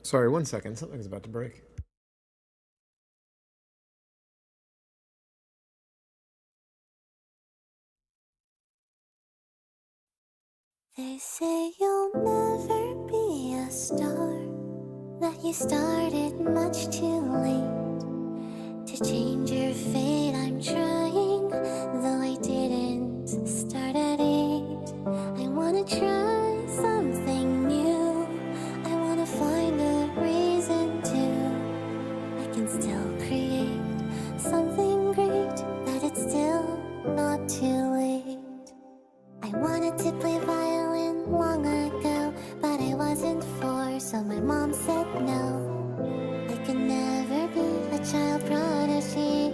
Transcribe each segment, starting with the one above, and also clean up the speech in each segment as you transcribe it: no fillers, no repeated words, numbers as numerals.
Sorry, 1 second. Something's about to break. They say you'll never be a star, that you started much too late to change your fate. I'm trying, though I didn't start at 8. I wanna try something new, I wanna find a reason to. I can still create something great, that it's still not too late. I wanted to play violin long ago, but I wasn't 4, so my mom said no. I could never be a child prodigy.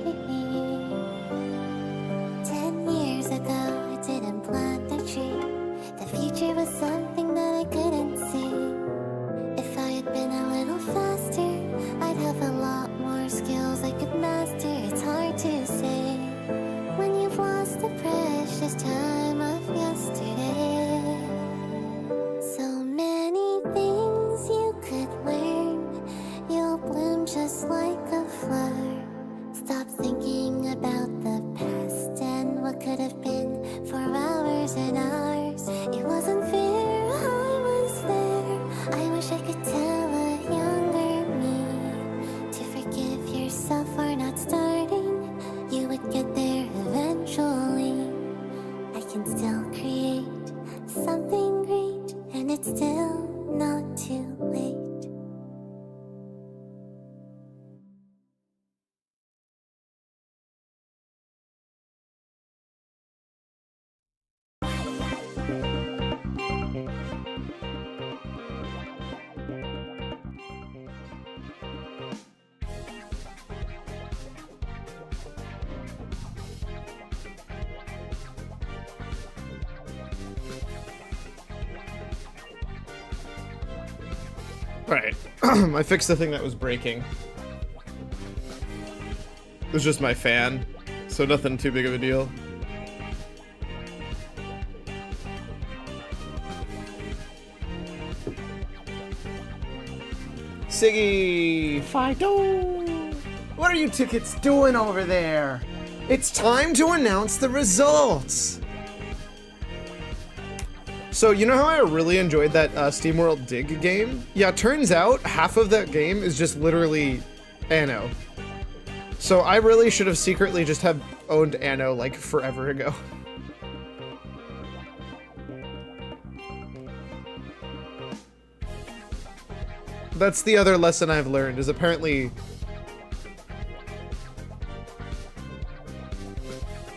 10 years ago, I didn't plant the tree. The future was something that I couldn't see. If I had been a little faster, I'd have a lot more skills I could master. It's hard to say when you've lost the precious time of yesterday. So many things you could learn, you'll bloom just like a flower. Stop thinking about the past and what could have been for hours and hours. It wasn't fair, I was there. I wish I could tell a younger me to forgive yourself for not starting. You would get there eventually. I can still create something great, and it's still not too late. Alright. I fixed the thing that was breaking. It was just my fan, so nothing too big of a deal. Siggy! Fido! What are you tickets doing over there? It's time to announce the results! So, you know how I really enjoyed that SteamWorld Dig game? Yeah, turns out half of that game is just literally Anno. So I really should have secretly just have owned Anno like forever ago. That's the other lesson I've learned, is apparently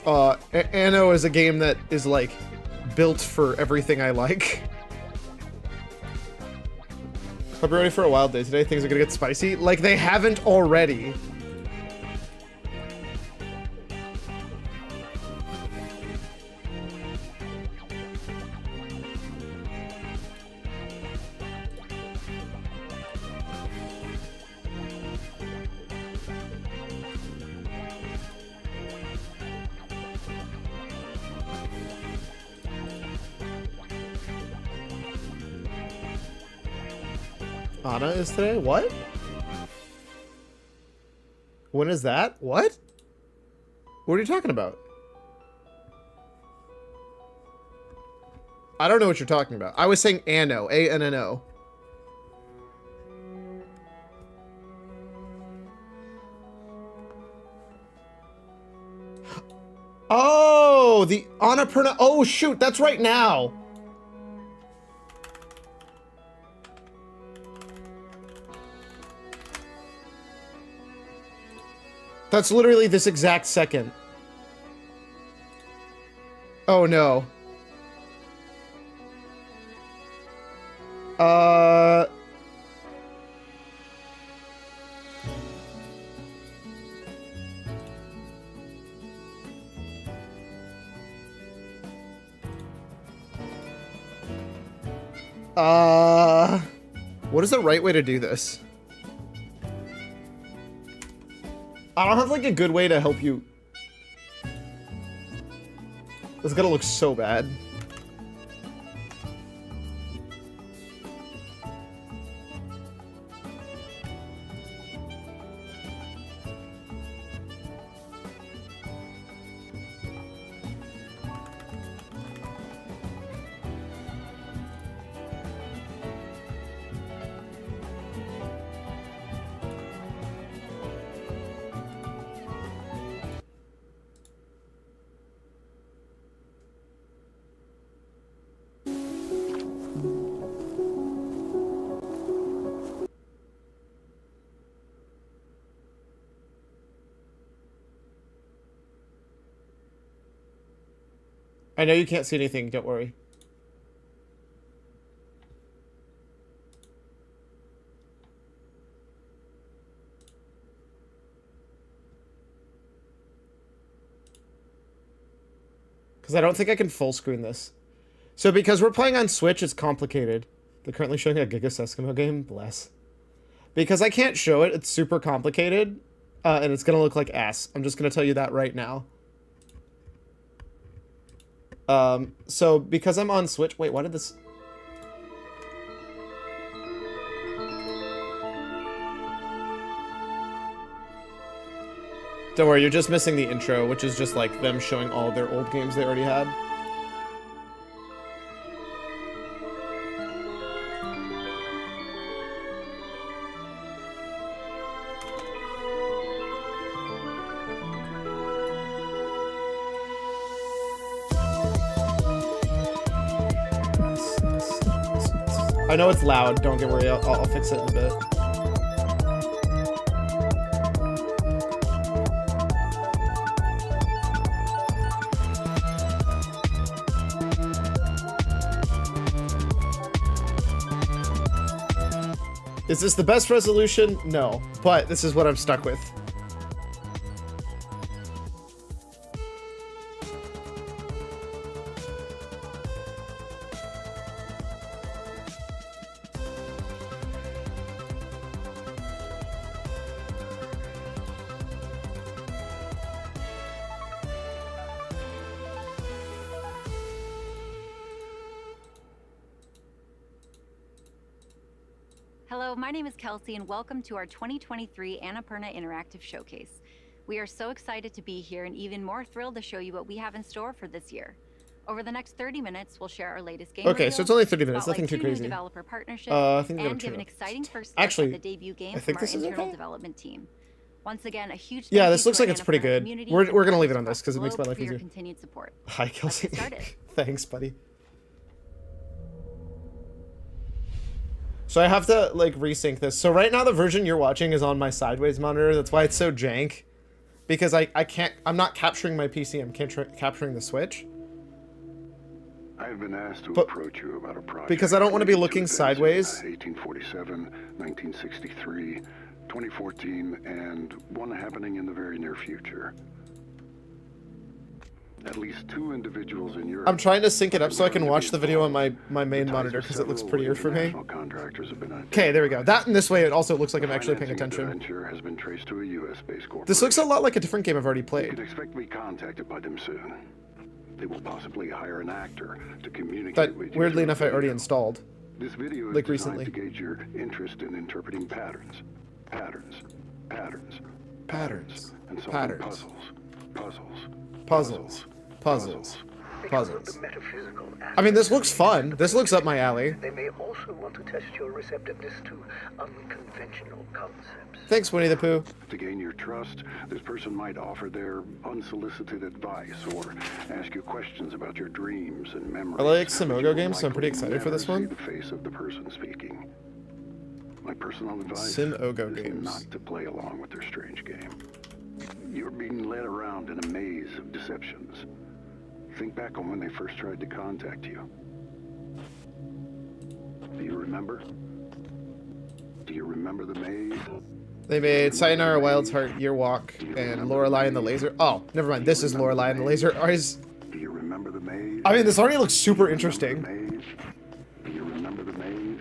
Anno is a game that is like built for everything I like. Hope you're ready for a wild day today. Things are gonna get spicy. Like they haven't already. Anna is today? What? When is that? What? What are you talking about? I don't know what you're talking about. I was saying Anno. A-N-N-O. Oh, the Annapurna. Oh, shoot. That's right now. That's literally this exact second. Oh no. Uh... What is the right way to do this? I don't have like a good way to help you. This is gonna look so bad. I know you can't see anything, don't worry. Because I don't think I can full screen this. So because we're playing on Switch, it's complicated. They're currently showing a Gigas Eskimo game. Bless. Because I can't show it, it's super complicated. And it's going to look like ass. I'm just going to tell you that right now. So because I'm on Switch... Wait, why did this... Don't worry, you're just missing the intro, which is just like them showing all their old games they already had. I know it's loud, don't get worried, I'll fix it in a bit. Is this the best resolution? No, but this is what I'm stuck with. Hello, my name is Kelsey, and welcome to our 2023 Annapurna Interactive Showcase. We are so excited to be here and even more thrilled to show you what we have in store for this year. Over the next 30 minutes, we'll share our latest game Okay, reveals, so it's only 30 minutes, nothing too spotlight 2 new crazy. developer partnerships, I think and give an exciting first look Actually, at the debut game I think from our this is internal okay. development team. Once again, a huge Yeah, thank this you looks to like our it's pretty Annapurna good. community We're and gonna leave it friends on this across because it makes my the life globe for your easier. continued support. Hi, Let's Kelsey. get started. Thanks, buddy. So I have to, like, resync this. So right now the version you're watching is on my sideways monitor. That's why it's so jank. Because I can't... I'm not capturing my PC. I'm capturing the Switch. I have been asked to But- approach you about a project because I don't want to be related looking events in sideways. 1847, 1963, 2014, and one happening in the very near future. At least 2 individuals in Europe. I'm trying to sync it up so I can watch the video on my main monitor because it looks prettier for me. Okay, there we go. That and this way it also looks like I'm actually paying attention. Has been traced to a US-based corporation. This looks a lot like a different game I've already You played. can expect to be contacted by them soon. They will possibly hire an actor to communicate That, with you. weirdly through enough, I already video. installed. This video is like, designed recently. to gauge your interest in interpreting patterns, Patterns. and solving Patterns. puzzles. Puzzles. Because of Puzzles. the metaphysical I mean, this aspect looks fun. This looks up my alley. They may also want to test your receptiveness to unconventional concepts. Thanks, Winnie the Pooh. To gain your trust, this person might offer their unsolicited advice or ask you questions about your dreams and memories. I like but Simogo you will games, so I'm pretty likely excited for this never see one. the face of the person speaking. My personal advice Simogo is games. not to play along with their strange game. You're being led around in a maze of deceptions. Think back on when they first tried to contact you. Do you remember? Do you remember the maze? They made Sayonara Wild's Heart, Year Walk, and Lorelei and the Laser. Oh, never mind. This is Lorelei and the Laser Eyes. Do you remember the maze? I mean, this already looks super Do you interesting. remember the maze? Do you remember the maze?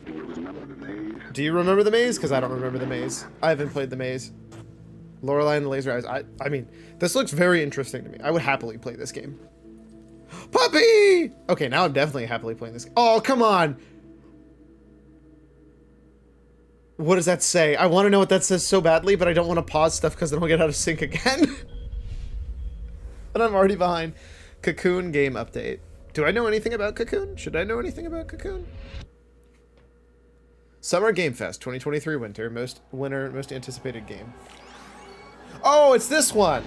Do you remember the maze? Do you remember the maze? Because I don't remember the maze. I haven't played the maze. Lorelei and the Laser Eyes. I mean, this looks very interesting to me. I would happily play this game. Puppy! Okay, now I'm definitely happily playing this. Oh, come on! What does that say? I want to know what that says so badly, but I don't want to pause stuff because then I'll get out of sync again. And I'm already behind. Cocoon game update. Do I know anything about Cocoon? Should I know anything about Cocoon? Summer Game Fest 2023 winter. Most anticipated game. Oh, it's this one!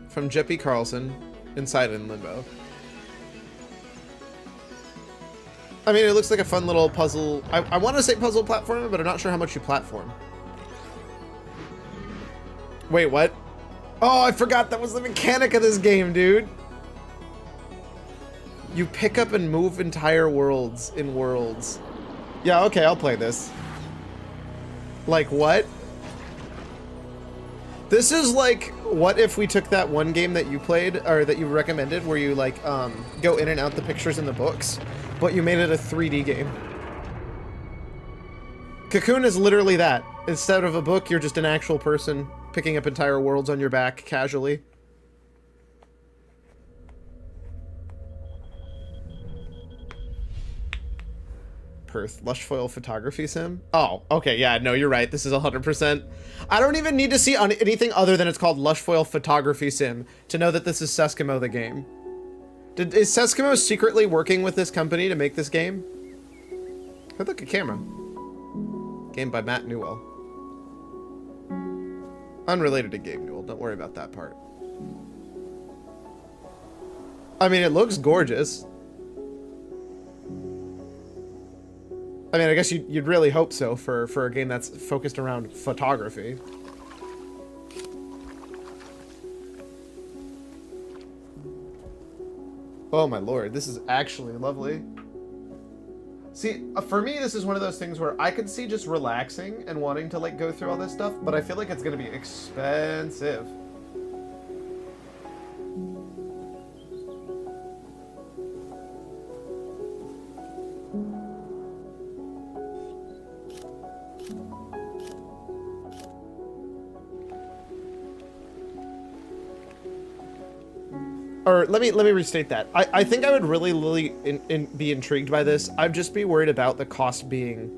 From Jeppy Carlson, Inside in Limbo. I mean, it looks like a fun little puzzle. I want to say puzzle platformer, but I'm not sure how much you platform. Wait, what? Oh, I forgot that was the mechanic of this game, dude. You pick up and move entire worlds in worlds. Yeah, okay, I'll play this. Like, what? This is like, what if we took that one game that you played, or that you recommended, where you, like, go in and out the pictures in the books, but you made it a 3D game. Cocoon is literally that. Instead of a book, you're just an actual person picking up entire worlds on your back casually. Perth, lush foil photography sim. Oh, okay, yeah, no, you're right. This is 100%. I don't even need to see on anything other than it's called lush foil photography sim to know that this is Seskimo the game. Is Seskimo secretly working with this company to make this game? Oh, look, a camera. Game by Matt Newell. Unrelated to Gabe Newell. Don't worry about that part. I mean, it looks gorgeous. I mean, I guess you'd really hope so for a game that's focused around photography. Oh my lord, this is actually lovely. See, for me, this is one of those things where I could see just relaxing and wanting to, like, go through all this stuff, but I feel like it's gonna be expensive. Or let me restate that. I think I would really be intrigued by this. I'd just be worried about the cost being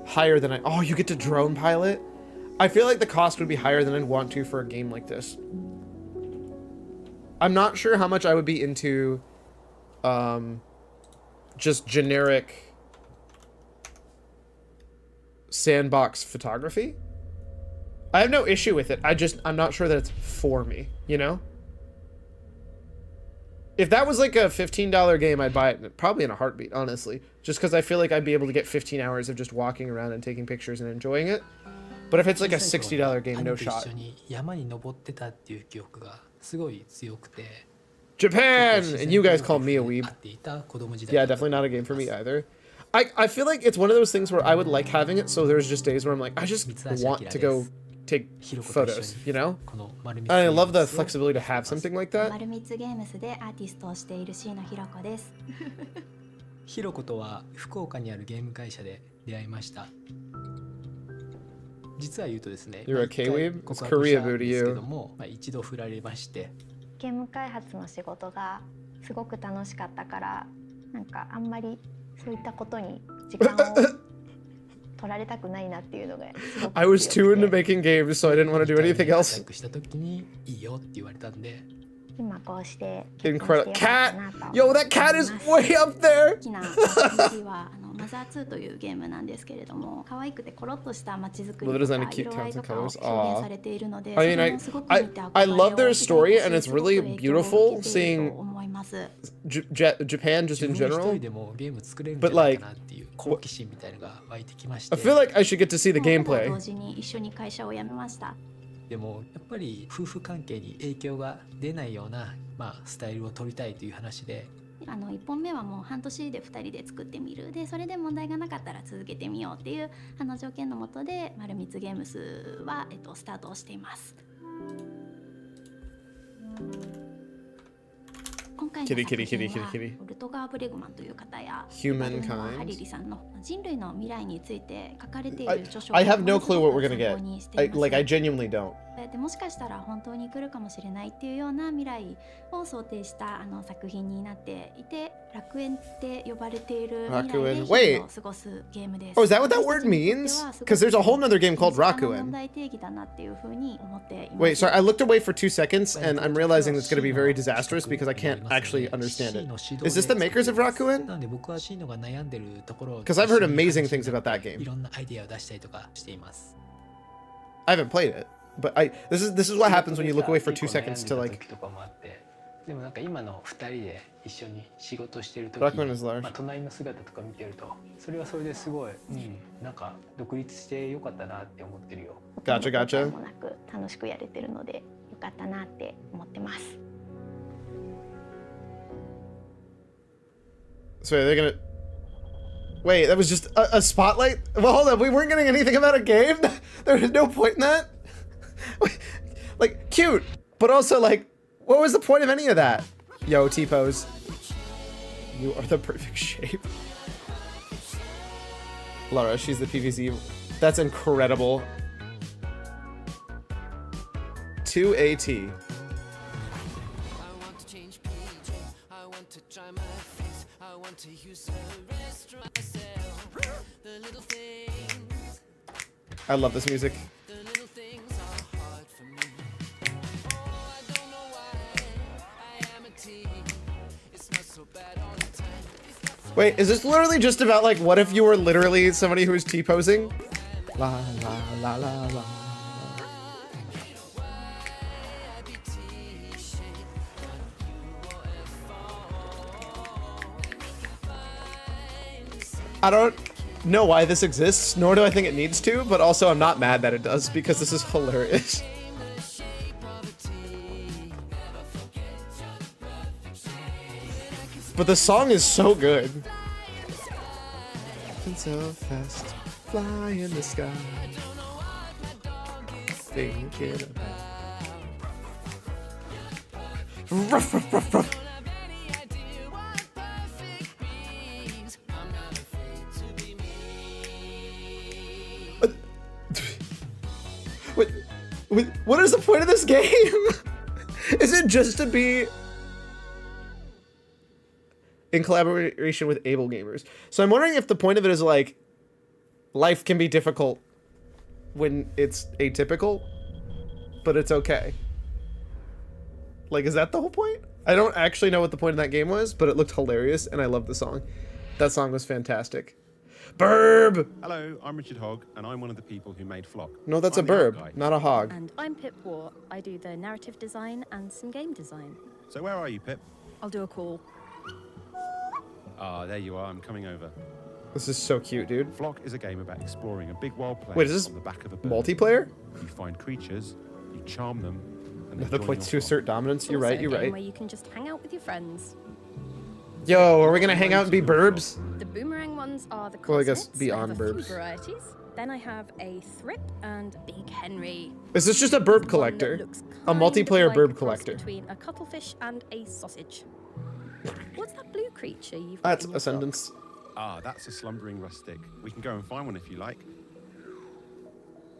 higher than oh, you get to drone pilot? I feel like the cost would be higher than I'd want to for a game like this. I'm not sure how much I would be into just generic sandbox photography. I have no issue with it. I'm not sure that it's for me, you know? If that was like a $15 game, I'd buy it probably in a heartbeat, honestly. Just because I feel like I'd be able to get 15 hours of just walking around and taking pictures and enjoying it. But if it's like a $60 game, no shot. Japan! And you guys call me a weeb. Yeah, definitely not a game for me either. I feel like it's one of those things where I would like having it, so there's just days where I'm like, I just want to go take photos, you know? And I love the flexibility to have something like that. 丸光ゲームスでアーティストをしている椎名ひろ子です。ひろことは福岡にあるゲーム会社で出会いました。実は言うとですね、 You're a K-Weeb? It's Korea boo to you. 一度振られまして、ゲーム開発の仕事がすごく楽しかったから、なんかあんまりそういったことに時間を取られたくないなっていうのがすごく I was too into making games, so I didn't want to do anything else. した時にいいよって言われたんで、今こうしてIncredible cat. Yo, that cat is way up there. 好きな RPG はマザー2というゲームなんですけれども、可愛くてコロッとした街づくりとか色合いとかを表現されているので、 I mean, I love their story, and it's really beautiful seeing Japan just in general. But like, I feel like I should get to see the gameplay. 同時に一緒に会社を辞めました。でもやっぱり夫婦関係に影響が出ないような、スタイルを取りたいという話で、1本目はもう半年で2人で作ってみる。でそれで問題がなかったら続けてみようっていう条件のもとで丸光ゲームスは、スタートをしています。今回の作品はルトガー・ブレグマンという方やハリリさんの人類の未来について書かれている著書を I have no clue what we're gonna get. I genuinely don't. でもしかしたら本当に来るかもしれないっていうような未来を想定した作品になっていて、楽園って呼ばれている未来で日々を過ごすゲームです。Oh, is that what that word means? Because there's a whole nother game called Rakuen. 問題定義だなっていうふうに思っています。 Wait, sorry, I looked away for 2 seconds and I'm realizing it's going to be very disastrous because I can't actually understand it. Is this the makers of Rakuen? なので僕はシーノが悩んでるところを Because I've heard amazing things about that game. いろんなアイデアを出したりとかしています。 I haven't played it, but this is what happens when you look away for 2 seconds to like でもなんか今の2人で一緒に仕事してる時 Blackman is large. まあ、隣の姿とか見てるとそれはそれですごい、なんか独立してよかったなって思ってるよ。 Gotcha, gotcha. もなく楽しくやれてるのでよかったなって思ってます。 So they're gonna... Wait, that was just a spotlight? Well, hold up, we weren't getting anything about a game? There was no point in that? Like, cute, but also like, what was the point of any of that? Yo, T-pose. You are the perfect shape. Laura, she's the PVZ. That's incredible. 2AT. I love this music. Wait, is this literally just about like what if you were literally somebody who was T-posing? La la la la la. I don't know why this exists, nor do I think it needs to, but also I'm not mad that it does because this is hilarious. But the song is so good. So fast, fly in the sky. Thinking about. Ruff, ruff, ruff, ruff. What is the point of this game? Is it just to be in collaboration with able gamers? So I'm wondering if the point of it is like life can be difficult when it's atypical, but it's okay. Like, is that the whole point? I don't actually know what the point of that game was, but it looked hilarious and I love the song. That song was fantastic. Burb! Hello, I'm Richard Hogg, and I'm one of the people who made Flock. No, that's I'm a the art burb, guy. not a hog. And I'm Pip War. I do the narrative design and some game design. So where are you, Pip? I'll do a call. Ah, there you are. I'm coming over. This is so cute, dude. Flock is a game about exploring a big wild place. Wait, is this on the back of a bird. multiplayer? You find creatures, you charm them, and they Another join point your to flock. assert dominance. You're Also right, a you're game right. where you can just hang out with your friends. Yo, are we gonna hang out and be burbs? The boomerang ones are the Well, I guess cosmets. beyond I have a few burbs. varieties. Then I have a thrip and Big Henry. Is this just a burb One that collector? looks A kind multiplayer of like burb a cross collector. between a cuttlefish and a sausage. What's that blue creature you've got That's in your a sentence. Ah, that's a slumbering rustic. We can go and find one if you like.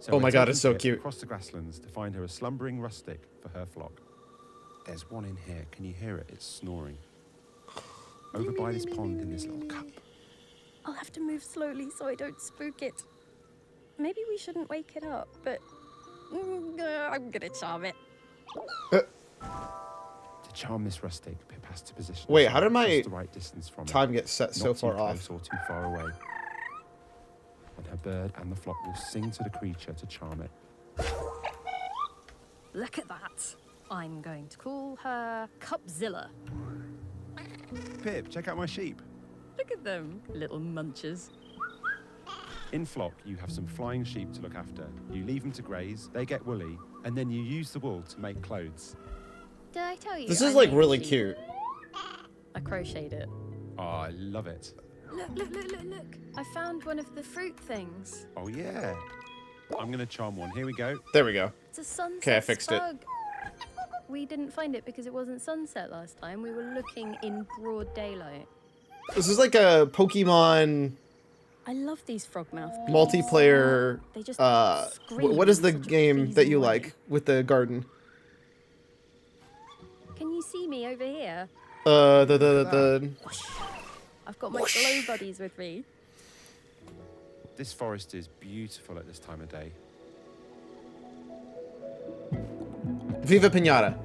So Oh we're my god, taking it's so Pip cute. across the grasslands to find her a slumbering rustic for her flock. There's one in here. Can you hear it? It's snoring. Over by this pond in this little cup. I'll have to move slowly so I don't spook it. Maybe we shouldn't wake it up, but I'm gonna charm it. To charm this rustic, Pip has to position Wait, herself how did my just the right distance from it. time get set so Not far too off? close or too far away. And her bird and the flock will sing to the creature to charm it. Look at that. I'm going to call her Cupzilla. Pip, check out my sheep. Look at them, little munchers. In Flock, you have some flying sheep to look after. You leave them to graze, they get woolly, and then you use the wool to make clothes. Did I tell you? This I is like made a really sheep? cute. I crocheted it. Oh, I love it. Look, look, look, look, look. I found one of the fruit things. Oh, yeah. I'm going to charm one. Here we go. There we go. It's a sunset Okay, I fixed it. spug. We didn't find it because it wasn't sunset last time. We were looking in broad daylight. This is like a Pokemon I love these frogmouth bees. multiplayer. They just What is the scream in such a game that pleasing you way. like with the garden? Can you see me over here? The I've got my glow buddies with me. This forest is beautiful at this time of day. Viva Pinata.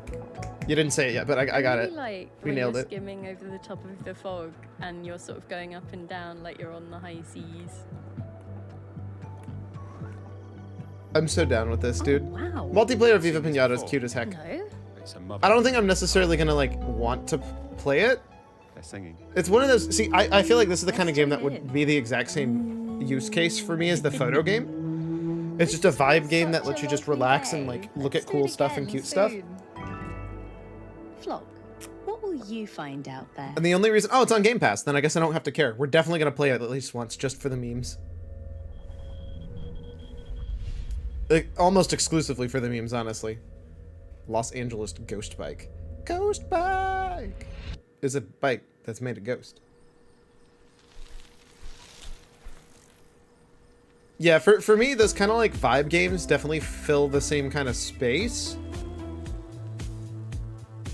You didn't say it yet, but I got really it. Like We when nailed you're it. skimming over the top of the fog and you're sort of going up and down like you're on the high seas. I'm so down with this, dude. Oh, wow. Multiplayer Viva Pinata is cute as heck. Hello. It's a mother. I don't think I'm necessarily gonna like want to play it. They're singing. It's one of those. See, I feel like this is the kind of game that would be the exact same use case for me as the photo game. It's just a vibe game that lets you just relax and like look at cool stuff and cute stuff. Flock, what will you find out there? And the only reason, oh, it's on Game Pass. Then I guess I don't have to care. We're definitely gonna play it at least once, just for the memes. Like, almost exclusively for the memes, honestly. Los Angeles Ghost Bike. Ghost Bike is a bike that's made of ghost. Yeah, for me, those kind of like vibe games definitely fill the same kind of space.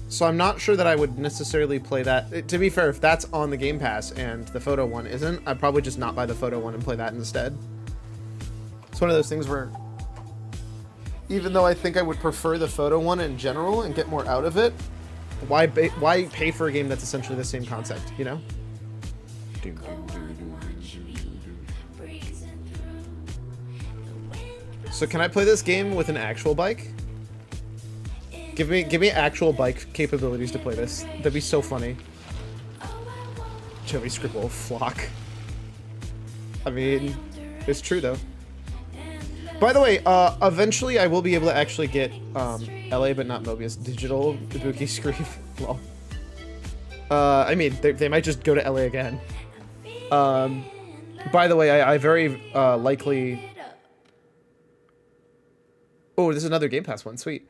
So I'm not sure that I would necessarily play that. To be fair, if that's on the Game Pass and the photo one isn't, I'd probably just not buy the photo one and play that instead. It's one of those things where, even though I think I would prefer the photo one in general and get more out of it, why pay for a game that's essentially the same concept, you know? So can I play this game with an actual bike? Give me actual bike capabilities to play this. That'd be so funny. Joey Scribble Flock. I mean, it's true though. By the way, eventually I will be able to actually get LA but not Mobius digital Kabuki Scream. Lol. I mean, they might just go to LA again. By the way, I very likely... Oh, there's another Game Pass one. Sweet.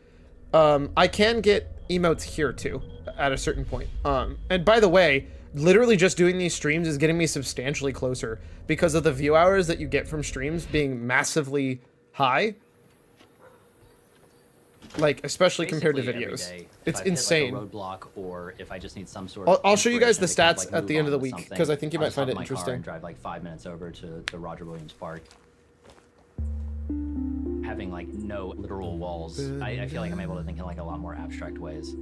I can get emotes here too at a certain point. And by the way, literally just doing these streams is getting me substantially closer because of the view hours that you get from streams being massively high. Like, especially compared to videos. It's insane. Like a roadblock, or if I just need some sort of I'll show you guys the inspiration to stats kind of, like, at the move end of the on to week, something, because I think you I'll might just find hop it in my car interesting. and drive like 5 minutes over to the Roger Williams Park. Having like no literal walls, I feel like I'm able to think in like a lot more abstract ways.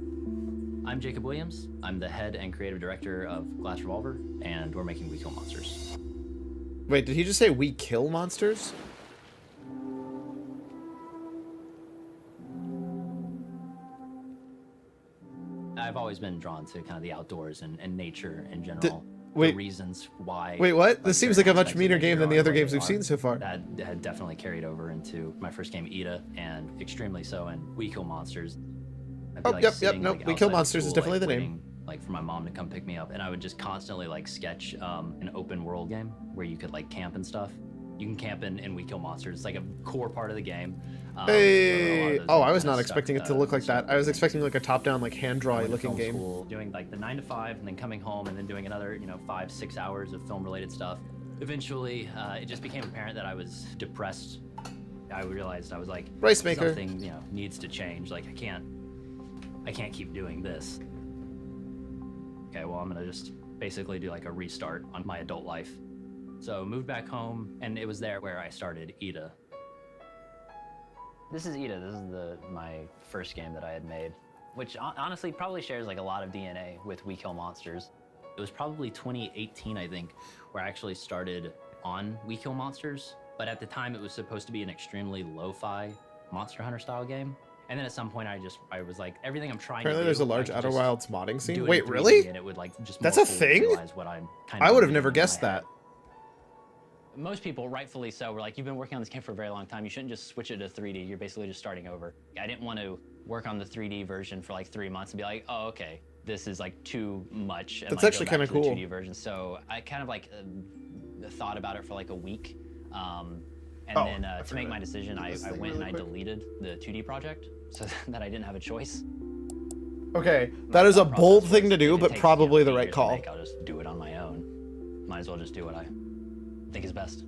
I'm Jacob Williams. I'm the head and creative director of Glass Revolver, and we're making We Kill Monsters. Wait, did he just say we kill monsters? I've always been drawn to kind of the outdoors and nature in general. Wait, the reasons why. Wait, what? This seems like a much certain meaner aspects of game than the nature other are games the we've way seen they so far. That had definitely carried over into my first game, Ida, and extremely so in We Kill Monsters. Oh, yep, nope. We Kill Monsters is definitely the name. Like for my mom to come pick me up, and I would just constantly like sketch an open world game where you could like camp and stuff. You can camp in We Kill Monsters. It's like a core part of the game. Hey! Oh, I was not expecting it to look like that. I was expecting like a top-down, like hand-drawy looking game. School, doing like the 9 to 5, and then coming home, and then doing another, 5-6 hours of film-related stuff. Eventually, it just became apparent that I was depressed. I realized I was like, Rice maker. Something needs to change. Like I can't keep doing this. Okay, well I'm gonna just basically do like a restart on my adult life. So moved back home, and it was there where I started Ida. This is Ida. This is my first game that I had made, which honestly probably shares like a lot of DNA with We Kill Monsters. It was probably 2018, I think, where I actually started on We Kill Monsters. But at the time, it was supposed to be an extremely lo-fi Monster Hunter style game. And then at some point, I was like, everything I'm trying Apparently to do. there's a large Outer Wilds modding scene. do it Wait, in 3D, really? And it would like just That's more a fully thing? realize what I'm kind I of would have doing never in my guessed head. that. Most people, rightfully so, were like, you've been working on this game for a very long time. You shouldn't just switch it to 3D. You're basically just starting over. I didn't want to work on the 3D version for like 3 months and be like, oh, okay, this is like too much. And That's like, actually go back kinda to cool. The 2D version. So I kind of like thought about it for like a week. And then to make my decision, I went and I deleted the 2D project so that I didn't have a choice. Okay, that is a bold thing to do, It but takes, probably the 8 right years to call. make. I'll just do it on my own. Might as well just do what I think is best.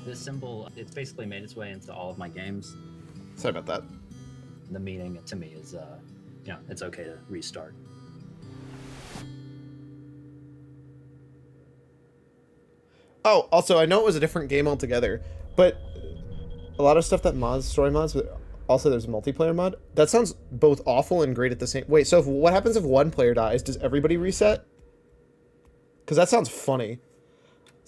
This symbol, it's basically made its way into all of my games. Sorry about that. The meaning to me is, it's okay to restart. Oh, also, I know it was a different game altogether, but a lot of stuff that mods, story mods, but also there's a multiplayer mod. That sounds both awful and great at the same... Wait, so what happens if one player dies? Does everybody reset? Because that sounds funny.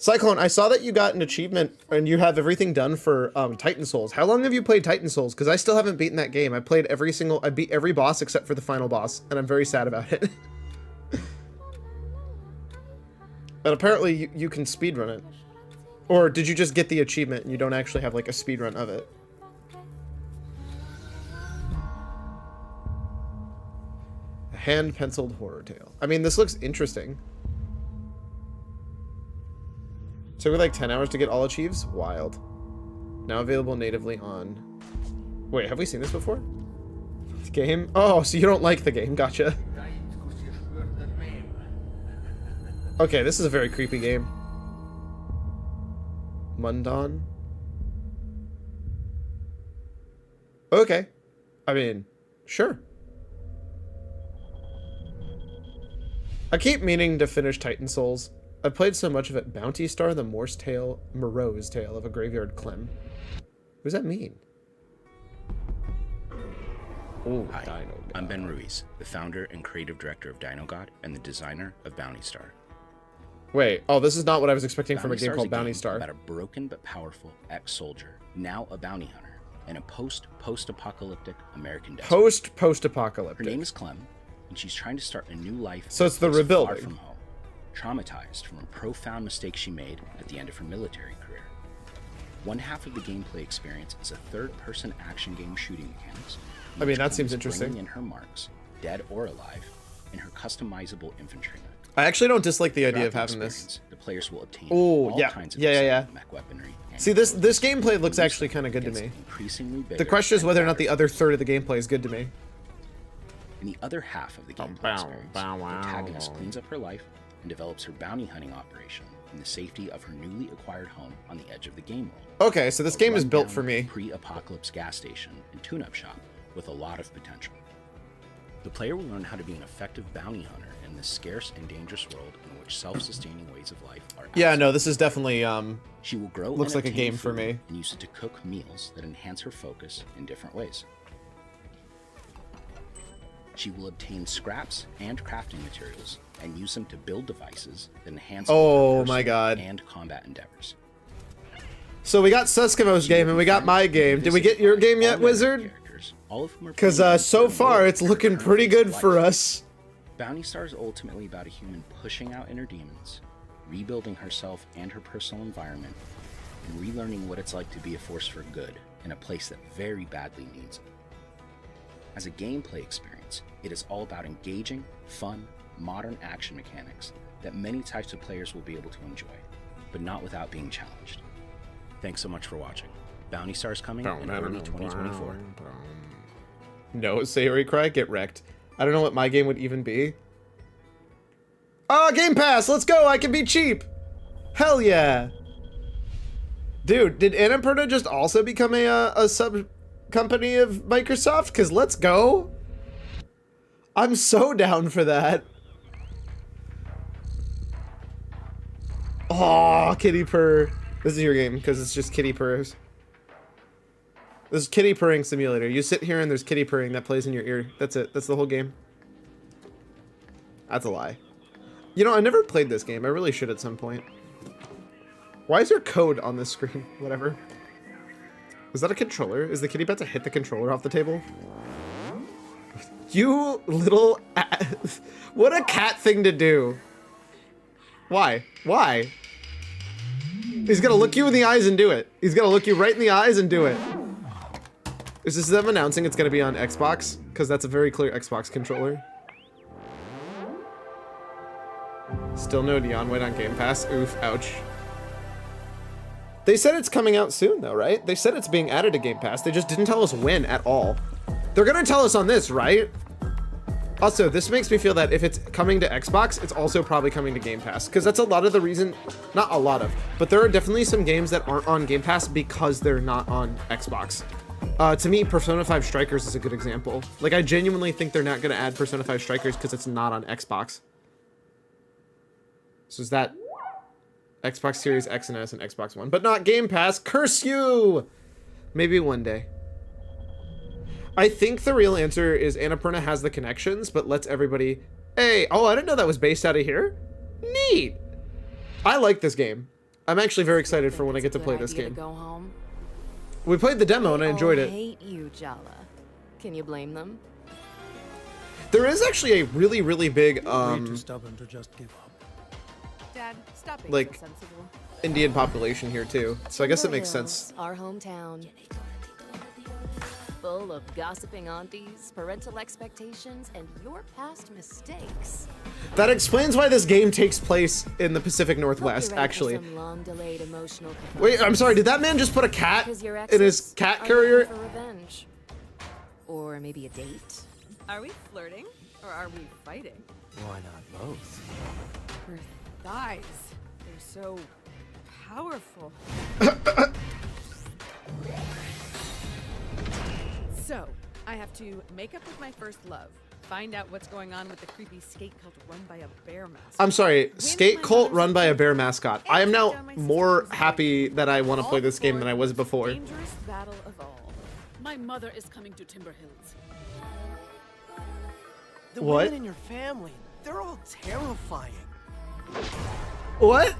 Cyclone, I saw that you got an achievement and you have everything done for Titan Souls. How long have you played Titan Souls? Because I still haven't beaten that game. I beat every boss except for the final boss, and I'm very sad about it. But apparently you can speedrun it. Or did you just get the achievement and you don't actually have like a speedrun of it? A hand-penciled horror tale. I mean, this looks interesting. Took me like 10 hours to get all achieves? Wild. Now available natively on... Wait, have we seen this before? The game? Oh, so you don't like the game. Gotcha. Okay, this is a very creepy game. Mundon? Okay. I mean, sure. I keep meaning to finish Titan Souls. I've played so much of it. Bounty Star, the More's Tale of a Graveyard Clem. What does that mean? Oh, Hi, Dino God. I'm Ben Ruiz, the founder and creative director of Dino God and the designer of Bounty Star. Wait, oh, this is not what I was expecting from a Bounty game Star called is Bounty Star. About a broken but powerful ex-soldier, now a bounty hunter, in a post-apocalyptic American desert. Post-apocalyptic. Her name is Clem, and she's trying to start a new life. So it's the far rebuilding. from home, traumatized from a profound mistake she made at the end of her military career. One half of the gameplay experience is a third-person action game shooting mechanics. I mean, that seems interesting. Bringing in her marks, dead or alive, in her customizable infantryman. I actually don't dislike the idea of Throughout having the this. experience, the players will obtain Oh, all yeah. kinds of Yeah. mech weaponry. and See, this abilities gameplay looks to use actually them kind of good to against me. increasingly The bigger question is and whether or not the badder other third of the gameplay is good to me. In the other half of the gameplay experience, the protagonist cleans up her life and develops her bounty hunting operation in the safety of her newly acquired home on the edge of the game world. Okay, so this A game is built rundown for me. Pre-apocalypse gas station and tune-up shop with a lot of potential. The player will learn how to be an effective bounty hunter in this scarce and dangerous world in which self-sustaining ways of life are Yeah, absent. no, this is definitely She will grow looks and like a obtain game for food me. and use it to cook meals that enhance her focus in different ways. She will obtain scraps and crafting materials and use them to build devices that enhance Oh both her my personal God. and combat endeavors. So we got Suskimo's game and we got my game. Did we get your game yet, Wizard? All of whom are Because playing so different far roles it's in their looking current pretty phase of good for life. us. Bounty Star is ultimately about a human pushing out inner demons, rebuilding herself and her personal environment, and relearning what it's like to be a force for good in a place that very badly needs it. As a gameplay experience, it is all about engaging, fun, modern action mechanics that many types of players will be able to enjoy, but not without being challenged. Thanks so much for watching. Bounty Star is coming in early 2024. No, Sayori Cry, get wrecked. I don't know what my game would even be. Ah, Game Pass, let's go, I can be cheap. Hell yeah. Dude, did Annapurna just also become a sub-company of Microsoft? Because let's go. I'm so down for that. Oh, kitty purr. This is your game, because it's just kitty purrs. This is kitty purring simulator. You sit here and there's kitty purring that plays in your ear. That's it. That's the whole game. That's a lie. You know, I never played this game. I really should at some point. Why is there code on this screen? Whatever. Is that a controller? Is the kitty about to hit the controller off the table? You little... What a cat thing to do. Why? Why? He's gonna look you in the eyes and do it. He's gonna look you right in the eyes and do it. Is this them announcing it's gonna be on Xbox? Because that's a very clear Xbox controller. Still no Neon White on Game Pass. Oof, ouch. They said it's coming out soon though, right? They said it's being added to Game Pass. They just didn't tell us when at all. They're gonna tell us on this, right? Also, this makes me feel that if it's coming to Xbox, it's also probably coming to Game Pass. Because that's a lot of the reason, not a lot of, but there are definitely some games that aren't on Game Pass because they're not on Xbox. To me, Persona 5 Strikers is a good example. Like, I genuinely think they're not going to add Persona 5 Strikers because it's not on Xbox. So is that Xbox Series X and S and Xbox One, but not Game Pass. Curse you! Maybe one day. I think the real answer is Annapurna has the connections, but lets everybody... Hey, oh, I didn't know that was based out of here. Neat. I like this game. I'm actually very excited for when I get to play this game. We played the demo and I enjoyed it. Hate you, Jala. Can you blame them? There is actually a really, really big Too stubborn to just give up. Dad, stop being like so sensible. Indian population here too, so I guess it makes Hills, sense. Our hometown. Full of gossiping aunties, parental expectations, and your past mistakes. That explains why this game takes place in the Pacific Northwest, Hope you're ready for actually. some long-delayed emotional Wait, I'm sorry, did that man just put a cat Because your in his exes cat are carrier? looking for revenge. Or maybe a date. Are we flirting or are we fighting? Why not both? Her thighs. They're so powerful. So, I have to make up with my first love, find out what's going on with the creepy skate cult run by a bear mascot. I'm sorry, skate cult run by a bear mascot. I am now more happy that I want to play this game than I was before. Dangerous battle of all. My mother is coming to Timber Hills. The What? women in your family, they're all terrifying. What?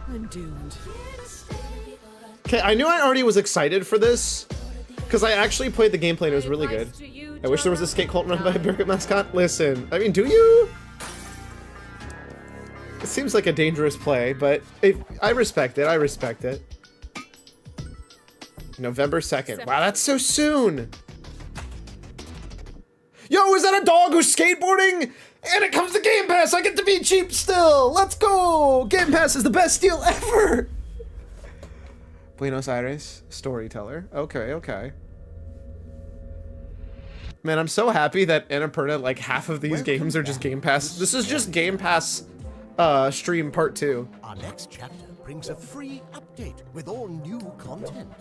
I'm doomed. Okay, I knew I already was excited for this, because I actually played the gameplay and it was really good. I wish there was a skate cult run by a bear mascot. Listen, I mean, do you? It seems like a dangerous play, but I respect it. I respect it. November 2nd. Wow, that's so soon. Yo, is that a dog who's skateboarding? And it comes to Game Pass. I get to be cheap still. Let's go. Game Pass is the best deal ever. Buenos Aires storyteller. Okay, okay. Man, I'm so happy that Annapurna, like half of these games are just Game Pass. This is just Game Pass stream part 2. Our next chapter brings a free update with all new content.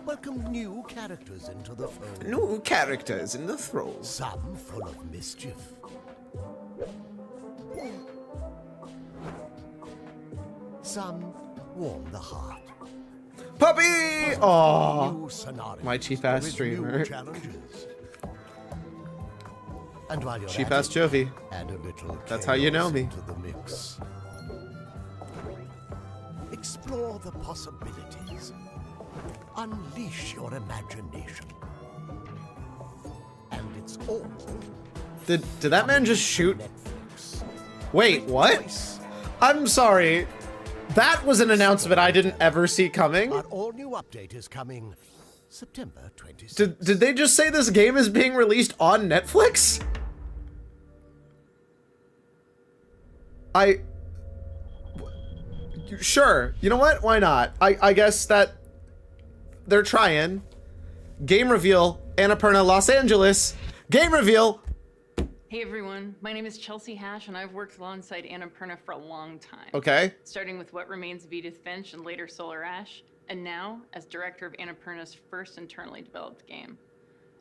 Welcome new characters into the fold. New characters in the throne. Some full of mischief. Some warm the heart. Puppy! Aww. New scenarios My cheap ass with streamer. new challenges. And while you're Cheap at ass it, Jovi. add a little That's how you know chaos me. into the mix. Explore the possibilities. Unleash your imagination. And it's all Did that man just shoot? Wait, what? I'm sorry. That was an announcement I didn't ever see coming. Our all-new update is coming September 26th. Did they just say this game is being released on Netflix? Sure. You know what? Why not? I guess that they're trying. Game reveal, Annapurna, Los Angeles. Game reveal. Hey everyone, my name is Chelsea Hash and I've worked alongside Annapurna for a long time. Okay. Starting with What Remains of Edith Finch and later Solar Ash, and now as director of Annapurna's first internally developed game.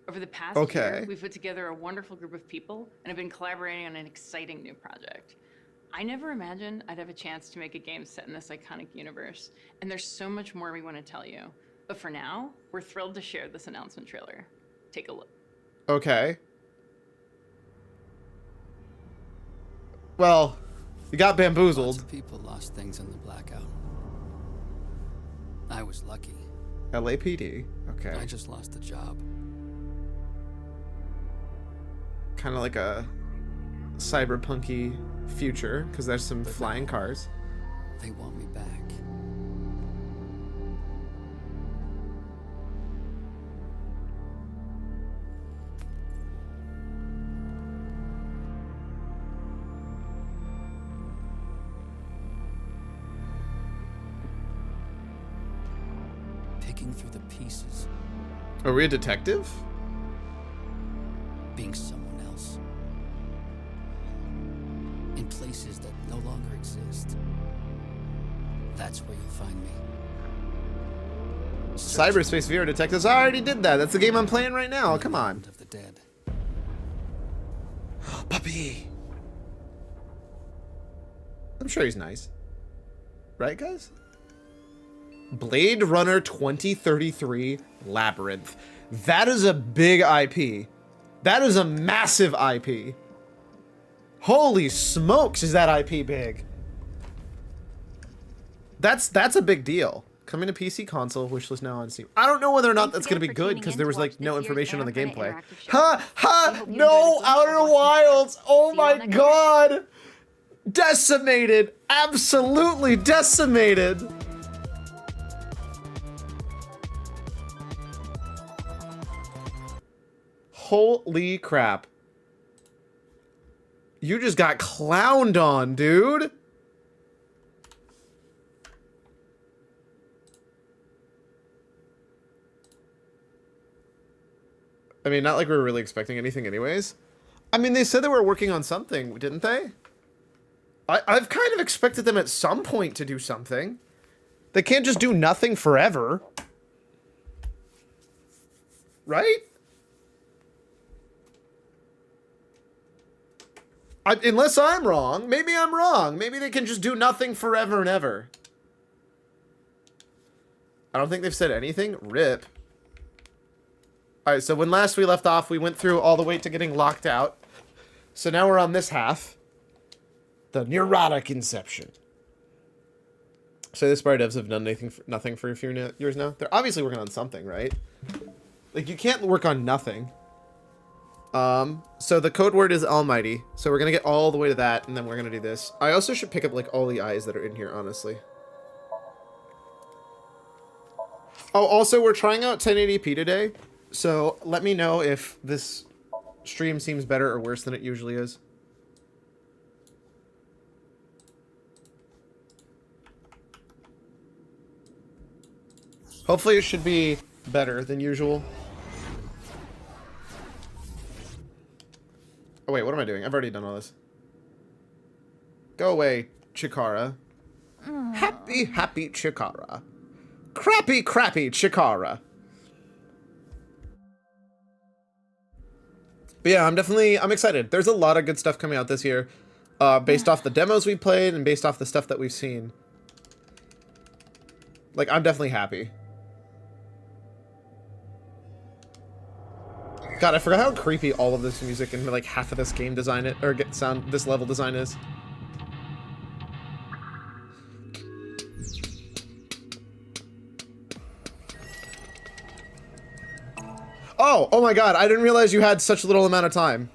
Over the past year, we've put together a wonderful group of people and have been collaborating on an exciting new project. I never imagined I'd have a chance to make a game set in this iconic universe, and there's so much more we want to tell you. But for now, we're thrilled to share this announcement trailer. Take a look. Okay. Well, you got bamboozled. Lots of people lost things in the blackout. I was lucky. LAPD. Okay. I just lost a job. Kind of like a cyberpunky future, because there's some flying cars. They want me back. Picking through the pieces. Are we a detective? Being someone else. In places that no longer exist. That's where you'll find me. Cyberspace VR detectives. I already did that. That's the game I'm playing right now. Come on. Of the dead. Puppy. I'm sure he's nice. Right, guys? Blade Runner 2033 Labyrinth. That is a big IP. That is a massive IP. Holy smokes, is that IP big? That's a big deal. Coming to PC console, wishlist now on Steam. I don't know whether or not that's going to be good because there was like no information on the gameplay. No, Outer Wilds. Oh my god. Decimated. Absolutely decimated. Holy crap. You just got clowned on, dude. I mean, not like we were really expecting anything anyways. I mean, they said they were working on something, didn't they? I've kind of expected them at some point to do something. They can't just do nothing forever. Right? Unless I'm wrong. Maybe I'm wrong. Maybe they can just do nothing forever and ever. I don't think they've said anything. RIP. Alright, so when last we left off, we went through all the way to getting locked out. So now we're on this half. The neurotic inception. So the Spire devs have done nothing for a few years now. They're obviously working on something, right? Like, you can't work on nothing. So the code word is almighty. So we're gonna get all the way to that, and then we're gonna do this. I also should pick up, like, all the eyes that are in here, honestly. Oh, also, we're trying out 1080p today. So let me know if this stream seems better or worse than it usually is. Hopefully it should be better than usual. Oh wait, what am I doing? I've already done all this. Go away, Chikara. Happy, happy Chikara. Crappy, crappy Chikara. But yeah, I'm excited. There's a lot of good stuff coming out this year. Based off the demos we played and based off the stuff that we've seen. Like, I'm definitely happy. God, I forgot how creepy all of this music and like half of this game design this level design is. Oh my god, I didn't realize you had such little amount of time.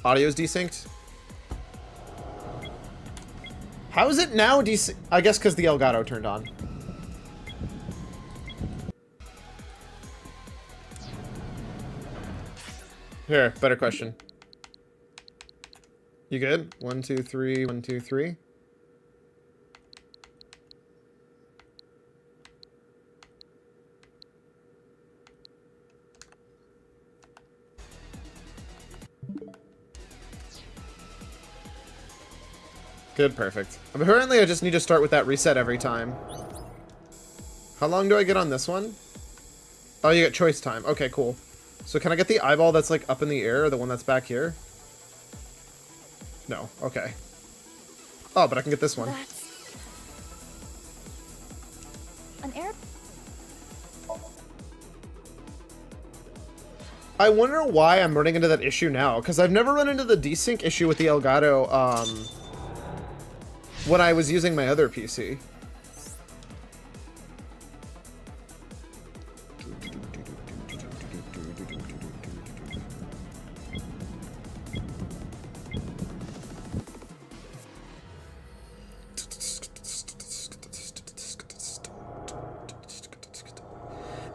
Audio's desynced? How is it now desynced? I guess because the Elgato turned on. Here, better question. You good? 1, 2, 3, 1, 2, 3. Good, perfect. Apparently I just need to start with that reset every time. How long do I get on this one? Oh, you get choice time. Okay, cool. So can I get the eyeball that's like up in the air or the one that's back here? No, okay. Oh, but I can get this one. An air. I wonder why I'm running into that issue now, because I've never run into the desync issue with the Elgato when I was using my other PC.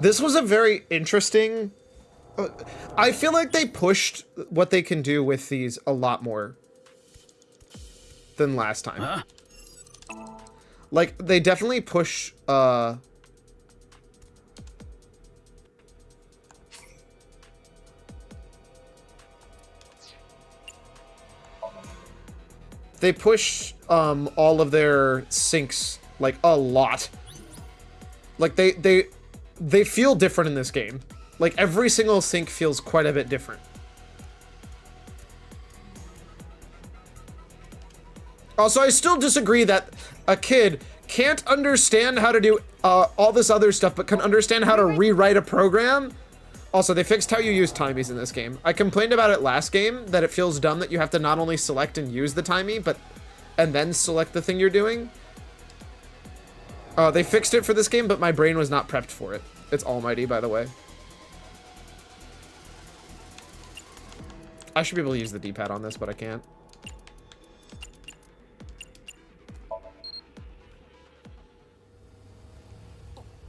This was a very interesting... I feel like they pushed what they can do with these a lot more than last time. Huh? Like, they definitely push... They push all of their syncs, like, a lot. Like, they feel different in this game. Like, every single sync feels quite a bit different. Also, I still disagree that a kid can't understand how to do all this other stuff, but can understand how to rewrite a program. Also, they fixed how you use timies in this game. I complained about it last game, that it feels dumb that you have to not only select and use the timie, and then select the thing you're doing. They fixed it for this game, but my brain was not prepped for it. It's almighty, by the way. I should be able to use the D-pad on this, but I can't.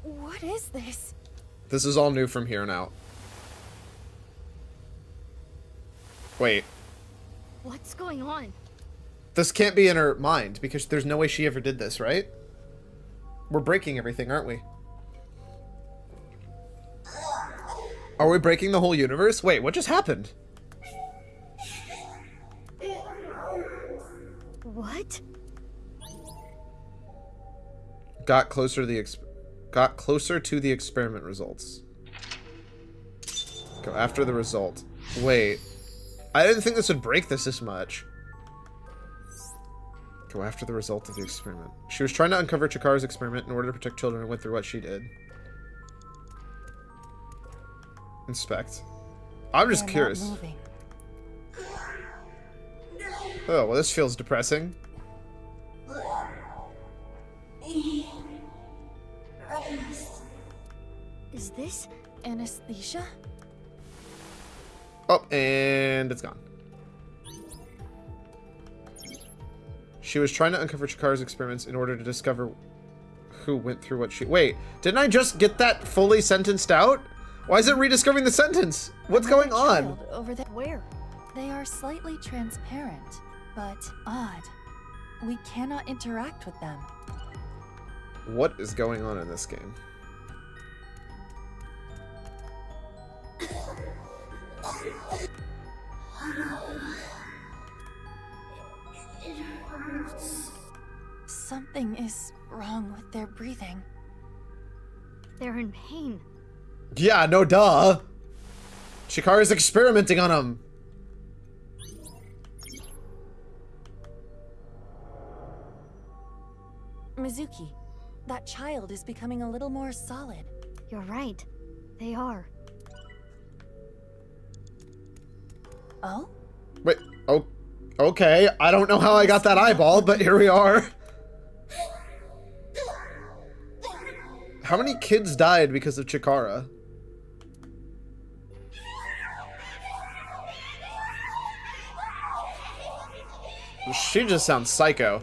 What is this? This is all new from here on out. Wait. What's going on? This can't be in her mind, because there's no way she ever did this, right? We're breaking everything, aren't we? Are we breaking the whole universe? Wait, what just happened? What? Got closer to the experiment results. Go after the result. Wait. I didn't think this would break this much. Go after the result of the experiment. She was trying to uncover Chikara's experiment in order to protect children and went through what she did. Inspect. I'm just curious. Oh, well, this feels depressing. Is this anesthesia? Oh, and it's gone. She was trying to uncover Chikara's experiments in order to discover who went through what she... Wait, didn't I just get that fully sentenced out? Why is it rediscovering the sentence? What's going on? Over there. Where? They are slightly transparent, but odd. We cannot interact with them. What is going on in this game? Something is wrong with their breathing. They're in pain. Yeah, no duh. Chikara's experimenting on them. Mizuki, that child is becoming a little more solid. You're right. They are. Oh? Wait, oh, okay. I don't know how I got that eyeball, but here we are. How many kids died because of Chikara? She just sounds psycho.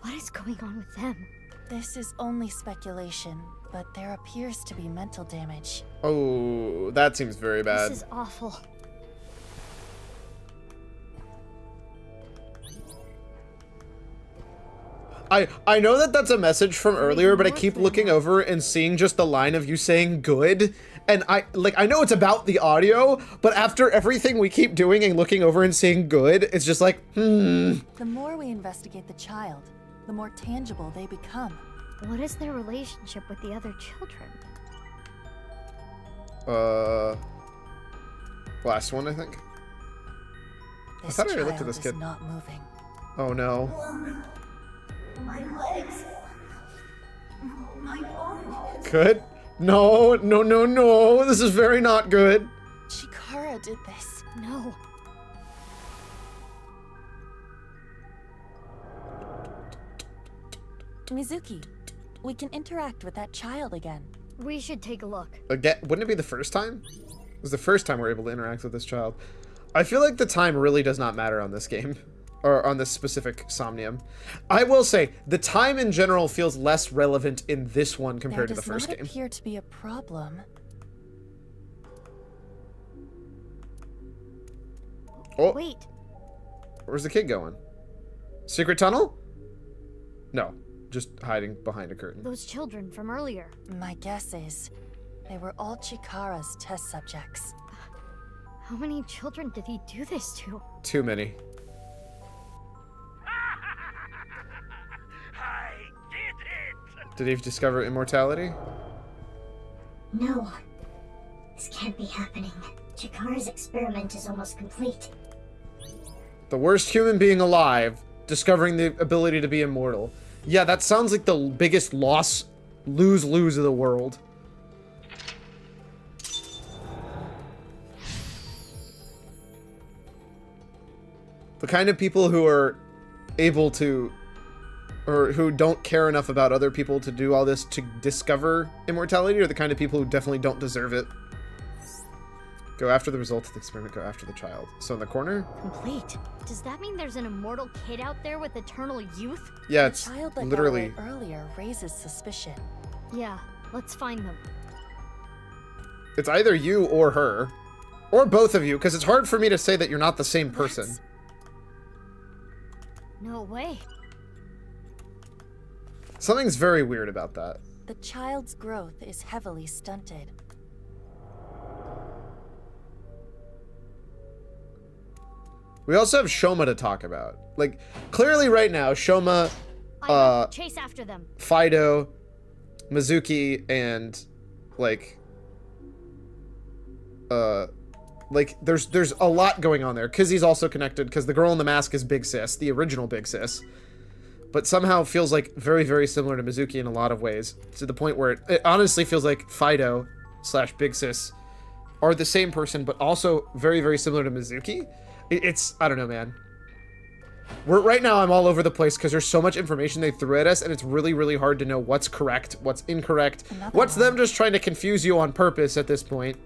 What is going on with them? This is only speculation, but there appears to be mental damage. Oh, that seems very bad. This is awful. I know that that's a message from earlier, but I keep looking over and seeing just the line of you saying good. And I know it's about the audio, but after everything we keep doing and looking over and seeing good, it's just like, The more we investigate the child, the more tangible they become. What is their relationship with the other children? Last one, I think. I thought I already looked at this kid. Not moving. Oh no. My legs. My bones. Good? No, no, no, no. This is very not good. Chikara did this. No. Mizuki, we can interact with that child again. We should take a look. Again, wouldn't it be the first time? It was the first time we're able to interact with this child. I feel like the time really does not matter on this game. Or on this specific Somnium. I will say, the time in general feels less relevant in this one compared to the first game. There does not appear to be a problem. Oh. Wait. Where's the kid going? Secret tunnel? No, just hiding behind a curtain. Those children from earlier. My guess is they were all Chikara's test subjects. How many children did he do this to? Too many. Did he discover immortality? No. This can't be happening. Chikara's experiment is almost complete. The worst human being alive, discovering the ability to be immortal. Yeah, that sounds like the biggest lose-lose of the world. The kind of people who are able to, or who don't care enough about other people to do all this to discover immortality, are the kind of people who definitely don't deserve it. Go after the results of the experiment, go after the child. So in the corner? Complete. Does that mean there's an immortal kid out there with eternal youth? Yeah, it's the child that literally... got away earlier raises suspicion. Yeah, let's find them. It's either you or her. Or both of you, because it's hard for me to say that you're not the same person. No way. Something's very weird about that. The child's growth is heavily stunted. We also have Shoma to talk about. Like, clearly right now, Shoma, chase after them. Fido, Mizuki, and like there's a lot going on there. Kizzy's also connected because the girl in the mask is Big Sis, the original Big Sis, but somehow feels like very, very similar to Mizuki in a lot of ways, to the point where it honestly feels like Fido / Big Sis are the same person, but also very, very similar to Mizuki. It's, I don't know, man. Right now I'm all over the place because there's so much information they threw at us, and it's really, really hard to know what's correct, what's incorrect, what's them just trying to confuse you on purpose at this point.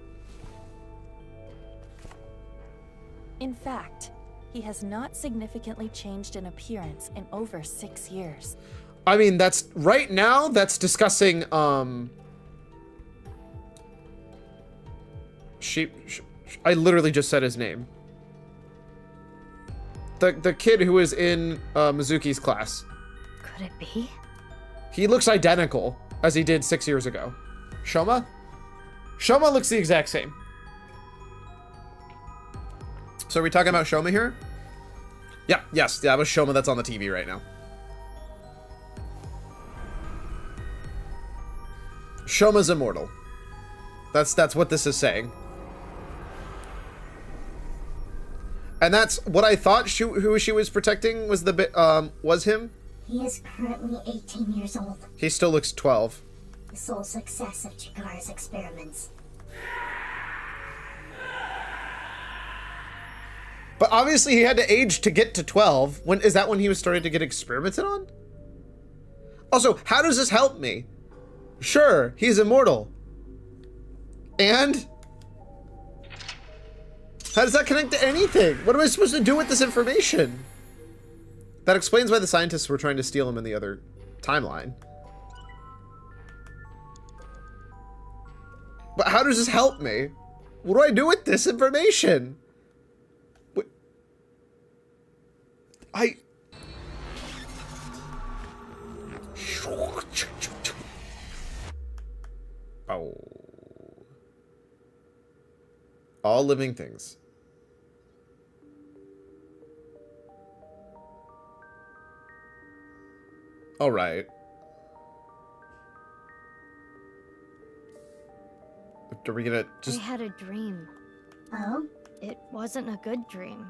In fact, he has not significantly changed in appearance in over 6 years. I mean, that's right now, that's discussing, I literally just said his name. The kid who was in Mizuki's class. Could it be? He looks identical as he did 6 years ago. Shoma? Shoma looks the exact same. So are we talking about Shoma here? Yeah, yes, that was Shoma that's on the TV right now. Shoma's immortal. That's what this is saying. And that's what I thought who she was protecting was the bit, was him? He is currently 18 years old. He still looks 12. The sole success of Chikara's experiments. But obviously he had to age to get to 12. Is that when he was starting to get experimented on? Also, how does this help me? Sure, he's immortal. And? How does that connect to anything? What am I supposed to do with this information? That explains why the scientists were trying to steal him in the other timeline. But how does this help me? What do I do with this information? Oh. All living things. All right. Are we gonna just... I had a dream. Oh? It wasn't a good dream.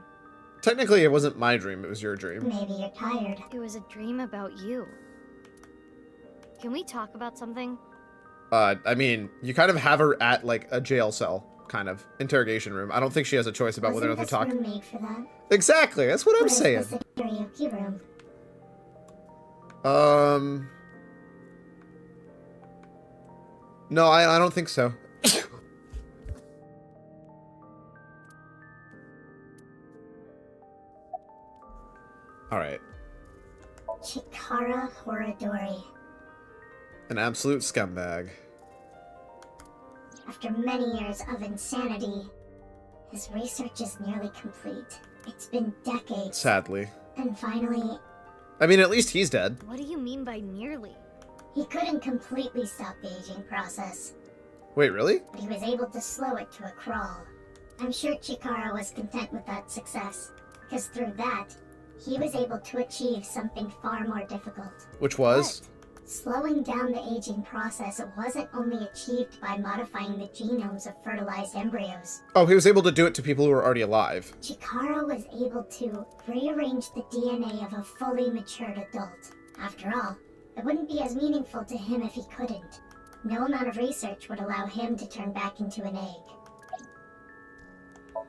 Technically, it wasn't my dream, it was your dream. Maybe you're tired. It was a dream about you. Can we talk about something? I mean, you kind of have her at, like, a jail cell, kind of, interrogation room. I don't think she has a choice about whether or not to talk. Wasn't this room made for that? Exactly, that's what I'm saying. What is the karaoke room? No, I don't think so. All right. Chikara Horadori. An absolute scumbag. After many years of insanity, his research is nearly complete. It's been decades. Sadly. And finally... I mean, at least he's dead. What do you mean by nearly? He couldn't completely stop the aging process. Wait, really? But he was able to slow it to a crawl. I'm sure Chikara was content with that success, because through that, he was able to achieve something far more difficult. Which was? What? Slowing down the aging process wasn't only achieved by modifying the genomes of fertilized embryos. Oh, he was able to do it to people who were already alive. Chikara was able to rearrange the DNA of a fully matured adult. After all, it wouldn't be as meaningful to him if he couldn't. No amount of research would allow him to turn back into an egg.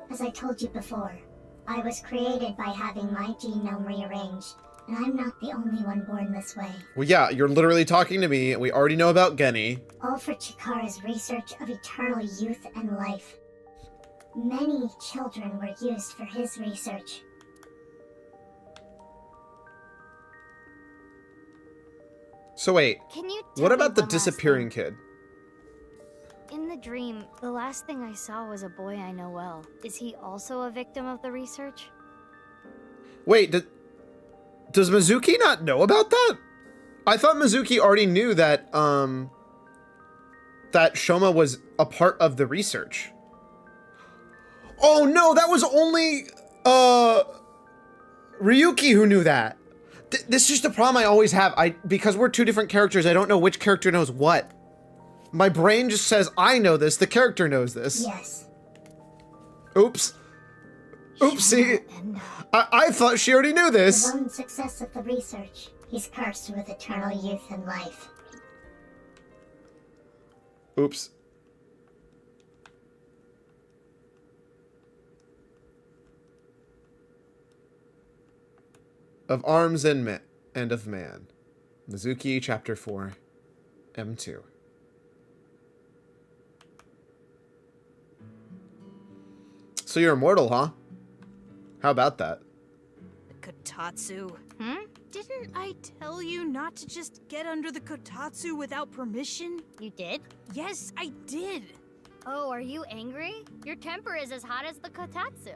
As I told you before, I was created by having my genome rearranged, and I'm not the only one born this way. Well, yeah, you're literally talking to me, and we already know about Genny. All for Chikara's research of eternal youth and life. Many children were used for his research. So wait, Can you what tell about me the one last disappearing kid? In the dream, the last thing I saw was a boy I know well. Is he also a victim of the research? Wait, does Mizuki not know about that? I thought Mizuki already knew that, that Shoma was a part of the research. Oh no, that was only, Ryuki who knew that. This is just a problem I always have. Because we're two different characters, I don't know which character knows what. My brain just says, I know this, the character knows this. Yes. Oops. Oopsie. I thought she already knew this. The lone success of the research. He's cursed with eternal youth and life. Oops. Of Arms and of Man. Mizuki, Chapter 4, M2. So you're immortal, huh? How about that? Kotatsu. Didn't I tell you not to just get under the Kotatsu without permission? You did? Yes, I did. Oh, are you angry? Your temper is as hot as the Kotatsu.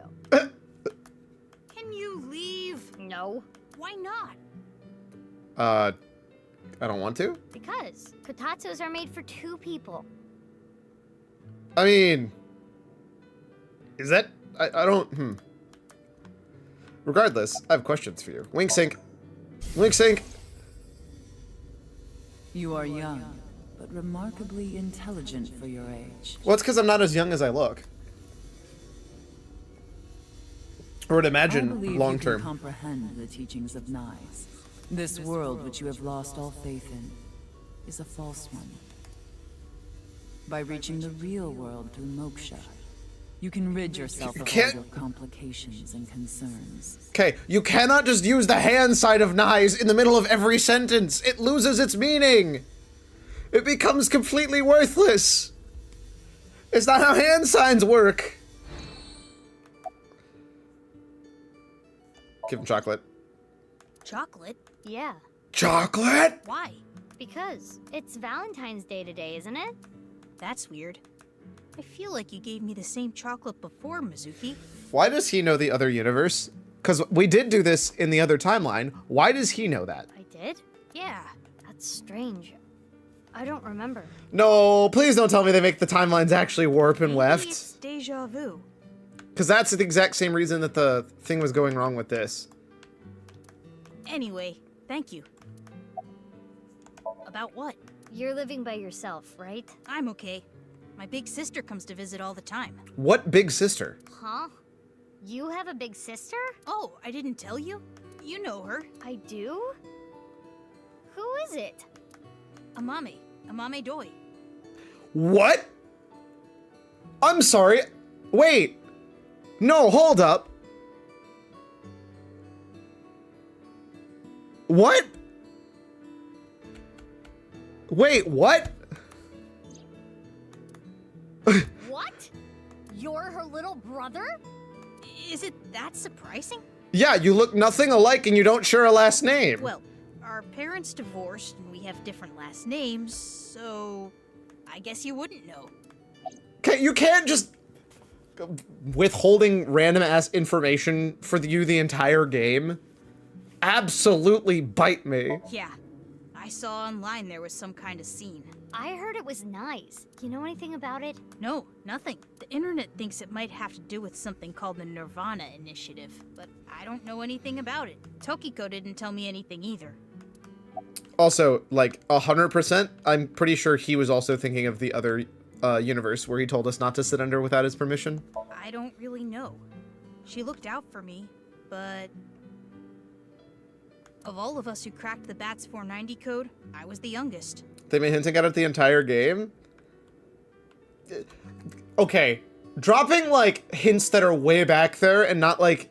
Can you leave? No. Why not? I don't want to? Because Kotatsus are made for two people. I mean... Is that... I don't... Regardless, I have questions for you. Wink sync. Wink sync. You are young, but remarkably intelligent for your age. Well, it's because I'm not as young as I look. I would imagine long You term. can comprehend the teachings of Nyes. This world which you have lost all faith in is a false one. By reaching the real world through moksha, you can rid yourself of all your complications and concerns. Okay, you cannot just use the hand side of Nyes in the middle of every sentence. It loses its meaning. It becomes completely worthless. It's not how hand signs work. Give him chocolate. Chocolate? Yeah. Chocolate? Why? Because it's Valentine's Day today, isn't it? That's weird. I feel like you gave me the same chocolate before, Mizuki. Why does he know the other universe? Because we did do this in the other timeline. Why does he know that? I did? Yeah. That's strange. I don't remember. No, please don't tell me they make the timelines actually warp and Maybe left. it's deja vu. Because that's the exact same reason that the thing was going wrong with this. Anyway, thank you. About what? You're living by yourself, right? I'm okay. My big sister comes to visit all the time. What big sister? Huh? You have a big sister? Oh, I didn't tell you? You know her. I do? Who is it? Amame Doi. What? I'm sorry. Wait. No, hold up. What? Wait, what? What? You're her little brother? Is it that surprising? Yeah, you look nothing alike and you don't share a last name. Well, our parents divorced and we have different last names, so I guess you wouldn't know. Okay, you can't just withholding random ass information for you the entire game. Absolutely bite me. Yeah, I saw online there was some kind of scene. I heard it was nice. You know anything about it? No, nothing. The internet thinks it might have to do with something called the nirvanA initiative, but I don't know anything about it. Tokiko didn't tell me anything either. Also, like 100%, I'm pretty sure he was also thinking of the other universe where he told us not to sit under without his permission. I don't really know. She looked out for me, but of all of us who cracked the BATS 490 code, I was the youngest. They've been hinting at it the entire game. Okay, dropping like hints that are way back there and not like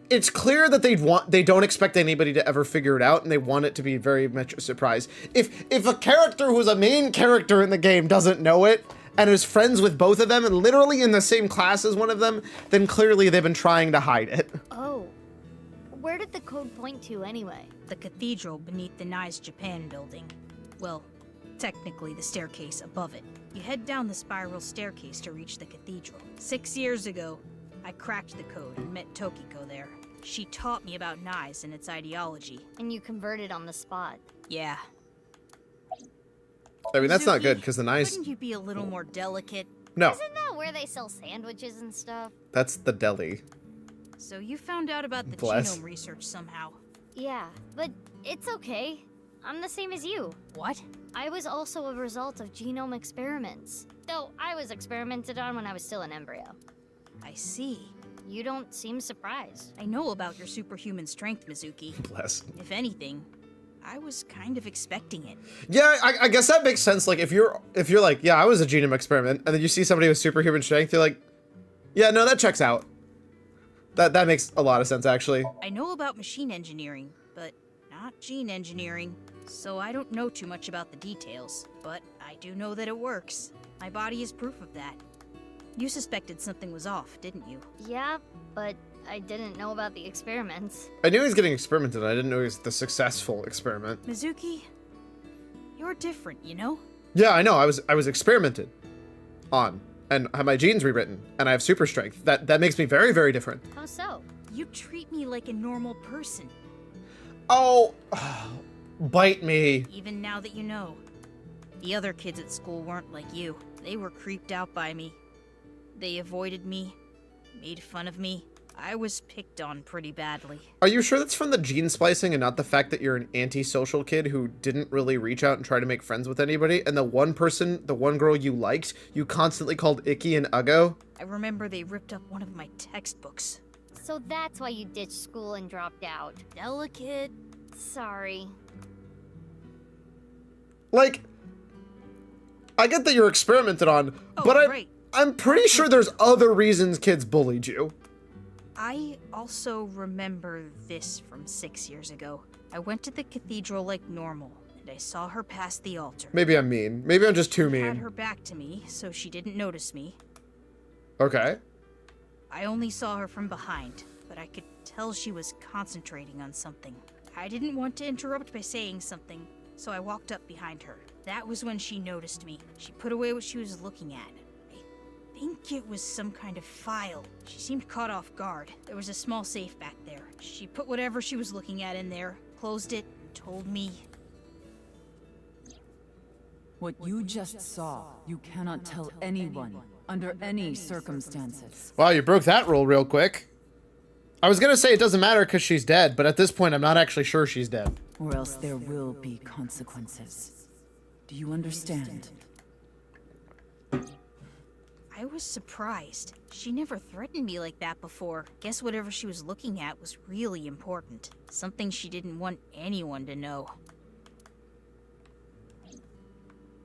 it's clear that they don't expect anybody to ever figure it out, and they want it to be very much a surprise. If a character who's a main character in the game doesn't know it, and is friends with both of them, and literally in the same class as one of them, then clearly they've been trying to hide it. Oh. Where did the code point to anyway? The cathedral beneath the Nice Japan building. Well, technically the staircase above it. You head down the spiral staircase to reach the cathedral. 6 years ago, I cracked the code and met Tokiko there. She taught me about Nice and its ideology. And you converted on the spot. Yeah. I mean, that's not good, because the Nice... Couldn't you be a little more delicate? No. Isn't that where they sell sandwiches and stuff? That's the deli. So you found out about the Bless. genome research somehow. Yeah, but it's okay. I'm the same as you. What? I was also a result of genome experiments. Though I was experimented on when I was still an embryo. I see. You don't seem surprised. I know about your superhuman strength, Mizuki. Bless. If anything, I was kind of expecting it. Yeah, I guess that makes sense. Like, if you're like, yeah, I was a genome experiment, and then you see somebody with superhuman strength, you're like, yeah, no, that checks out. That makes a lot of sense, actually. I know about machine engineering, but not gene engineering. So I don't know too much about the details, but I do know that it works. My body is proof of that. You suspected something was off, didn't you? Yeah, but I didn't know about the experiments. I knew he was getting experimented. I didn't know he was the successful experiment. Mizuki, you're different, you know? Yeah, I know. I was experimented on, and have my genes rewritten, and I have super strength. That makes me very, very different. How so? You treat me like a normal person. Oh, bite me. Even now that you know. The other kids at school weren't like you. They were creeped out by me. They avoided me, made fun of me. I was picked on pretty badly. Are you sure that's from the gene splicing and not the fact that you're an antisocial kid who didn't really reach out and try to make friends with anybody, and the one girl you liked, you constantly called Icky and Uggo? I remember they ripped up one of my textbooks. So that's why you ditched school and dropped out. Delicate. Sorry. Like, I get that you're experimented on, but I'm pretty sure there's other reasons kids bullied you. I also remember this from 6 years ago. I went to the cathedral like normal, and I saw her past the altar. Maybe I'm mean. Maybe I'm just too I had mean. her back to me, so she didn't notice me. Okay. I only saw her from behind, but I could tell she was concentrating on something. I didn't want to interrupt by saying something, so I walked up behind her. That was when she noticed me. She put away what she was looking at. I think it was some kind of file. She seemed caught off guard. There was a small safe back there. She put whatever she was looking at in there, closed it, and told me. What you just saw, you cannot tell anyone, under any circumstances. Wow, you broke that rule real quick. I was gonna say it doesn't matter because she's dead, but at this point I'm not actually sure she's dead. Or else there will be consequences. Do you understand? I was surprised. She never threatened me like that before. Guess whatever she was looking at was really important. Something she didn't want anyone to know.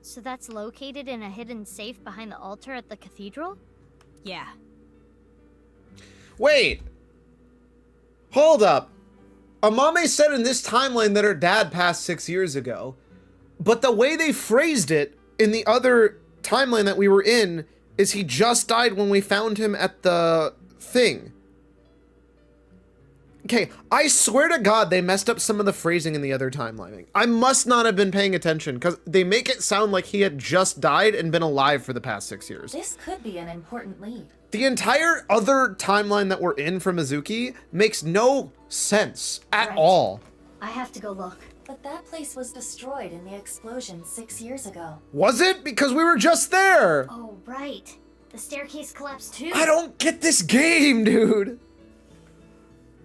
So that's located in a hidden safe behind the altar at the cathedral? Yeah. Wait! Hold up. Amame said in this timeline that her dad passed 6 years ago, but the way they phrased it in the other timeline that we were in is he just died when we found him at the thing. Okay, I swear to God they messed up some of the phrasing in the other timelining. I must not have been paying attention because they make it sound like he had just died and been alive for the past 6 years. This could be an important lead. The entire other timeline that we're in for Mizuki makes no sense at all. I have to go look. But that place was destroyed in the explosion 6 years ago. Was it? Because we were just there. Oh, right. The staircase collapsed too. I don't get this game, dude.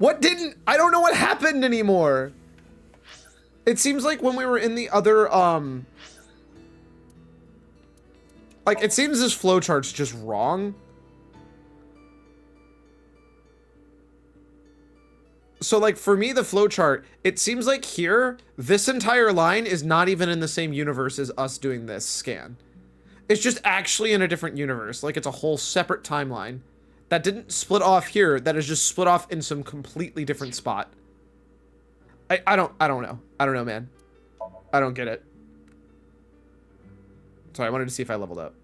I don't know what happened anymore. It seems like when we were in the other, like, it seems this flowchart's just wrong. So, like, for me, the flowchart, it seems like here, this entire line is not even in the same universe as us doing this scan. It's just actually in a different universe. Like, it's a whole separate timeline. that didn't split off here, that is just split off in some completely different spot. I don't know. I don't know, man. I don't get it. Sorry, I wanted to see if I leveled up.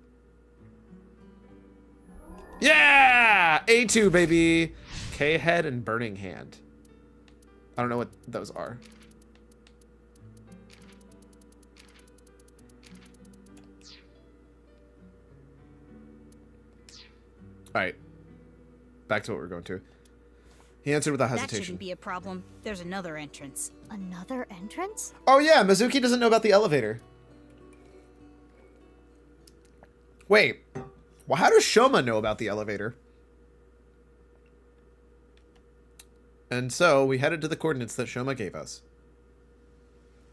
Yeah! A2, baby! K-head and burning hand. I don't know what those are. Alright. Back to what we're going to. He answered without That hesitation. shouldn't be a problem. There's another entrance. Another entrance? Oh yeah, Mizuki doesn't know about the elevator. Wait. Well, how does Shoma know about the elevator? And so we headed to the coordinates that Shoma gave us.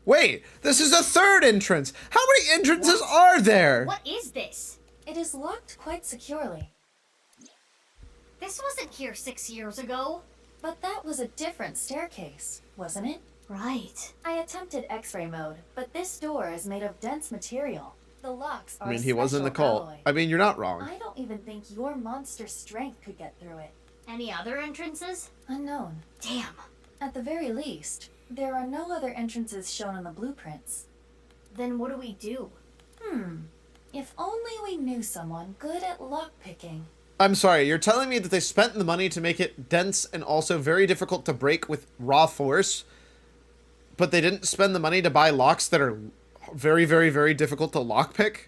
Wait, this is a third entrance. How many entrances are there? What is this? It is locked quite securely. This wasn't here 6 years ago. But that was a different staircase, wasn't it? Right. I attempted X-ray mode, but this door is made of dense material. The locks are I mean, he was in the cult. alloy. I mean, you're not wrong. I don't even think your monster strength could get through it. Any other entrances? Unknown. Damn. At the very least, there are no other entrances shown on the blueprints. Then what do we do? If only we knew someone good at lockpicking. I'm sorry, you're telling me that they spent the money to make it dense and also very difficult to break with raw force, but they didn't spend the money to buy locks that are very, very, very difficult to lockpick?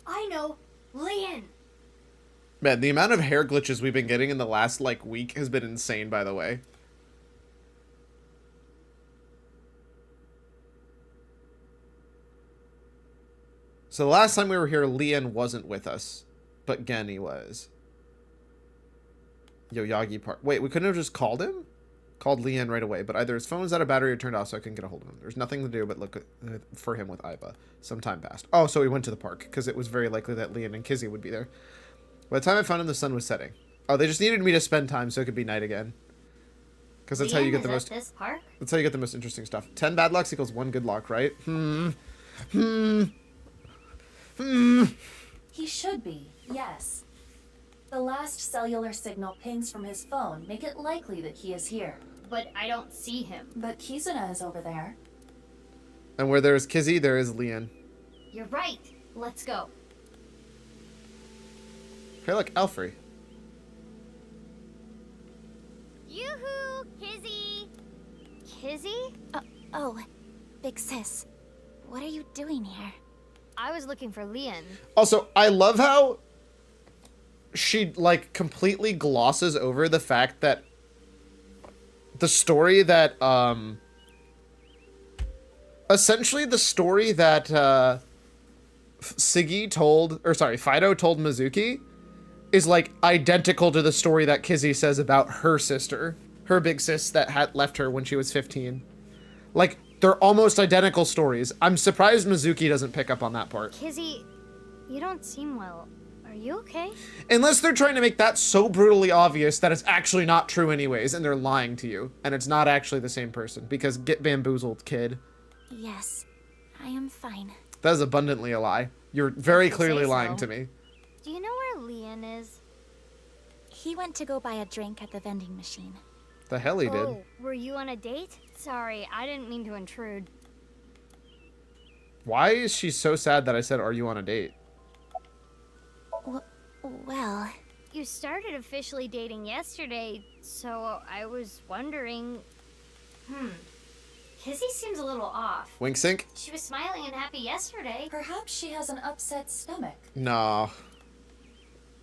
I know. Lian. Man, the amount of hair glitches we've been getting in the last, like, week has been insane, by the way. So the last time we were here, Lian wasn't with us. But Genny was. Yoyagi Park. Wait, we couldn't have just called him? Called Lian right away, but either his phone's out of battery or turned off, so I couldn't get a hold of him. There's nothing to do but look for him with Aiba. Some time passed. Oh, so we went to the park, because it was very likely that Lian and Kizzy would be there. By the time I found him, the sun was setting. Oh, they just needed me to spend time so it could be night again. Because that's how you get the most... This park? That's how you get the most interesting stuff. 10 bad locks equals 1 good lock, right? He should be, yes. The last cellular signal pings from his phone make it likely that he is here. But I don't see him. But Kizuna is over there. And where there is Kizzy, there is Lian. You're right. Let's go. Hey, look, Alfrey. Yoo-hoo! Kizzy! Kizzy? Oh, big sis. What are you doing here? I was looking for Lian. Also, I love how she, like, completely glosses over the fact that the story that, essentially the story that, Siggy told, or sorry, Fido told Mizuki is, like, identical to the story that Kizzy says about her sister. Her big sis that had left her when she was 15. Like, they're almost identical stories. I'm surprised Mizuki doesn't pick up on that part. Kizzy, you don't seem well. Are you okay? Unless they're trying to make that so brutally obvious that it's actually not true anyways, and they're lying to you, and it's not actually the same person, because get bamboozled, kid. Yes, I am fine. That is abundantly a lie. You're very clearly lying to me. Do you know where Lian is? He went to go buy a drink at the vending machine. The hell he did. Oh, were you on a date? Sorry, I didn't mean to intrude. Why is she so sad that I said, are you on a date? Well... You started officially dating yesterday, so I was wondering... Kizzy seems a little off. Wink sync? She was smiling and happy yesterday. Perhaps she has an upset stomach. No.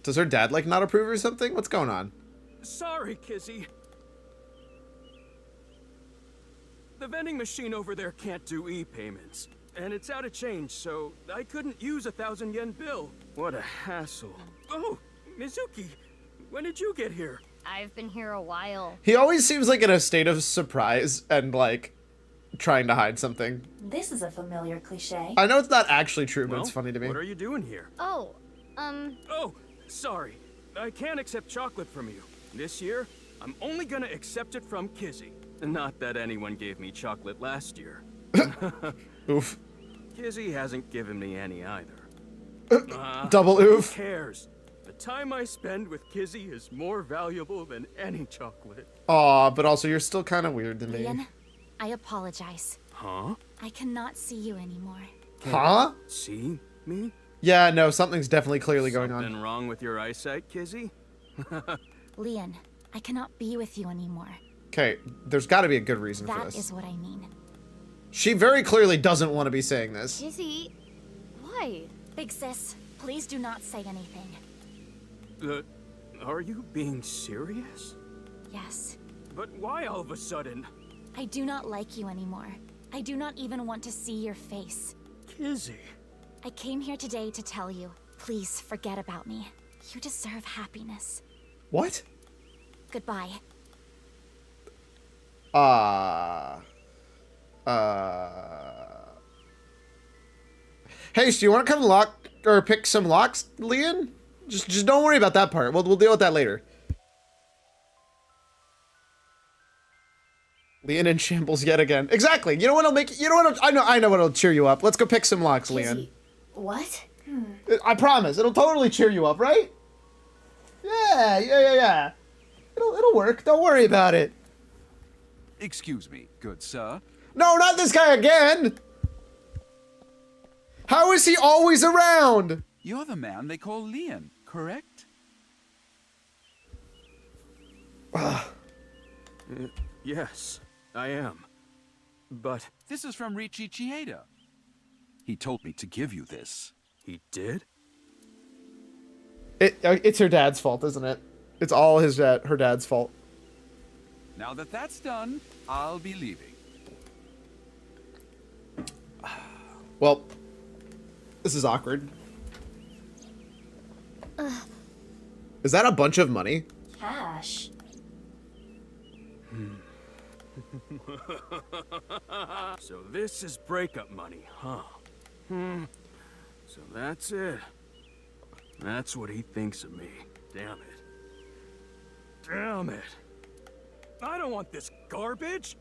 Does her dad, like, not approve or something? What's going on? Sorry, Kizzy. The vending machine over there can't do e-payments. And it's out of change, so I couldn't use a 1,000 yen bill. What a hassle. Oh, Mizuki, when did you get here? I've been here a while. He always seems like in a state of surprise and, like, trying to hide something. This is a familiar cliche. I know it's not actually true, but Well, it's funny to me. What are you doing here? Oh, Oh, sorry. I can't accept chocolate from you. This year, I'm only gonna accept it from Kizzy. Not that anyone gave me chocolate last year. Oof. Kizzy hasn't given me any either. Double oof. Who cares? The time I spend with Kizzy is more valuable than any chocolate. Aw, but also you're still kind of weird to me. Leon, I apologize. Huh? I cannot see you anymore. Huh? See me? Yeah, no, something's definitely clearly going on. Something wrong with your eyesight, Kizzy? Leon, I cannot be with you anymore. Okay, there's got to be a good reason for That this. is what I mean. She very clearly doesn't want to be saying this. Kizzy, why? Big sis, please do not say anything. Are you being serious? Yes. But why all of a sudden? I do not like you anymore. I do not even want to see your face. Kizzy. I came here today to tell you, please forget about me. You deserve happiness. What? Goodbye. Hey, so you want to come lock or pick some locks, Leon? Just don't worry about that part. We'll deal with that later. Leon in shambles yet again. Exactly. You know what'll make you know what I know what'll cheer you up. Let's go pick some locks, Leon. What? I promise. It'll totally cheer you up, right? Yeah. It'll work. Don't worry about it. Excuse me, good sir. No, not this guy again. How is he always around? You're the man they call Leon, correct? Yes, I am. But this is from Richie Chieda. He told me to give you this. He did? It's her dad's fault, isn't it? It's all her dad's fault. Now that that's done, I'll be leaving. Well, this is awkward. Is that a bunch of money? Cash. So this is breakup money, huh? So that's it. That's what he thinks of me. Damn it. Damn it. I don't want this garbage.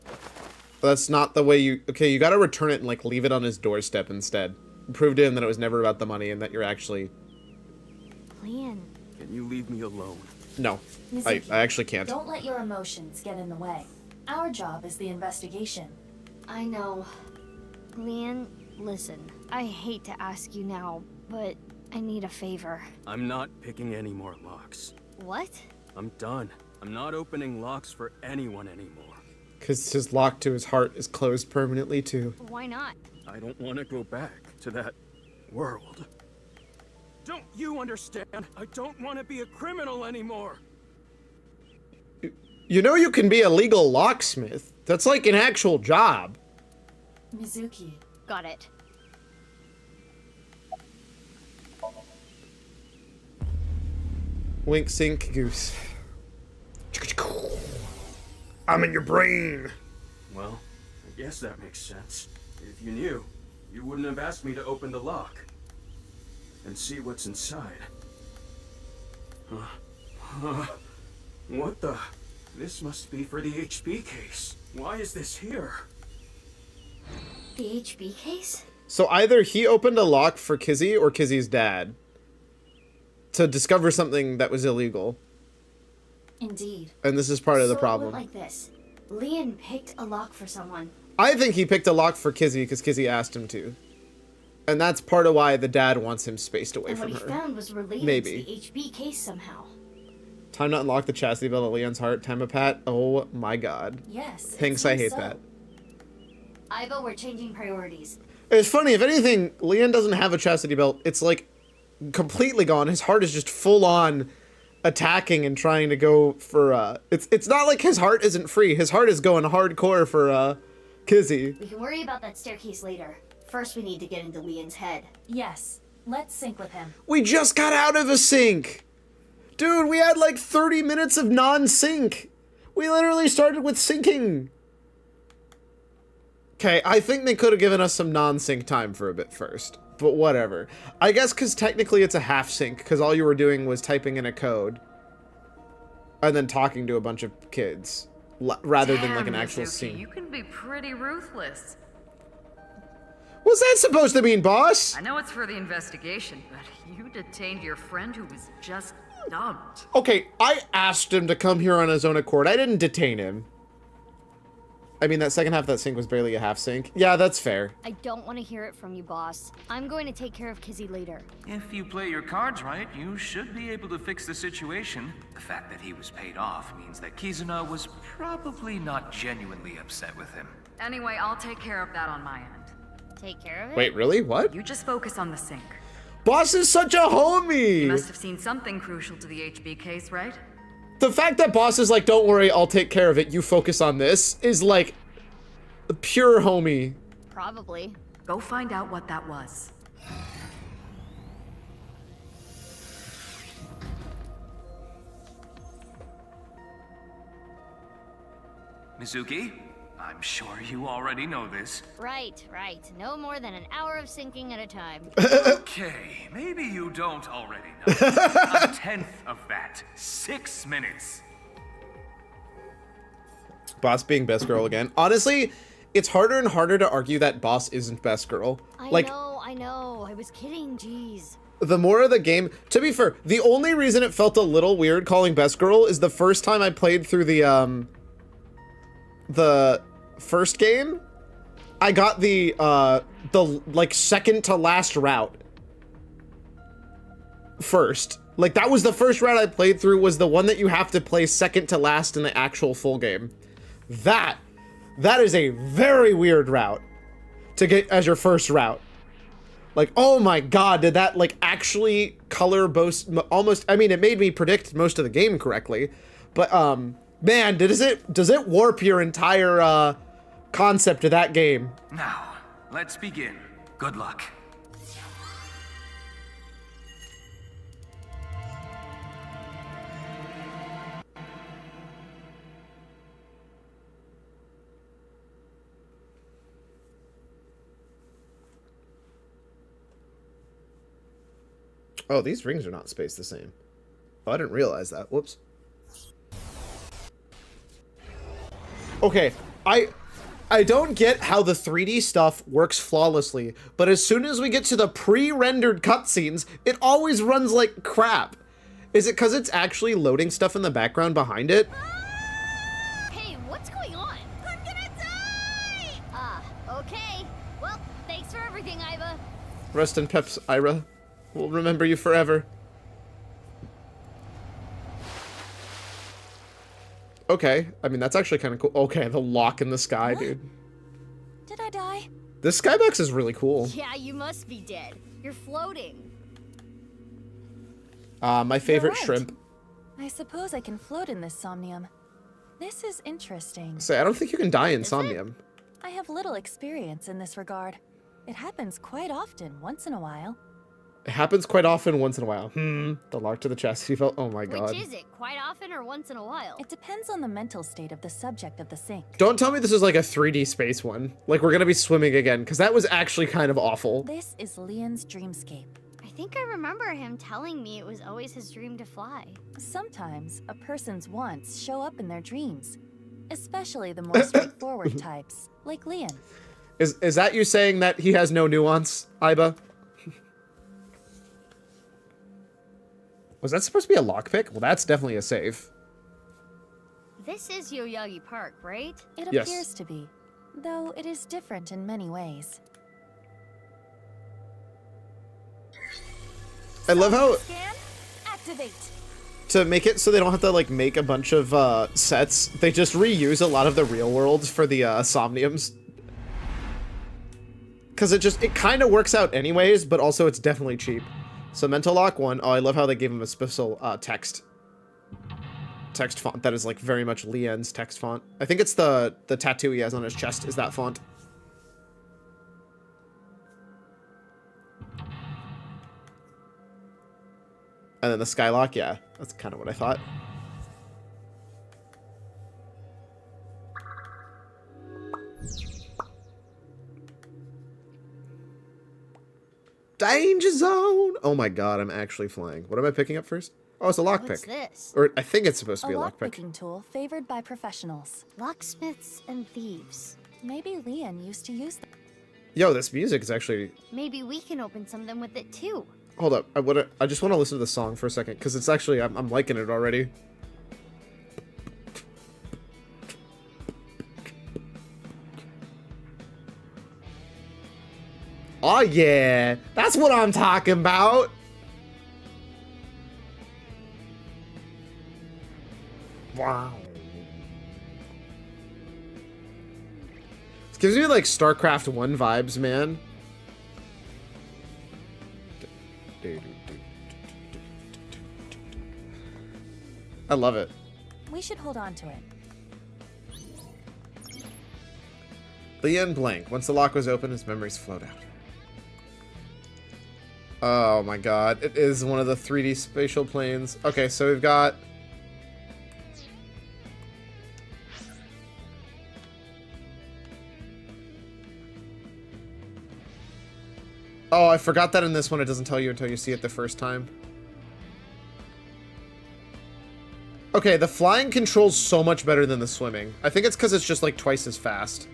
That's not the way you... Okay, you gotta return it and, like, leave it on his doorstep instead. Prove to him that it was never about the money and that you're actually... Leon. Can you leave me alone? No, I actually can't. Don't let your emotions get in the way. Our job is the investigation. I know. Leon, listen. I hate to ask you now, but I need a favor. I'm not picking any more locks. What? I'm done. I'm not opening locks for anyone anymore. Because his lock to his heart is closed permanently, too. Why not? I don't want to go back to that world. Don't you understand? I don't want to be a criminal anymore. You know you can be a legal locksmith. That's like an actual job. Mizuki. Got it. Wink, sink, goose. I'm in your brain. Well, I guess that makes sense. If you knew, you wouldn't have asked me to open the lock and see what's inside. What the? This must be for the HB case. Why is this here? The HB case? So either he opened a lock for Kizzy or Kizzy's dad to discover something that was illegal. Indeed. And this is part of the So problem. it went like this. Leon picked a lock for someone. I think he picked a lock for Kizzy because Kizzy asked him to. And that's part of why the dad wants him spaced away And from what her. he found was related Maybe. to the HB case somehow. Time to unlock the chastity belt of Leon's heart. Time to pat. Oh my god. Yes. Pinks, I hate that. Ivo, we're changing priorities. It's funny, if anything, Leon doesn't have a chastity belt. It's like completely gone. His heart is just full on attacking and trying to go for it's not like his heart isn't free. His heart is going hardcore for Kizzy. We can worry about that staircase later. First we need to get into Leon's head. Yes. Let's sync with him. We just got out of a sync. Dude, we had like 30 minutes of non-sync. We literally started with syncing. Okay, I think they could have given us some non-sync time for a bit first, but whatever. I guess because technically it's a half sync, because all you were doing was typing in a code and then talking to a bunch of kids, rather than like an actual Mizuki, scene. You can be pretty ruthless. What's that supposed to mean, boss? I know it's for the investigation, but you detained your friend who was just dumped. Okay, I asked him to come here on his own accord. I didn't detain him. I mean, that second half of that sync was barely a half sync. Yeah, that's fair. I don't want to hear it from you, boss. I'm going to take care of Kizzy later. If you play your cards right, you should be able to fix the situation. The fact that he was paid off means that Kizuna was probably not genuinely upset with him. Anyway, I'll take care of that on my end. Take care of it? Wait, really? What? You just focus on the sync. Boss is such a homie! You must have seen something crucial to the HB case, right? The fact that boss is like, don't worry, I'll take care of it, you focus on this, is like, a pure homie. Probably. Go find out what that was. Mizuki, I'm sure you already know this. Right. No more than an hour of syncing at a time. Okay, maybe you don't already know. A tenth of that. 6 minutes. Boss being best girl again. Honestly, it's harder and harder to argue that boss isn't best girl. I know. I was kidding, jeez. The more of the game, to be fair, the only reason it felt a little weird calling best girl is the first time I played through the first game, I got the like second to last route first. Like that was the first route I played through, was the one that you have to play second to last in the actual full game. That is a very weird route to get as your first route. Like, oh my god, did that like actually color almost, I mean, it made me predict most of the game correctly, but man, does it warp your entire concept of that game. Now, let's begin. Good luck. Oh, these rings are not spaced the same. Oh, I didn't realize that. Whoops. Okay, I don't get how the 3D stuff works flawlessly, but as soon as we get to the pre-rendered cutscenes, it always runs like crap. Is it because it's actually loading stuff in the background behind it? Hey, what's going on? I'm gonna die! Okay. Well, thanks for everything, Iva. Rest in peps, Ira. We'll remember you forever. Okay, I mean, that's actually kind of cool. Okay, the lock in the sky, dude. Did I die? This skybox is really cool. Yeah, you must be dead. You're floating. My favorite You're right. shrimp. I suppose I can float in this somnium. This is interesting. Say, I don't think you can die in Somnium. I have little experience in this regard. It happens quite often, once in a while. It happens quite often, once in a while. The lock to the chest. He felt, oh my god. Which is it? Quite often or once in a while? It depends on the mental state of the subject of the sync. Don't tell me this is like a 3D space one. Like we're gonna be swimming again, because that was actually kind of awful. This is Leon's dreamscape. I think I remember him telling me it was always his dream to fly. Sometimes a person's wants show up in their dreams, especially the more straightforward types, like Leon. Is that you saying that he has no nuance, Iba? Was that supposed to be a lockpick? Well, that's definitely a safe. This is Yoyagi Park, right? It Yes. appears to be, though it is different in many ways. I love how Scan, activate. to make it so they don't have to like make a bunch of sets, they just reuse a lot of the real worlds for the Somniums. Because it kind of works out anyways, but also it's definitely cheap. So Mental Lock 1, oh, I love how they gave him a special text font that is like very much Leon's text font. I think it's the tattoo he has on his chest is that font. And then the Skylock, yeah, that's kind of what I thought. Danger zone! Oh my god, I'm actually flying. What am I picking up first? Oh, it's a lockpick. What's this? Or I think it's supposed to be a lockpick. Lockpicking tool favored by professionals. Locksmiths and thieves. Maybe Leon used to use them. Yo, this music is actually... Maybe we can open something with it too. Hold up. I just want to listen to the song for a second, because it's actually... I'm liking it already. Oh, yeah. That's what I'm talking about. Wow. This gives me like StarCraft 1 vibes, man. I love it. We should hold on to it. Leon blank. Once the lock was open, his memories flowed out. Oh my god. It is one of the 3D spatial planes. Okay, so we've got... Oh, I forgot that in this one it doesn't tell you until you see it the first time. Okay, the flying controls so much better than the swimming. I think it's because it's just like twice as fast.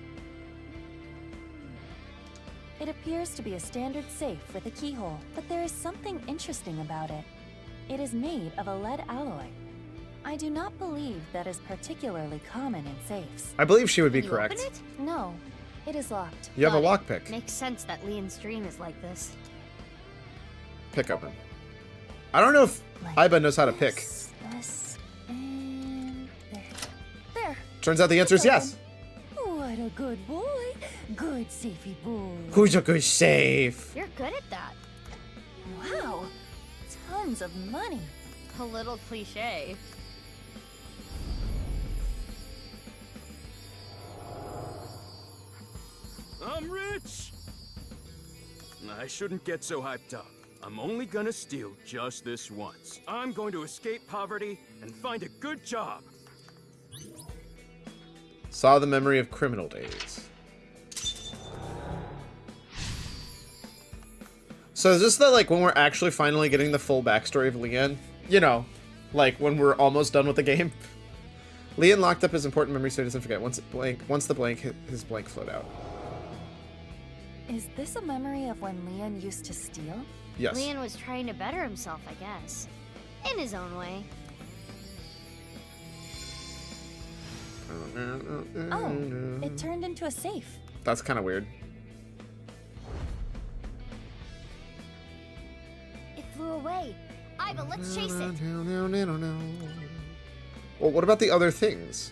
It appears to be a standard safe with a keyhole, but there is something interesting about it. It is made of a lead alloy. I do not believe that is particularly common in safes. I believe she would be correct. Open it? No, it is locked. You have a lockpick. Makes sense that Leon's dream is like this. Pick open. I don't know if Iba knows how to pick. This, and there. There. Turns out the answer is yes. What a good boy. Good safety boy. Who's a good safe? You're good at that. Wow. Tons of money. A little cliche. I'm rich! I shouldn't get so hyped up. I'm only gonna steal just this once. I'm going to escape poverty and find a good job. Saw the memory of criminal days. So is this the, like, when we're actually finally getting the full backstory of Leon? You know, like, when we're almost done with the game? Leon locked up his important memory so he doesn't forget. Once the blank, his blank flowed out. Is this a memory of when Leon used to steal? Yes. Leon was trying to better himself, I guess. In his own way. Oh, it turned into a safe. That's kind of weird. It flew away. Iva, let's chase it. Well, what about the other things?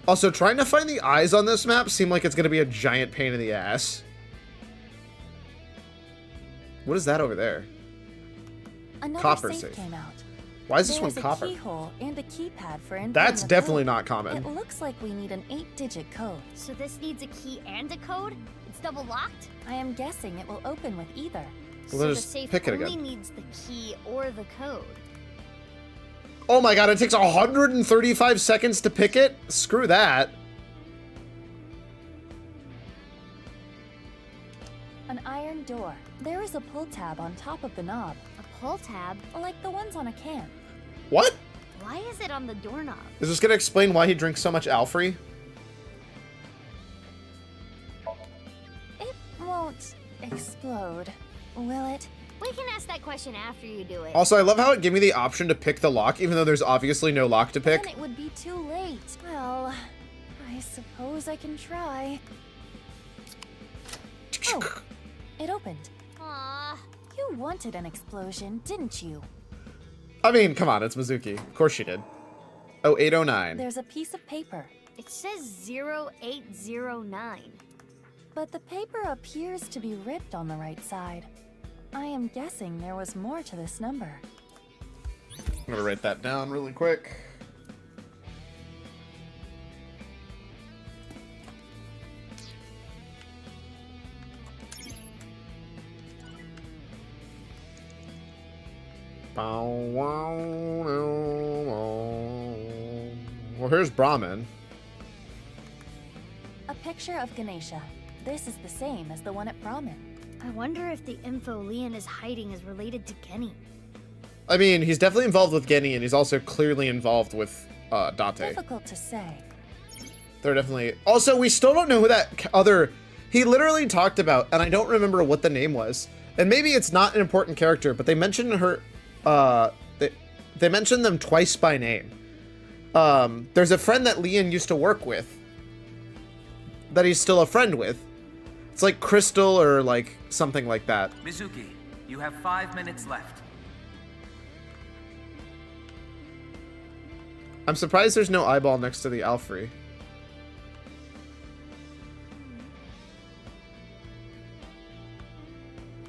Also, trying to find the eyes on this map seem like it's going to be a giant pain in the ass. What is that over there? Another Copper safe safe. came out. Why is this one There's copper? a keyhole and a keypad for entering That's the definitely code. not common. It looks like we need an 8-digit code. So this needs a key and a code? It's double locked? I am guessing it will open with either. Well, So then the just safe pick it only again. needs the key or the code. Oh my god, it takes 135 seconds to pick it? Screw that. An iron door. There is a pull tab on top of the knob. A pull tab? Like the ones on a can. What? Why is it on the doorknob? Is this going to explain why he drinks so much Alfrey? It won't explode, will it? We can ask that question after you do it. Also, I love how it gave me the option to pick the lock, even though there's obviously no lock to pick. Then it would be too late. Well, I suppose I can try. Oh, it opened. Aww. You wanted an explosion, didn't you? I mean, come on, it's Mizuki. Of course she did. Oh, 809. There's a piece of paper. It says 0809. But the paper appears to be ripped on the right side. I am guessing there was more to this number. I'm gonna write that down really quick. Well, here's Brahmin. A picture of Ganesha. This is the same as the one at Brahmin. I wonder if the info Leon is hiding is related to Genny. I mean, he's definitely involved with Genny, and he's also clearly involved with Date. Difficult to say. They're definitely... Also, we still don't know who that other He literally talked about, and I don't remember what the name was, and maybe it's not an important character, but they mentioned her, they mentioned them twice by name. There's a friend that Leon used to work with, that he's still a friend with. It's like Crystal or like something like that. Mizuki, you have 5 minutes left. I'm surprised there's no eyeball next to the Alfrey.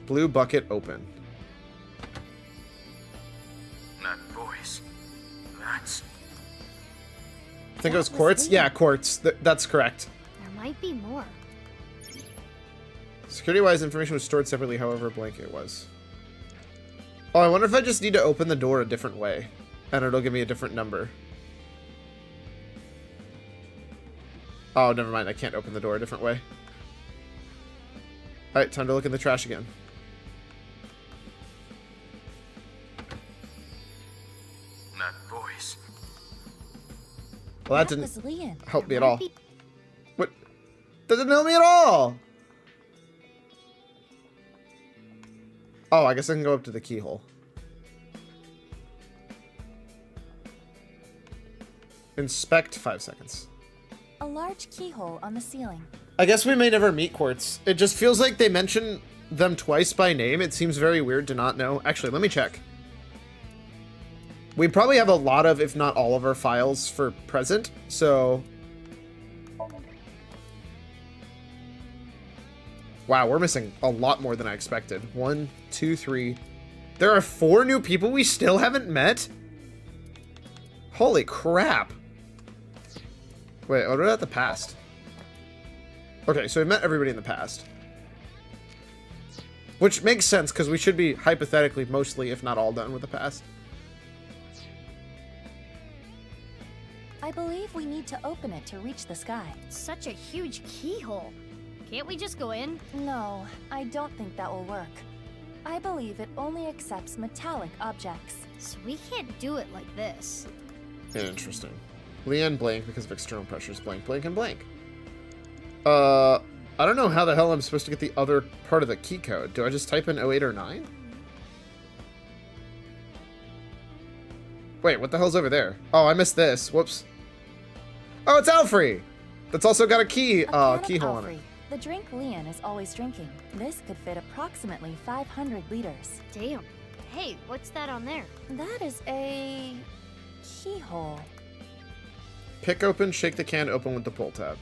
Blue bucket open. That voice. That's... I think it was quartz. Yeah, quartz. That's correct. There might be more. Security-wise, information was stored separately, however blank it was. Oh, I wonder if I just need to open the door a different way, and it'll give me a different number. Oh, never mind. I can't open the door a different way. Alright, time to look in the trash again. That voice. Well, that didn't help me at all. What? That didn't help me at all! Oh, I guess I can go up to the keyhole. Inspect 5 seconds. A large keyhole on the ceiling. I guess we may never meet Quartz. It just feels like they mention them twice by name. It seems very weird to not know. Actually, let me check. We probably have a lot of, if not all of our files for present, so... Wow, we're missing a lot more than I expected. 1, 2, 3. There are 4 new people we still haven't met? Holy crap. Wait, what about the past? Okay, so we met everybody in the past. Which makes sense, because we should be hypothetically mostly, if not all, done with the past. I believe we need to open it to reach the sky. Such a huge keyhole. Can't we just go in? No, I don't think that will work. I believe it only accepts metallic objects. So we can't do it like this. Interesting. Leon blank because of external pressures. Blank, blank, and blank. I don't know how the hell I'm supposed to get the other part of the key code. Do I just type in 08 or 9? Wait, what the hell's over there? Oh, I missed this. Whoops. Oh, it's Alfrey! That's also got a key, keyhole in it. The drink Leon is always drinking. This could fit approximately 500 liters. Damn. Hey, what's that on there? That is a keyhole. Pick open, shake the can open with the pull tab.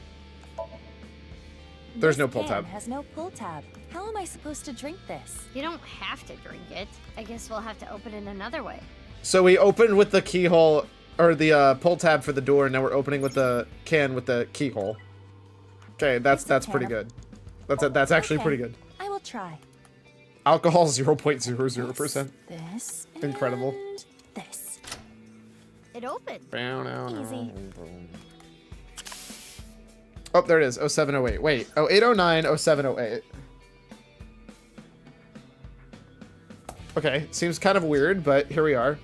There's no pull tab. This can has no pull tab. How am I supposed to drink this? You don't have to drink it. I guess we'll have to open it another way. So we opened with the keyhole, or the pull tab for the door, and now we're opening with the can with the keyhole. Okay, that's pretty good. That's actually pretty good. I will try. Alcohol 0.00%. This. Incredible. This. It opened. Easy. Oh, there it is. 0708. Wait. 0809, 0708. Okay, seems kind of weird, but here we are.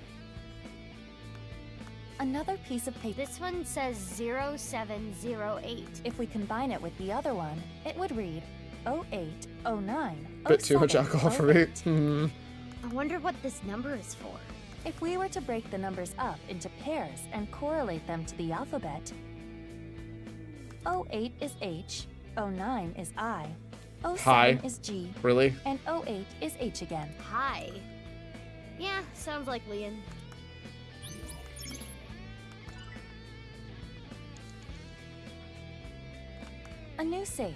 Another piece of paper. This one says 0708. If we combine it with the other one, it would read 0809. Bit too much alcohol for me. I wonder what this number is for. If we were to break the numbers up into pairs and correlate them to the alphabet, 08 is H, 09 is I, 07 Hi. is G, Really? and 08 is H again. Hi. Yeah, sounds like Leon. A new safe.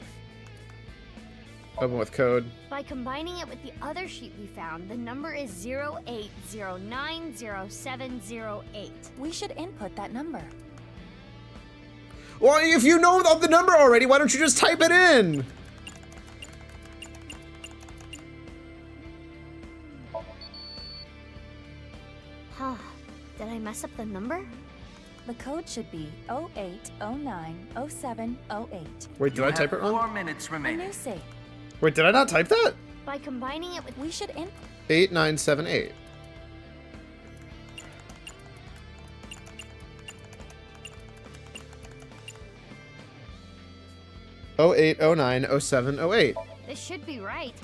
Open with code. By combining it with the other sheet we found, the number is 08090708. We should input that number. Well, if you know the number already, why don't you just type it in? Huh. Did I mess up the number? The code should be 08090708. Wait, did I type it wrong? 4 minutes A remaining. new safe. Wait, did I not type that? By combining it with... We should input... 8978. 08, 09, 07, 08. This should be right.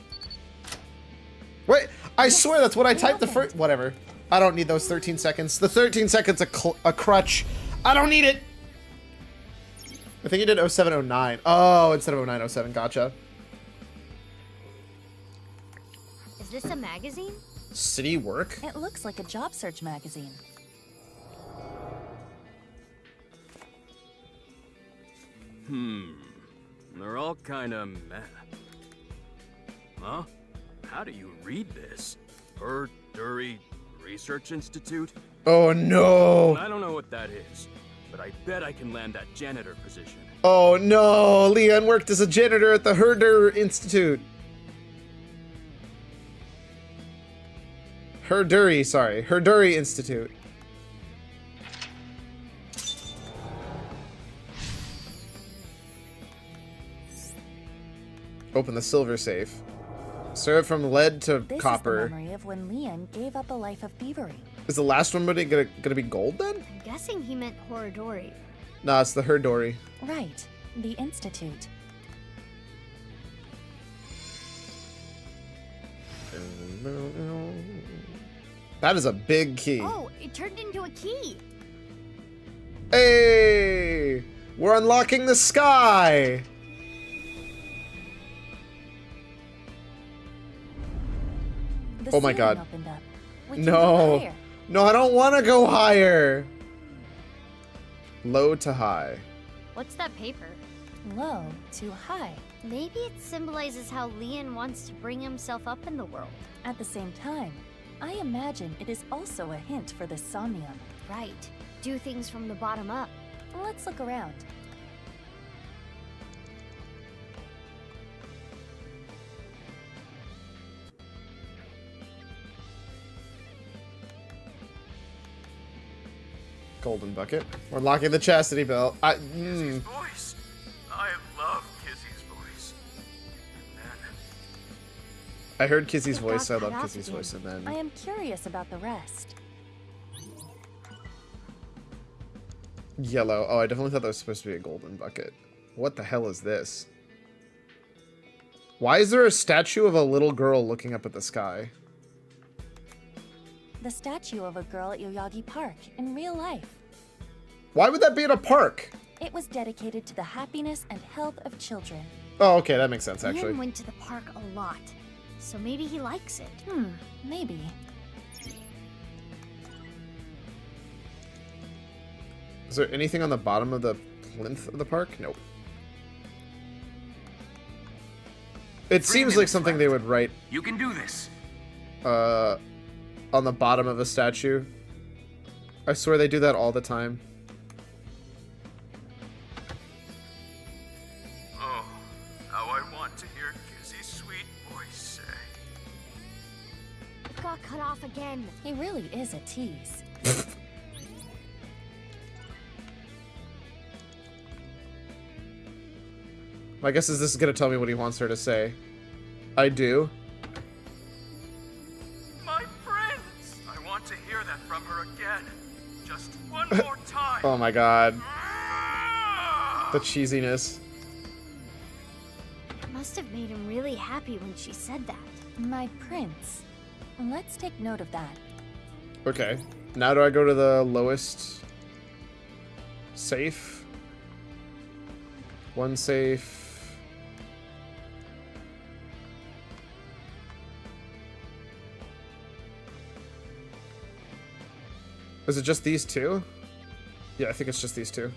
Wait, I swear that's what I typed the first. Whatever. I don't need those 13 seconds. The 13 seconds a crutch. I don't need it. I think you did 07, 09. Oh, instead of 09, 07. Gotcha. Is this a magazine? City work? It looks like a job search magazine. They're all kinda meh. Huh? How do you read this? Dury Research Institute? Oh no! I don't know what that is, but I bet I can land that janitor position. Oh no! Leon worked as a janitor at the Herder Institute. Herdury Institute. Open the silver safe. Serve from lead to copper. This is the memory of when Leon gave up a life of thievery. Is the last one gonna be gold then? I'm guessing he meant Horadori. Nah, it's the Herdory. Right. The Institute. That is a big key. Oh, it turned into a key. Hey! We're unlocking the sky! The Oh my ceiling god. opened up. We can go No. higher. No, I don't want to go higher. Low to high. What's that paper? Low to high. Maybe it symbolizes how Leon wants to bring himself up in the world. At the same time, I imagine it is also a hint for the Somnium. Right. Do things from the bottom up. Let's look around. Golden bucket. We're unlocking the chastity belt. Kizzy's voice. I love Kizzy's voice. And then I heard Kizzy's It voice. I got love cut Kizzy's off voice, and again. I then am curious about the rest. yellow. Oh, I definitely thought that was supposed to be a golden bucket. What the hell is this? Why is there a statue of a little girl looking up at the sky? The statue of a girl at Yoyagi Park in real life. Why would that be in a park? It was dedicated to the happiness and health of children. Oh, okay, that makes sense actually. Leon went to the park a lot, so maybe he likes it. Maybe. Is there anything on the bottom of the plinth of the park? Nope. It seems like something they would write. You can do this. On the bottom of a statue. I swear they do that all the time. oh, how I want to hear Kizzy's sweet voice say. It got cut off again. He really is a tease. My guess is this is gonna tell me what he wants her to say. I do. My friends! I want to hear that from her again. Just one more time. Oh my god. The cheesiness. It must have made him really happy when she said that. My prince. Let's take note of that. Okay. Now do I go to the lowest safe? One safe. Is it just these two? Yeah, I think it's just these two.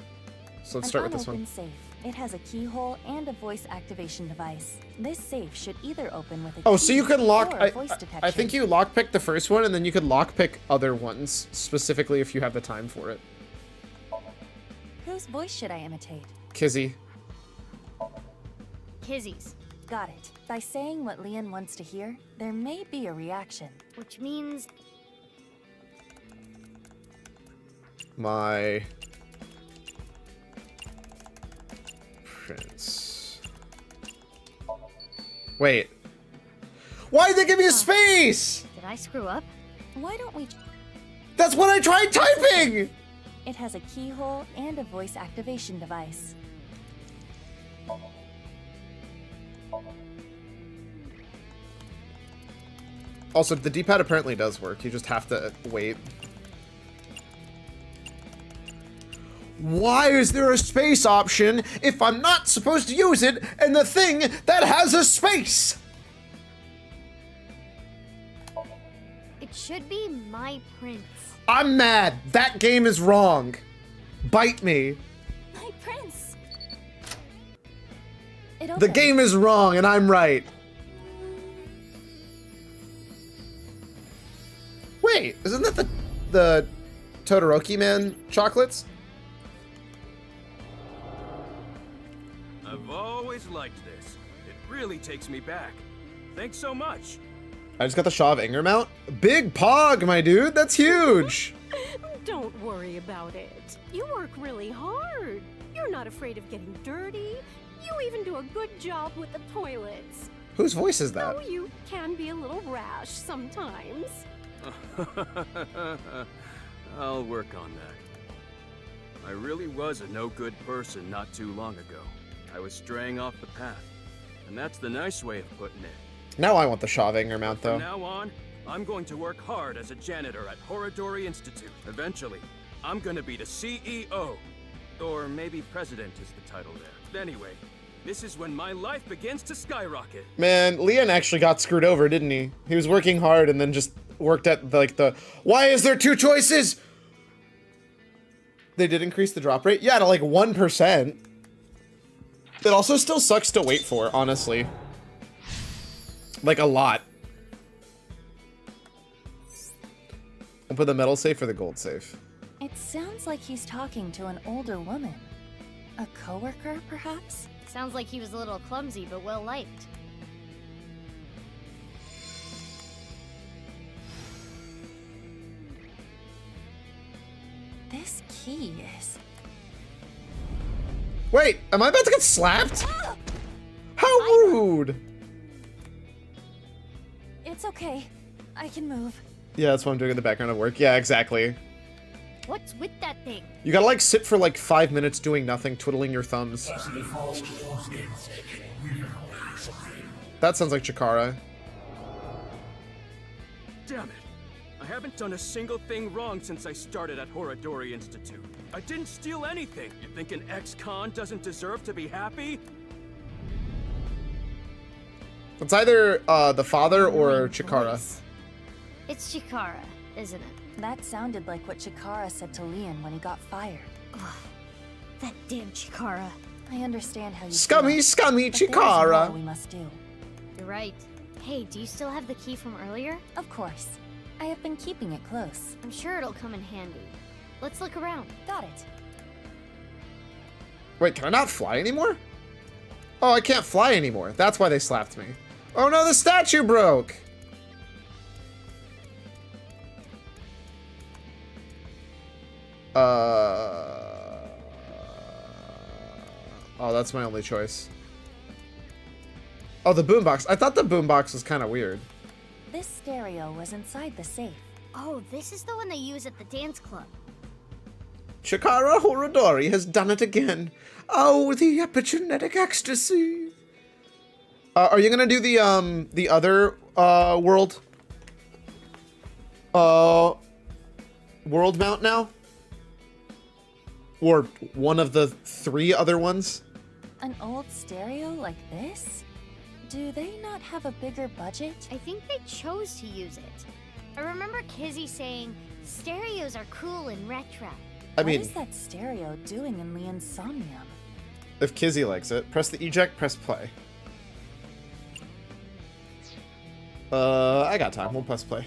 So let's start with this one. An unopened safe. It has a keyhole and a voice activation device. This safe should either open with a Oh, key so you can lock. or a voice detection. I think you lockpick the first one, and then you could lockpick other ones specifically if you have the time for it. Whose voice should I imitate? Kizzy. Kizzy's. Got it. By saying what Leon wants to hear, there may be a reaction. Which means My prince. Wait. Why did they give me a space? Did I screw up? Why don't we... That's what I tried typing! It has a keyhole and a voice activation device. Also, the D-pad apparently does work. You just have to wait. Why is there a space option if I'm not supposed to use it in the thing that has a space? It should be my prince. I'm mad. That game is wrong. Bite me. My prince. The game is wrong and I'm right. Wait, isn't that the Todoroki Man chocolates? I've always liked this. It really takes me back. Thanks so much. I just got the Shaw of Anger mount. Big pog, my dude. That's huge. Don't worry about it. You work really hard. You're not afraid of getting dirty. You even do a good job with the toilets. Whose voice is that? Though you can be a little rash sometimes. I'll work on that. I really was a no-good person not too long ago. I was straying off the path, and that's the nice way of putting it. Now I want the Shaw of Anger mount, though. From now on, I'm going to work hard as a janitor at Horodori Institute. Eventually, I'm gonna be the CEO. Or maybe president is the title there. Anyway, this is when my life begins to skyrocket. Man, Leon actually got screwed over, didn't he? He was working hard and then just worked at why is there two choices? They did increase the drop rate? Yeah, to like 1%. It also still sucks to wait for, honestly. Like a lot. Open the metal safe or the gold safe? It sounds like he's talking to an older woman. A coworker, perhaps? Sounds like he was a little clumsy, but well liked. This key is... Wait, am I about to get slapped? How rude! It's okay. I can move. Yeah, that's what I'm doing in the background of work. Yeah, exactly. What's with that thing? You gotta like sit for like 5 minutes doing nothing, twiddling your thumbs. That sounds like Chikara. Damn it. I haven't done a single thing wrong since I started at Horodori Institute. I didn't steal anything. You think an ex-con doesn't deserve to be happy? It's either the father or Chikara. It's Chikara, isn't it? That sounded like what Chikara said to Leon when he got fired. Ugh, that damn Chikara. I understand how you Scummy, feel, scummy but there's Chikara. more we must do. You're right. Hey, do you still have the key from earlier? Of course. I have been keeping it close. I'm sure it'll come in handy. Let's look around. Got it. Wait, can I not fly anymore? Oh, I can't fly anymore. That's why they slapped me. Oh no, the statue broke! Oh, that's my only choice. Oh, the boombox. I thought the boombox was kind of weird. This stereo was inside the safe. Oh, this is the one they use at the dance club. Chikara Horodori has done it again. Oh, the epigenetic ecstasy. Are you gonna do the other world mount now? Or one of the 3 other ones? An old stereo like this? Do they not have a bigger budget? I think they chose to use it. I remember Kizzy saying, stereos are cool and retro. I mean, what is that stereo doing in Leon's Somnium? If Kizzy likes it, press the eject, press play. I got time. We'll press play.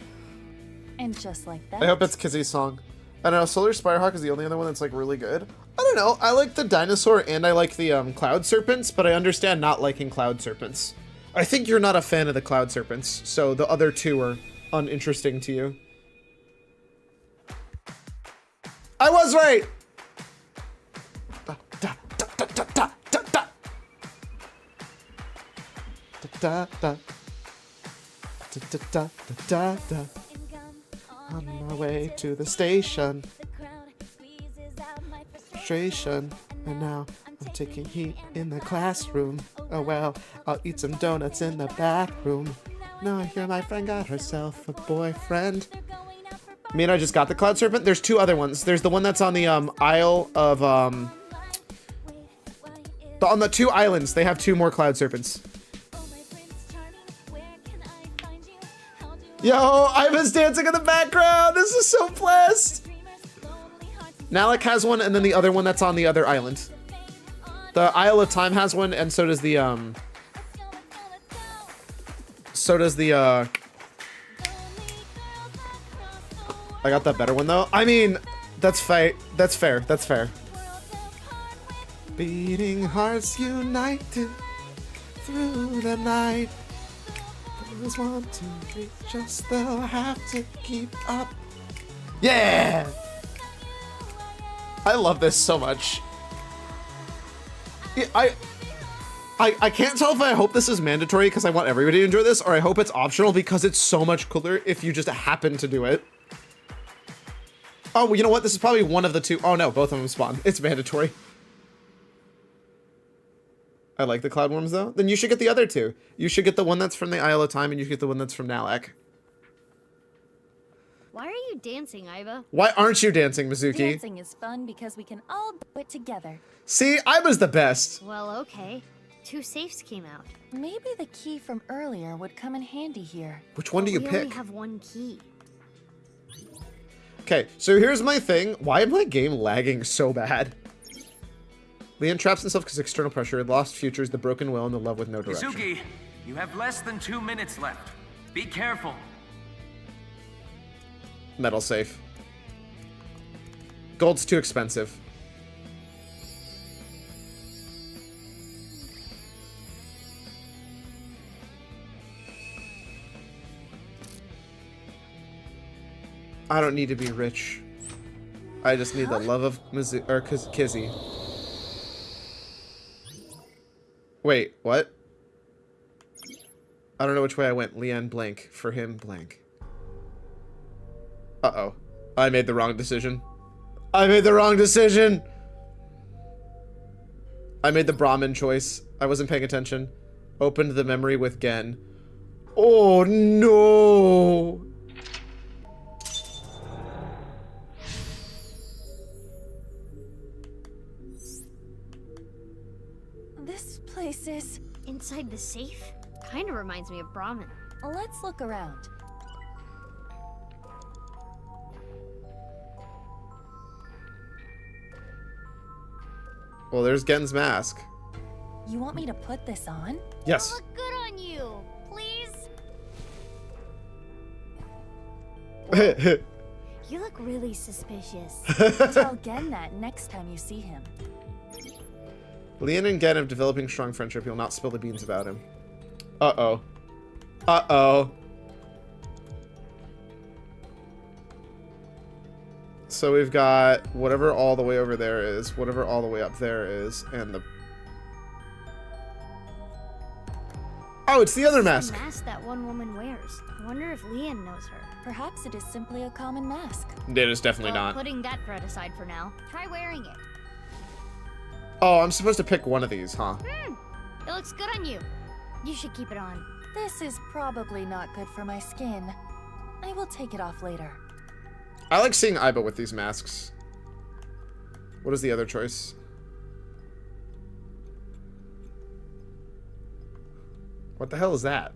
And just like that. I hope it's Kizzy's song. I don't know, Solar Spirehawk is the only other one that's like really good. I don't know, I like the dinosaur and I like the cloud serpents, but I understand not liking cloud serpents. I think you're not a fan of the cloud serpents, so the other 2 are uninteresting to you. I was right! Da, da, da, da, da, da, da. Da, da, da. Da, da, da, da, da. On my way to the station. Frustration, and now I'm taking heat in the classroom. Oh well, I'll eat some donuts in the bathroom. No, here my friend got herself a boyfriend. Me and I just got the Cloud Serpent. There's two other ones. There's the one that's on the Isle of on the two islands. They have two more Cloud Serpents. Yo, I was dancing in the background. This is so blessed. Nalek has one, and then the other one that's on the other island. The Isle of Time has one, and so does the I got that better one though. I mean, that's fair. That's fair. That's fair. Beating hearts united through the night. Those want to reach us, they'll have to keep up. Yeah! I love this so much. I can't tell if I hope this is mandatory because I want everybody to enjoy this, or I hope it's optional because it's so much cooler if you just happen to do it. Oh, well, you know what? This is probably one of the two. Oh no, both of them spawn. It's mandatory. I like the Cloud Worms though. Then you should get the other two. You should get the one that's from the Isle of Time, and you should get the one that's from Nalek. Why are you dancing, Iba? Why aren't you dancing, Mizuki? Dancing is fun because we can all do it together. See, Iba's the best. Well, okay. 2 safes came out. Maybe the key from earlier would come in handy here. Which one do you We pick? only have 1 key. Okay, so here's my thing. Why is my game lagging so bad? Leon traps himself because external pressure, lost futures, the broken will, and the love with no direction. Mizuki, you have less than 2 minutes left. Be careful. Metal safe. Gold's too expensive. I don't need to be rich. I just need the love of Kizzy. Wait, what? I don't know which way I went. Leanne blank. For him blank. Uh-oh. I made the wrong decision. I made the wrong decision! I made the Brahmin choice. I wasn't paying attention. Opened the memory with Gen. Oh no! This place is... Inside the safe? Kinda reminds me of Brahmin. Let's look around. Well, there's Gen's mask. You want me to put this on? Yes. Look good on you, please. You look really suspicious. Tell Gen that next time you see him. Leon and Gen have developing strong friendship. You'll not spill the beans about him. Uh-oh. Uh-oh. So we've got whatever all the way over there is, whatever all the way up there is, and the... Oh, it's the other mask! The mask that one woman wears. I wonder if Leon knows her. Perhaps it is simply a common mask. It is definitely not. Putting that threat aside for now, try wearing it. Oh, I'm supposed to pick one of these, huh? It looks good on you. You should keep it on. This is probably not good for my skin. I will take it off later. I like seeing Aiba with these masks. What is the other choice? What the hell is that?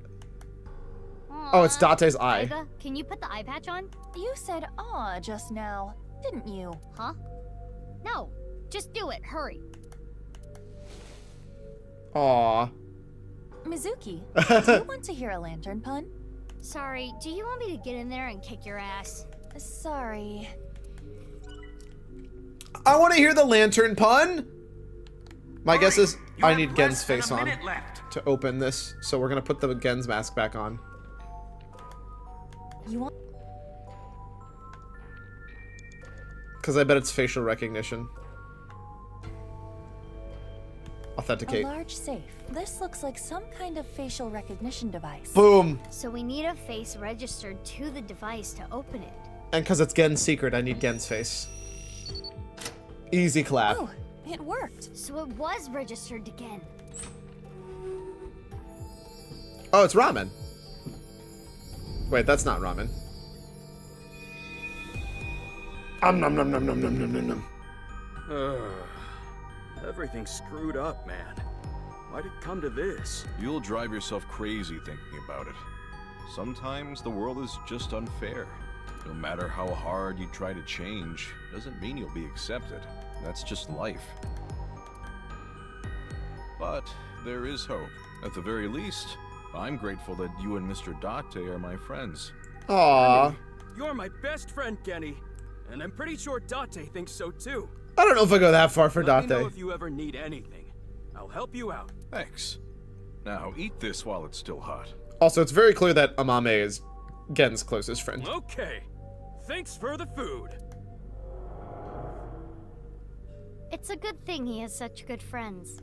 Oh, it's Date's eye. Aiba, can you put the eye patch on? You said "aw" just now, didn't you? Huh? No, just do it. Hurry. Aw. Mizuki, do you want to hear a lantern pun? Sorry, do you want me to get in there and kick your ass? Sorry. I want to hear the lantern pun! My guess is I need Gen's face on to open this, so we're gonna put the Gen's mask back on. You want? Because I bet it's facial recognition. Authenticate. A large safe. This looks like some kind of facial recognition device. Boom! So we need a face registered to the device to open it. And because it's Gen's secret, I need Gen's face. Easy clap. Oh, It worked. So it was registered again. Oh, it's ramen. Wait, that's not ramen. Nom nom nom nom nom nom nom nom. Everything's screwed up, man. Why'd it come to this? You'll drive yourself crazy thinking about it. Sometimes the world is just unfair. No matter how hard you try to change, doesn't mean you'll be accepted. That's just life. But there is hope. At the very least, I'm grateful that you and Mr. Date are my friends. Aww. You're my best friend, Kenny. And I'm pretty sure Date thinks so too. I don't know if I go that far for Let me know Date. if you ever need anything. I'll help you out. Thanks. Now eat this while it's still hot. Also, it's very clear that Amame is Gen's closest friend. Okay. Thanks for the food. It's a good thing he has such good friends.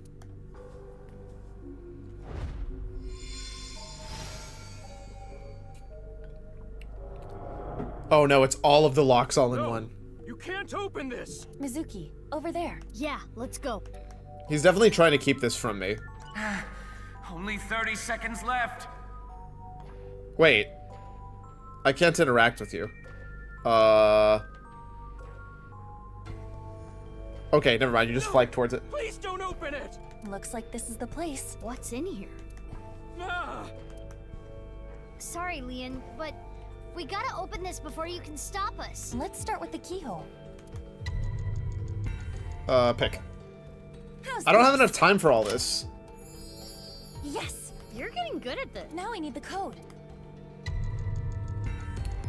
Oh no, it's all of the locks all in one. You can't open this. Mizuki, over there. Yeah, let's go. He's definitely trying to keep this from me. Only 30 seconds left. Wait. I can't interact with you. Okay, never mind. You just fly towards it. Please don't open it. Looks like this is the place. What's in here? Ah. Sorry, Leon, but we gotta open this before you can stop us. Let's start with the keyhole. Pick. I don't have enough time for all this. Yes! You're getting good at this. Now I need the code.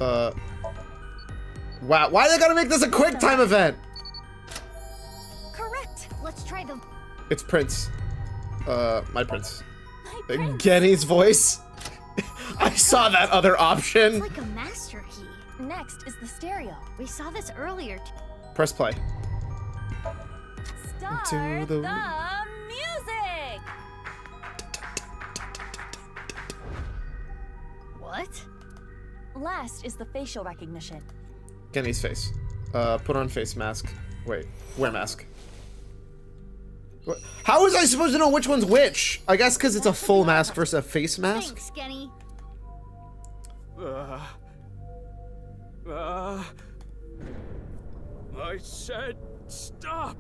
Wow, why they gotta make this a quick time event? Correct. Let's try the... It's Prince. My Prince. Genny's voice. I saw that other option. It's like a master key. Next is the stereo. We saw this earlier. Press play. Start the music! What? Last is the facial recognition. Genny's face. Put on face mask. Wait, wear mask. What? How was I supposed to know which one's which? I guess because it's a full mask versus a face mask? Thanks, Genny. I said stop.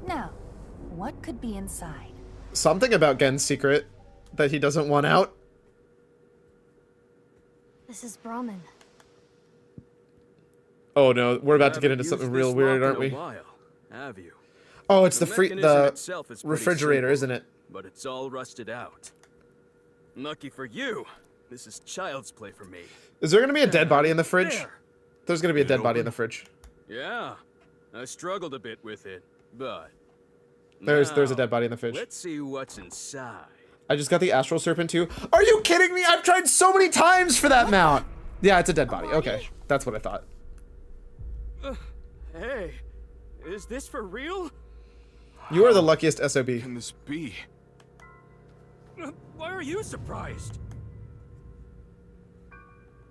Now, what could be inside? Something about Gen's secret that he doesn't want out. This is Brahmin. Oh no, we're about to get into something real weird, aren't we? Have you? Oh, it's the mechanism itself is pretty refrigerator, simple, isn't it? But it's all rusted out. Lucky for you, this is child's play for me. Is there gonna be a dead body in the fridge? There. There's gonna be a dead body in the fridge. Yeah, I struggled a bit with it, but There's a now, dead body in the fridge. Let's see what's inside. I just got the Astral Serpent too. Are you kidding me? I've tried so many times for that mount. Yeah, it's a dead body. Okay, that's what I thought. Hey, is this for real? You are the luckiest SOB. Can this be? Why are you surprised?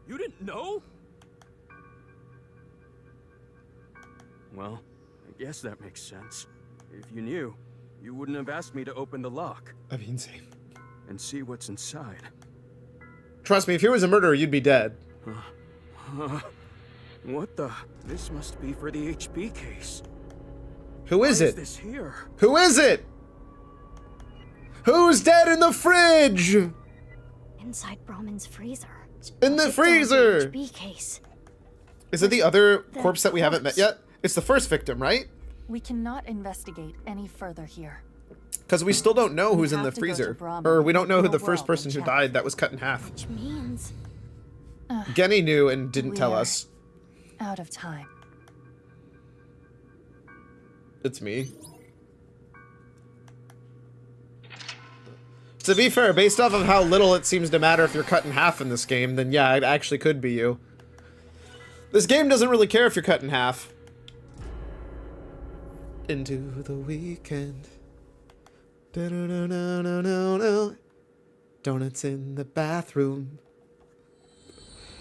You didn't know? Well, I guess that makes sense. If you knew, you wouldn't have asked me to open the lock. I mean, same. And see what's inside. Trust me, if he was a murderer, you'd be dead. What the? This must be for the HP case. Who is Why it? Is this here? Who is it? Who's dead in the fridge? Inside Brahmin's freezer. In the freezer. HB case. Is it the other corpse that we haven't met yet? It's the first victim, right? We cannot investigate any further here. Because we still don't know who's in the freezer. Or we don't know who the first person who check. died that was cut in half. Which means... Genny knew and didn't tell us. Out of time. It's me. To be fair, based off of how little it seems to matter if you're cut in half in this game, then yeah, it actually could be you. This game doesn't really care if you're cut in half. Into the weekend. Da-da-da-da-da-da-da. Donuts in the bathroom.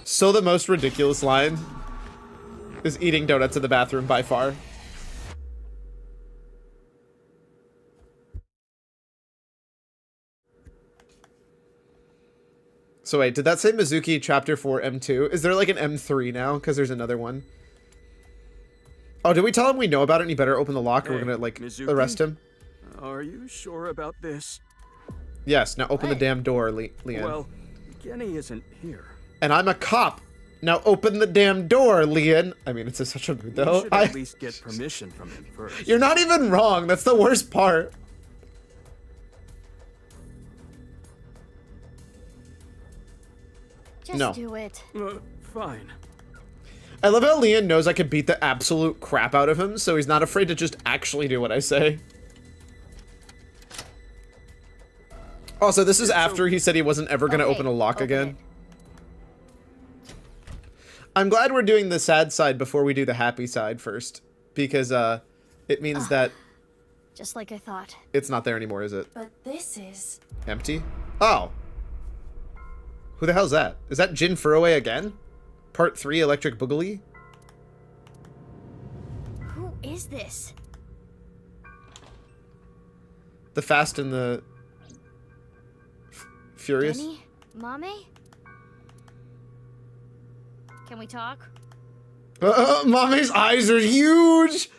So the most ridiculous line is eating donuts in the bathroom by far. So wait, did that say Mizuki Chapter 4 M2? Is there like an M3 now? Because there's another one. Oh, did we tell him we know about it and he better open the lock or we're gonna, like, Mizuki? arrest him? Are you sure about this? Yes, now open the damn door, Leanne. Well, Genny isn't here. And I'm a cop. Now open the damn door, Leanne. I mean, it's such a mood, though. You should at least get permission from him first. You're not even wrong. That's the worst part. Just do it. Fine. I love how Leanne knows I could beat the absolute crap out of him, so he's not afraid to just actually do what I say. Also, this is after he said he wasn't ever going to open a lock again. I'm glad we're doing the sad side before we do the happy side first, because it means that just like I thought. It's not there anymore, is it? But this is Empty? Oh. Who the hell's that? Is that Jin Furroway again? Part 3 Electric Boogaloo? Who is this? The Fast and the Furious? Genny? Mame? Can we talk? Mommy's eyes are huge!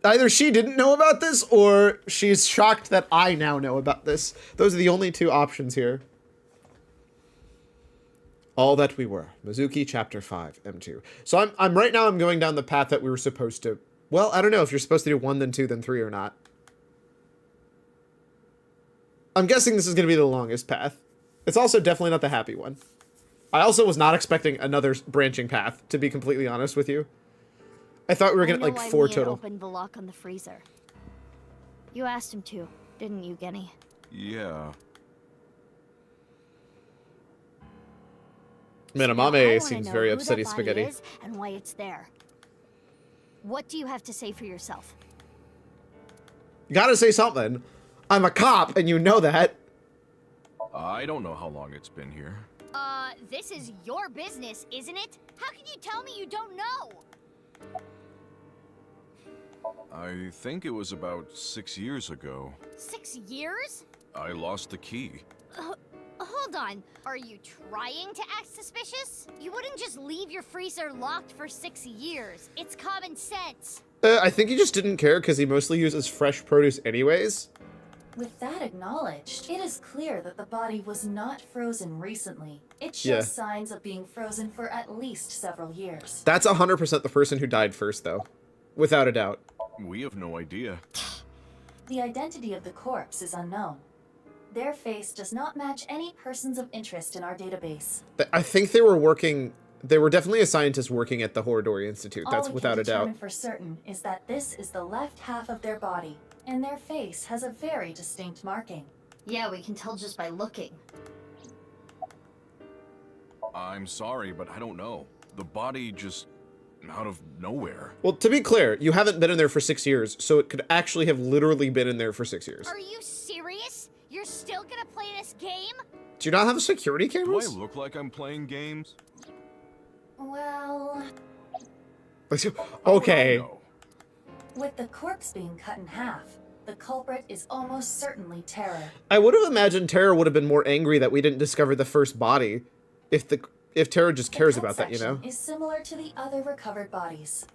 Either she didn't know about this, or she's shocked that I now know about this. Those are the only two options here. All that we were. Mizuki Chapter 5, M2. So I'm right now I'm going down the path that we were supposed to. Well, I don't know if you're supposed to do 1, then 2, then 3 or not. I'm guessing this is going to be the longest path. It's also definitely not the happy one. I also was not expecting another branching path, to be completely honest with you. I thought we were going to like 4 total. Opened the lock on the freezer. You asked him to, didn't you, Genny? Yeah. Man, Amame seems very upsetty spaghetti. Is and why it's there. What do you have to say for yourself? You gotta say something. I'm a cop, and you know that. I don't know how long it's been here. This is your business, isn't it? How can you tell me you don't know? I think it was about 6 years ago. 6 years? I lost the key. Hold on. Are you trying to act suspicious? You wouldn't just leave your freezer locked for 6 years. It's common sense. I think he just didn't care because he mostly uses fresh produce anyways. With that acknowledged, it is clear that the body was not frozen recently. It shows signs of being frozen for at least several years. That's 100% the person who died first, though. Without a doubt. We have no idea. The identity of the corpse is unknown. Their face does not match any persons of interest in our database. I think they were working... They were definitely a scientist working at the Horodori Institute. That's without a doubt. All we can determine for certain is that this is the left half of their body, and their face has a very distinct marking. Yeah, we can tell just by looking. I'm sorry, but I don't know. The body just... out of nowhere. Well, to be clear, you haven't been in there for 6 years, so it could actually have literally been in there for 6 years. Are you serious? You're still gonna play this game? Do you not have security cameras? Do I look like I'm playing games? Well... Okay. With the corpse being cut in half, the culprit is almost certainly Terror. I would have imagined Terror would have been more angry that we didn't discover the first body. If Terror just cares about that, you know? Is similar to the other recovered bodies.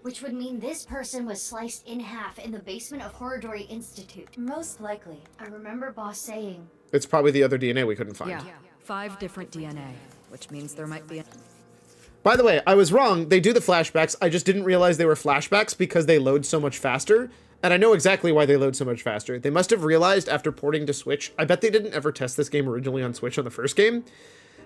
Which would mean this person was sliced in half in the basement of Horodori Institute. Most likely. I remember Boss saying... It's probably the other DNA we couldn't find. Yeah, 5 different DNA, which means there might be a... By the way, I was wrong. They do the flashbacks. I just didn't realize they were flashbacks because they load so much faster. And I know exactly why they load so much faster. They must have realized after porting to Switch, I bet they didn't ever test this game originally on Switch on the first game.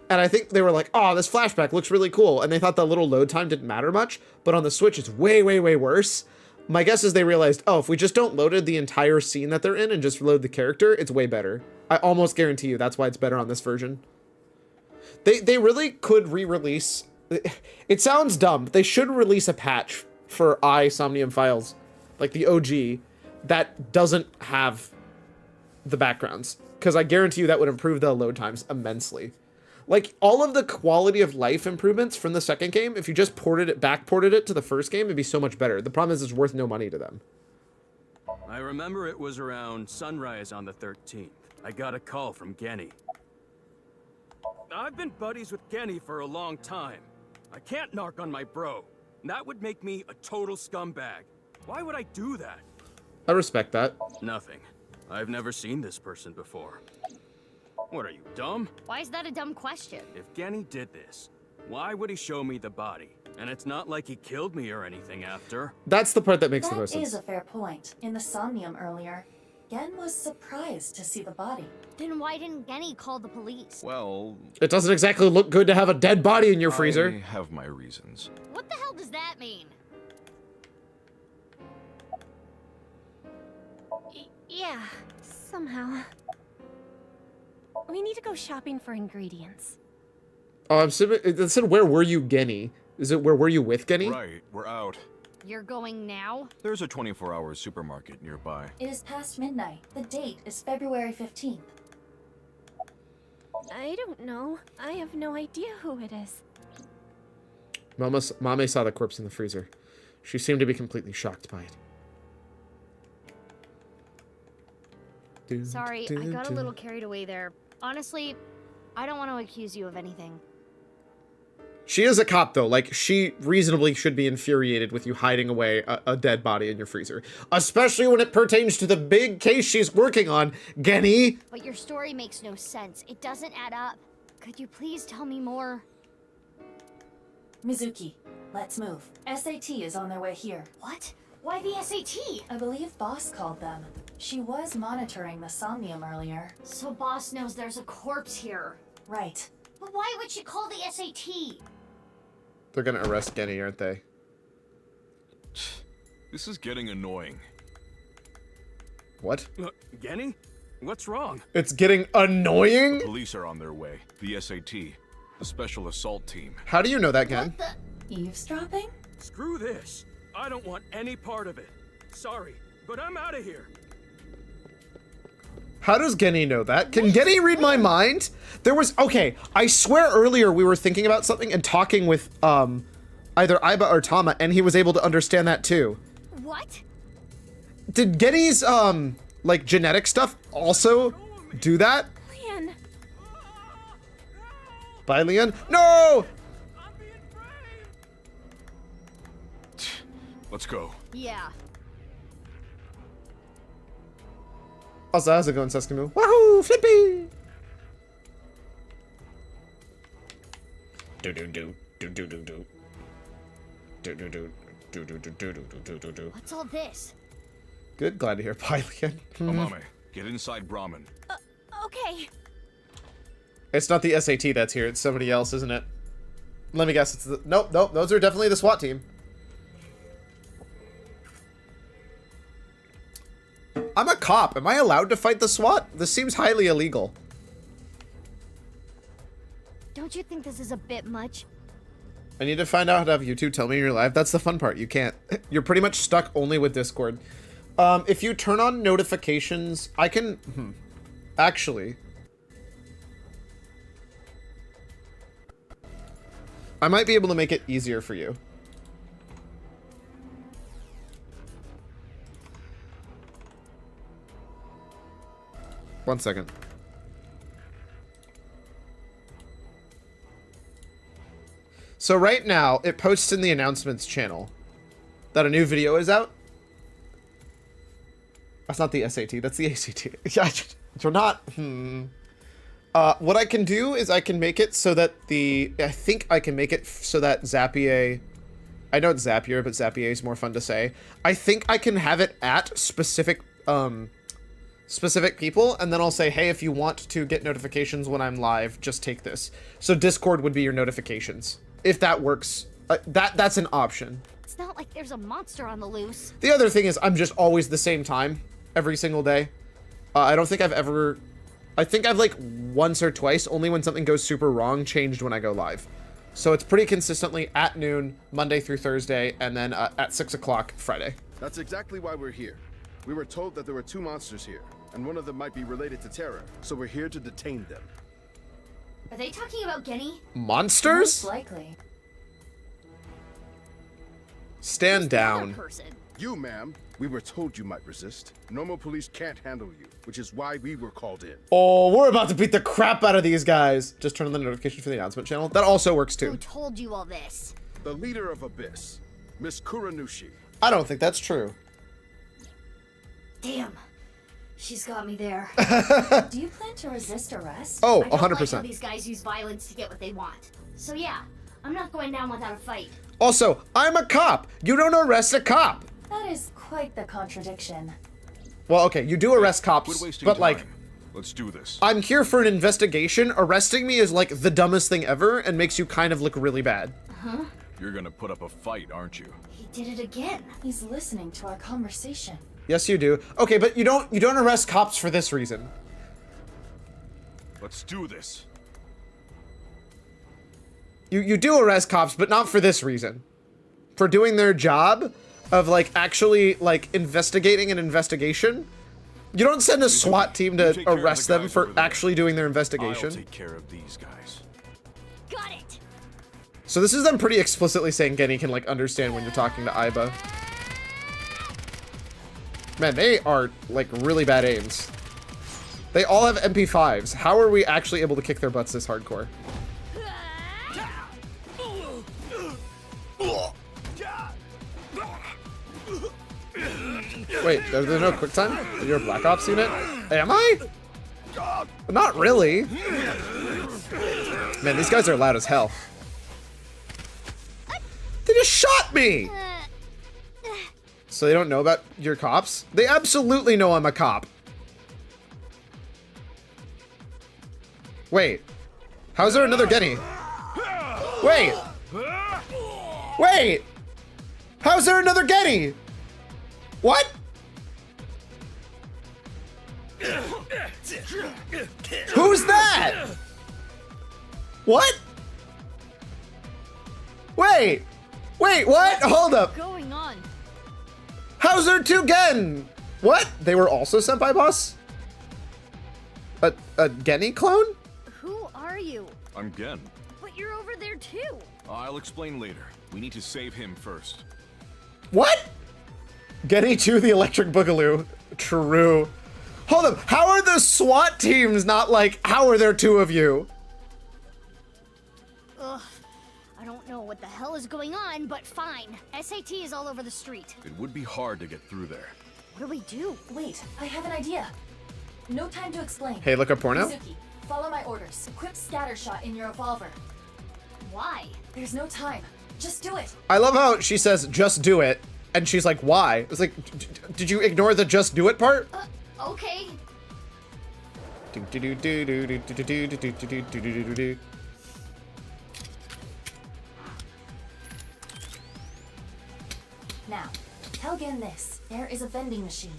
And I think they were like, oh, this flashback looks really cool. And they thought the little load time didn't matter much. But on the Switch, it's way, way, way worse. My guess is they realized, oh, if we just don't load the entire scene that they're in and just load the character, it's way better. I almost guarantee you that's why it's better on this version. They really could re-release... It sounds dumb. They should release a patch for AI Somnium Files, like the OG, that doesn't have the backgrounds. Because I guarantee you that would improve the load times immensely. Like, all of the quality of life improvements from the second game, if you just backported it to the first game, it'd be so much better. The problem is it's worth no money to them. I remember it was around sunrise on the 13th. I got a call from Genny. I've been buddies with Genny for a long time. I can't narc on my bro. That would make me a total scumbag. Why would I do that? I respect that. Nothing. I've never seen this person before. What are you, dumb? Why is that a dumb question? If Genny did this, why would he show me the body? And it's not like he killed me or anything after. That's the part that makes the most That is sense. a fair point. In the Somnium earlier, Gen was surprised to see the body. Then why didn't Genny call the police? Well, It doesn't exactly look good to have a dead body in your freezer. I have my reasons. What the hell does that mean? Yeah, somehow. We need to go shopping for ingredients. Oh, I'm assuming it said, where were you, Genny? Is it where were you with Genny? Right, we're out. You're going now? There's a 24-hour supermarket nearby. It is past midnight. The date is February 15th. I don't know. I have no idea who it is. Mame saw the corpse in the freezer. She seemed to be completely shocked by it. Sorry, I got a little carried away there. Honestly, I don't want to accuse you of anything. She is a cop, though. Like, she reasonably should be infuriated with you hiding away a dead body in your freezer. Especially when it pertains to the big case she's working on, Genny. But your story makes no sense. It doesn't add up. Could you please tell me more? Mizuki, let's move. SAT is on their way here. What? Why the SAT? I believe Boss called them. She was monitoring the Somnium earlier. So Boss knows there's a corpse here. Right. But why would she call the SAT? They're gonna arrest Genny, aren't they? This is getting annoying. What? Genny? What's wrong? It's getting annoying? The police are on their way. The SAT. The Special Assault Team. How do you know that, Gen? Eavesdropping? Screw this. I don't want any part of it. Sorry, but I'm out of here. How does Genny know that? Can Genny read my mind? There was, okay, I swear earlier we were thinking about something and talking with, either Aiba or Tama, and he was able to understand that too. What? Did Genny's, like, genetic stuff also do that? Leon. Bye, Leon. No! Let's go. Yeah. Also, how's it going, Seskimu? Wahoo! Flippy! What's all this? Good, glad to hear. Bye, Leon. Amame, get inside Brahmin. Okay. It's not the SAT that's here, it's somebody else, isn't it? Let me guess, it's the... Nope, those are definitely the SWAT team. I'm a cop. Am I allowed to fight the SWAT? This seems highly illegal. Don't you think this is a bit much? I need to find out how to have YouTube tell me you're live. That's the fun part. You can't. You're pretty much stuck only with Discord. If you turn on notifications, I can... Actually... I might be able to make it easier for you. One second. So right now, it posts in the announcements channel that a new video is out. That's not the SAT, that's the ACT. Yeah, you're not... what I can do is I can make it so that I think I can make it so that Zapier... I know it's Zapier, but Zapier is more fun to say. I think I can have it at specific people, and then I'll say, hey, if you want to get notifications when I'm live, just take this. So Discord would be your notifications. If that works, that's an option. It's not like there's a monster on the loose. The other thing is I'm just always the same time every single day. I don't think I've ever... I think I've like once or twice, only when something goes super wrong, changed when I go live. So it's pretty consistently at noon, Monday through Thursday, and then at 6 o'clock Friday. That's exactly why we're here. We were told that there were 2 monsters here, and one of them might be related to Terra, so we're here to detain them. Are they talking about Genny? Monsters? Most likely. Stand down. Person. You, ma'am, we were told you might resist. Normal police can't handle you, which is why we were called in. Oh, we're about to beat the crap out of these guys. Just turn on the notification for the announcement channel. That also works too. Who told you all this? The leader of Abyss, Miss Kuranushi. I don't think that's true. Damn. She's got me there. Do you plan to resist arrest? Oh, I don't 100%. like how these guys use violence to get what they want. So yeah, I'm not going down without a fight. Also, I'm a cop. You don't arrest a cop. That is quite the contradiction. Well, okay, you do arrest cops, Quit wasting but time. like, Let's do this. I'm here for an investigation. Arresting me is like the dumbest thing ever and makes you kind of look really bad. Huh? You're gonna put up a fight, aren't you? He did it again. He's listening to our conversation. Yes, you do. Okay, but you don't arrest cops for this reason. Let's do this. You do arrest cops, but not for this reason. For doing their job of like actually like investigating an investigation. You don't send a SWAT team to arrest them for actually doing their investigation. I'll take care of these guys. Got it. So this is them pretty explicitly saying Genny can like understand when you're talking to Aiba. Man, they are like really bad aims. They all have MP5s. How are we actually able to kick their butts this hardcore? Wait, there's no quick time? You're a Black Ops unit? Am I? Not really. Man, these guys are loud as hell. They just shot me! So they don't know about your cops? They absolutely know I'm a cop. Wait. How's there another Genny? Wait! Wait! How's there another Genny? What? Who's that? What? Wait! Wait, what? Hold up. What's going on? How's there two Gen? What? They were also sent by boss? A Genny clone? Who are you? I'm Gen. But you're over there too. I'll explain later. We need to save him first. What? Genny 2, the Electric Boogaloo. True. Hold up. How are the SWAT teams not like, how are there two of you? Ugh. I don't know what the hell is going on, but fine. SAT is all over the street. It would be hard to get through there. What do we do? Wait, I have an idea. No time to explain. Hey, look up porno? Mizuki, follow my orders. Equip scattershot in your revolver. Why? There's no time. Just do it. I love how she says, just do it. And she's like, why? It's like, did you ignore the just do it part? Okay. Now, tell Gen this. There is a vending machine.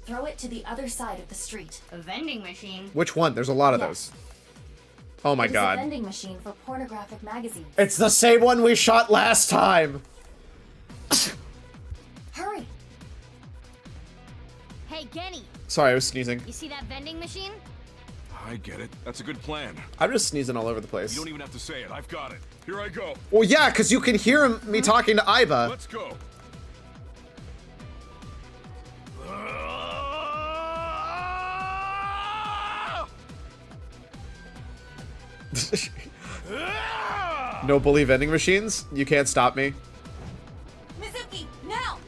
Throw it to the other side of the street. A vending machine? Which one? There's a lot of those. Oh my It is god. a vending machine for pornographic magazines. It's the same one we shot last time. Hurry. Hey, Genny. Sorry, I was sneezing. You see that vending machine? I get it. That's a good plan. I'm just sneezing all over the place. You don't even have to say it. I've got it. Here I go. Well, yeah, because you can hear me talking to Aiba. Let's go. No bully vending machines? You can't stop me. Mizuki, now!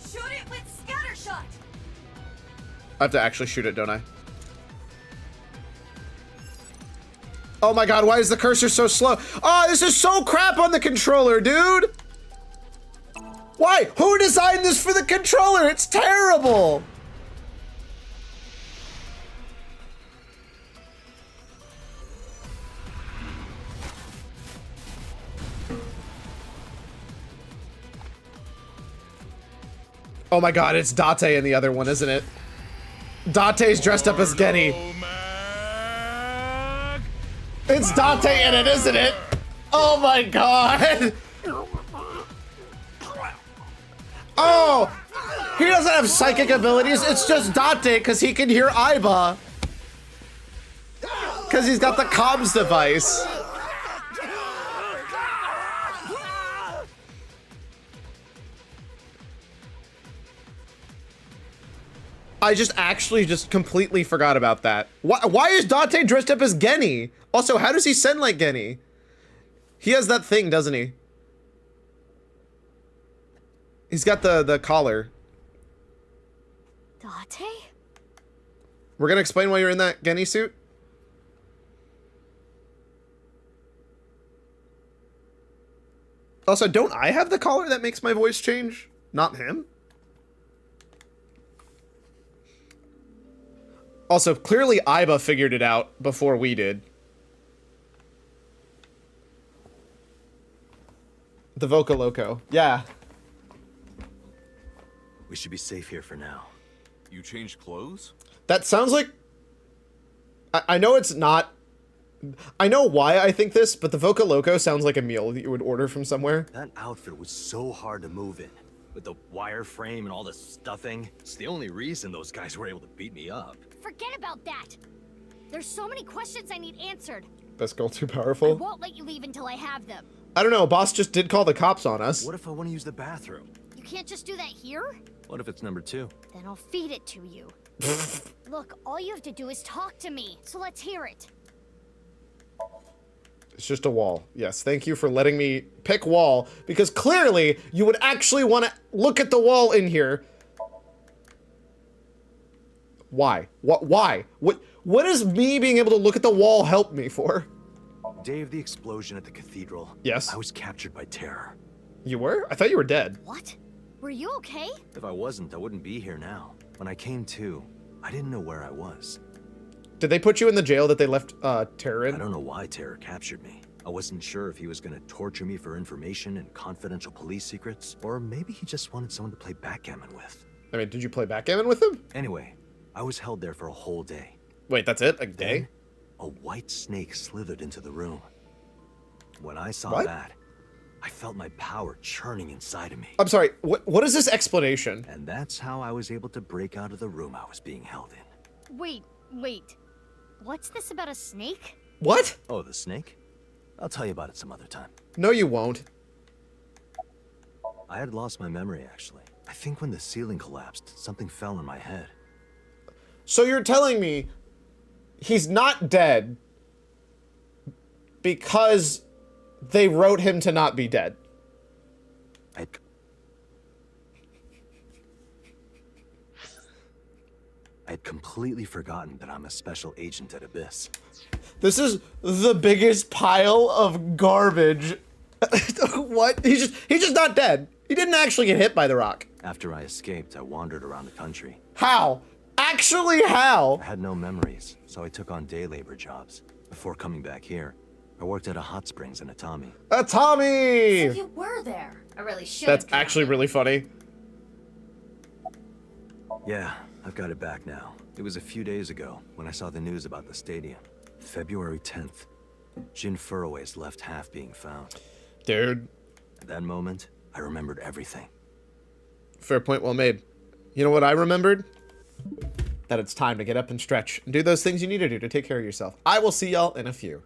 Shoot it with scattershot! I have to actually shoot it, don't I? Oh my god, why is the cursor so slow? Oh, this is so crap on the controller, dude! Why? Who designed this for the controller? It's terrible! Oh my god, it's Date in the other one, isn't it? Date's dressed up as Genny. It's Date in it, isn't it? Oh my god! Oh! He doesn't have psychic abilities, it's just Date because he can hear Aiba. Because he's got the comms device. I just actually just completely forgot about that. Why is Dante dressed up as Genny? Also, how does he send like Genny? He has that thing, doesn't he? He's got the collar. Dante? We're gonna explain why you're in that Genny suit? Also, don't I have the collar that makes my voice change? Not him? Also, clearly Iba figured it out before we did. The Voca Loco. Yeah. We should be safe here for now. You changed clothes? That sounds like... I know it's not... I know why I think this, but the Voca Loco sounds like a meal that you would order from somewhere. That outfit was so hard to move in. With the wireframe and all the stuffing. It's the only reason those guys were able to beat me up. Forget about that. There's so many questions I need answered. Best girl too I powerful. won't let you leave until I have them. I don't know, boss just did call the cops on us. What if I want to use the bathroom? You can't just do that here? What if it's number 2? Then I'll feed it to you. Look, all you have to do is talk to me. So let's hear it. It's just a wall. Yes, thank you for letting me pick wall, because clearly you would actually want to look at the wall in here. Why? Why? What does me being able to look at the wall help me for? Day of the explosion at the cathedral. Yes. I was captured by terror. You were? I thought you were dead. What? Were you okay? If I wasn't, I wouldn't be here now. When I came to, I didn't know where I was. Did they put you in the jail that they left Terror in? I don't know why Terror captured me. I wasn't sure if he was gonna torture me for information and confidential police secrets, or maybe he just wanted someone to play backgammon with. I mean, did you play backgammon with him? Anyway, I was held there for a whole day. Wait, that's it? A day? Then, a white snake slithered into the room. When I saw that, I felt my power churning inside of me. I'm sorry, what is this explanation? And that's how I was able to break out of the room I was being held in. Wait. What's this about a snake? What? Oh, the snake? I'll tell you about it some other time. No, you won't. I had lost my memory, actually. I think when the ceiling collapsed, something fell on my head. So you're telling me he's not dead because they wrote him to not be dead? I'd completely forgotten that I'm a special agent at Abyss. This is the biggest pile of garbage. What? He's just not dead. He didn't actually get hit by the rock. After I escaped, I wandered around the country. How? Actually, how? I had no memories, so I took on day labor jobs. Before coming back here, I worked at a hot springs in Atami. Atami! So you were there. I really should. That's actually really funny. Yeah, I've got it back now. It was a few days ago when I saw the news about the stadium. February 10th. Jin Furroway's left half being found. Dude. At that moment, I remembered everything. Fair point, well made. You know what I remembered? That it's time to get up and stretch and do those things you need to do to take care of yourself. I will see y'all in a few.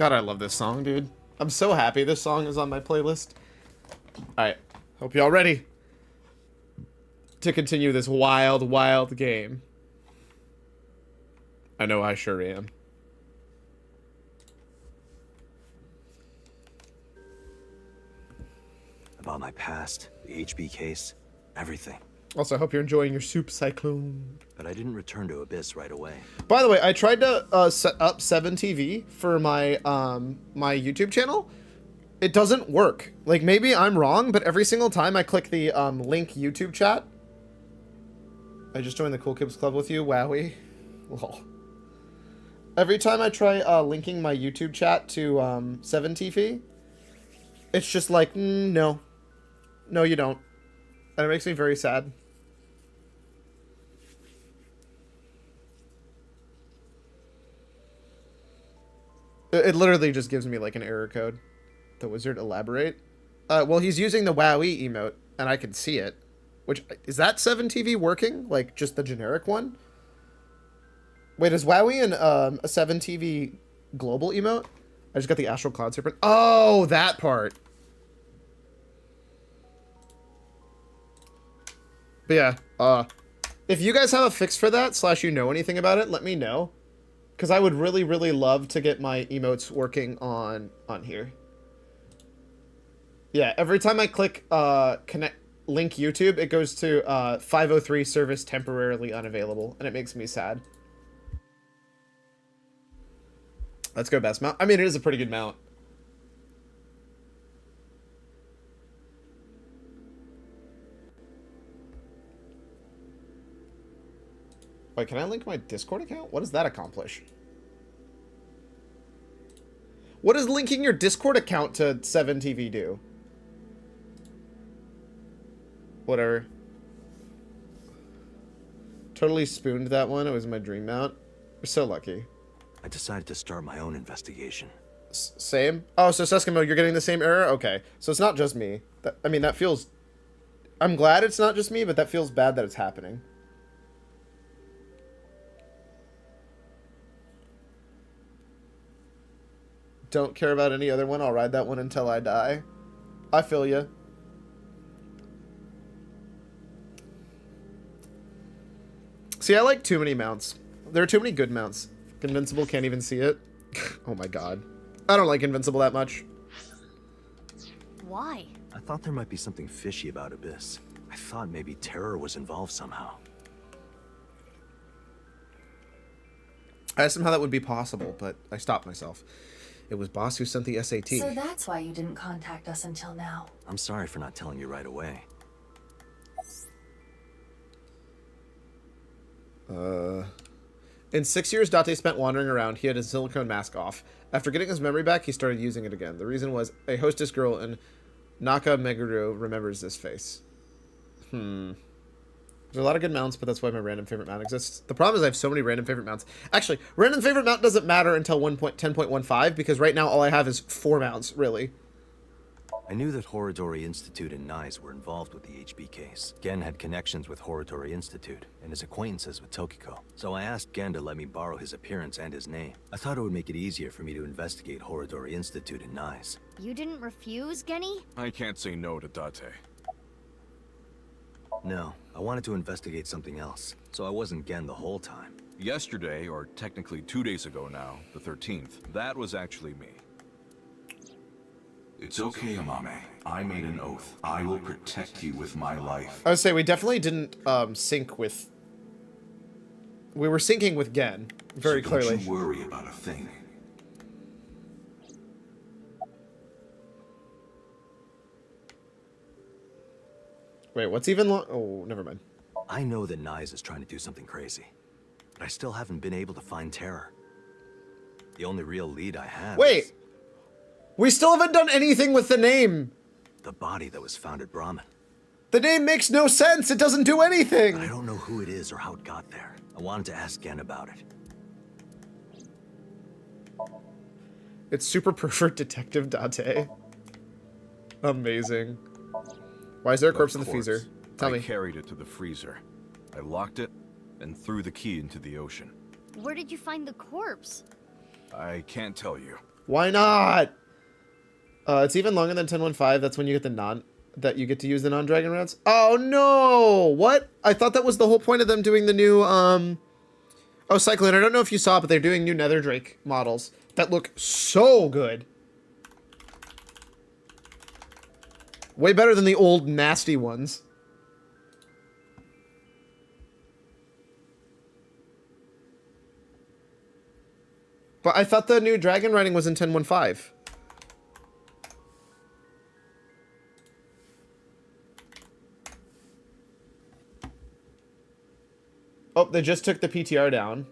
God, I love this song, dude. I'm so happy this song is on my playlist. Alright, hope y'all ready to continue this wild, wild game. I know I sure am. About my past, the HB case, everything. Also, I hope you're enjoying your soup cyclone. But I didn't return to Abyss right away. By the way, I tried to set up 7TV for my my YouTube channel. It doesn't work. Like, maybe I'm wrong, but every single time I click the link YouTube chat. I just joined the Cool Kids Club with you, wowie. Lol. Every time I try linking my YouTube chat to 7TV, it's just like, no. No, you don't. And it makes me very sad. It literally just gives me like an error code. The wizard elaborate. Well, he's using the WowE emote, and I can see it. Which, is that 7TV working? Like, just the generic one? Wait, is WowE a 7TV global emote? I just got the Astral Cloud Serpent. Oh, that part. But yeah, if you guys have a fix for that, / you know anything about it, let me know. Because I would really, really love to get my emotes working on here. Yeah, every time I click link YouTube, it goes to 503 service temporarily unavailable, and it makes me sad. Let's go best mount. I mean, it is a pretty good mount. Wait, can I link my Discord account? What does that accomplish? What does linking your Discord account to 7TV do? Whatever. Totally spooned that one. It was my dream mount. We're so lucky. I decided to start my own investigation. Same? Oh, so Seskimo, you're getting the same error? Okay. So it's not just me. I mean, that feels... I'm glad it's not just me, but that feels bad that it's happening. Don't care about any other one. I'll ride that one until I die. I feel ya. See, I like too many mounts. There are too many good mounts. Invincible can't even see it. Oh my god. I don't like Invincible that much. Why? I thought there might be something fishy about Abyss. I thought maybe terror was involved somehow. I asked him how that would be possible, but I stopped myself. It was Boss who sent the SAT. So that's why you didn't contact us until now. I'm sorry for not telling you right away. In 6 years Date spent wandering around, he had his silicone mask off. After getting his memory back, he started using it again. The reason was a hostess girl in Nakameguro remembers this face. There's a lot of good mounts, but that's why my random favorite mount exists. The problem is I have so many random favorite mounts. Actually, random favorite mount doesn't matter until 10.15, because right now all I have is 4 mounts, really. I knew that Horodori Institute and NICE were involved with the HB case. Gen had connections with Horodori Institute, and his acquaintances with Tokiko. So I asked Gen to let me borrow his appearance and his name. I thought it would make it easier for me to investigate Horodori Institute and NICE. You didn't refuse, Genny? I can't say no to Date. No, I wanted to investigate something else, so I wasn't Gen the whole time. Yesterday, or technically 2 days ago now, the 13th, that was actually me. It's okay, Amame. I made an oath. I will protect you with my life. I would say we definitely didn't sync with... We were syncing with Gen, very clearly. Don't you worry about a thing. Wait, what's even long? Oh, never mind. I know that NICE is trying to do something crazy, but I still haven't been able to find Terror. The only real lead I have Wait! We still haven't done anything with the name! The body that was found at Brahmin. The name makes no sense! It doesn't do anything! I don't know who it is or how it got there. I wanted to ask Gen about it. It's super pervert detective Date. Amazing. Why is there a corpse in the freezer? Tell me. I carried it to the freezer. I locked it, and threw the key into the ocean. Where did you find the corpse? I can't tell you. Why not? It's even longer than 10.15. That's when you get you get to use the non-dragon routes. Oh no! What? I thought that was the whole point of them doing the new Oh, Cyclone, I don't know if you saw it, but they're doing new Nether Drake models that look so good. Way better than the old nasty ones. But I thought the new dragon riding was in 10.15. Oh, they just took the PTR down.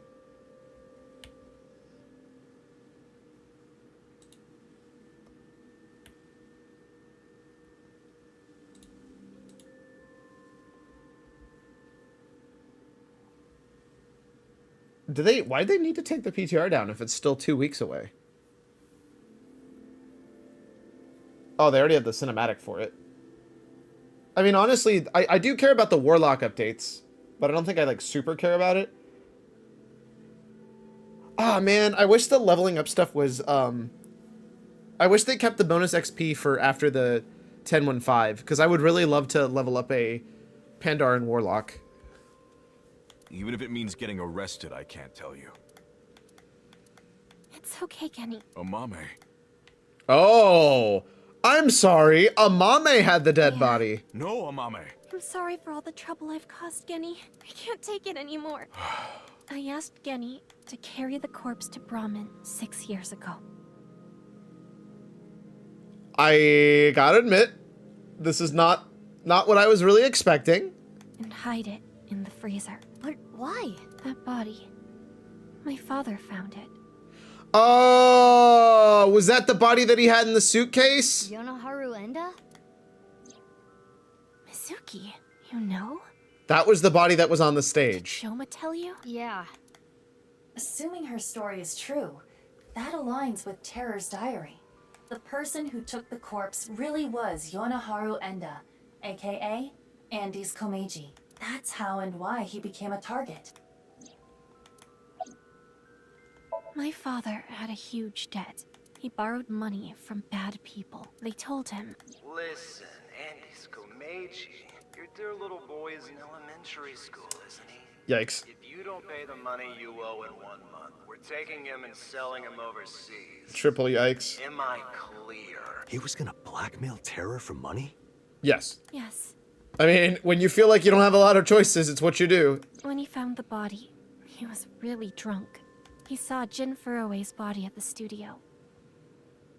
Why'd they need to take the PTR down if it's still 2 weeks away? Oh, they already have the cinematic for it. I mean, honestly, I do care about the Warlock updates, but I don't think I, like, super care about it. Ah, man, I wish the leveling up stuff was, I wish they kept the bonus XP for after the 10.15, because I would really love to level up a Pandaran Warlock. Even if it means getting arrested, I can't tell you. It's okay, Kenny. Amame. Oh, I'm sorry. Amame had the dead body. No, Amame. I'm sorry for all the trouble I've caused, Genny. I can't take it anymore. I asked Genny to carry the corpse to Brahmin 6 years ago. I gotta admit, this is not what I was really expecting. And hide it in the freezer. But why? That body. My father found it. Oh, was that the body that he had in the suitcase? Yonoharu Enda? Mizuki, you know? That was the body that was on the stage. Shoma tell you? Yeah. Assuming her story is true, that aligns with Terror's diary. The person who took the corpse really was Yonoharu Enda, aka Andy's Komeiji. That's how and why he became a target. My father had a huge debt. He borrowed money from bad people. They told him, Listen, Andy's Komeiji. Your dear little boy is in elementary school, isn't he? Yikes. If you don't pay the money you owe in 1 month, we're taking him and selling him overseas. Triple yikes. Am I clear? He was gonna blackmail Terror for money? Yes. yes. I mean, when you feel like you don't have a lot of choices, it's what you do. When he found the body, he was really drunk. He saw Jin Furue's body at the studio.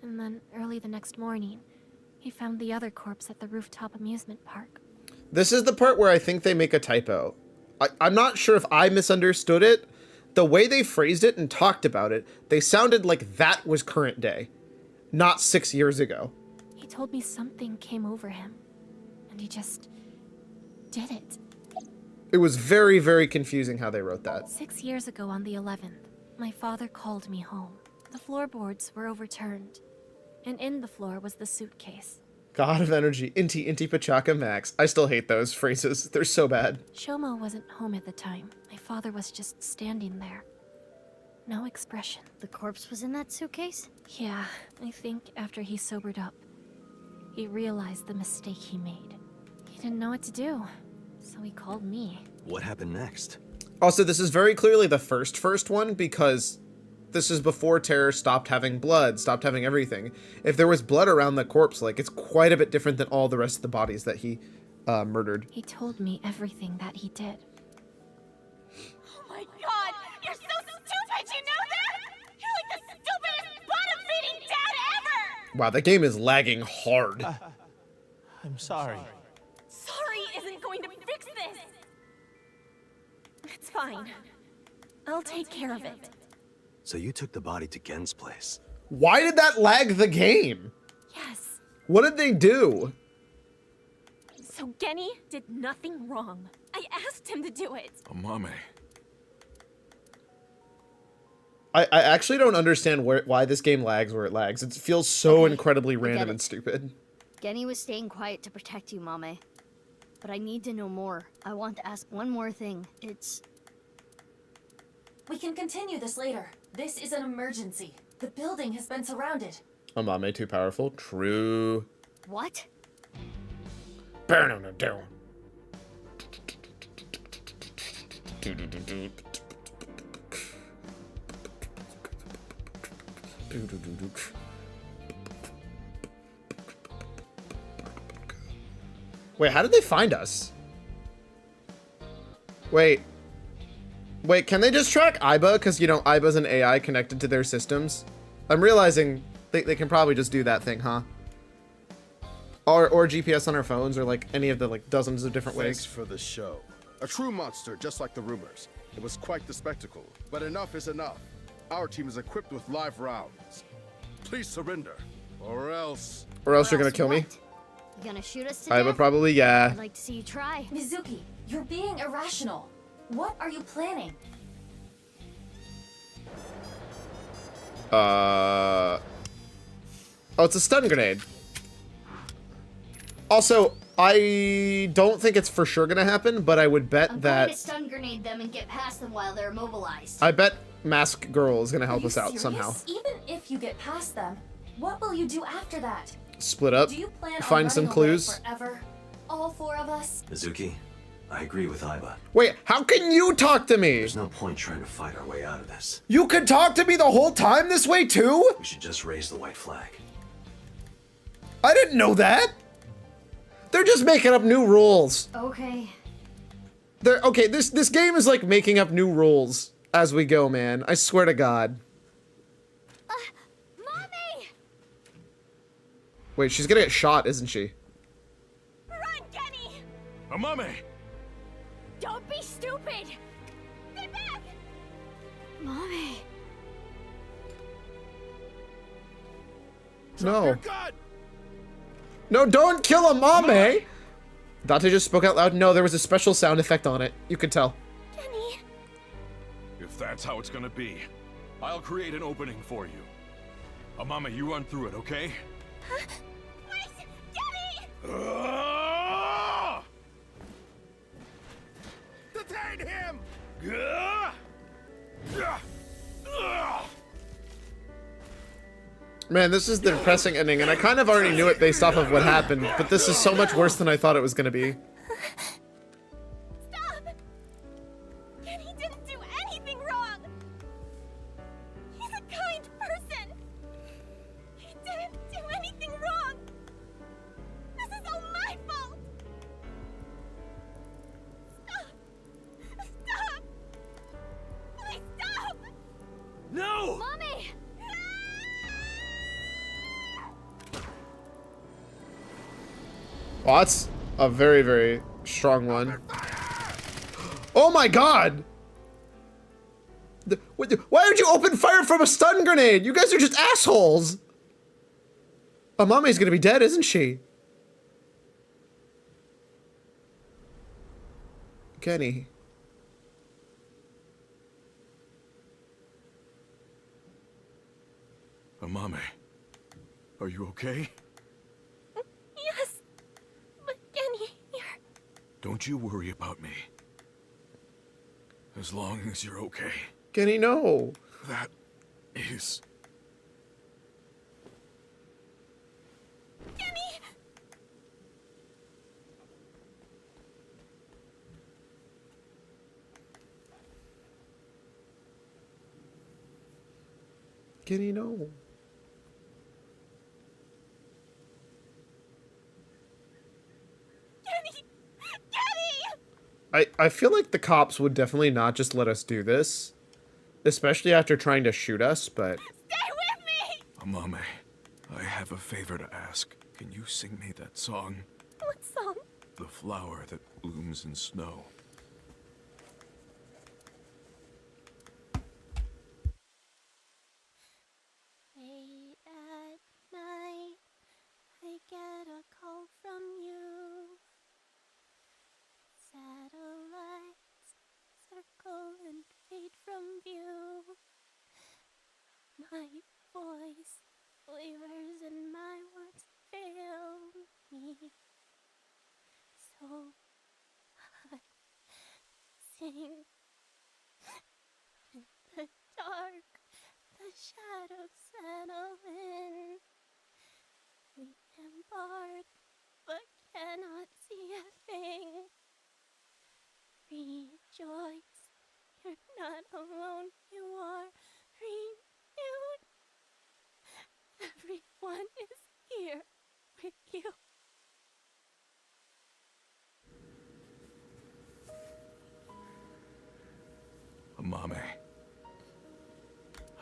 And then, early the next morning, he found the other corpse at the rooftop amusement park. This is the part where I think they make a typo. I'm not sure if I misunderstood it. The way they phrased it and talked about it, they sounded like that was current day, not 6 years ago. He told me something came over him, and he just did it. It was very, very confusing how they wrote that. 6 years ago on the 11th, my father called me home. The floorboards were overturned, and in the floor was the suitcase. God of energy, Inti Pachaka Max. I still hate those phrases. They're so bad. Shomo wasn't home at the time. My father was just standing there. No expression. The corpse was in that suitcase? Yeah, I think after he sobered up, he realized the mistake he made. He didn't know what to do, so he called me. What happened next? Also, this is very clearly the first one, because this is before Terror stopped having blood, stopped having everything. If there was blood around the corpse, like, it's quite a bit different than all the rest of the bodies that he murdered. He told me everything that he did. Oh my god! You're so stupid, you know that? You're like the stupidest bottom-feeding dad ever! Wow, that game is lagging hard. I'm sorry. Sorry isn't going to fix this! It's fine. I'll take care of it. So you took the body to Gen's place. Why did that lag the game? Yes. What did they do? So Genny did nothing wrong. I asked him to do it. Amame. I actually don't understand why this game lags where it lags. It feels so incredibly random and stupid. Genny was staying quiet to protect you, Mame. But I need to know more. I want to ask one more thing. We can continue this later. This is an emergency. The building has been surrounded. Amame too powerful. True. What? Burn on down. Wait, how did they find us? Wait, can they just track Aiba? Because, you know, Aiba's an AI connected to their systems. I'm realizing they can probably just do that thing, huh? Or GPS on our phones, or like any of the like dozens of different Thanks ways. for the show. A true monster, just like the rumors. It was quite the spectacle. But enough is enough. Our team is equipped with live rounds. Please surrender, or else... Or else you're gonna kill me? You gonna shoot us to Aiba death? probably, yeah. I'd like to see you try. Mizuki, you're being irrational. What are you planning? Oh, it's a stun grenade. Also, I don't think it's for sure gonna happen, but I would bet I'm that... going to stun grenade them and get past them while they're immobilized. I bet Mask Girl is gonna help Are you us out serious? somehow. Even if you get past them, what will you do after that? Split up, Do you plan on find some running away clues. forever? All four of us? Mizuki, I agree with Aiba. Wait, how can you talk to me? There's no point trying to fight our way out of this. You could talk to me the whole time this way too? We should just raise the white flag. I didn't know that. They're just making up new rules. Okay. Okay, this game is like making up new rules as we go, man. I swear to God. Mommy! Wait, she's gonna get shot, isn't she? Run, Kenny! Amame! Don't be stupid! Stay back! Mommy. No. No, don't kill Amame! Dante just spoke out loud. No, there was a special sound effect on it. You could tell. Kenny. If that's how it's gonna be, I'll create an opening for you. Amame, you run through it, okay? Wait! Kenny! Detain him! Man, this is the depressing ending, and I kind of already knew it based off of what happened, but this is so much worse than I thought it was gonna be. Stop! Kenny didn't do anything wrong! He's a kind person! He didn't do anything wrong! This is all my fault! Stop! Stop! Please stop! No! Mommy! Well, that's a very, very strong one. Oh my God! Why would you open fire from a stun grenade? You guys are just assholes! Amame's gonna be dead, isn't she? Kenny. Amame, are you okay? Yes. But Kenny, you're... Don't you worry about me. As long as you're okay. Kenny, no. That is... Kenny! Kenny, no. Kenny! Kenny! I feel like the cops would definitely not just let us do this. Especially after trying to shoot us, but... Amame, I have a favor to ask. Can you sing me that song? What song? The flower that blooms in snow. Late at night, I get a call from you. Satellites circle and fade from view. My voice wavers and my words fail me. So I sing in the dark. The shadows settle in. We embark, but cannot see a thing. Rejoice, you're not alone, you are renewed. Everyone is here with you. Mame,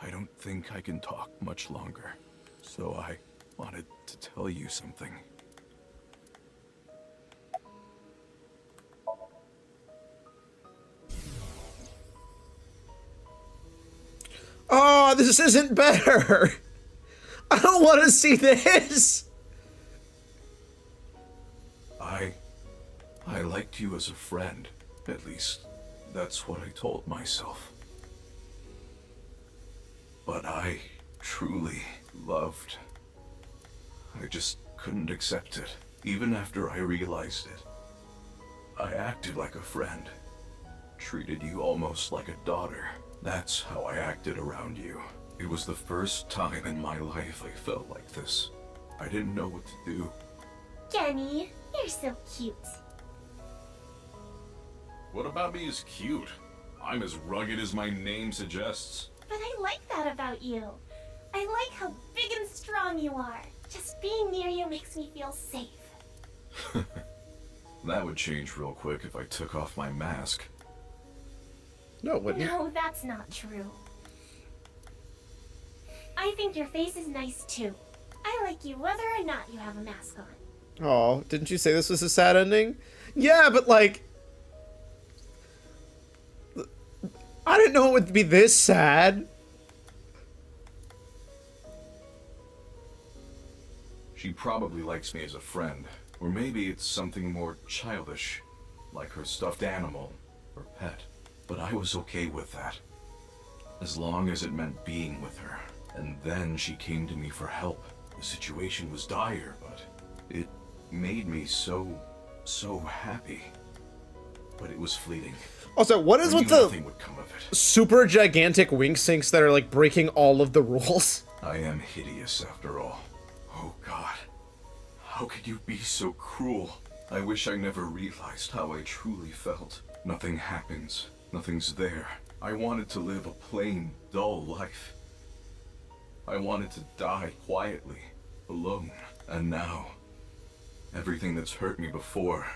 I don't think I can talk much longer, so I wanted to tell you something. Oh, this isn't better. I don't want to see this. I liked you as a friend. At least, that's what I told myself. But I truly loved. I just couldn't accept it, even after I realized it. I acted like a friend. Treated you almost like a daughter. That's how I acted around you. It was the first time in my life I felt like this. I didn't know what to do. Kenny, you're so cute. What about me is cute? I'm as rugged as my name suggests. But I like that about you. I like how big and strong you are. Just being near you makes me feel safe. That would change real quick if I took off my mask. No, it wouldn't. No, that's not true. I think your face is nice too. I like you whether or not you have a mask on. Oh, didn't you say this was a sad ending? Yeah, but like... I didn't know it would be this sad. She probably likes me as a friend. Or maybe it's something more childish, like her stuffed animal or pet. But I was okay with that, as long as it meant being with her. And then she came to me for help. The situation was dire, but it made me so happy. But it was fleeting. Also, what is with the nothing would come of it. super gigantic wing sinks that are like breaking all of the rules? I am hideous after all. Oh God, how could you be so cruel? I wish I never realized how I truly felt. Nothing happens. Nothing's there. I wanted to live a plain, dull life. I wanted to die quietly, alone. And now, everything that's hurt me before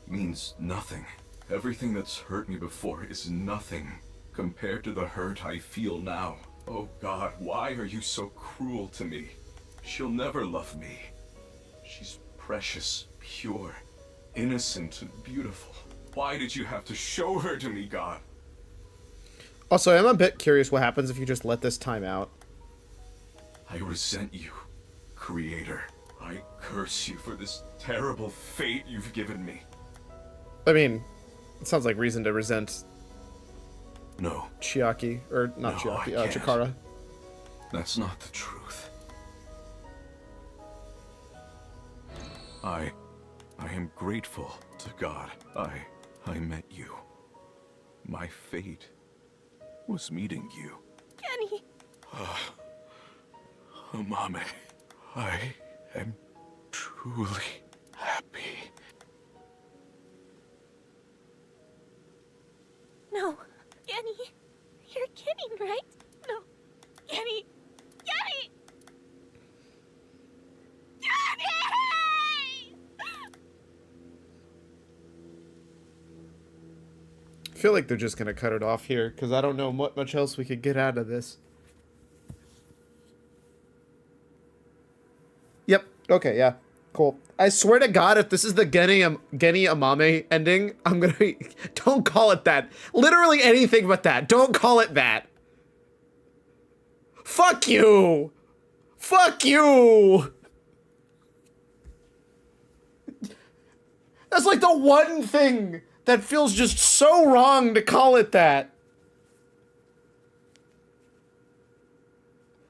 means nothing. Everything that's hurt me before is nothing compared to the hurt I feel now. Oh God, why are you so cruel to me? She'll never love me. She's precious, pure, innocent, and beautiful. Why did you have to show her to me, God? Also, I'm a bit curious what happens if you just let this time out. I resent you, Creator. I curse you for this terrible fate you've given me. I mean, it sounds like reason to resent... No. Chiaki, or not No, Chiaki, I can't. Chikara. That's not the truth. I am grateful to God. I met you. My fate was meeting you. Kenny! Mame, I am truly happy. No, Kenny! You're kidding, right? No. Kenny! Kenny! Kenny! I feel like they're just gonna cut it off here, because I don't know what much else we could get out of this. Yep, okay, yeah, cool. I swear to God, if this is the Geni Amame ending, I'm gonna be... Don't call it that. Literally anything but that. Don't call it that. Fuck you! Fuck you! That's like the one thing that feels just so wrong to call it that.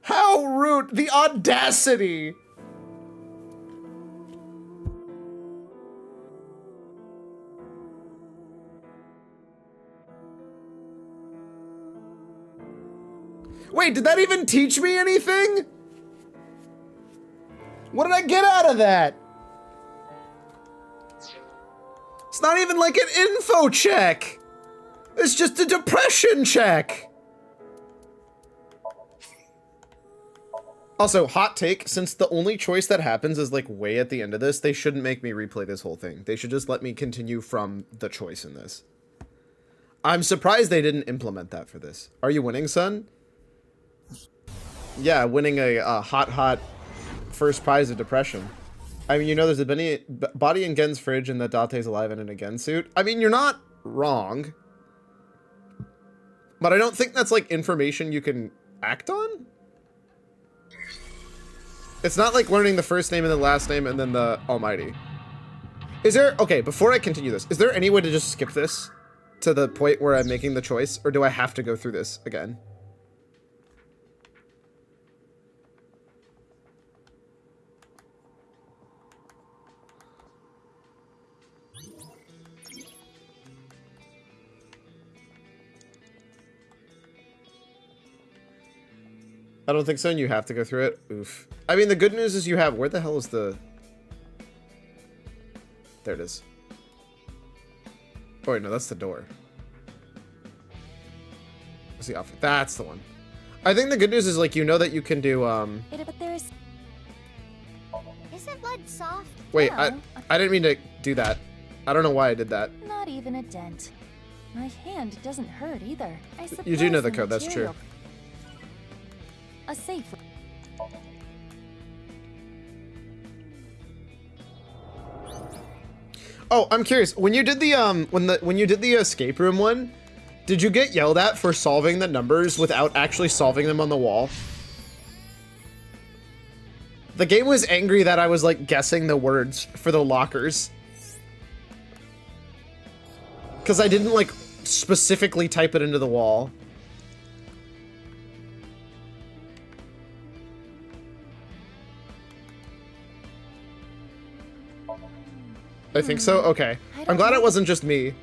How rude. The audacity. Wait, did that even teach me anything? What did I get out of that? It's not even like an info check. It's just a depression check. Also, hot take, since the only choice that happens is like way at the end of this, they shouldn't make me replay this whole thing. They should just let me continue from the choice in this. I'm surprised they didn't implement that for this. Are you winning, son? Yeah, winning a hot first prize of depression. I mean, you know, there's a body in Gen's fridge and that Date's alive in an Gen suit. I mean, you're not wrong. But I don't think that's like information you can act on. It's not like learning the first name and the last name and then the almighty. Is there, okay, before I continue this, is there any way to just skip this to the point where I'm making the choice, or do I have to go through this again? I don't think so, and you have to go through it. Oof. I mean, the good news is you have... Where the hell is the... There it is. Oh, wait, no, that's the door. What's the outfit? That's the one. I think the good news is, like, you know that you can do, But there's... Isn't lead soft? Wait, No. I didn't mean to do that. I don't know why I did that. Not even a dent. My hand doesn't hurt either. I suppose You do know the code, that's true. material- A safe. Oh, I'm curious. When you did the when you did the escape room one, did you get yelled at for solving the numbers without actually solving them on the wall? The game was angry that I was like guessing the words for the lockers. Cuz I didn't like specifically type it into the wall. I think so? Okay. I'm glad it wasn't just me.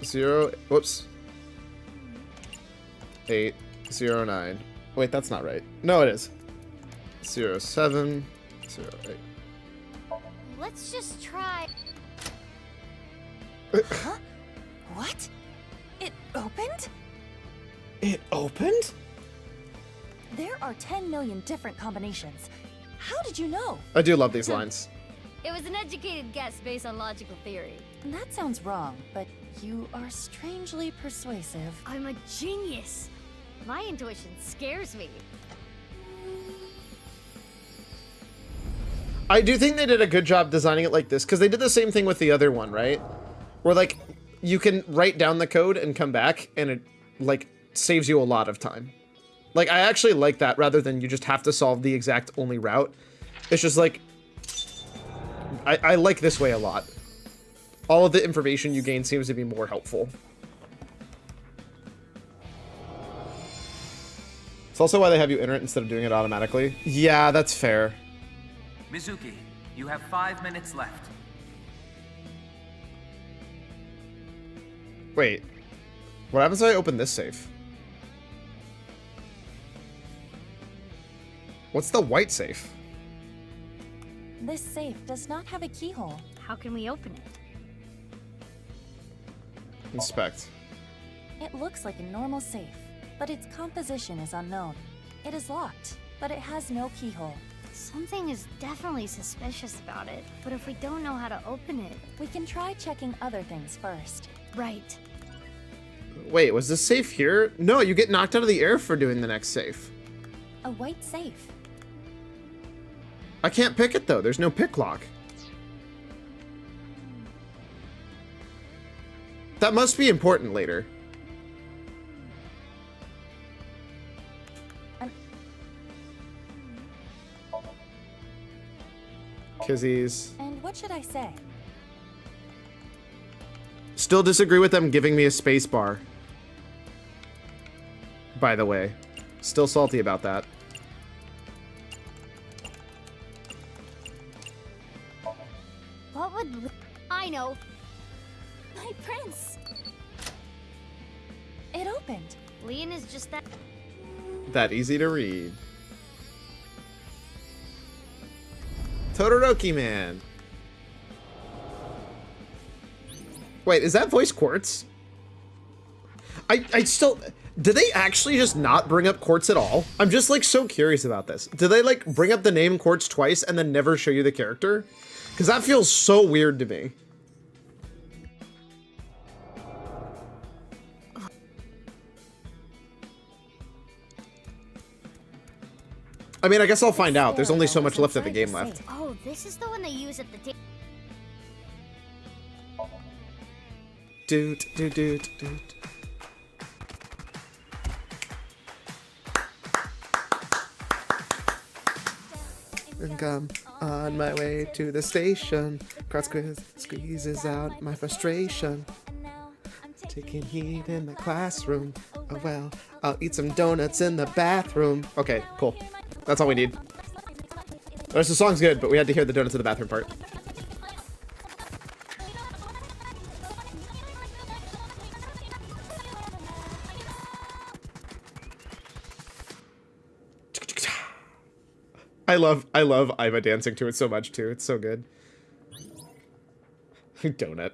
0, whoops. 8, 0, 9. Wait, that's not right. No, it is. 0, 7, 0, 8. Let's just try. Huh? What? It opened? It opened? There are 10 million different combinations. How did you know? I do love these lines. It was an educated guess based on logical theory. That sounds wrong, but you are strangely persuasive. I'm a genius. My intuition scares me. I do think they did a good job designing it like this, because they did the same thing with the other one, right? Where, like, you can write down the code and come back, and it, like, saves you a lot of time. Like, I actually like that, rather than you just have to solve the exact only route. It's just, like, I like this way a lot. All of the information you gain seems to be more helpful. It's also why they have you enter it instead of doing it automatically. Yeah, that's fair. Mizuki, you have 5 minutes left. Wait. What happens if I open this safe? What's the white safe? This safe does not have a keyhole. How can we open it? Inspect. It looks like a normal safe, but its composition is unknown. It is locked, but it has no keyhole. Something is definitely suspicious about it, but if we don't know how to open it... We can try checking other things first. Right. Wait, was this safe here? No, you get knocked out of the air for doing the next safe. A white safe. I can't pick it though, there's no pick lock. That must be important later. Kizzies. And what should I say? Still disagree with them giving me a space bar. By the way. Still salty about that. What would... I know. My prince. It opened. Leon is just That easy to read. Todoroki Man. Wait, is that voice Quartz? I still... Do they actually just not bring up Quartz at all? I'm just like so curious about this. Do they like bring up the name Quartz twice and then never show you the character? Because that feels so weird to me. I mean, I guess I'll find out. There's only so much left of the game left. Oh, this is the one they use at the Doot, doot, doot, doot. And I'm on my way to the station. Cross squeezes out my frustration. Taking heat in the classroom. Oh well, I'll eat some donuts in the bathroom. Okay, cool. That's all we need. The rest of the song's good, but we had to hear the donuts in the bathroom part. I love Iva dancing to it so much too. It's so good. Donut.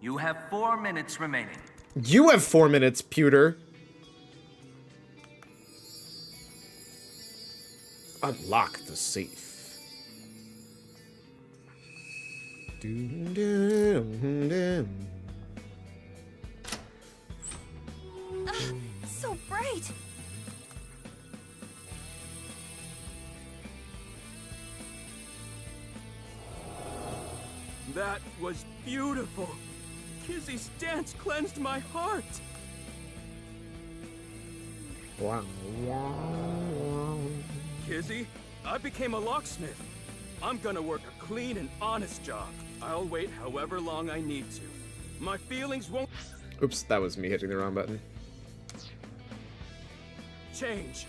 You have 4 minutes remaining. You have 4 minutes, Pewter. Unlock the safe. So bright. That was beautiful. Kizzy's dance cleansed my heart. Wow. Kizzy, I became a locksmith. I'm gonna work a clean and honest job. I'll wait however long I need to. My feelings won't... Oops, that was me hitting the wrong button. change.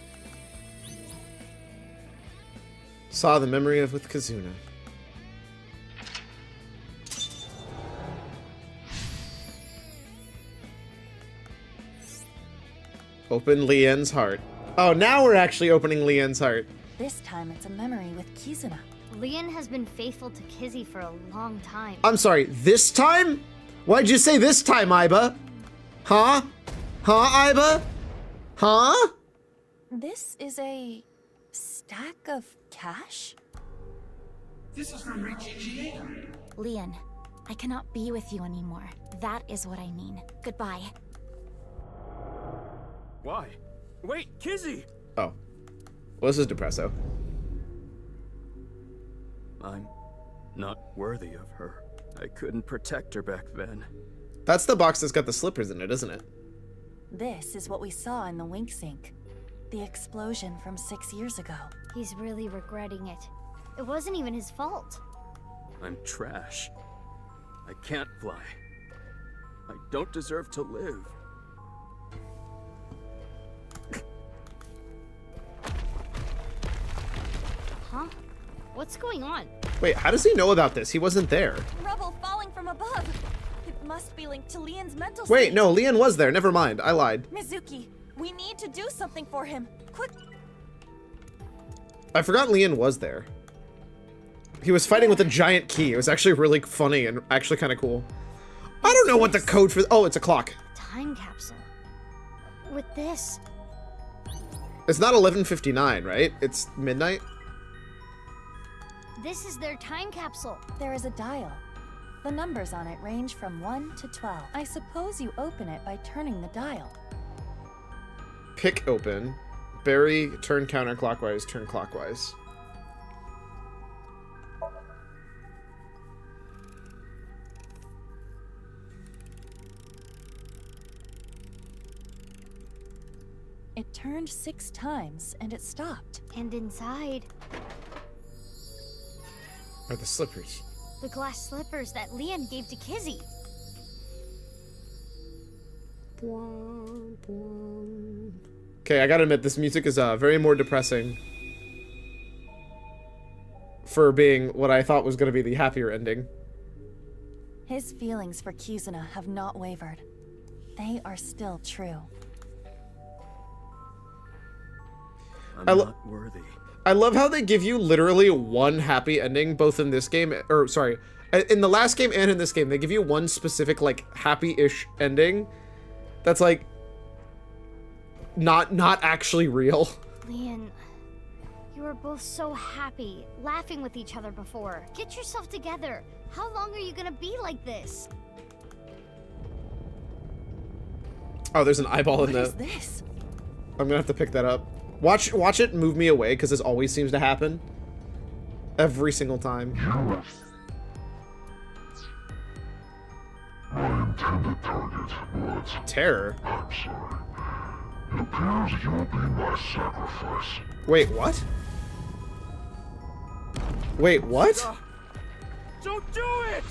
Saw the memory of with Kazuna. Open Lien's heart. Oh, now we're actually opening Lien's heart. This time it's a memory with Kizuna. Leon has been faithful to Kizzy for a long time. I'm sorry, this time? Why'd you say this time, Iba? Huh? Huh, Iba? Huh? This is a stack of cash? This is from Richie. Leon, I cannot be with you anymore. That is what I mean. Goodbye. Why? Wait, Kizzy! Oh. Well, this is Depresso. I'm not worthy of her. I couldn't protect her back then. That's the box that's got the slippers in it, isn't it? This is what we saw in the wink sink. The explosion from 6 years ago. He's really regretting it. It wasn't even his fault. I'm trash. I can't fly. I don't deserve to live. Huh? What's going on? Wait, how does he know about this? He wasn't there. Rubble falling from above. It must be linked to Leon's mental Wait, state. no, Lien was there. Never mind. I lied. Mizuki, we need to do something for him. Quick. I forgot Lien was there. He was fighting with a giant key. It was actually really funny and actually kind of cool. I don't know what the code for... Oh, it's a clock. Time capsule. With this. It's not 11:59, right? It's midnight? This is their time capsule. There is a dial. The numbers on it range from 1 to 12. I suppose you open it by turning the dial. Pick open. Bury, turn counterclockwise, turn clockwise. It turned 6 times and it stopped. And inside, Are the slippers. the glass slippers that Leon gave to Kizzy. Okay, I gotta admit, this music is very more depressing for being what I thought was gonna be the happier ending. His feelings for Kizuna have not wavered. they are still true. I'm not worthy. I love how they give you literally one happy ending, both in this game, or sorry, in the last game and in this game. They give you one specific, like, happy-ish ending that's, like, not actually real. Leon, you were both so happy, laughing with each other before. Get yourself together. How long are you gonna be like this? Oh, there's an eyeball in the... What is this? I'm gonna have to pick that up. Watch it move me away, because this always seems to happen. Every single time. My intended target was... Terror? I'm sorry. It appears you'll be my sacrifice. Wait, what? Wait, what? Don't do it!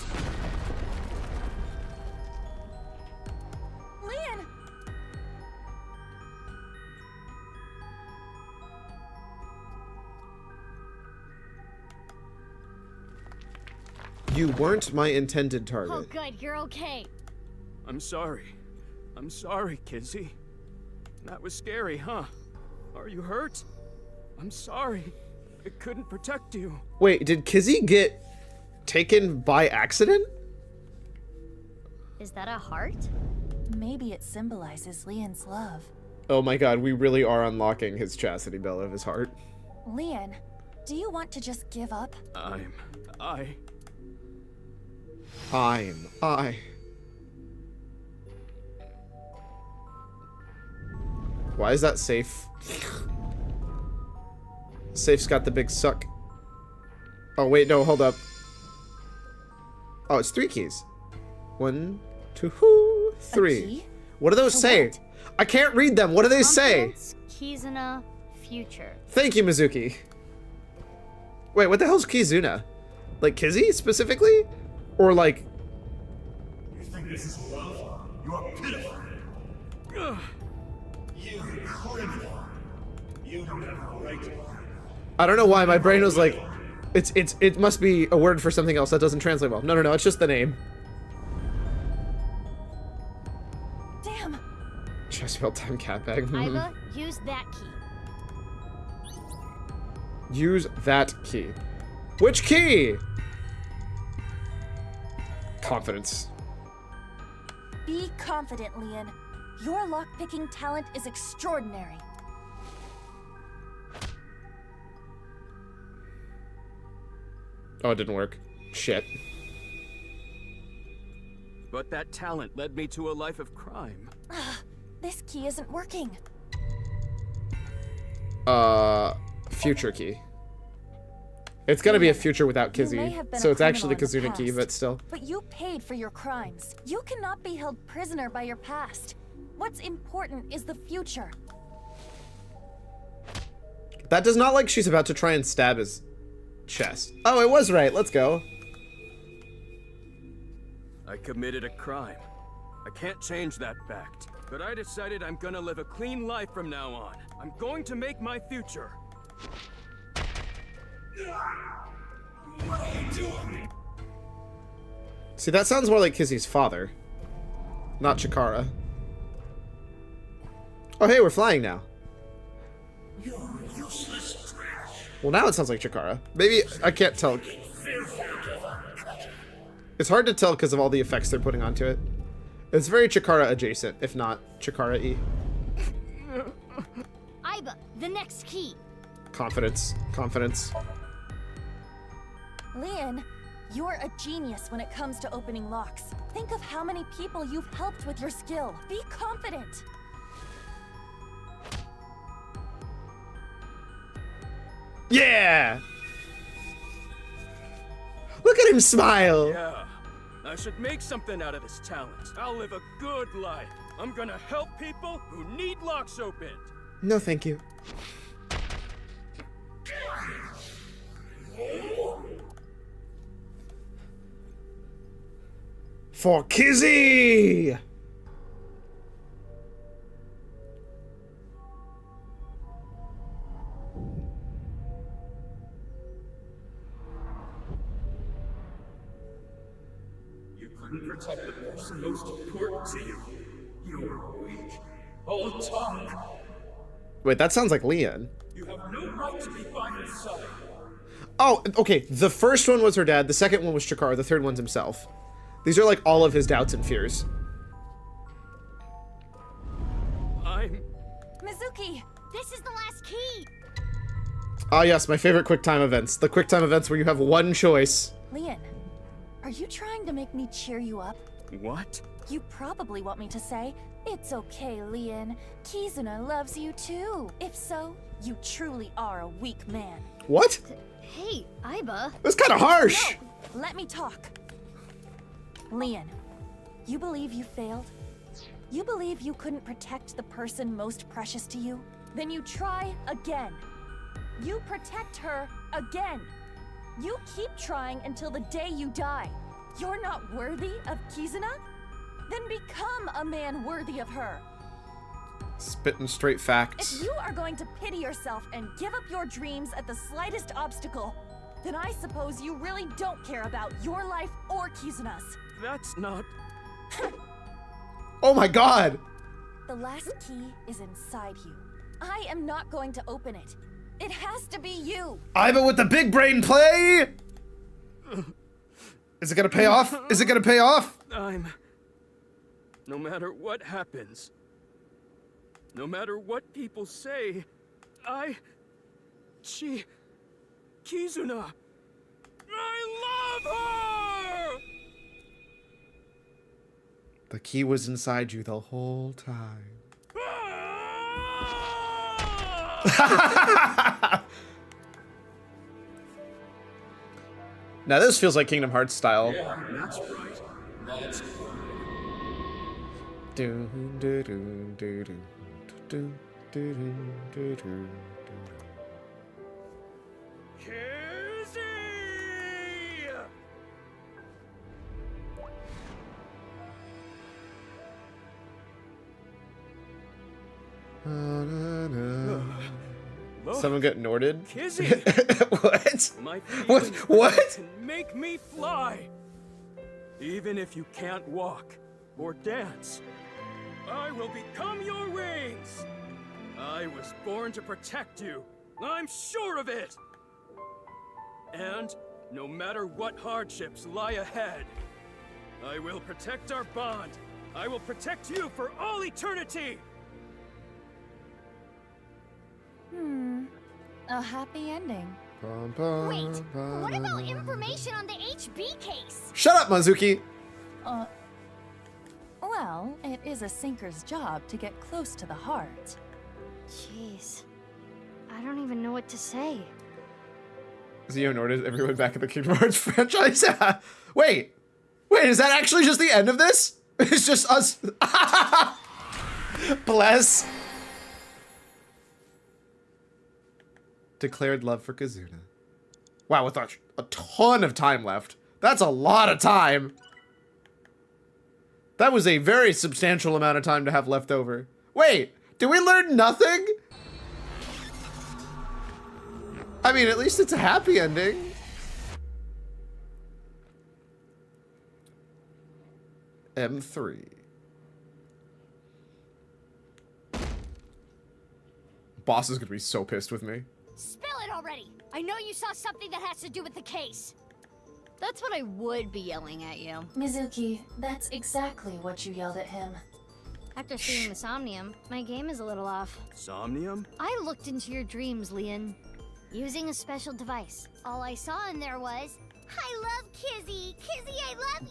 Leon! You weren't my intended target. Oh, good, you're okay. I'm sorry. I'm sorry, Kizzy. That was scary, huh? Are you hurt? I'm sorry. I couldn't protect you. Wait, did Kizzy get taken by accident? Is that a heart? Maybe it symbolizes Leon's love. Oh my god, we really are unlocking his chastity belt of his heart. Leon, do you want to just give up? Why is that safe? Safe's got the big suck. Oh wait, no, hold up. Oh, it's 3 keys. 1, 2, 3. What do those say? What? I can't read them. What do they say? Confidence, Kizuna, future. Thank you, Mizuki. Wait, what the hell's Kizuna? Like Kizzy specifically? Or like... You think this is love? You are pitiful. You criminal. You don't have a right to... I don't know why my brain was like, it must be a word for something else that doesn't translate well. No, it's just the name. Damn. Chest belt time cat bag. Iva, use that key. Use that key. Which key? Confidence. Be confident, Leon. Your lockpicking talent is extraordinary. Oh, it didn't work. Shit. But that talent led me to a life of crime. This key isn't working. Future key. It's gonna be a future without You may Kizzy, have been so a it's actually the criminal in Kizuna key, past, but still. But you paid for your crimes. You cannot be held prisoner by your past. What's important is the future. That does not like she's about to try and stab his chest. Oh, it was right. Let's go. I committed a crime. I can't change that fact. But I decided I'm gonna live a clean life from now on. I'm going to make my future. What are you doing? See, that sounds more like Kizzy's father, not Chikara. Oh, hey, we're flying now. You're useless trash. Well, now it sounds like Chikara. Maybe I can't tell. It's hard to tell because of all the effects they're putting onto it. It's very Chikara adjacent, if not Chikara-y. Iba, the next key. Confidence. Confidence. Leon, you're a genius when it comes to opening locks. Think of how many people you've helped with your skill. Be confident. Yeah! Look at him smile! Yeah, I should make something out of this talent. I'll live a good life. I'm gonna help people who need locks opened. No, thank you. For Kizzy! You couldn't protect the person most important to you. You're weak. Hold tongue. Wait, that sounds like Leon. You have no right to be by her side. Oh, okay. The first one was her dad. The second one was Shakar. The third one's himself. These are like all of his doubts and fears. Mizuki! This is the last key! Ah, yes, my favorite QuickTime events. The QuickTime events where you have one choice. Leon, are you trying to make me cheer you up? What? You probably want me to say, "It's okay, Leon. Kizuna loves you too." If so, you truly are a weak man. What? Hey, Aiba. That's kind of harsh. No, let me talk. Leon, you believe you failed? You believe you couldn't protect the person most precious to you? Then you try again. You protect her again. You keep trying until the day you die. You're not worthy of Kizuna? Then become a man worthy of her. Spitting straight facts. If you are going to pity yourself and give up your dreams at the slightest obstacle, then I suppose you really don't care about your life or Kizuna's. That's not... Oh my god! The last key is inside you. I am not going to open it. It has to be you. Aiba with the big brain play! Is it gonna pay off? Is it gonna pay off? No matter what happens, no matter what people say, Kizuna, I love her! The key was inside you the whole time. Now this feels like Kingdom Hearts style. Yeah, that's right. That's Do, do, do, do, do, do, do, do, do. Someone got Norded? Kizzy! What? My What? Can make me fly. Even if you can't walk or dance, I will become your wings. I was born to protect you. I'm sure of it. And no matter what hardships lie ahead, I will protect our bond. I will protect you for all eternity. A happy ending. Wait, what about information on the HB case? Shut up, Mizuki! Well, it is a sinker's job to get close to the heart. Jeez. I don't even know what to say. Zio Norded everyone back in the Kingdom Hearts franchise? Wait, is that actually just the end of this? It's just us. Bless. Declared love for Kizuna. Wow, with a ton of time left. That's a lot of time. That was a very substantial amount of time to have left over. Wait, did we learn nothing? I mean, at least it's a happy ending. M3. Boss is gonna be so pissed with me. Spill it already! I know you saw something that has to do with the case. That's what I would be yelling at you. Mizuki, that's exactly what you yelled at him. After seeing the Somnium, my game is a little off. Somnium? I looked into your dreams, Leon, using a special device. All I saw in there was, I love Kizzy! Kizzy, I love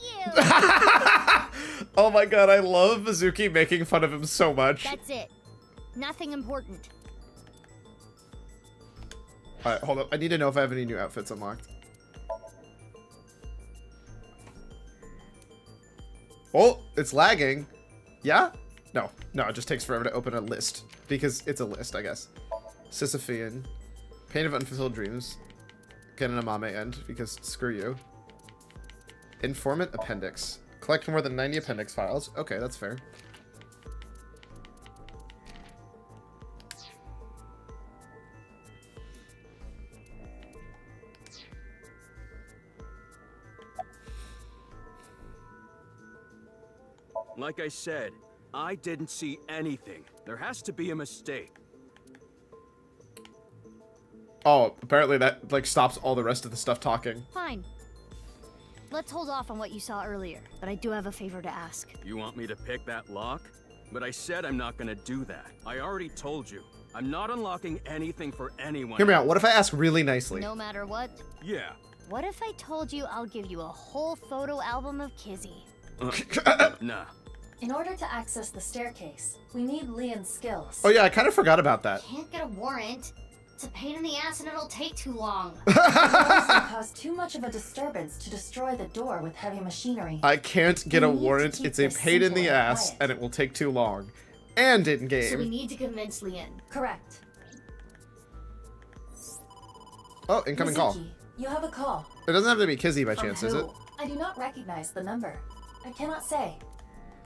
you! Oh my god, I love Mizuki making fun of him so much. That's it. Nothing important. Alright, hold up. I need to know if I have any new outfits unlocked. Oh, it's lagging. Yeah? No, it just takes forever to open a list. Because it's a list, I guess. Sisyphean. Pain of Unfulfilled Dreams. Get an Amame end, because screw you. Informant Appendix. Collect more than 90 appendix files. Okay, that's fair. Like I said, I didn't see anything. There has to be a mistake. Oh, apparently that like stops all the rest of the stuff talking. Fine. Let's hold off on what you saw earlier, but I do have a favor to ask. You want me to pick that lock? But I said I'm not gonna do that. I already told you. I'm not unlocking anything for anyone. Hear me out. What if I ask really nicely? No matter what? Yeah. What if I told you I'll give you a whole photo album of Kizzy? Nah. In order to access the staircase, we need Leon's skills. Oh yeah, I kind of forgot about that. Can't get a warrant. It's a pain in the ass and it'll take too long. It also cause too much of a disturbance to destroy the door with heavy machinery. I can't get a We need to warrant. keep It's a this pain in the simple and ass, quiet. and it will take too long. And in So we game. need to convince Leon. Correct. Oh, incoming call. Mizuki, you have a call. It doesn't have to be Kizzy by From chance, who? is it? I do not recognize the number. I cannot say.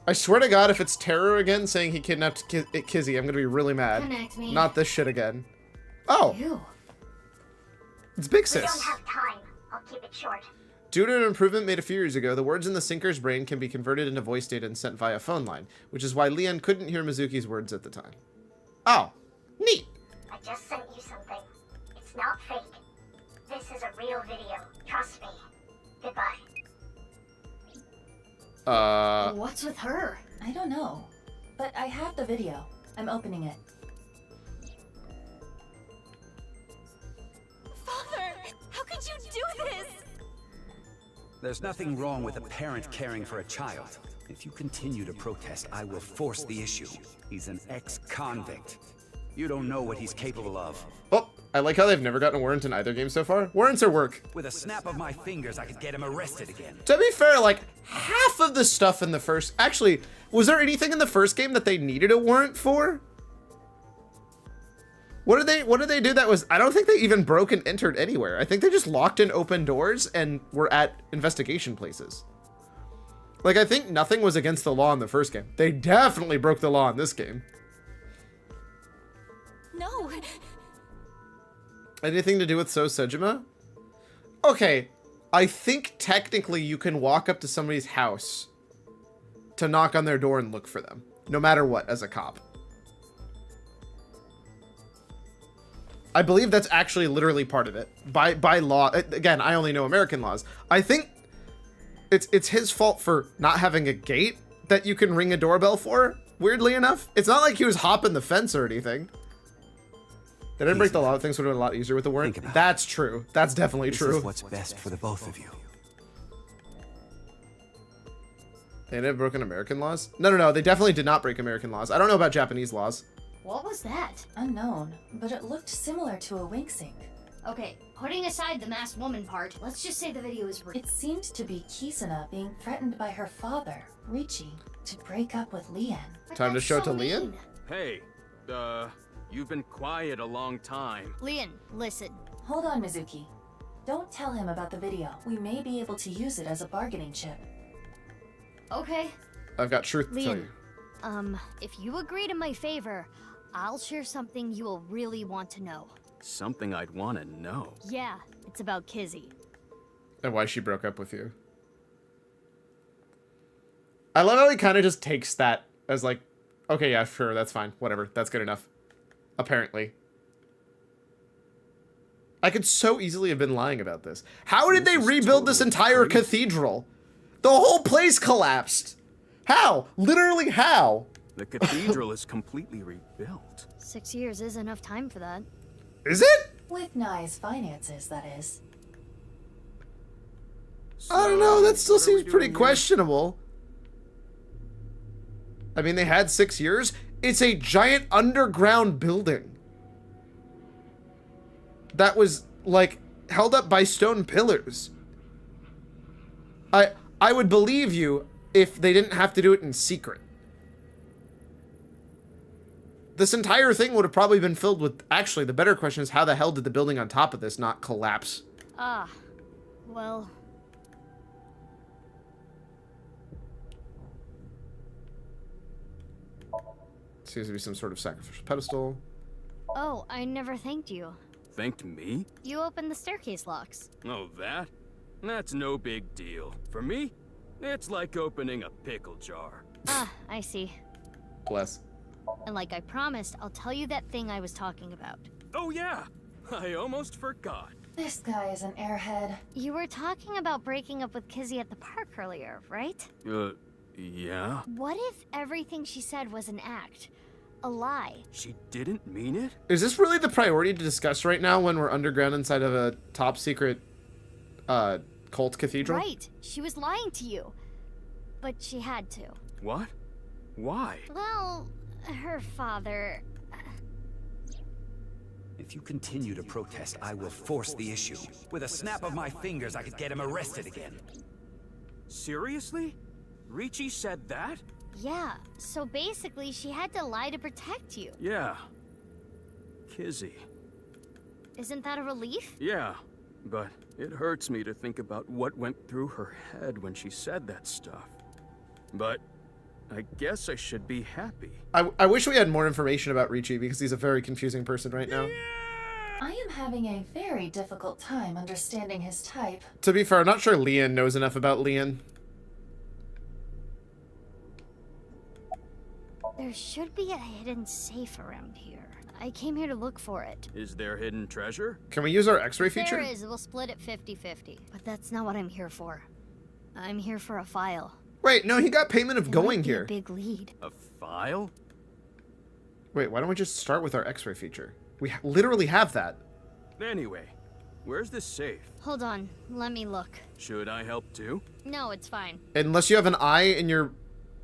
I swear to God, if it's Terror again saying he kidnapped Kizzy, I'm gonna be really mad. Connect me. Not this shit again. Oh, Ew. it's Big We Sis. don't have time. I'll keep it short. Due to an improvement made a few years ago, the words in the Sinker's brain can be converted into voice data and sent via phone line, which is why Leon couldn't hear Mizuki's words at the time. Oh, neat. I just sent you something. It's not fake. This is a real video. Trust me. Goodbye. What's with her? I don't know. But I have the video. I'm opening it. Father, how could you do this? There's nothing wrong with a parent caring for a child. If you continue to protest, I will force the issue. He's an ex-convict. You don't know what he's capable of. Oh, I like how they've never gotten a warrant in either game so far. Warrants are work. With a snap of my fingers, I could get him arrested again. To be fair, like, half of the stuff in the first... Actually, was there anything in the first game that they needed a warrant for? What did they do that was... I don't think they even broke and entered anywhere. I think they just locked in open doors and were at investigation places. Like, I think nothing was against the law in the first game. They definitely broke the law in this game. No. Anything to do with So Sejima? Okay, I think technically you can walk up to somebody's house to knock on their door and look for them, no matter what, as a cop. I believe that's actually literally part of it. By law, again, I only know American laws. I think it's his fault for not having a gate that you can ring a doorbell for, weirdly enough. It's not like he was hopping the fence or anything. They didn't break the law. Things would have been a lot easier with the warrant. That's true. That's definitely This true. is what's best for the both of you. They didn't have broken American laws? No. They definitely did not break American laws. I don't know about Japanese laws. What was that? Unknown, but it looked similar to a wink sync. Okay, putting aside the masked woman part, let's just say the video is real. It seemed to be Kizuna being threatened by her father, Richie, to break up with Leon. Time to show it to Leon? Hey, you've been quiet a long time. Leon, listen. Hold on, Mizuki. Don't tell him about the video. We may be able to use it as a bargaining chip. Okay. I've got truth to tell Leon, you. if you agree to my favor, I'll share something you will really want to know. Something I'd want to know. Yeah, it's about Kizzy. And why she broke up with you. I love how he kind of just takes that as like, okay, yeah, sure, that's fine. Whatever, that's good enough. Apparently. I could so easily have been lying about this. How did they rebuild this entire cathedral? The whole place collapsed. How? Literally how? The cathedral is completely rebuilt. 6 years is enough time for that. Is it? With Nye's finances, that is. I don't know, that still seems pretty questionable. I mean, they had 6 years. It's a giant underground building that was, like, held up by stone pillars. I would believe you if they didn't have to do it in secret. This entire thing would have probably been filled with... Actually, the better question is how the hell did the building on top of this not collapse? Well... Seems to be some sort of sacrificial pedestal. Oh, I never thanked you. Thanked me? You opened the staircase locks. Oh, that? That's no big deal. For me, it's like opening a pickle jar. I see. bless. And like I promised, I'll tell you that thing I was talking about. Oh yeah, I almost forgot. This guy is an airhead. You were talking about breaking up with Kizzy at the park earlier, right? Yeah? What if everything she said was an act? A lie? She didn't mean it? Is this really the priority to discuss right now when we're underground inside of a top secret cult cathedral? Right. She was lying to you. But she had to. What? Why? Well, her father... If you continue to protest, I will force the issue. With a snap of my fingers, I could get him arrested again. Seriously? Ricci said that? Yeah, so basically she had to lie to protect you. Yeah. Kizzy. Isn't that a relief? Yeah, but it hurts me to think about what went through her head when she said that stuff. But I guess I should be happy. I wish we had more information about Ricci because he's a very confusing person right now. I am having a very difficult time understanding his type. To be fair, I'm not sure Leon knows enough about Leon. There should be a hidden safe around here. I came here to look for it. Is there hidden treasure? Can we use our X-ray feature? There is. We'll split it 50-50. But that's not what I'm here for. I'm here for a file. Wait, no, he got payment of going here. A big lead. A file? Wait, why don't we just start with our X-ray feature? We literally have that. Anyway, where's this safe? Hold on. Let me look. Should I help too? No, it's fine. Unless you have an eye in your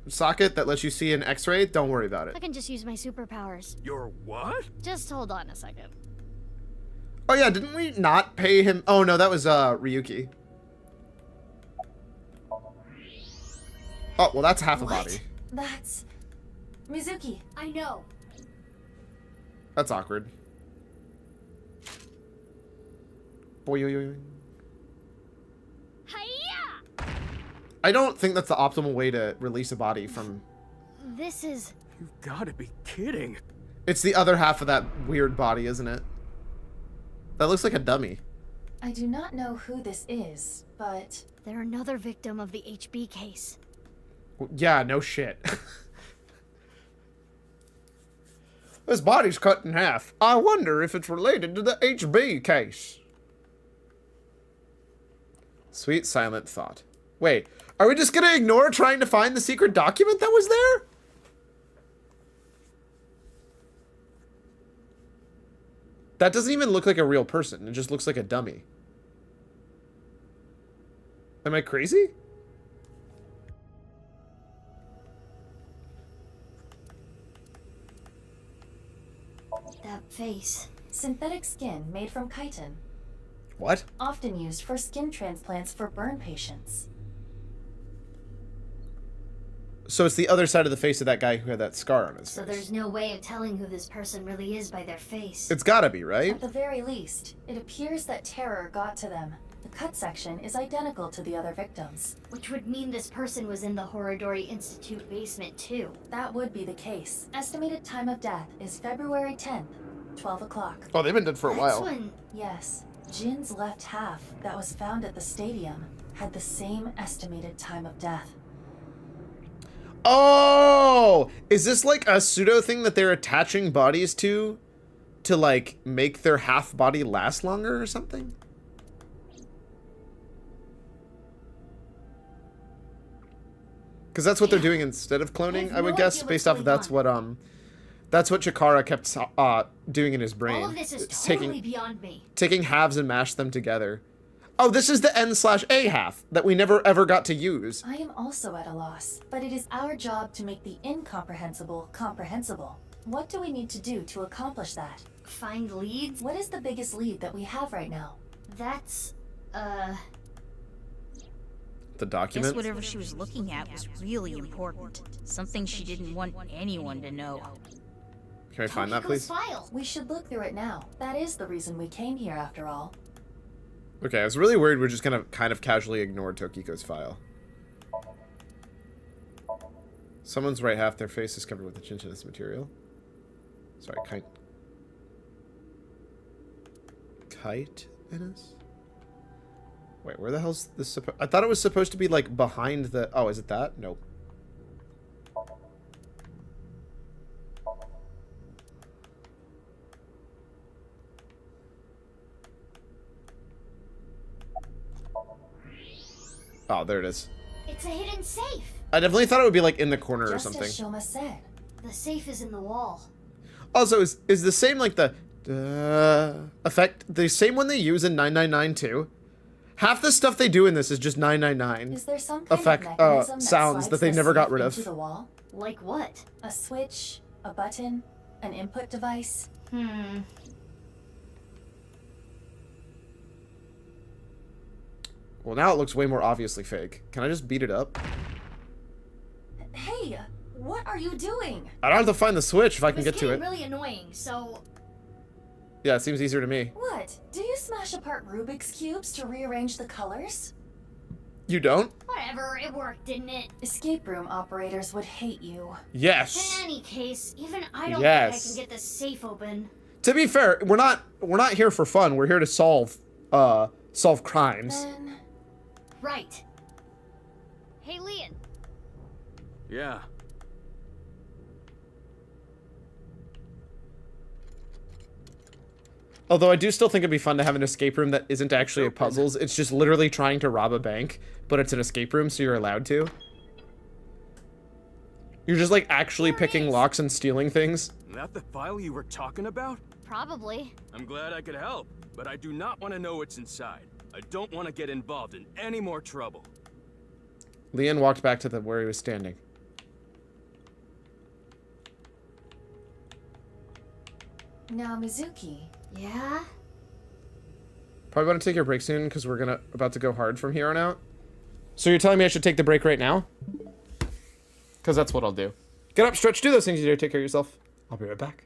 socket that lets you see an X-ray, don't worry about it. I can just use my superpowers. Your what? Just hold on a second. Oh yeah, didn't we not pay him? Oh no, that was Ryuki. Oh, well that's half a body. That's... Mizuki. I know. That's awkward. Boy. Hiya! I don't think that's the optimal way to release a body from... This is... You've got to be kidding. It's the other half of that weird body, isn't it? That looks like a dummy. I do not know who this is, but... They're another victim of the HB case. Yeah, no shit. This body's cut in half. I wonder if it's related to the HB case. Sweet silent thought. Wait, are we just gonna ignore trying to find the secret document that was there? That doesn't even look like a real person. It just looks like a dummy. Am I crazy? That face. Synthetic skin made from chitin. What? Often used for skin transplants for burn patients. So it's the other side of the face of that guy who had that scar on his So face. there's no way of telling who this person really is by their face. It's gotta be, right? At the very least, it appears that terror got to them. The cut section is identical to the other victims. Which would mean this person was in the Horodori Institute basement too. That would be the case. Estimated time of death is February 10th, 12 o'clock. Oh, they've been dead for a while. Yes. Jin's left half that was found at the stadium had the same estimated time of death. Oh! Is this like a pseudo thing that they're attaching bodies to like make their half body last longer or something? Because that's what they're doing instead of cloning, I would guess, based off of that's what Chikara kept doing in his brain. All of this is It's totally beyond me. taking halves and mash them together. Oh, this is the N/A half that we never ever got to use. I am also at a loss, but it is our job to make the incomprehensible comprehensible. What do we need to do to accomplish that? Find leads? What is the biggest lead that we have right now? That's, The document? Guess whatever she was looking at was really important. Something she didn't want anyone to know. Can I find that, please? We should look through it now. That is the reason we came here, after all. Okay, I was really worried we're just gonna kind of casually ignore Tokiko's file. Someone's right half their face is covered with a chitinous material. Sorry, chitinous? Wait, where the hell's this I thought it was supposed to be like behind the... Oh, is it that? Nope. Oh, there it is. It's a hidden safe. I definitely thought it would be like in the corner or Just something. as Shoma said. The safe is in the wall. Also, is the same like the effect the same one they use in 999 too? Half the stuff they do in this is just 999. Is there some kind effect of mechanism sounds that they slides never the got safe rid into of. the wall? Like what? A switch, a button, an input device. Well, now it looks way more obviously fake. Can I just beat it up? Hey, what are you doing? I don't have to find the switch if I can get to it. Really annoying. So Yeah, it seems easier to me. What? Do you smash apart Rubik's cubes to rearrange the colors? You don't? whatever, it worked, didn't it? Escape room operators would hate you. Yes. In any case, even I don't Yes. think I can get this safe open. To be fair, we're not here for fun. We're here to solve crimes. Right. Hey, Leon. Yeah. Although I do still think it'd be fun to have an escape room that isn't actually a puzzles. It's just literally trying to rob a bank, but it's an escape room, so you're allowed to. You're just like actually picking locks and stealing things. That the file you were talking about? Probably. I'm glad I could help, but I do not want to know what's inside. I don't want to get involved in any more trouble. Leon walked back to where he was standing. Now, Mizuki. Yeah? Probably want to take your break soon because we're about to go hard from here on out. So you're telling me I should take the break right now? Because that's what I'll do. Get up, stretch, do those things you do. Take care of yourself. I'll be right back.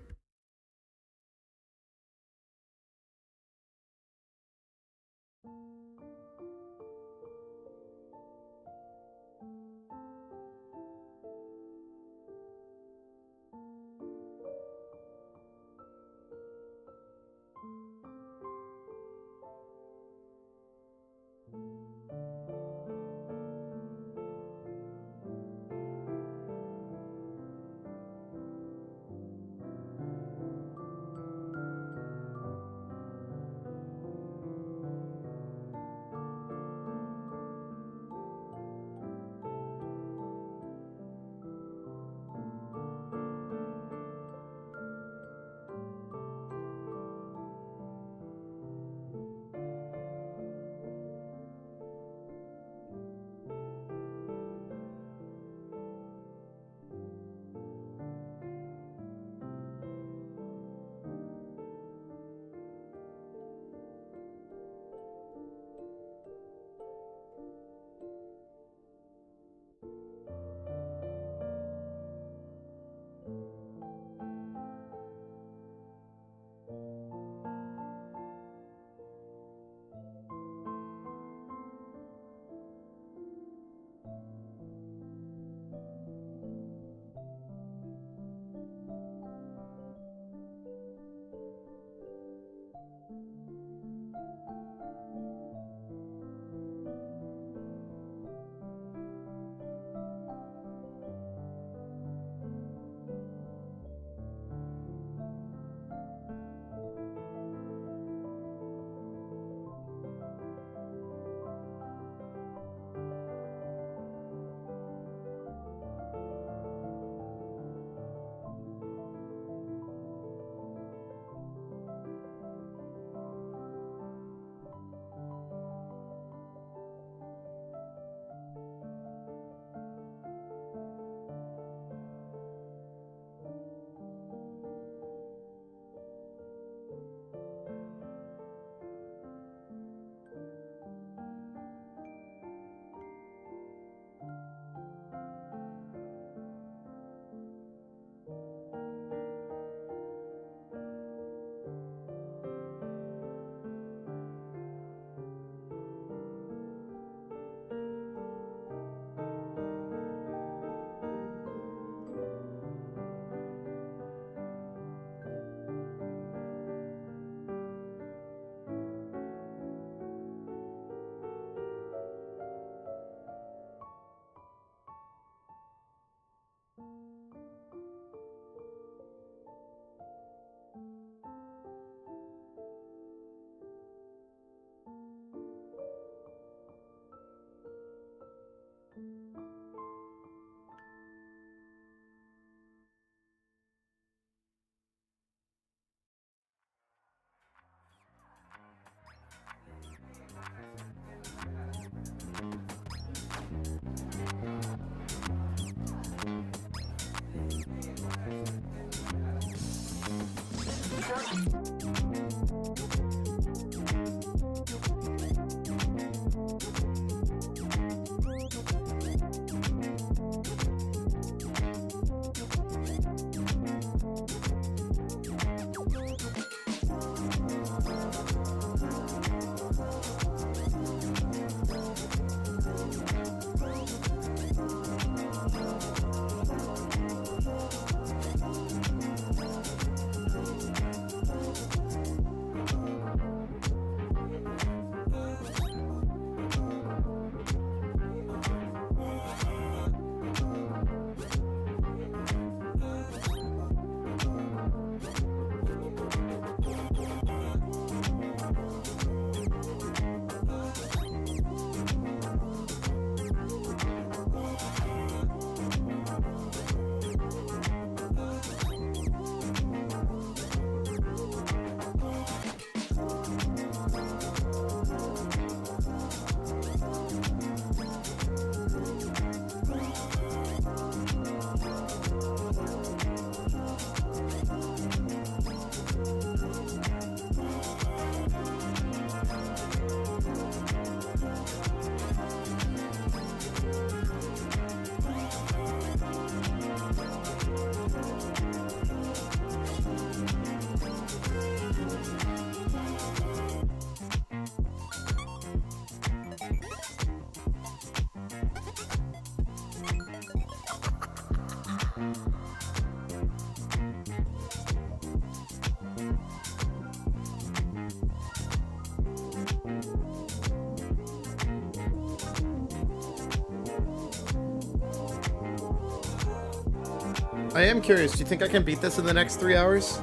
I am curious. Do you think I can beat this in the next 3 hours,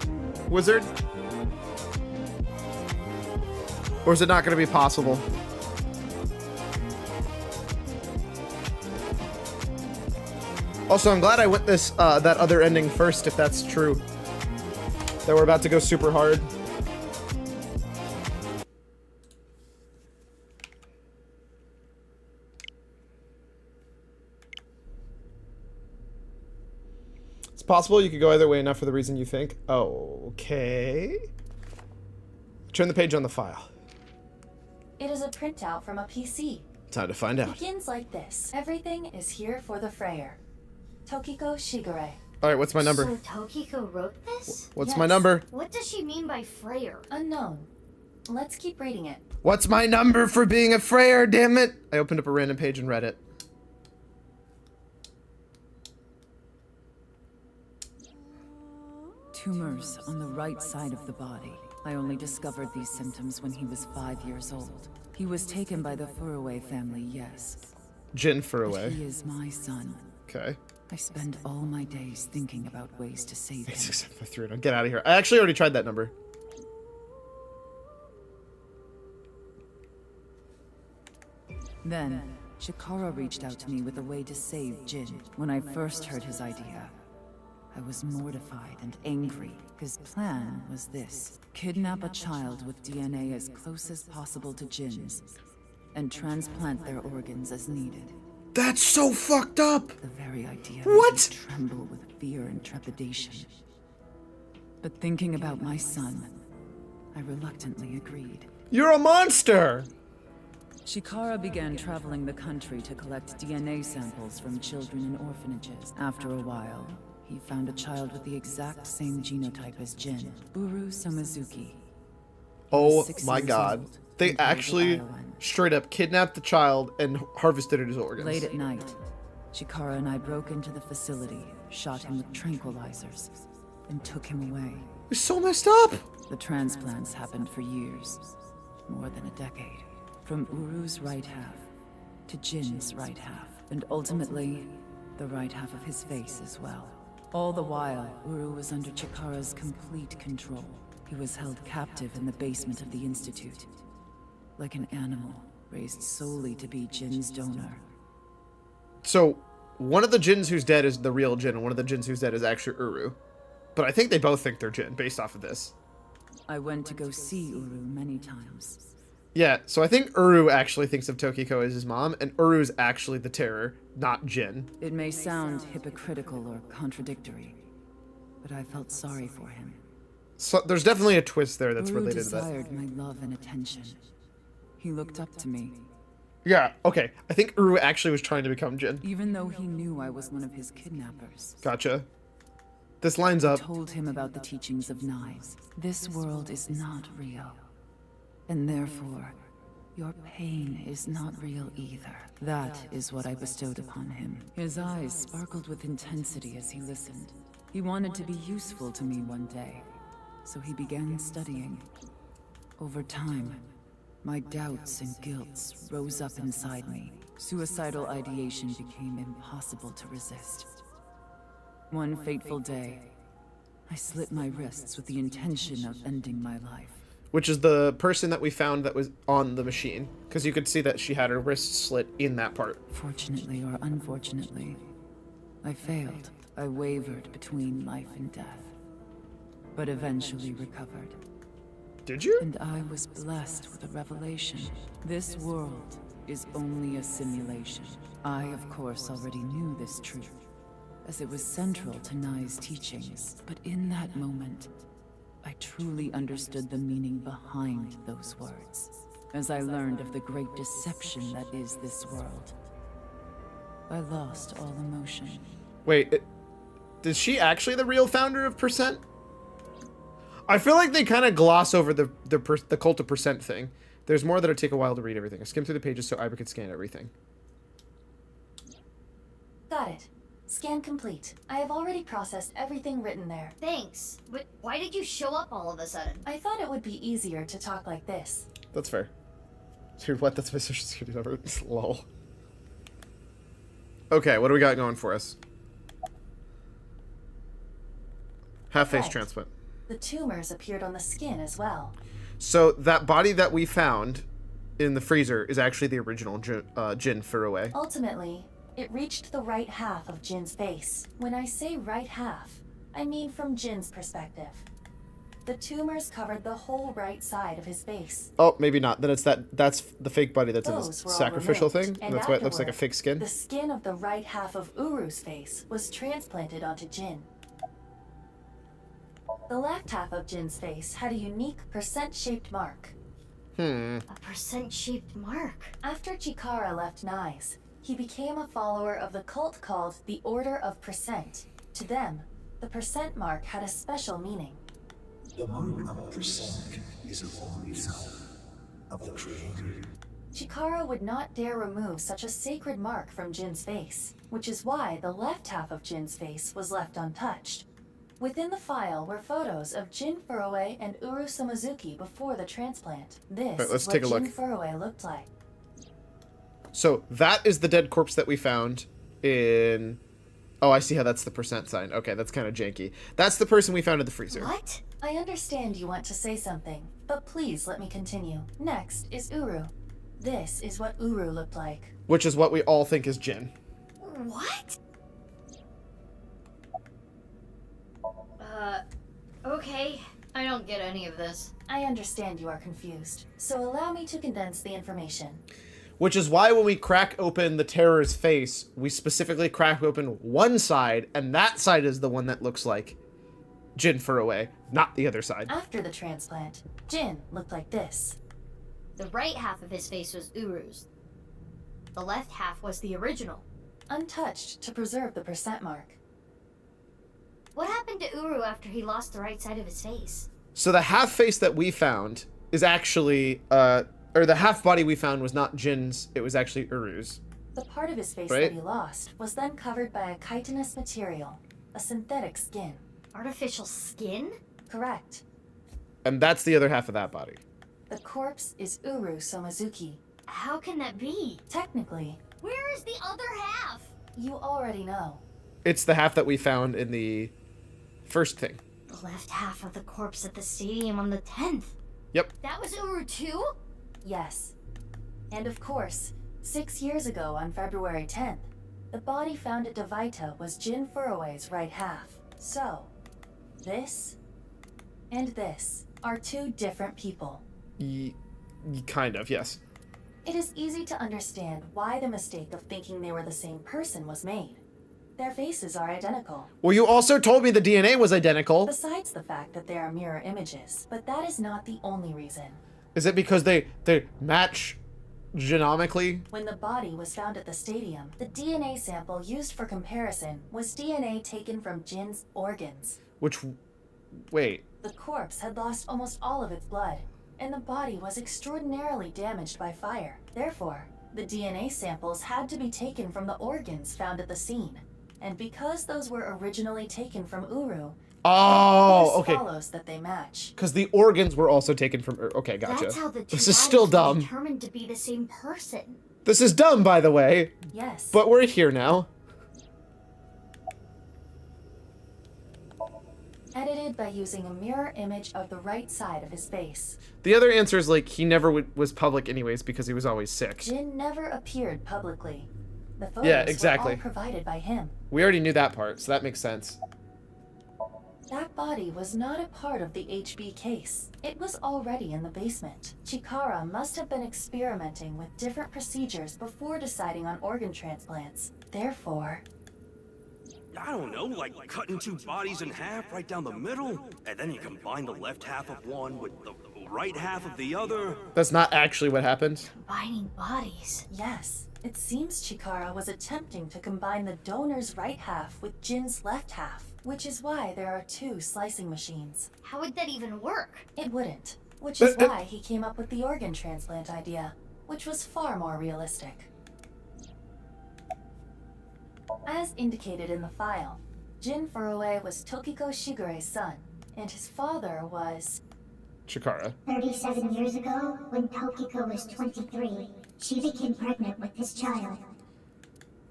Wizard? Or is it not going to be possible? Also, I'm glad I went this that other ending first, if that's true. That we're about to go super hard. It's possible you could go either way, enough for the reason you think. Okay. Turn the page on the file. It is a printout from a PC. Time to find out. Begins like this. Everything is here for the Freyer. Tokiko Shigure. Alright, what's my number? So Tokiko wrote this? What's my number? What does she mean by Freyer? Unknown. Let's keep reading it. What's my number for being a Freyer, damn it? I opened up a random page and read it. Tumors on the right side of the body. I only discovered these symptoms when he was 5 years old. He was taken by the Furuway family, yes. Jin Furuway. But he is my son. Okay. I spend all my days thinking about ways to save him. Get out of here. I actually already tried that number. Then, Chikara reached out to me with a way to save Jin. When I first heard his idea, I was mortified and angry. His plan was this: kidnap a child with DNA as close as possible to Jin's, and transplant their organs as needed. That's so fucked up! The very idea what? made me tremble with fear and trepidation. But thinking about my son, I reluctantly agreed. You're a monster! Chikara began traveling the country to collect DNA samples from children in orphanages. After a while, he found a child with the exact same genotype as Jin, Uru Somizuki. Oh my god. They actually straight up kidnapped the child and harvested his organs. Late at night, Chikara and I broke into the facility, shot him with tranquilizers, and took him away. It's so messed up! The transplants happened for years, more than a decade. From Uru's right half to Jin's right half, and ultimately, the right half of his face as well. All the while, Uru was under Chikara's complete control. He was held captive in the basement of the Institute, like an animal raised solely to be Jin's donor. So, one of the Jins who's dead is the real Jin, and one of the Jins who's dead is actually Uru. But I think they both think they're Jin, based off of this. I went to go see Uru many times. Yeah, so I think Uru actually thinks of Tokiko as his mom, and Uru's actually the terror, not Jin. It may sound hypocritical or contradictory, but I felt sorry for him. So there's definitely a twist there that's Uru related to that. desired my love and attention. He looked up to me. Yeah, okay. I think Uru actually was trying to become Jin. Even though he knew I was one of his kidnappers. Gotcha. This lines up. I told him about the teachings of Nais. This world is not real. And therefore, your pain is not real either. That is what I bestowed upon him. His eyes sparkled with intensity as he listened. He wanted to be useful to me one day, so he began studying. Over time, my doubts and guilts rose up inside me. Suicidal ideation became impossible to resist. One fateful day, I slit my wrists with the intention of ending my life. Which is the person that we found that was on the machine. Because you could see that she had her wrists slit in that part. Fortunately or unfortunately, I failed. I wavered between life and death, but eventually recovered. Did you? And I was blessed with a revelation. This world is only a simulation. I, of course, already knew this truth, as it was central to Nai's teachings. But in that moment, I truly understood the meaning behind those words, as I learned of the great deception that is this world. I lost all emotion. Wait, is she actually the real founder of Percent? I feel like they kind of gloss over the cult of Percent thing. There's more that'll take a while to read everything. I skimmed through the pages so Iber could scan everything. Got it. Scan complete. I have already processed everything written there. Thanks. But why did you show up all of a sudden? I thought it would be easier to talk like this. That's fair. Dude, what? That's my social security number. Lol. Okay, what do we got going for us? Half-face Right. transplant. The tumors appeared on the skin as well. So that body that we found in the freezer is actually the original Jin Furue. Ultimately, it reached the right half of Jin's face. When I say right half, I mean from Jin's perspective. The tumors covered the whole right side of his face. Oh, maybe not. Then that's the fake body that's in Those this were all sacrificial removed, thing. and That's why it looks like a afterward, fake skin. The skin of the right half of Uru's face was transplanted onto Jin. The left half of Jin's face had a unique percent-shaped mark. Hmm. A percent-shaped mark. After Chikara left Nice, he became a follower of the cult called the Order of Percent. To them, the percent mark had a special meaning. The mark of percent is a holy sign of the Creator. Chikara would not dare remove such a sacred mark from Jin's face, which is why the left half of Jin's face was left untouched. Within the file were photos of Jin Furue and Uru Samazuki before the transplant. This Right, let's is what take a look. Jin Furue looked like. So that is the dead corpse that we found in... Oh, I see how that's the percent sign. Okay, that's kind of janky. That's the person we found in the freezer. What? I understand you want to say something, but please let me continue. Next is Uru. This is what Uru looked like. Which is what we all think is Jin. What? Okay. I don't get any of this. I understand you are confused, so allow me to condense the information. Which is why when we crack open the terror's face, we specifically crack open one side, and that side is the one that looks like Jin Furue, not the other side. After the transplant, Jin looked like this. The right half of his face was Uru's. The left half was the original. Untouched to preserve the percent mark. What happened to Uru after he lost the right side of his face? So the half face that we found is actually, or the half body we found was not Jin's, it was actually Uru's. The part of his face Right? that he lost was then covered by a chitinous material, a synthetic skin. Artificial skin? Correct. And that's the other half of that body. The corpse is Uru Somazuki. How can that be? Technically, Where is the other half? you already know. It's the half that we found in the first thing. The left half of the corpse at the stadium on the 10th. Yep. That was Uru too? Yes. And of course, 6 years ago on February 10th, the body found at Devaita was Jin Furue's right half. So, this and this are two different people. Kind of, yes. It is easy to understand why the mistake of thinking they were the same person was made. Their faces are identical. Well, you also told me the DNA was identical. Besides the fact that they are mirror images, but that is not the only reason. Is it because they match genomically? When the body was found at the stadium, the DNA sample used for comparison was DNA taken from Jin's organs. Which, wait. The corpse had lost almost all of its blood, and the body was extraordinarily damaged by fire. Therefore, the DNA samples had to be taken from the organs found at the scene. And because those were originally taken from Uru, Oh, okay. it follows that they match. Because the organs were also taken from... Okay, gotcha. That's how the two This is still bodies were dumb. determined to be the same person. This is dumb, by the way. Yes. But we're here now. Edited by using a mirror image of the right side of his face. The other answer is like he never was public anyways because he was always sick. Jin never appeared publicly. The photos Yeah, exactly. were all provided by him. We already knew that part, so that makes sense. That body was not a part of the HB case. It was already in the basement. Chikara must have been experimenting with different procedures before deciding on organ transplants. Therefore, I don't know, like cutting two bodies in half right down the middle, and then you combine the left half of one with the right half of the other. That's not actually what happened. Combining bodies. yes, it seems Chikara was attempting to combine the donor's right half with Jin's left half, which is why there are two slicing machines. How would that even work? It wouldn't, which is why he came up with the organ transplant idea, which was far more realistic. As indicated in the file, Jin Furue was Tokiko Shigure's son, and his father was... Chikara. 37 years ago, when Tokiko was 23, she became pregnant with this child.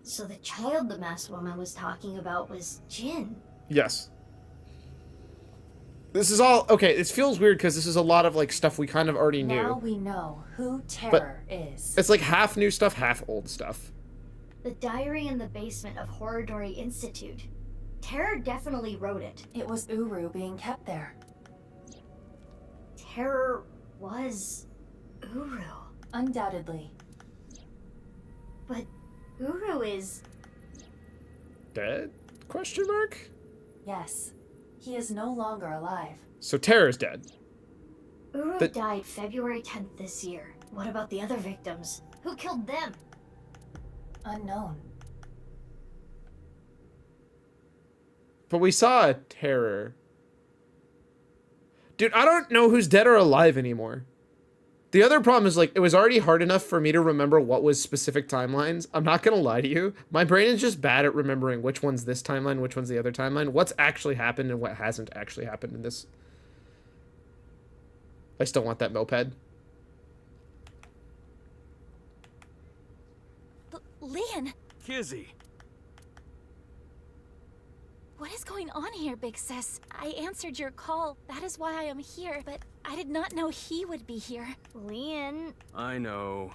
So the child the masked woman was talking about was Jin. Yes. This is all okay. It feels weird because this is a lot of like stuff we kind of already knew. Now we know who Terror is. It's like half new stuff, half old stuff. The diary in the basement of Horridori Institute. Terror definitely wrote it. It was Uru being kept there. Terror was Uru. Undoubtedly. But Uru is... dead? Question mark? Yes. He is no longer alive. So Terror's dead. Uru died February 10th this year. What about the other victims? Who killed them? Unknown. But we saw a Terror. Dude, I don't know who's dead or alive anymore. The other problem is, like, it was already hard enough for me to remember what was specific timelines. I'm not gonna lie to you. My brain is just bad at remembering which one's this timeline, which one's the other timeline, what's actually happened and what hasn't actually happened in this. I still want that moped. Leon! Kizzy! What is going on here, big sis? I answered your call. That is why I am here, but I did not know he would be here. Leon... I know.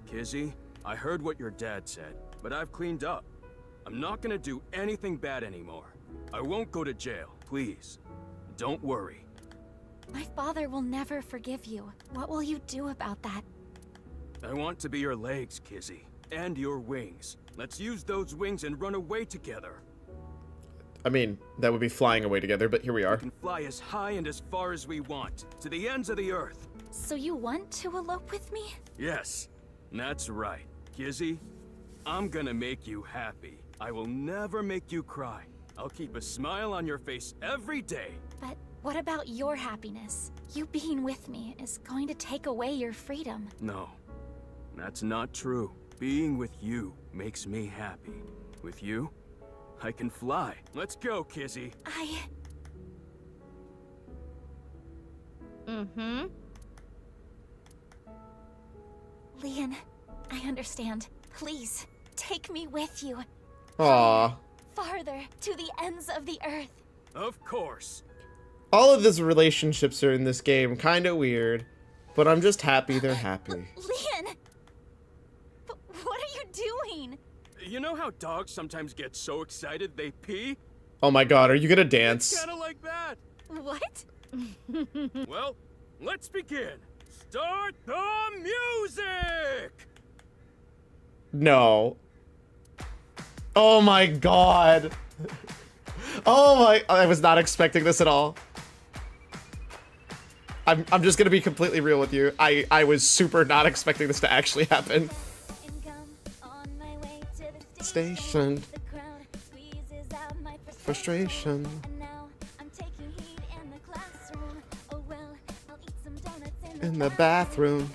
Kizzy, I heard what your dad said, but I've cleaned up. I'm not gonna do anything bad anymore. I won't go to jail, please. Don't worry. My father will never forgive you. What will you do about that? I want to be your legs, Kizzy, and your wings. Let's use those wings and run away together. I mean, that would be flying away together, but here we are. We can fly as high and as far as we want, to the ends of the earth. So you want to elope with me? Yes, that's right. Kizzy, I'm gonna make you happy. I will never make you cry. I'll keep a smile on your face every day. But what about your happiness? You being with me is going to take away your freedom. No, that's not true. Being with you makes me happy. With you, I can fly. Let's go, Kizzy. Leon, I understand. Please, take me with you. Aww. Farther, to the ends of the earth. Of course. All of these relationships are in this game kind of weird, but I'm just happy they're happy. Leon! But what are you doing? You know how dogs sometimes get so excited they pee? Oh my god, are you gonna dance? It's kinda like that. What? Well, let's begin. Start the music! No. Oh my god. Oh my, I was not expecting this at all. I'm just gonna be completely real with you. I was super not expecting this to actually happen. Station. Frustration. In the bathroom.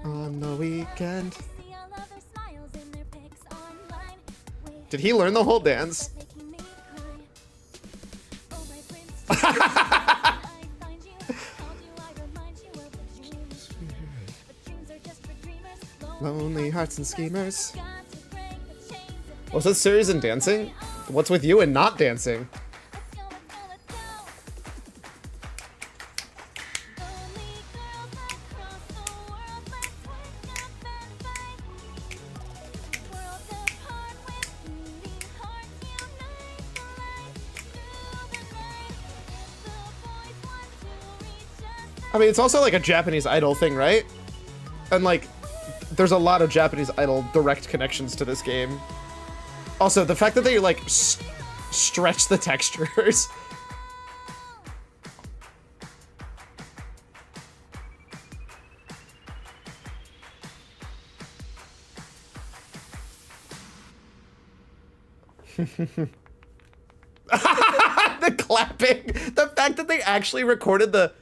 On the weekend. Did he learn the whole dance? Lonely hearts and schemers. Was that serious and dancing? What's with you and not dancing? I mean, it's also like a Japanese Idol thing, right? And like, there's a lot of Japanese Idol direct connections to this game. Also, the fact that they like stretch the textures. The clapping. The fact that they actually recorded the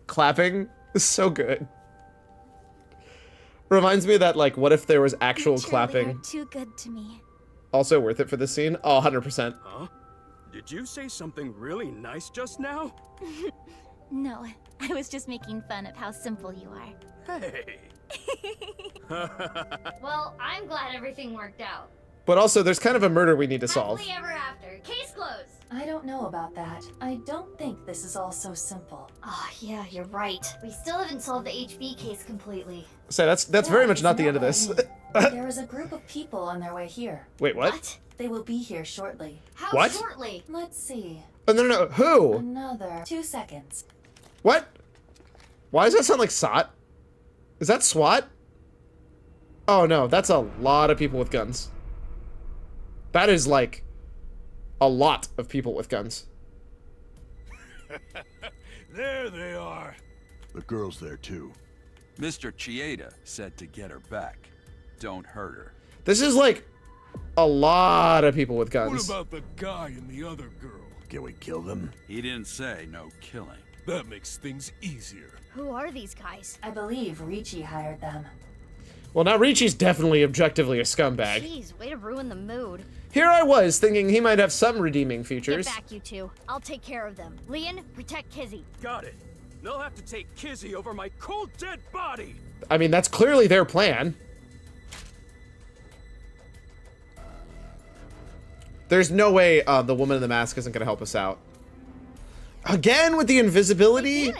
clapping is so good. Reminds me of that, like, what if there was actual clapping? You're too good to me. Also worth it for this scene? Oh, 100%. Huh? Did you say something really nice just now? No, I was just making fun of how simple you are. Hey, Well, I'm glad everything worked out. But also, there's kind of a murder we need to solve. Happily ever after. Case closed. I don't know about that. I don't think this is all so simple. Ah, yeah, you're right. We still haven't solved the HB case completely. So that's very much not the end of this. There is a group of people on their way here. Wait, what? They will be here shortly. How What? shortly? Let's see. Oh, no. Who? Another 2 seconds. What? Why does that sound like SOT? Is that SWAT? Oh no, that's a lot of people with guns. That is like a lot of people with guns. There they are. The girl's there too. Mr. Chieda said to get her back. Don't hurt her. This is like a lot of people with guns. What about the guy and the other girl? Can we kill them? He didn't say no killing. That makes things easier. Who are these guys? I believe Ricci hired them. Well, now Ricci's definitely objectively a scumbag. Jeez, way to ruin the mood. Here I was thinking he might have some redeeming features. Get back, you two. I'll take care of them. Leon, protect Kizzy. Got it. They'll have to take Kizzy over my cold dead body. I mean, that's clearly their plan. There's no way the woman in the mask isn't going to help us out. Again with the invisibility?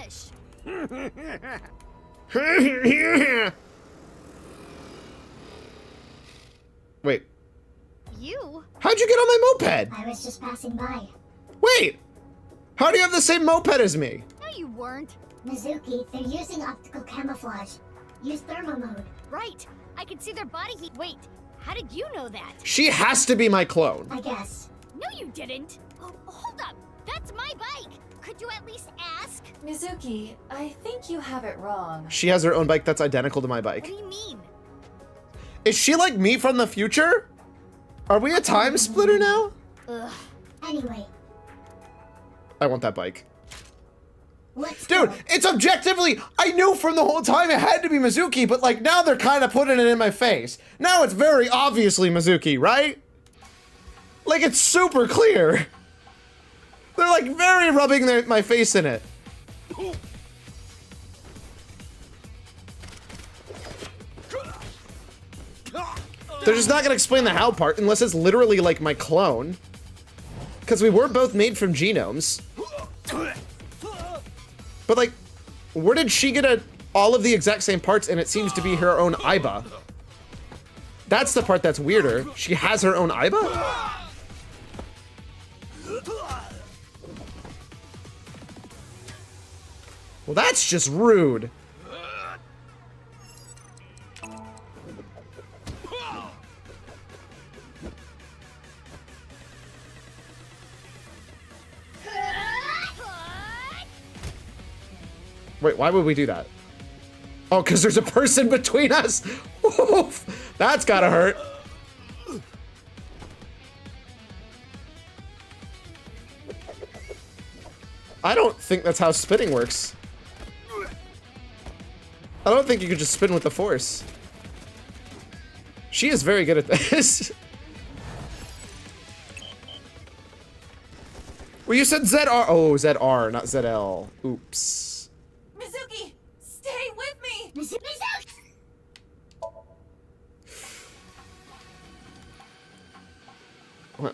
Wait. You? How'd you get on my moped? I was just passing by. Wait! How do you have the same moped as me? No, you weren't. Mizuki, they're using optical camouflage. Use thermal mode. Right. I can see their body heat. Wait, how did you know that? She has to be my clone. I guess. No, you didn't. Oh, hold up. That's my bike. Could you at least ask? Mizuki, I think you have it wrong. She has her own bike that's identical to my bike. What do you mean? Is she like me from the future? Are we a time splitter now? Ugh. Anyway. I want that bike. Let's Dude, go. it's objectively, I knew from the whole time it had to be Mizuki, but like now they're kind of putting it in my face. Now it's very obviously Mizuki, right? Like it's super clear. They're like very rubbing my face in it. They're just not gonna explain the how part unless it's literally like my clone. Because we were both made from genomes. But like, where did she get all of the exact same parts and it seems to be her own Aiba? That's the part that's weirder. She has her own Aiba? Well, that's just rude. Wait, why would we do that? Oh, because there's a person between us? Oof, that's gotta hurt. I don't think that's how spinning works. I don't think you could just spin with the force. She is very good at this. Well, you said ZR. Oh, ZR, not ZL. Oops. Mizuki, stay with me. Mizuki.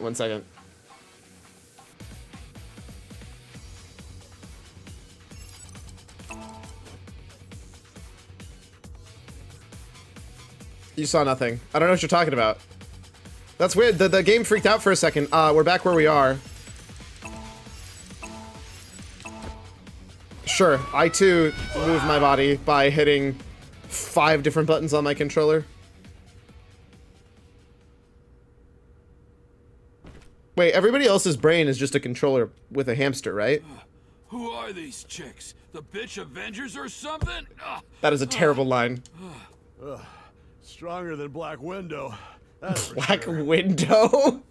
One second. You saw nothing. I don't know what you're talking about. That's weird. The game freaked out for a second. We're back where we are. Sure, I too move my body by hitting 5 different buttons on my controller. Wait, everybody else's brain is just a controller with a hamster, right? Who are these chicks? The bitch Avengers or something? That is a terrible line. Stronger than Black Widow. That's Black Widow?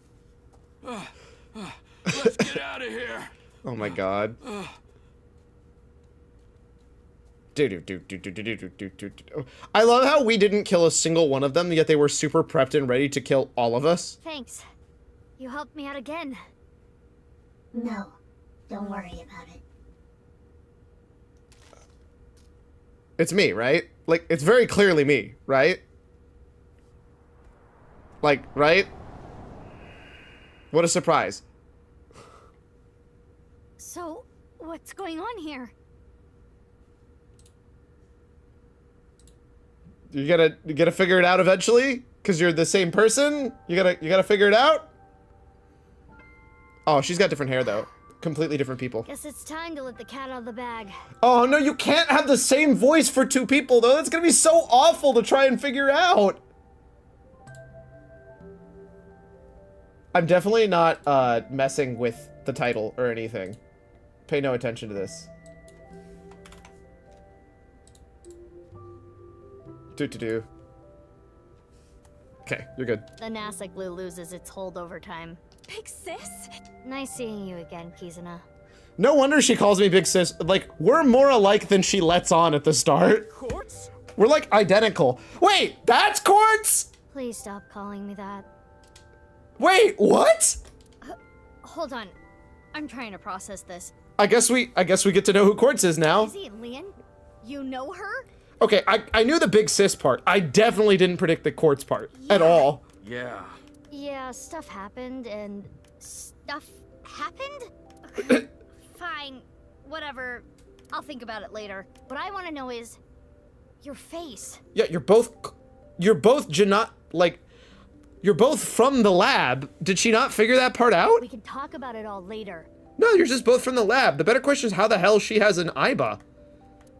Let's get out of here. Oh my god. I love how we didn't kill a single one of them, yet they were super prepped and ready to kill all of us. Thanks. You helped me out again. No, don't worry about it. It's me, right? Like, it's very clearly me, right? Like, right? What a surprise. So, what's going on here? You gotta figure it out eventually? Cause you're the same person? You gotta figure it out? Oh, she's got different hair though. Completely different people. Guess it's time to let the cat out of the bag. Oh no, you can't have the same voice for two people though. That's gonna be so awful to try and figure out. I'm definitely not messing with the title or anything. Pay no attention to this. Do. Okay, you're good. The NASA glue loses its hold over time. Big sis? Nice seeing you again, Kizuna. No wonder she calls me big sis. Like, we're more alike than she lets on at the start. Quartz? We're like identical. Wait, that's Quartz? Please stop calling me that. Wait, what? Hold on. I'm trying to process this. I guess we get to know who Quartz is now. Is it Lian? You know her? Okay, I knew the big sis part. I definitely didn't predict the Quartz part at all. Yeah. Yeah, stuff happened and stuff happened? Fine. Whatever. I'll think about it later. What I want to know is your face. Yeah, you're both you're both from the lab. Did she not figure that part out? We can talk about it all later. No, you're just both from the lab. The better question is how the hell she has an Iba.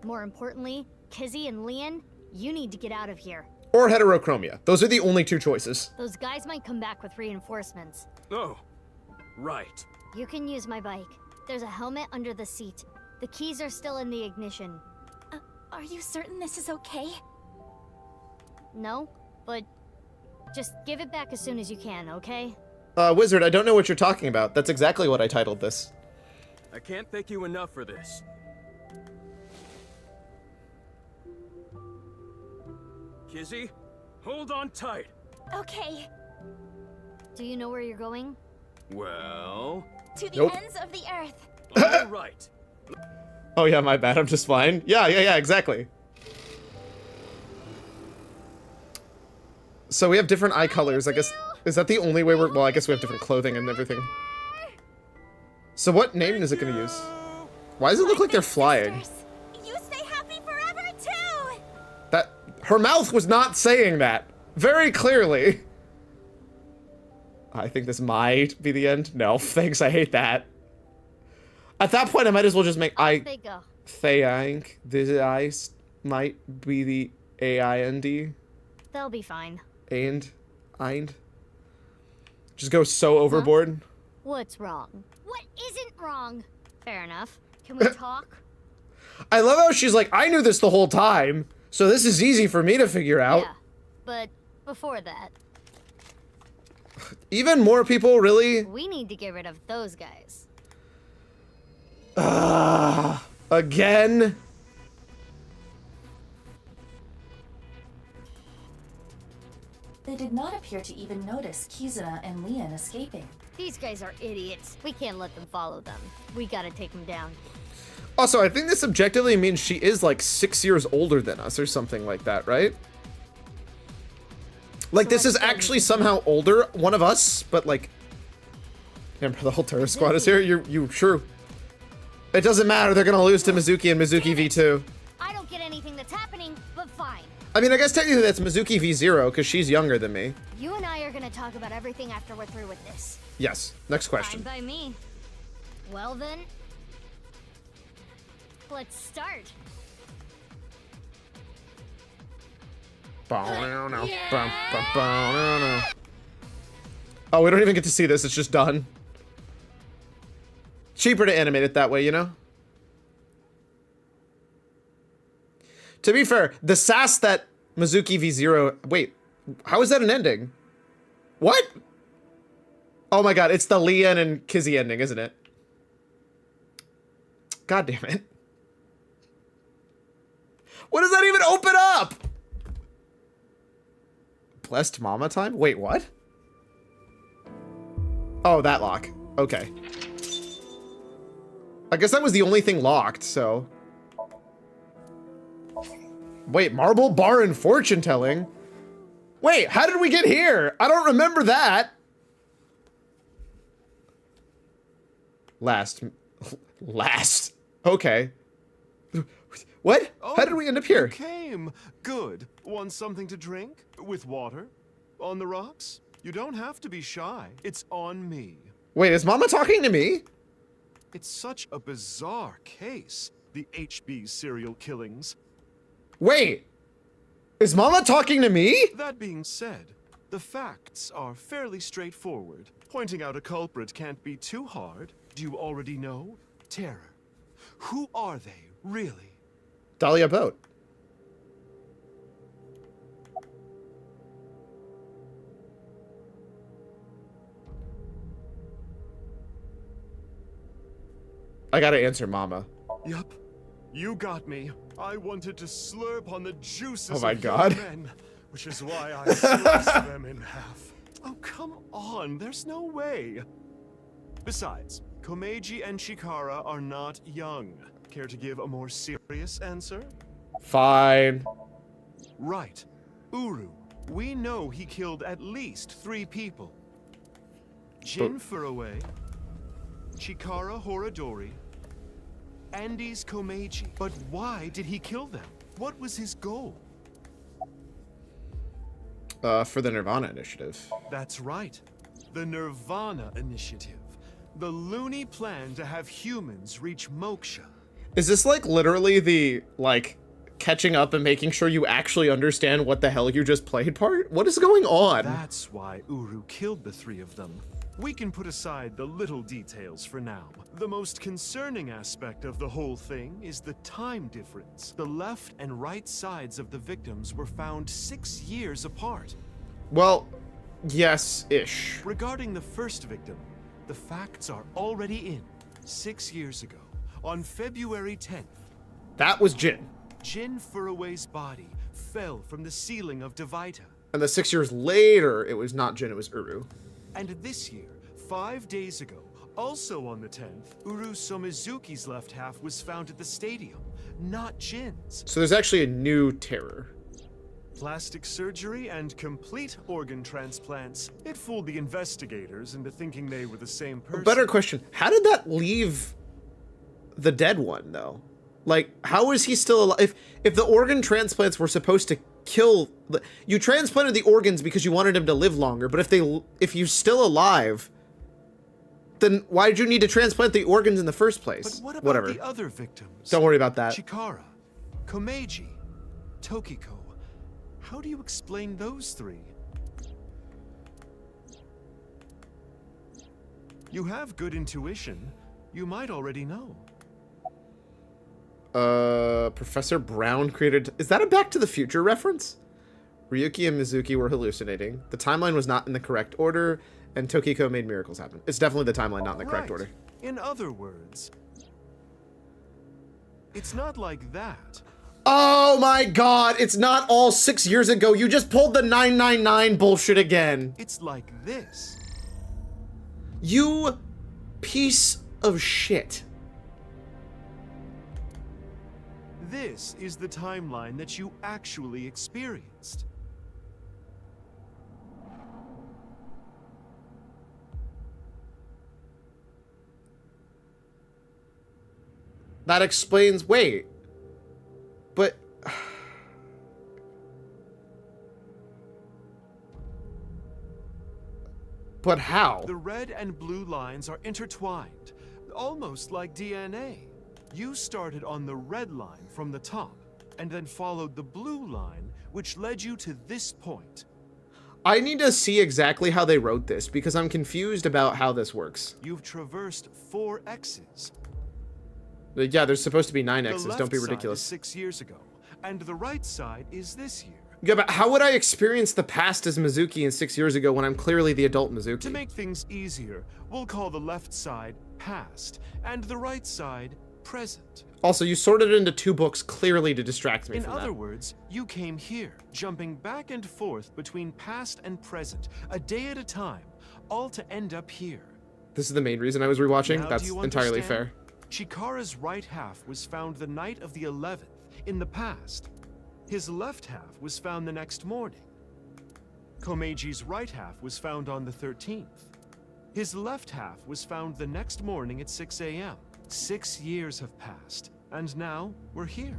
More importantly, Kizzy and Lian, you need to get out of here. Or heterochromia. Those are the only two choices. Those guys might come back with reinforcements. Oh, right. You can use my bike. There's a helmet under the seat. The keys are still in the ignition. Are you certain this is okay? No, but just give it back as soon as you can, okay? Wizard, I don't know what you're talking about. That's exactly what I titled this. I can't thank you enough for this. Kizzy, hold on tight. Okay. Do you know where you're going? Well... To the ends of the earth. All right. Oh yeah, my bad. I'm just fine. Yeah, exactly. So we have different eye colors. I guess, is that the only way we're... Well, I guess we have different clothing and everything. So what name is it going to use? Why does it look like they're flying? You stay happy forever too. That... Her mouth was not saying that. Very clearly. I think this might be the end. No, thanks. I hate that. At that point, I might as well just make They go. think this eyes might be the AIND. They'll be fine. Eind. Just go so overboard. What's wrong? What isn't wrong? Fair enough. Can we talk? I love how she's like, I knew this the whole time, so this is easy for me to figure out. Yeah, but before that, even more people, really? we need to get rid of those guys. Again? They did not appear to even notice Kizuna and Lian escaping. These guys are idiots. We can't let them follow them. We gotta take them down. Also, I think this objectively means she is like 6 years older than us or something like that, right? Like, this is actually somehow older, one of us, but like... Remember, the whole terror squad is here? You true. It doesn't matter, they're gonna lose to Mizuki and Mizuki V2. I don't get anything that's happening, but fine. I mean, I guess technically that's Mizuki V0, because she's younger than me. You and I are gonna talk about everything after we're through with this. Yes, next question. Fine by me. Well then, let's start. Oh, we don't even get to see this, it's just done. Cheaper to animate it that way, you know? To be fair, the sass that Mizuki V0... Wait, how is that an ending? What? Oh my god, it's the Lian and Kizzy ending, isn't it? God damn it. What does that even open up? Blessed Mama time? Wait, what? Oh, that lock. Okay. I guess that was the only thing locked, so... Wait, marble bar and fortune telling? Wait, how did we get here? I don't remember that. Last. Okay. What? How did we end up here? You came. Good. Want something to drink? With water? On the rocks? You don't have to be shy. It's on me. Wait, is Mama talking to me? It's such a bizarre case. The HB serial killings. Wait. Is Mama talking to me? That being said, the facts are fairly straightforward. Pointing out a culprit can't be too hard. Do you already know? Terror. Who are they, really? Dahlia Boat. I gotta answer Mama. Yup. You got me. I wanted to slurp on the juices Oh my of God. young men, which is why I sliced them in half. Oh, come on. There's no way. Besides, Komeiji and Chikara are not young. Care to give a more serious answer? Fine. Right. Uru. We know he killed at least 3 people. Jin Furue, Chikara Horadori, Andy's Komeiji. But why did he kill them? What was his goal? For the nirvanA initiative. That's right. The nirvanA initiative. The loony plan to have humans reach moksha. Is this like literally the like catching up and making sure you actually understand what the hell you just played part? What is going on? That's why Uru killed the 3 of them. We can put aside the little details for now. The most concerning aspect of the whole thing is the time difference. The left and right sides of the victims were found 6 years apart. Well, yes-ish. Regarding the first victim, the facts are already in. 6 years ago, on February 10th. That was Jin. Jin Furue's body fell from the ceiling of Devita. And then 6 years later, it was not Jin, it was Uru. And this year, 5 days ago, also on the 10th, Uru Somizuki's left half was found at the stadium, not Jin's. So there's actually a new terror. Plastic surgery and complete organ transplants. It fooled the investigators into thinking they were the same person. A better question, how did that leave the dead one, though? Like, how is he still alive? If the organ transplants were supposed to kill... You transplanted the organs because you wanted him to live longer, but if he's still alive, then why did you need to transplant the organs in the first place? But what about Whatever. the other victims? Don't worry about that. Chikara, Komeiji, Tokiko. How do you explain those 3? You have good intuition. You might already know. Professor Brown created... Is that a Back to the Future reference? Ryuki and Mizuki were hallucinating. The timeline was not in the correct order, and Tokiko made miracles happen. It's definitely the timeline, not in the correct order. In other words, it's not like that. Oh my god, it's not all 6 years ago. You just pulled the 999 bullshit again. It's like this. You piece of shit. This is the timeline that you actually experienced. That explains... Wait. But... But how? The red and blue lines are intertwined, almost like DNA. You started on the red line from the top, and then followed the blue line, which led you to this point. I need to see exactly how they wrote this, because I'm confused about how this works. You've traversed 4 X's. Yeah, there's supposed to be 9 The X's, left don't be side ridiculous. is 6 years ago, and the right side is this year. Yeah, but how would I experience the past as Mizuki in 6 years ago when I'm clearly the adult Mizuki? To make things easier, we'll call the left side past, and the right side present. Also, you sorted it into 2 books clearly to distract me In from other that. words, you came here, jumping back and forth between past and present, a day at a time, all to end up here. This is the main reason I was rewatching. Now, That's do you entirely understand? fair. Chikara's right half was found the night of the 11th, in the past. His left half was found the next morning. Komeji's right half was found on the 13th. His left half was found the next morning at 6 a.m. 6 years have passed, and now we're here.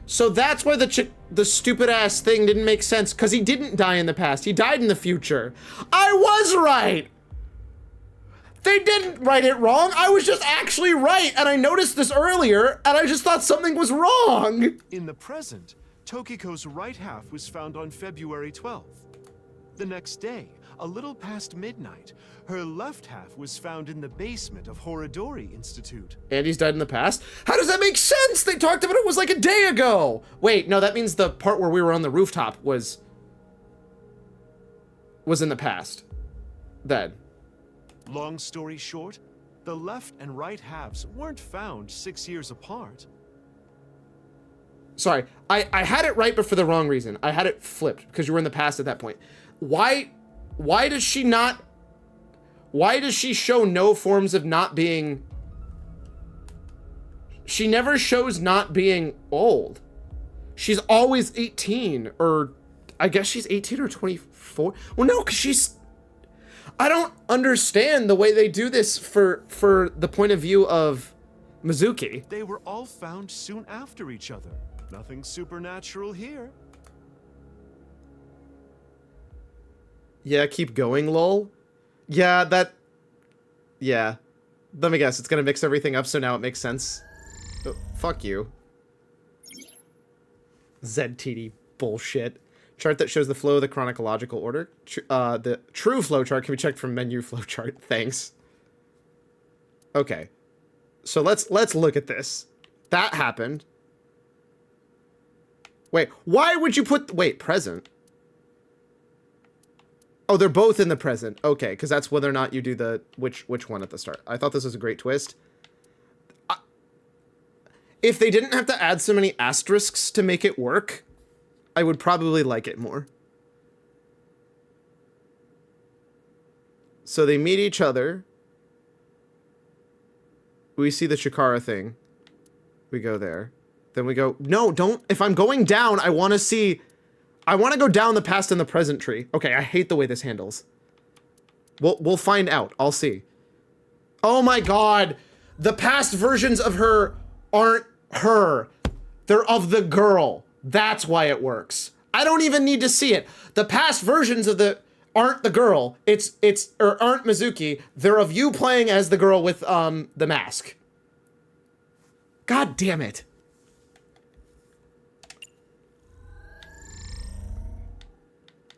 So that's why the stupid ass thing didn't make sense, because he didn't die in the past. He died in the future. I was right. They didn't write it wrong. I was just actually right, and I noticed this earlier, and I just thought something was wrong. In the present, Tokiko's right half was found on February 12th. The next day, a little past midnight, her left half was found in the basement of Horodori Institute. Andy's died in the past? How does that make sense? They talked about it was like a day ago. Wait, no, that means the part where we were on the rooftop was in the past. Then. Long story short, the left and right halves weren't found 6 years apart. Sorry, I had it right, but for the wrong reason. I had it flipped because you were in the past at that point. Why does she show no forms of not being... She never shows not being old. She's always 18, or I guess she's 18 or 24. Well, no, because she's... I don't understand the way they do this for the point of view of Mizuki. They were all found soon after each other. Nothing supernatural here. Yeah, keep going, lol. Yeah, yeah. Let me guess, it's gonna mix everything up, so now it makes sense. Oh, fuck you. ZTD bullshit. Chart that shows the flow of the chronological order. The true flow chart can be checked from menu flow chart. Thanks. Okay. So let's look at this. That happened. Wait, why would you put... Wait, present? Oh, they're both in the present. Okay, because that's whether or not you do the... Which one at the start. I thought this was a great twist. If they didn't have to add so many asterisks to make it work, I would probably like it more. So they meet each other. We see the Chikara thing. We go there. Then we go... No, don't... If I'm going down, I want to see... I want to go down the past and the present tree. Okay, I hate the way this handles. We'll find out. I'll see. Oh my god. The past versions of her aren't her. They're of the girl. That's why it works. I don't even need to see it. The past versions of the aren't the girl. Or aren't Mizuki. They're of you playing as the girl with the mask. God damn it.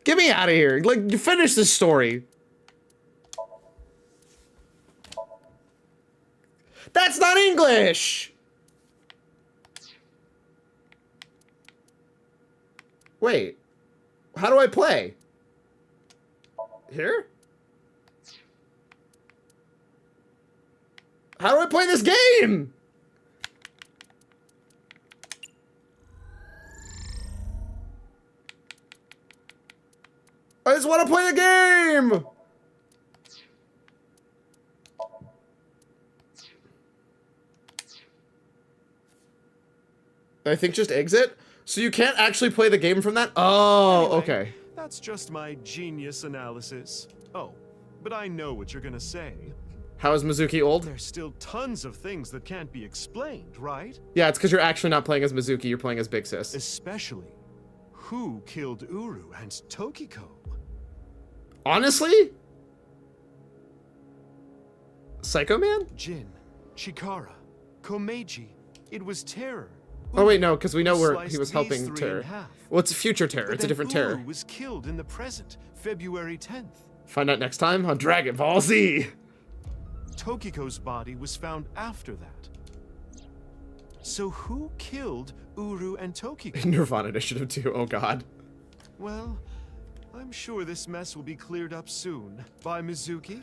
Get me out of here. Like, finish this story. That's not English! Wait. How do I play? Here? How do I play this game? I just want to play the game! I think just exit? So you can't actually play the game from that? Oh, Anyway, okay. That's just my genius analysis. Oh, but I know what you're gonna say. How is Mizuki old? There's still tons of things that can't be explained, right? Yeah, it's because you're actually not playing as Mizuki, you're playing as Big Sis. Especially, who killed Uru and Tokiko? Honestly? Psycho Man? Jin, Chikara, Komeiji. It was terror. Oh wait, no, because we know where he Sliced was these helping three in Terror. half. Well, it's a future Terror. But It's a then different Uru Terror. was killed in the present, February 10th. Find out next time on Dragon Ball Z. Tokiko's body was found after that. So who killed Uru and Tokiko? nirvanA Initiative 2, oh god. Well, I'm sure this mess will be cleared up soon. By Mizuki,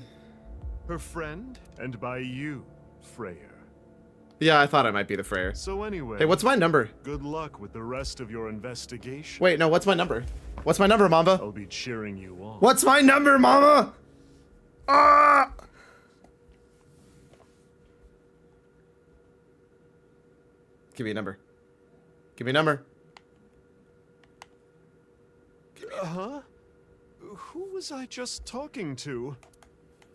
her friend, and by you, Freyr. Yeah, I thought I might be the Freyr. So anyway... Hey, what's my number? Good luck with the rest of your investigation. Wait, no, what's my number? What's my number, Mamba? I'll be cheering you on. What's my number, Mama? Ah! Give me a number. Give me a number. Huh? Who was I just talking to?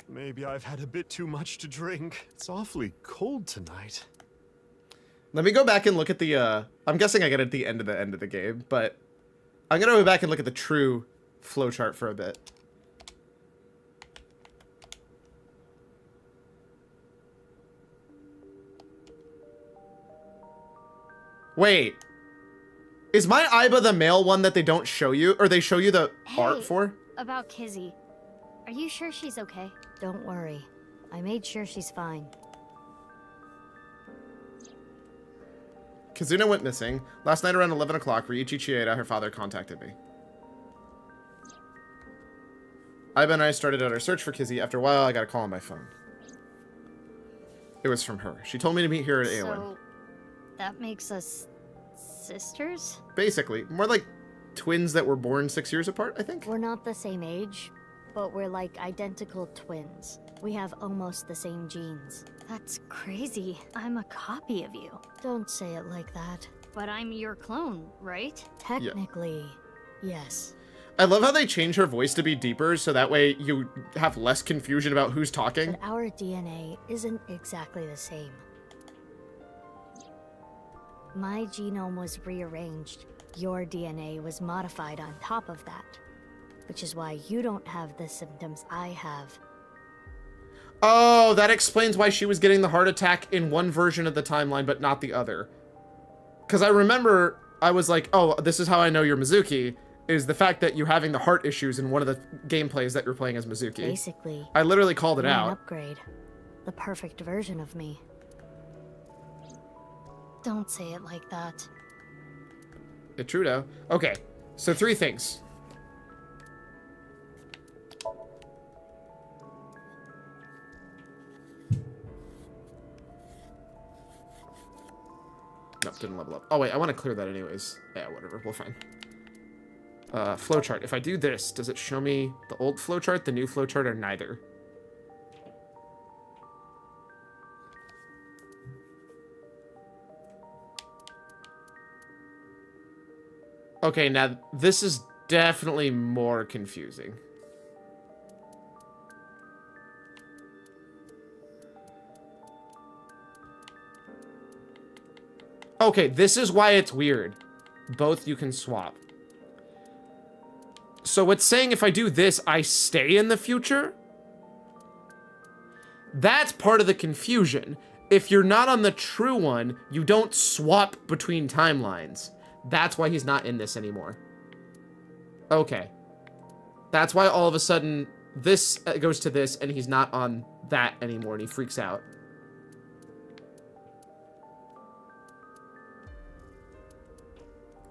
Maybe I've had a bit too much to drink. It's awfully cold tonight. Let me go back and look at the, I'm guessing I get it at the end of the game, but I'm gonna go back and look at the true flowchart for a bit. Wait. Is my Iba the male one that they don't show you, or they show you the art for? About Kizzy. Are you sure she's okay? Don't worry. I made sure she's fine. Kazuna went missing. Last night around 11 o'clock, Ryuichi Chieda, her father, contacted me. Iba and I started out our search for Kizzy. After a while, I got a call on my phone. It was from her. She told me to meet here at Aowen. So, that makes us sisters? Basically. More like twins that were born 6 years apart, I think. We're not the same age, but we're like identical twins. We have almost the same genes. That's crazy. I'm a copy of you. Don't say it like that. But I'm your clone, right? Technically, yes. I love how they change her voice to be deeper, so that way you have less confusion about who's talking. But our DNA isn't exactly the same. My genome was rearranged. Your DNA was modified on top of that. Which is why you don't have the symptoms I have. Oh, that explains why she was getting the heart attack in one version of the timeline, but not the other. Because I remember, I was like, oh, this is how I know you're Mizuki, is the fact that you're having the heart issues in one of the gameplays that you're playing as Mizuki. Basically. I literally called it you're out. An upgrade. The perfect version of me. Don't say it like that. Trudeau. Okay, so 3 things. Nope, didn't level up. Oh wait, I want to clear that anyways. Yeah, whatever, we're fine. Flowchart. If I do this, does it show me the old flowchart, the new flowchart, or neither? Okay, now this is definitely more confusing. Okay, this is why it's weird. Both you can swap. So it's saying if I do this, I stay in the future? That's part of the confusion. If you're not on the true one, you don't swap between timelines. That's why he's not in this anymore. Okay. That's why all of a sudden this goes to this and he's not on that anymore and he freaks out.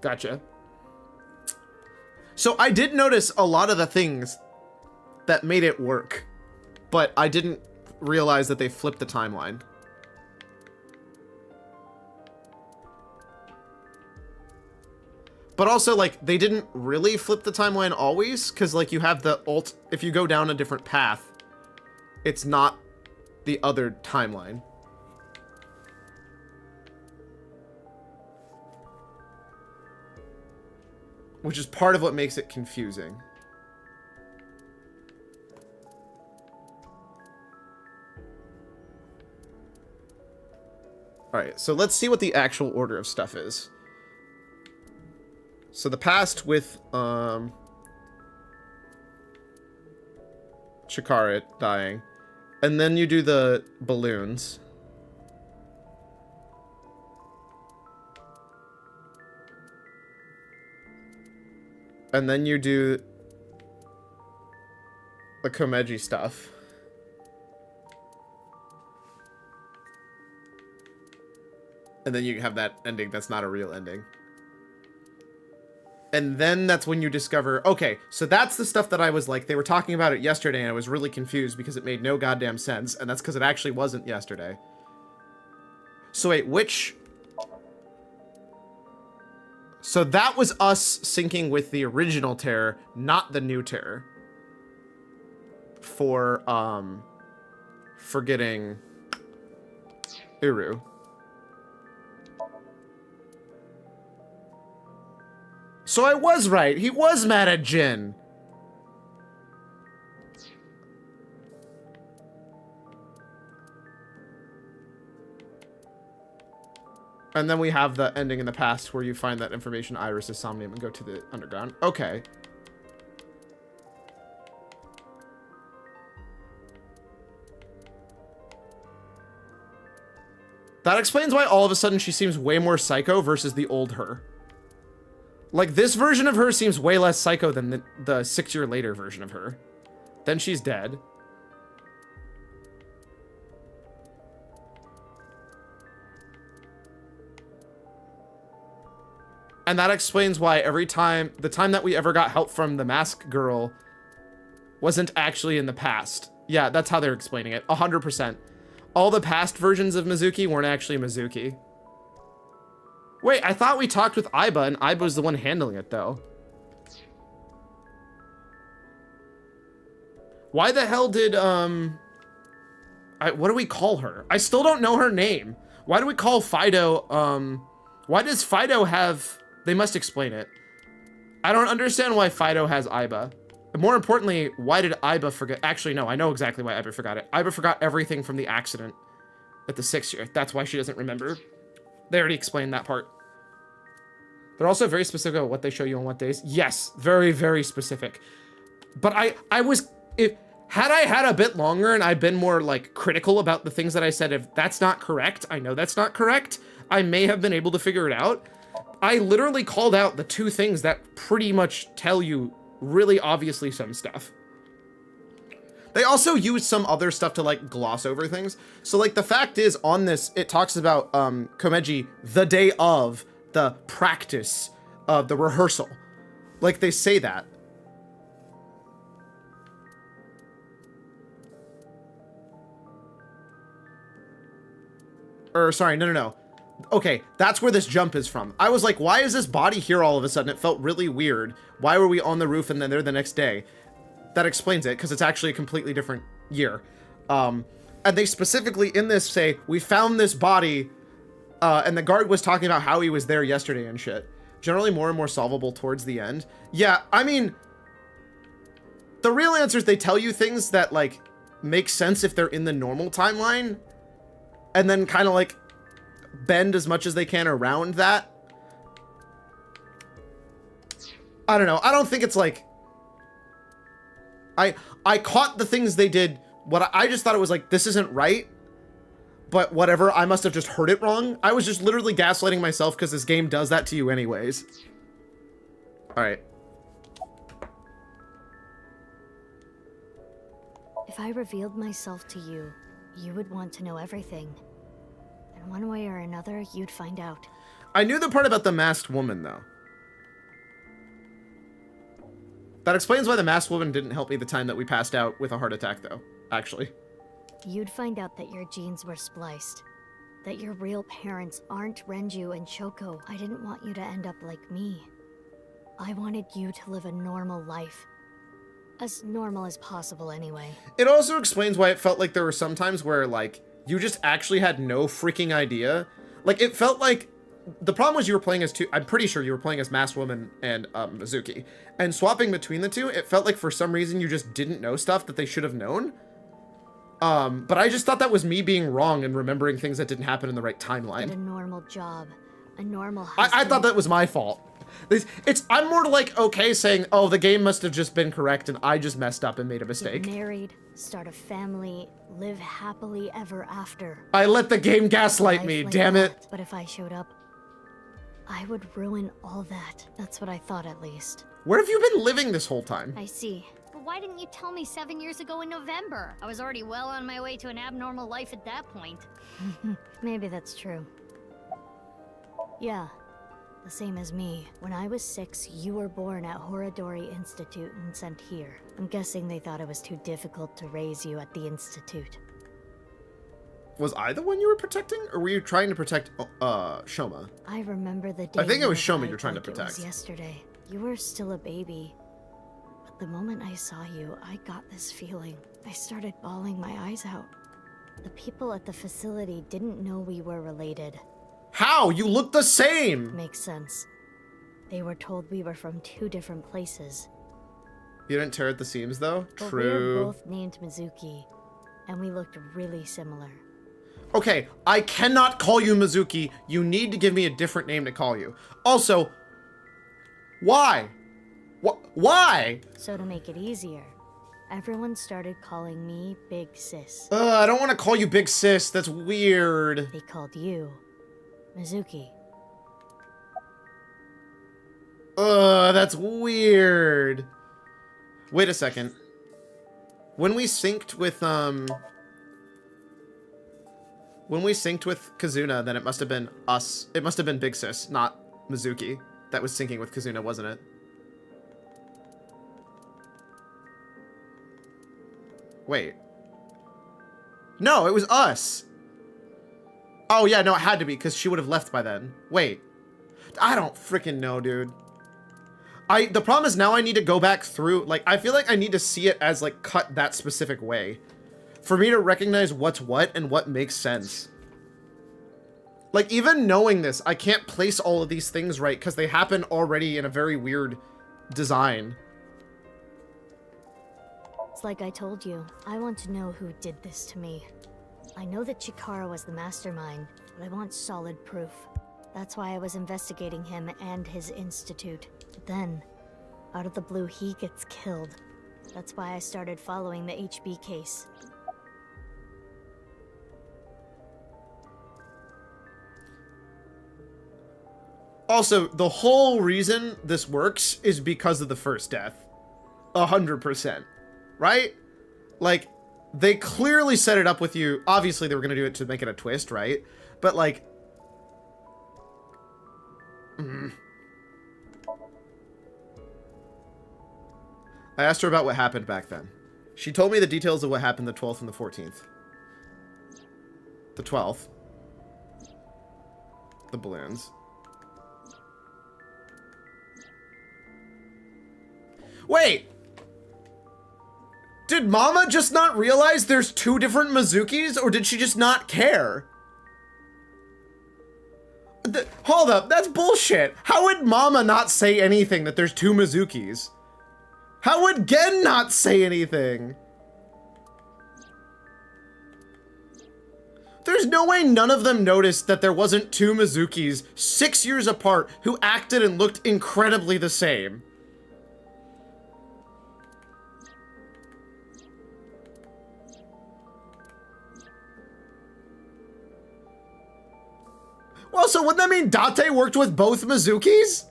Gotcha. So I did notice a lot of the things that made it work, but I didn't realize that they flipped the timeline. But also, like, they didn't really flip the timeline always, because, like, you have the alt... If you go down a different path, it's not the other timeline. Which is part of what makes it confusing. Alright, so let's see what the actual order of stuff is. So the past with, Chikara dying. And then you do the balloons. And then you do the Komeji stuff. And then you have that ending that's not a real ending. And then that's when you discover, okay, so that's the stuff that I was like, they were talking about it yesterday and I was really confused because it made no goddamn sense. And that's because it actually wasn't yesterday. So wait, which... So that was us syncing with the original Terror, not the new Terror. For getting Uru. So I was right. He was mad at Jin. And then we have the ending in the past where you find that information, Iris is Somnium, and go to the underground. Okay. That explains why all of a sudden she seems way more psycho versus the old her. Like, this version of her seems way less psycho than the 6 year later version of her. Then she's dead. And that explains why every time, the time that we ever got help from the mask girl wasn't actually in the past. Yeah, that's how they're explaining it. 100%. All the past versions of Mizuki weren't actually Mizuki. Wait, I thought we talked with Aiba and Aiba was the one handling it though. Why the hell did, what do we call her? I still don't know her name. Why do we call Fido, why does Fido have, they must explain it. I don't understand why Fido has Aiba. And more importantly, why did Aiba forget? Actually, no, I know exactly why Aiba forgot it. Aiba forgot everything from the accident at the 6 year. That's why she doesn't remember. They already explained that part. They're also very specific about what they show you on what days. Yes, very, very specific. But had I had a bit longer and I'd been more like critical about the things that I said, if that's not correct, I know that's not correct, I may have been able to figure it out. I literally called out the 2 things that pretty much tell you really obviously some stuff. They also use some other stuff to like gloss over things. So like the fact is on this, it talks about Komeji the day of the practice of the rehearsal. Like they say that. Or sorry, no. Okay, that's where this jump is from. I was like, why is this body here all of a sudden? It felt really weird. Why were we on the roof and then there the next day? That explains it, because it's actually a completely different year. And they specifically in this say, we found this body, and the guard was talking about how he was there yesterday and shit. Generally more and more solvable towards the end. Yeah, I mean, the real answer is they tell you things that, like, make sense if they're in the normal timeline, and then kind of, like, bend as much as they can around that. I don't know. I don't think it's like... I caught the things they did. What I just thought it was like, this isn't right. But whatever, I must have just heard it wrong. I was just literally gaslighting myself because this game does that to you anyways. Alright. If I revealed myself to you, you would want to know everything. And one way or another, you'd find out. I knew the part about the masked woman, though. That explains why the masked woman didn't help me the time that we passed out with a heart attack, though, actually. You'd find out that your genes were spliced. That your real parents aren't Renju and Shoko. I didn't want you to end up like me. I wanted you to live a normal life. As normal as possible, anyway. It also explains why it felt like there were some times where, like, you just actually had no freaking idea. Like, it felt like... The problem was you were playing as two... I'm pretty sure you were playing as Masked Woman and Mizuki. And swapping between the two, it felt like for some reason you just didn't know stuff that they should have known. But I just thought that was me being wrong and remembering things that didn't happen in the right timeline. Get a normal job. A normal I thought that was my fault. I'm more like, okay, saying, oh, the game must have just been correct and I just messed up and made a mistake. Get married, start a family, live happily ever after. I let the game gaslight me, like damn that. it. But if I showed up, I would ruin all that. That's what I thought, at least. Where have you been living this whole time? I see. But why didn't you tell me 7 years ago in November? I was already well on my way to an abnormal life at that point. Maybe that's true. Yeah, the same as me. When I was 6, you were born at Horadori Institute and sent here. I'm guessing they thought it was too difficult to raise you at the Institute. Was I the one you were protecting? Or were you trying to protect, Shoma? I remember the day I think it was you Shoma died you're trying to like it protect. was yesterday. You were still a baby. But the moment I saw you, I got this feeling. I started bawling my eyes out. The people at the facility didn't know we were related. How? You look the same! Makes sense. They were told we were from 2 different places. You didn't tear at the seams, though? But True. we were both named Mizuki, and we looked really similar. Okay, I cannot call you Mizuki. You need to give me a different name to call you. Also, why? Why? So to make it easier, everyone started calling me Big Sis. I don't want to call you Big Sis. That's weird. They called you Mizuki. That's weird. Wait a second. When we synced with Kazuna, then it must have been us. It must have been Big Sis, not Mizuki, that was syncing with Kazuna, wasn't it? Wait. No, it was us. Oh yeah, no, it had to be, because she would have left by then. Wait. I don't freaking know, dude. The problem is now I need to go back through, like, I feel like I need to see it as, like, cut that specific way for me to recognize what's what and what makes sense. Like, even knowing this, I can't place all of these things right because they happen already in a very weird design. It's like I told you, I want to know who did this to me. I know that Chikara was the mastermind, but I want solid proof. That's why I was investigating him and his institute. But then, out of the blue, he gets killed. That's why I started following the HB case. Also, the whole reason this works is because of the first death. 100%. Right? Like, they clearly set it up with you. Obviously, they were going to do it to make it a twist, right? But, like... I asked her about what happened back then. She told me the details of what happened the 12th and the 14th. The 12th. The balloons. Wait! Did Mama just not realize there's 2 different Mizukis, or did she just not care? Hold up, that's bullshit. How would Mama not say anything that there's 2 Mizukis? How would Gen not say anything? There's no way none of them noticed that there wasn't 2 Mizukis 6 years apart who acted and looked incredibly the same. Well, so wouldn't that mean Date worked with both Mizukis?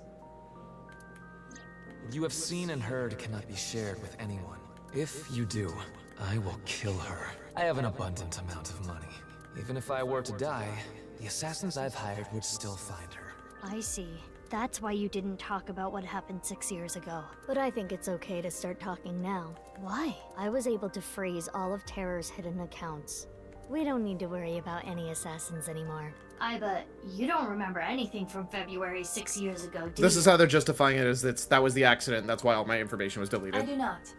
You have seen and heard cannot be shared with anyone. If you do, I will kill her. I have an abundant amount of money. Even if I were to die, the assassins I've hired would still find her. I see. That's why you didn't talk about what happened 6 years ago. But I think it's okay to start talking now. Why? I was able to freeze all of Terror's hidden accounts. We don't need to worry about any assassins anymore. But you don't remember anything from February 6 years ago, do This you? is how they're justifying it, is that was the accident. That's why all my information was deleted. I do not.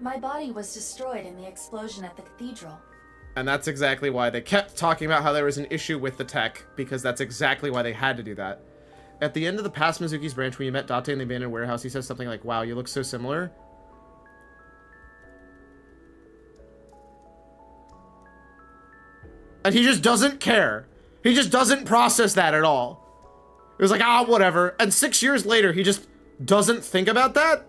My body was destroyed in the explosion at the cathedral. And that's exactly why they kept talking about how there was an issue with the tech, because that's exactly why they had to do that. At the end of the past Mizuki's branch, when you met Date in the abandoned warehouse, he says something like, "Wow, you look so similar." And he just doesn't care. He just doesn't process that at all. It was like, whatever. And 6 years later, he just doesn't think about that?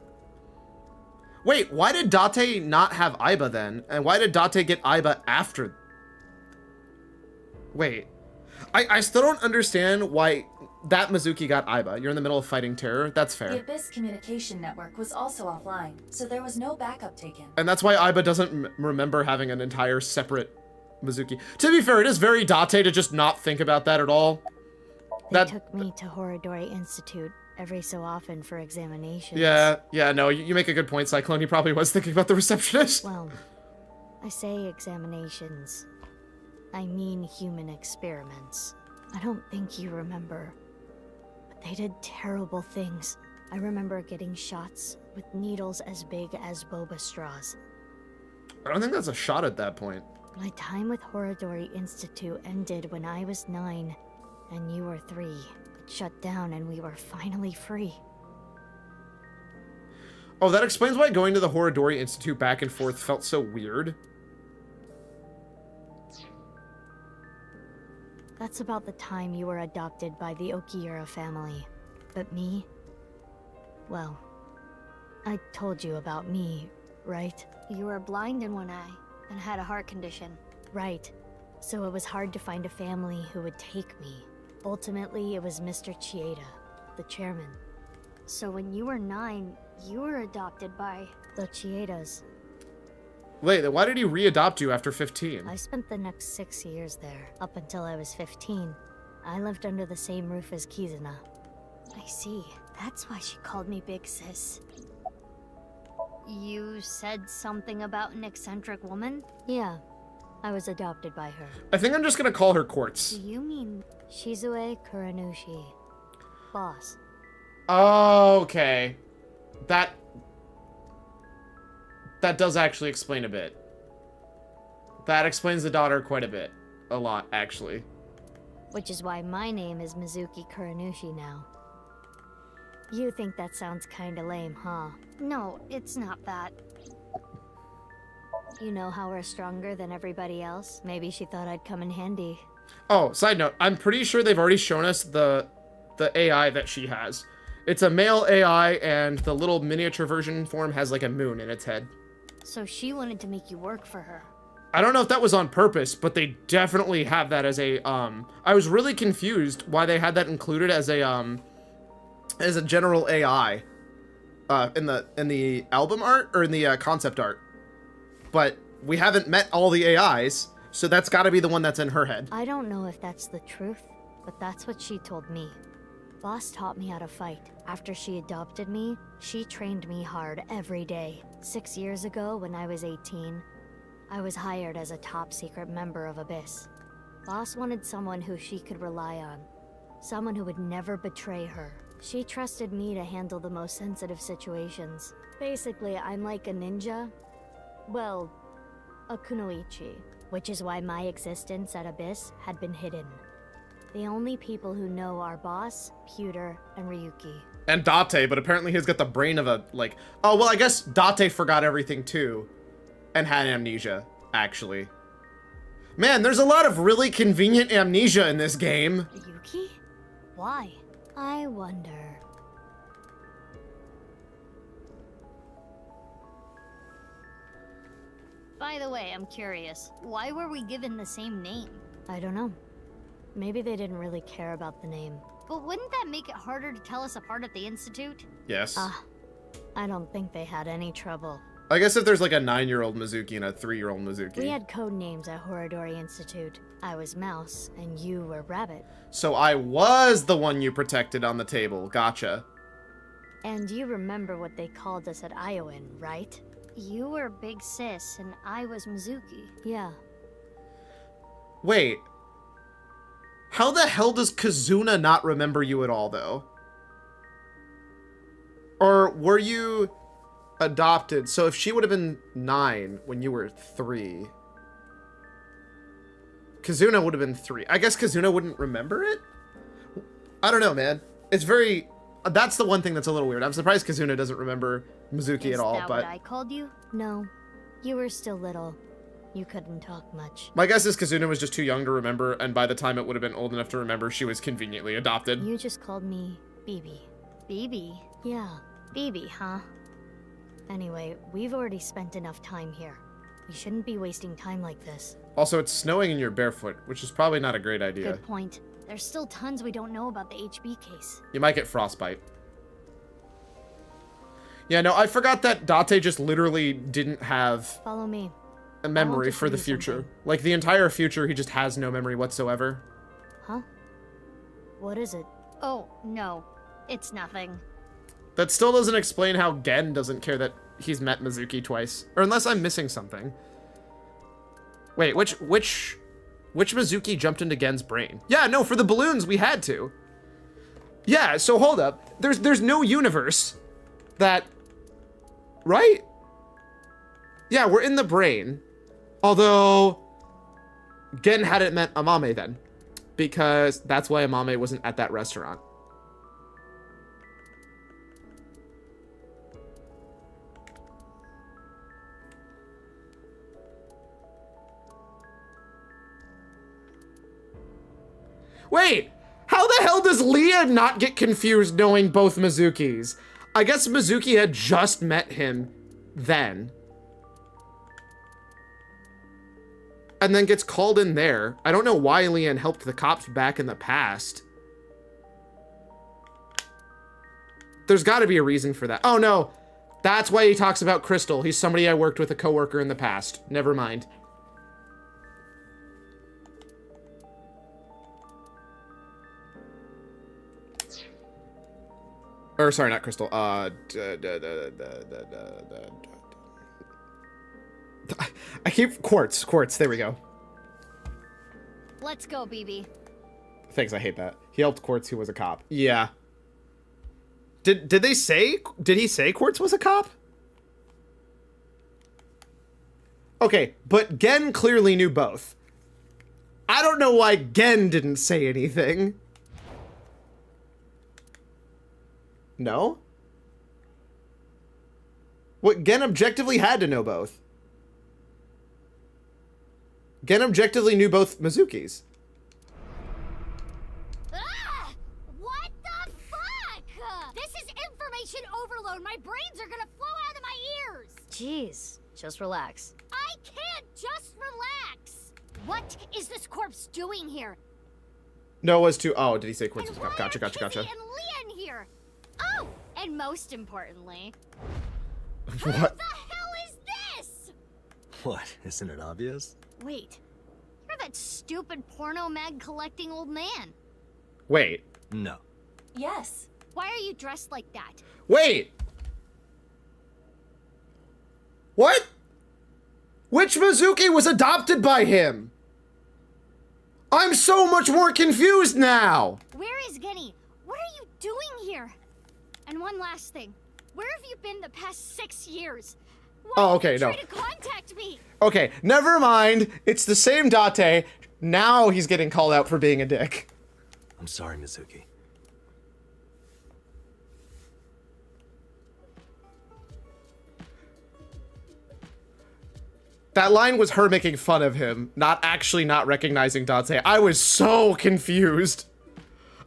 Wait, why did Date not have Aiba then? And why did Date get Aiba after? Wait. I still don't understand why that Mizuki got Aiba. You're in the middle of fighting terror. That's The fair. Abyss communication network was also offline, so there was no backup taken. And that's why Aiba doesn't remember having an entire separate Mizuki. To be fair, it is very Date to just not think about that at all. They took me to Horodori Institute every so often for examinations. Yeah, no, you make a good point, Cyclone. He probably was thinking about the receptionist. Well, I say examinations. I mean human experiments. I don't think you remember, but they did terrible things. I remember getting shots with needles as big as boba straws. I don't think that's a shot at that point. My time with Horodori Institute ended when I was 9, and you were 3. It shut down and we were finally free. Oh, that explains why going to the Horadori Institute back and forth felt so weird. That's about the time you were adopted by the Okiura family. But me? Well, I told you about me, right? You were blind in one eye and had a heart condition. Right. So it was hard to find a family who would take me. Ultimately, it was Mr. Chieda, the chairman. So when you were 9, you were adopted by the Chiedas. Wait, then why did he re-adopt you after 15? I spent the next 6 years there, up until I was 15. I lived under the same roof as Kizuna. I see. That's why she called me Big Sis. You said something about an eccentric woman? Yeah. I was adopted by her. I think I'm just gonna call her Quartz. Do you mean Shizue Kuranushi? Boss. Okay. That does actually explain a bit. That explains the daughter quite a bit. A lot, actually. Which is why my name is Mizuki Kuranushi now. You think that sounds kinda lame, huh? No, it's not that. You know how we're stronger than everybody else? Maybe she thought I'd come in handy. Oh, side note, I'm pretty sure they've already shown us the AI that she has. It's a male AI, and the little miniature version form has like a moon in its head. So she wanted to make you work for her. I don't know if that was on purpose, but they definitely have that as a, I was really confused why they had that included as a general AI, in the album art, or in the, concept art. But we haven't met all the AIs, so that's gotta be the one that's in her head. I don't know if that's the truth, but that's what she told me. Boss taught me how to fight. After she adopted me, she trained me hard every day. 6 years ago, when I was 18, I was hired as a top-secret member of Abyss. Boss wanted someone who she could rely on. Someone who would never betray her. She trusted me to handle the most sensitive situations. Basically, I'm like a ninja. Well, a kunoichi. Which is why my existence at Abyss had been hidden. The only people who know are Boss, Pewter, and Ryuki. And Date, but apparently he's got the brain of a, like... Oh, well, I guess Date forgot everything, too. And had amnesia, actually. Man, there's a lot of really convenient amnesia in this game. Ryuki? Why? I wonder. By the way, I'm curious. Why were we given the same name? I don't know. Maybe they didn't really care about the name. But wouldn't that make it harder to tell us apart at the Institute? Yes. I don't think they had any trouble. I guess if there's like a 9-year-old Mizuki and a 3-year-old Mizuki. We had code names at Horadori Institute. I was Mouse, and you were Rabbit. So I was the one you protected on the table. Gotcha. And you remember what they called us at Iowan, right? You were Big Sis, and I was Mizuki. Yeah. Wait. How the hell does Kizuna not remember you at all, though? Or were you adopted? So if she would have been 9 when you were 3... Kizuna would have been 3. I guess Kizuna wouldn't remember it? I don't know, man. It's very... That's the one thing that's a little weird. I'm surprised Kizuna doesn't remember Mizuki at all, Is that but... what I called you? No. You were still little. You couldn't talk much. My guess is Kizuna was just too young to remember, and by the time it would have been old enough to remember, she was conveniently adopted. You just called me Bibi. Bibi? Yeah, Bibi, huh? Anyway, we've already spent enough time here. We shouldn't be wasting time like this. Also, it's snowing and you're barefoot, which is probably not a great idea. Good point. There's still tons we don't know about the HB case. You might get frostbite. Yeah, no, I forgot that Date just literally didn't have... Follow me. A memory for the future. Something. Like, the entire future, he just has no memory whatsoever. Huh? What is it? Oh, no. It's nothing. That still doesn't explain how Gen doesn't care that he's met Mizuki twice. Or unless I'm missing something. Wait, which Mizuki jumped into Gen's brain? Yeah, no, for the balloons, we had to. Yeah, so hold up. There's no universe that... Right? Yeah, we're in the brain. Although, Gen hadn't met Amame then. Because that's why Amame wasn't at that restaurant. How the hell does Leah not get confused knowing both Mizukis? I guess Mizuki had just met him then. And then gets called in there. I don't know why Leanne helped the cops back in the past. There's got to be a reason for that. Oh no, that's why he talks about Crystal. He's somebody I worked with, a coworker in the past. Never mind. Or sorry, not Crystal. I keep Quartz. There we go. Let's go, BB. Thanks, I hate that. He helped Quartz, who was a cop. Yeah. Did he say Quartz was a cop? Okay, but Gen clearly knew both. I don't know why Gen didn't say anything. No? What, Gen objectively had to know both. Gen objectively knew both Mizukis. What the fuck? This is information overload. My brains are gonna flow out of my ears. Jeez, just relax. I can't just relax. What is this corpse doing here? No, it was too. Oh, did he say Quartz was a cop? Gotcha. And Leon here. Oh, and most importantly, What? What the hell is this? What? Isn't it obvious? Wait, you're that stupid porno mag collecting old man. Wait. No. Yes. Why are you dressed like that? Wait. What? Which Mizuki was adopted by him? I'm so much more confused now. Where is Genny? What are you doing here? And one last thing. Where have you been the past 6 years? Why Oh, okay, did you no. try to contact me? Okay, never mind. It's the same Date. Now he's getting called out for being a dick. I'm sorry, Mizuki. That line was her making fun of him, not actually not recognizing Date. I was so confused.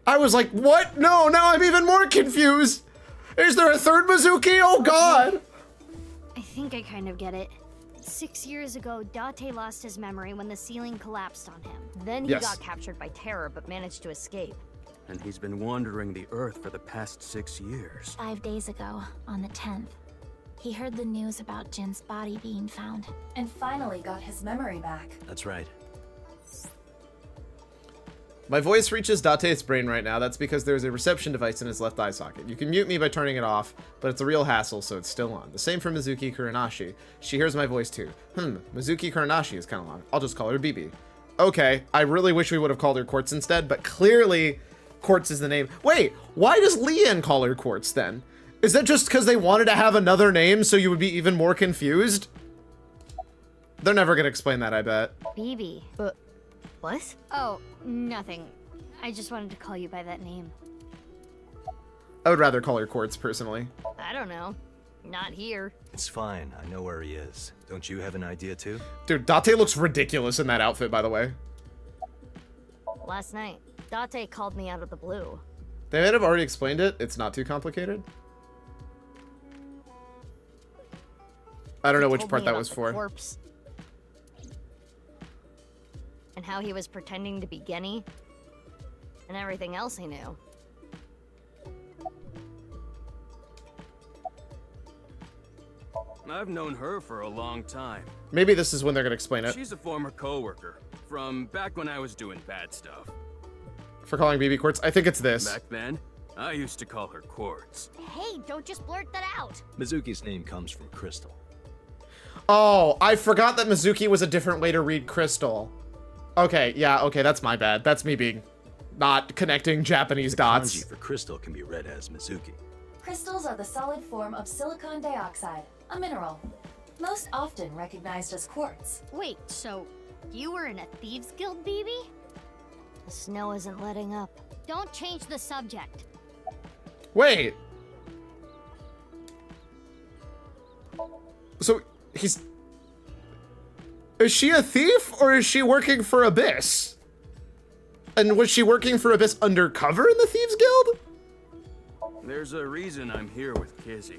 I was like, what? No, now I'm even more confused. Is there a third Mizuki? Oh god. I think I kind of get it. 6 years ago, Date lost his memory when the ceiling collapsed on him. Then he Yes. got captured by terror, but managed to escape. And he's been wandering the Earth for the past 6 years. 5 days ago, on the 10th, he heard the news about Jin's body being found. And finally got his memory back. That's right. My voice reaches Date's brain right now. That's because there's a reception device in his left eye socket. You can mute me by turning it off, but it's a real hassle, so it's still on. The same for Mizuki Kuranashi. She hears my voice too. Mizuki Kuranashi is kind of long. I'll just call her BB. Okay, I really wish we would have called her Quartz instead, but clearly Quartz is the name. Wait, why does Leanne call her Quartz then? Is that just because they wanted to have another name so you would be even more confused? They're never gonna explain that, I bet. BB. What? Oh, nothing. I just wanted to call you by that name. I would rather call her Quartz, personally. I don't know. Not here. It's fine. I know where he is. Don't you have an idea too? Dude, Date looks ridiculous in that outfit, by the way. Last night, Date called me out of the blue. They might have already explained it. It's not too complicated. I don't know which Told part me that about was the for. Corpse. And how he was pretending to be Genny. And everything else he knew. I've known her for a long time. Maybe this is when they're gonna explain it. She's a former coworker from back when I was doing bad stuff. For calling BB Quartz, I think it's this. Back then, I used to call her Quartz. Hey, don't just blurt that out. Mizuki's name comes from Crystal. Oh, I forgot that Mizuki was a different way to read Crystal. Okay, yeah, okay, that's my bad. That's me being not connecting Japanese dots. Kanji for Crystal can be read as Mizuki. Crystals are the solid form of silicon dioxide, a mineral, most often recognized as quartz. Wait, so you were in a thieves guild, BB? The snow isn't letting up. Don't change the subject. Wait. So, he's... Is she a thief, or is she working for Abyss? And was she working for Abyss undercover in the Thieves Guild? There's a reason I'm here with Kizzy.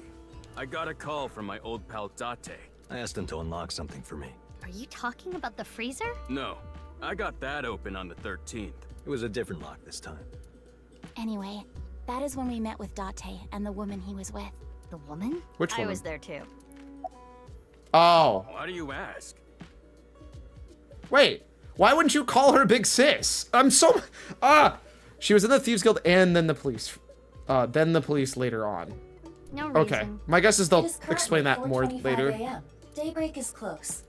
I got a call from my old pal Date. I asked him to unlock something for me. Are you talking about the freezer? No, I got that open on the 13th. It was a different lock this time. Anyway, that is when we met with Date and the woman he was with. The woman? Which I woman? was there too. Oh. Why do you ask? Wait, why wouldn't you call her Big Sis? She was in the Thieves Guild and then the police. Then the police later on. No reason. Okay, my guess is they'll It is currently explain that more 4:25 later. a.m. Daybreak is close.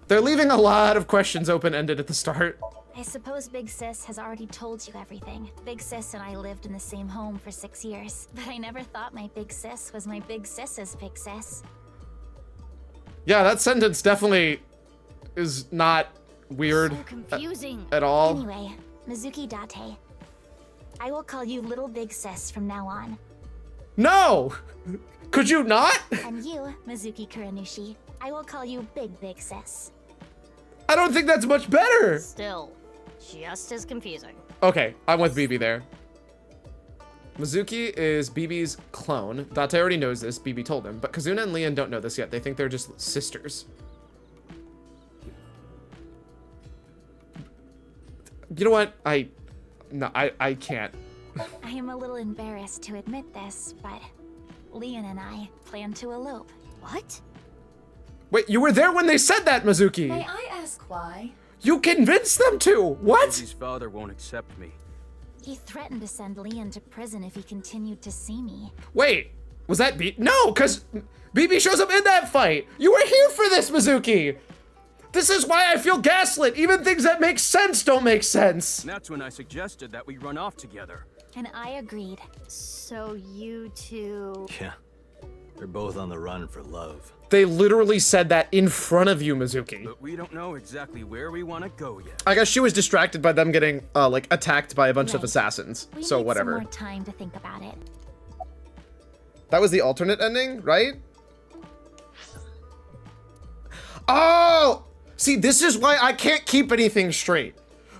They're leaving a lot of questions open-ended at the start. I suppose Big Sis has already told you everything. Big Sis and I lived in the same home for 6 years, but I never thought my Big Sis was my Big Sis's Big Sis. Yeah, that sentence definitely is not weird So confusing. at all. Anyway, Mizuki Date. I will call you Little Big Sis from now on. No! Could you not? And you, Mizuki Kuranushi, I will call you Big Sis. I don't think that's much better. Still, just as confusing. Okay, I'm with BB there. Mizuki is BB's clone. Date already knows this, BB told him, but Kazuna and Leon don't know this yet. They think they're just sisters. You know what? I can't. I am a little embarrassed to admit this, but Leon and I plan to elope. What? Wait, you were there when they said that, Mizuki. May I ask why? You convinced them to. What? Kizzy's father won't accept me. He threatened to send Leon to prison if he continued to see me. Wait, was that B? No, because BB shows up in that fight. You were here for this, Mizuki. This is why I feel gaslit. Even things that make sense don't make sense. That's when I suggested that we run off together. And I agreed. So you two... Yeah. They're both on the run for love. They literally said that in front of you, Mizuki. But we don't know exactly where we want to go yet. I guess she was distracted by them getting, like, attacked by a bunch of Right. assassins. We So need whatever. some more time to think about it. That was the alternate ending, right? Oh! See, this is why I can't keep anything straight.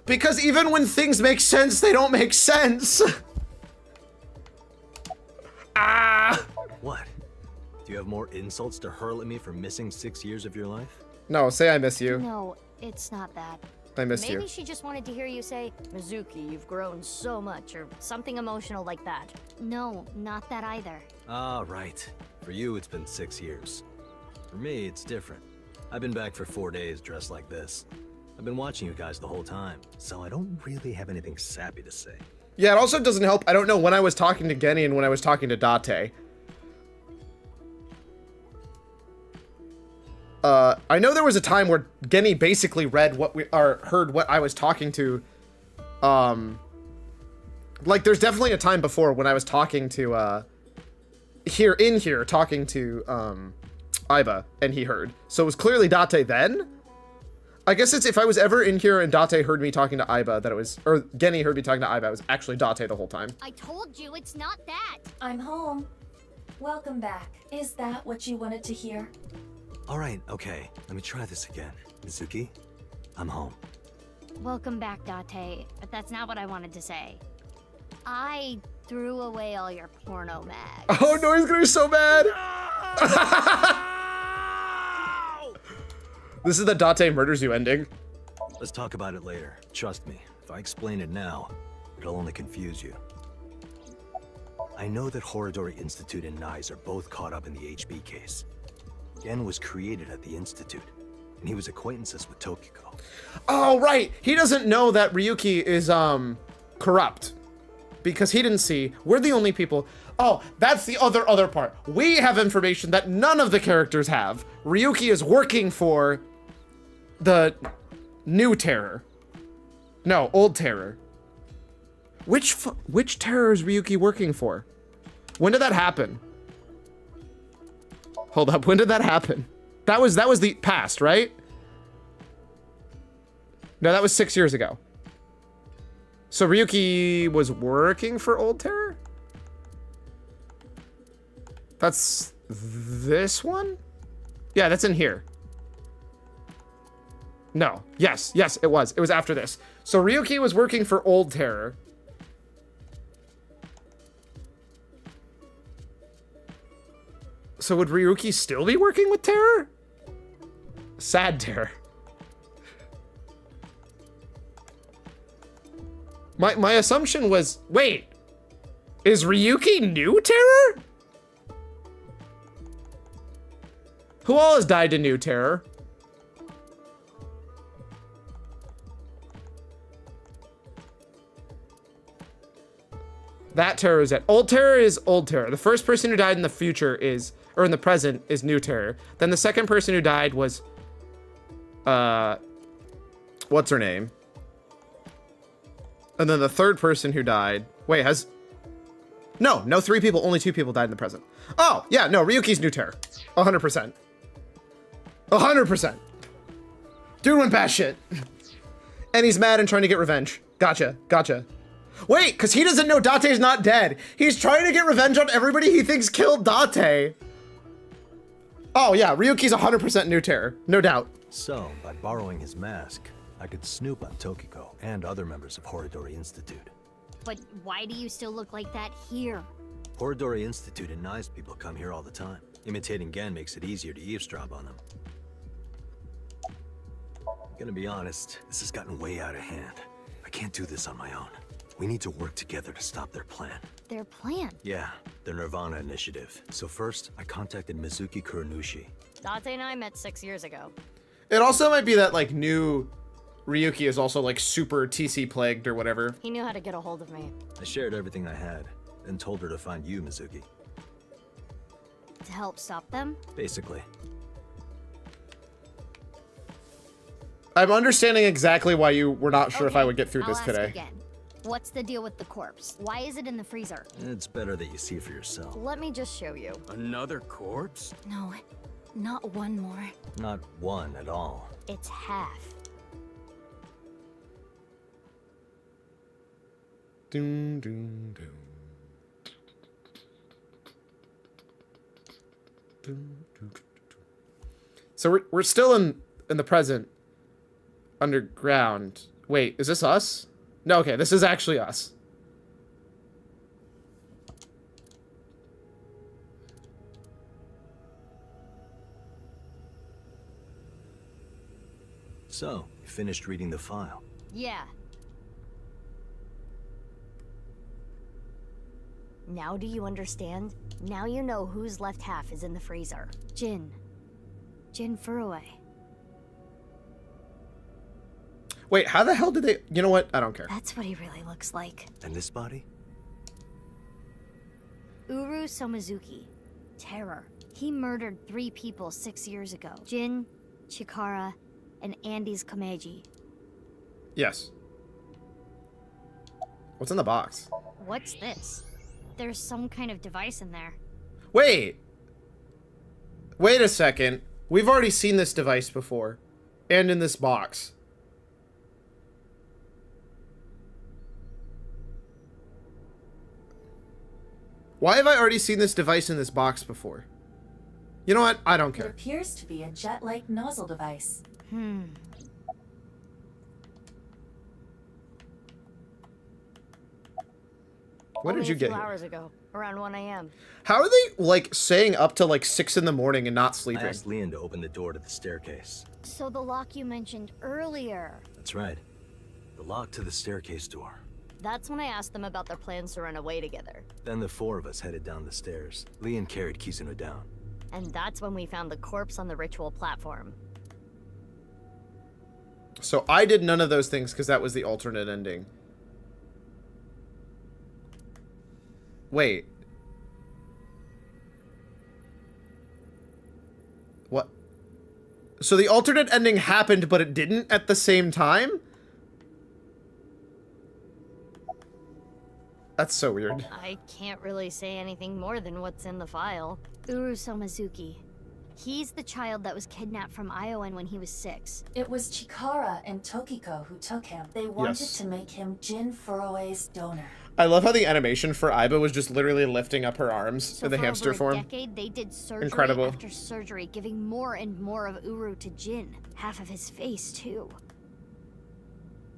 Because even when things make sense, they don't make sense. Ah! What? Do you have more insults to hurl at me for missing 6 years of your life? No, say I miss you. No, it's not that. I missed Maybe you. she just wanted to hear you say, Mizuki, you've grown so much, or something emotional like that. No, not that either. Ah, right. For you, it's been 6 years. For me, it's different. I've been back for 4 days dressed like this. I've been watching you guys the whole time, so I don't really have anything sappy to say. Yeah, it also doesn't help. I don't know when I was talking to Genny and when I was talking to Date. I know there was a time where Genny basically read what heard what I was talking to. Like there's definitely a time before when I was talking to talking to Aiba and he heard. So it was clearly Date then. I guess it's if I was ever in here and Date heard me talking to Aiba that it was, or Genny heard me talking to Aiba, it was actually Date the whole time. I told you, it's not that. I'm home. Welcome back. Is that what you wanted to hear? Alright, okay. Let me try this again. Mizuki, I'm home. Welcome back, Date, but that's not what I wanted to say. I threw away all your porno mags. Oh no, he's gonna be so mad! This is the Date murders you ending. Let's talk about it later. Trust me, if I explain it now, it'll only confuse you. I know that Horadori Institute and Nyes are both caught up in the HB case. Gen was created at the Institute, and he was acquaintances with Tokiko. Oh, right! He doesn't know that Ryuki is, corrupt. Because he didn't see. We're the only people. Oh, that's the other part. We have information that none of the characters have. Ryuki is working for the new terror. No, old terror. Which terror is Ryuki working for? When did that happen? Hold up, when did that happen? That was the past, right? No, that was 6 years ago. So Ryuki was working for Old Terror? That's this one? Yeah, that's in here. No, yes, it was. It was after this. So Ryuki was working for Old Terror. So would Ryuki still be working with Terror? Sad Terror. My assumption was, wait, is Ryuki new Terror? Who all has died to new Terror? That Terror is it. Old Terror is Old Terror. The first person who died in the future is, or in the present, is new Terror. Then the second person who died was, what's her name? And then the third person who died, wait, no, 3 people, only 2 people died in the present. Oh, yeah, no, Ryuki's new Terror. 100%. 100%. Dude went batshit. And he's mad and trying to get revenge. Gotcha. Wait, because he doesn't know Date's not dead. He's trying to get revenge on everybody he thinks killed Date. Oh yeah, Ryuki's 100% new Terror, no doubt. So, by borrowing his mask, I could snoop on Tokiko and other members of Horodori Institute. But why do you still look like that here? Horodori Institute and Nai's people come here all the time. Imitating Gen makes it easier to eavesdrop on them. Gonna be honest, this has gotten way out of hand. I can't do this on my own. We need to work together to stop their plan. Their plan? Yeah, their nirvanA initiative. So first, I contacted Mizuki Kuranushi. Date and I met 6 years ago. It also might be that like new Ryuki is also like super TC plagued or whatever. He knew how to get a hold of me. I shared everything I had, then told her to find you, Mizuki. To help stop them? Basically. I'm understanding exactly why you were not sure if I would get through I'll this ask today. Again. What's the deal with the corpse? Why is it in the freezer? It's better that you see for yourself. Let me just show you. Another corpse? No, not one more. Not one at all. It's half. Doom, doom, doom. Doom, doom, doom, doom. So we're still in the present. Underground. Wait, is this us? No, okay, this is actually us. So, you finished reading the file? Yeah. Now do you understand? Now you know whose left half is in the freezer. Jin Furue. Wait, how the hell did they... You know what? I don't care. That's what he really looks like. And this body? Uru Somizuki. Terror. He murdered 3 people 6 years ago. Jin, Chikara, and Andy's Komeiji. Yes. What's in the box? What's this? There's some kind of device in there. Wait a second. We've already seen this device before. And in this box. Why have I already seen this device in this box before? You know what? I don't It care. appears to be a jet-like nozzle device. When did you get A few here? hours ago, around 1 a.m. How are they, like, staying up till, like, 6 in the morning and not I sleeping? asked Leon to open the door to the staircase. So the lock you mentioned earlier. That's right. The lock to the staircase door. That's when I asked them about their plans to run away together. Then the 4 of us headed down the stairs. Leon carried Kizuna down. And that's when we found the corpse on the ritual platform. So I did none of those things because that was the alternate ending. Wait. What? So the alternate ending happened, but it didn't at the same time? That's so weird. I can't really say anything more than what's in the file. Uru Somizuki. He's the child that was kidnapped from Iowan when he was 6. It was Chikara and Tokiko who took him. They wanted Yes. to make him Jin Furue's donor. I love how the animation for Aiba was just literally lifting up her arms So in the for hamster over a form. decade, they did surgery Incredible. after surgery, giving more and more of Uru to Jin. Half of his face, too.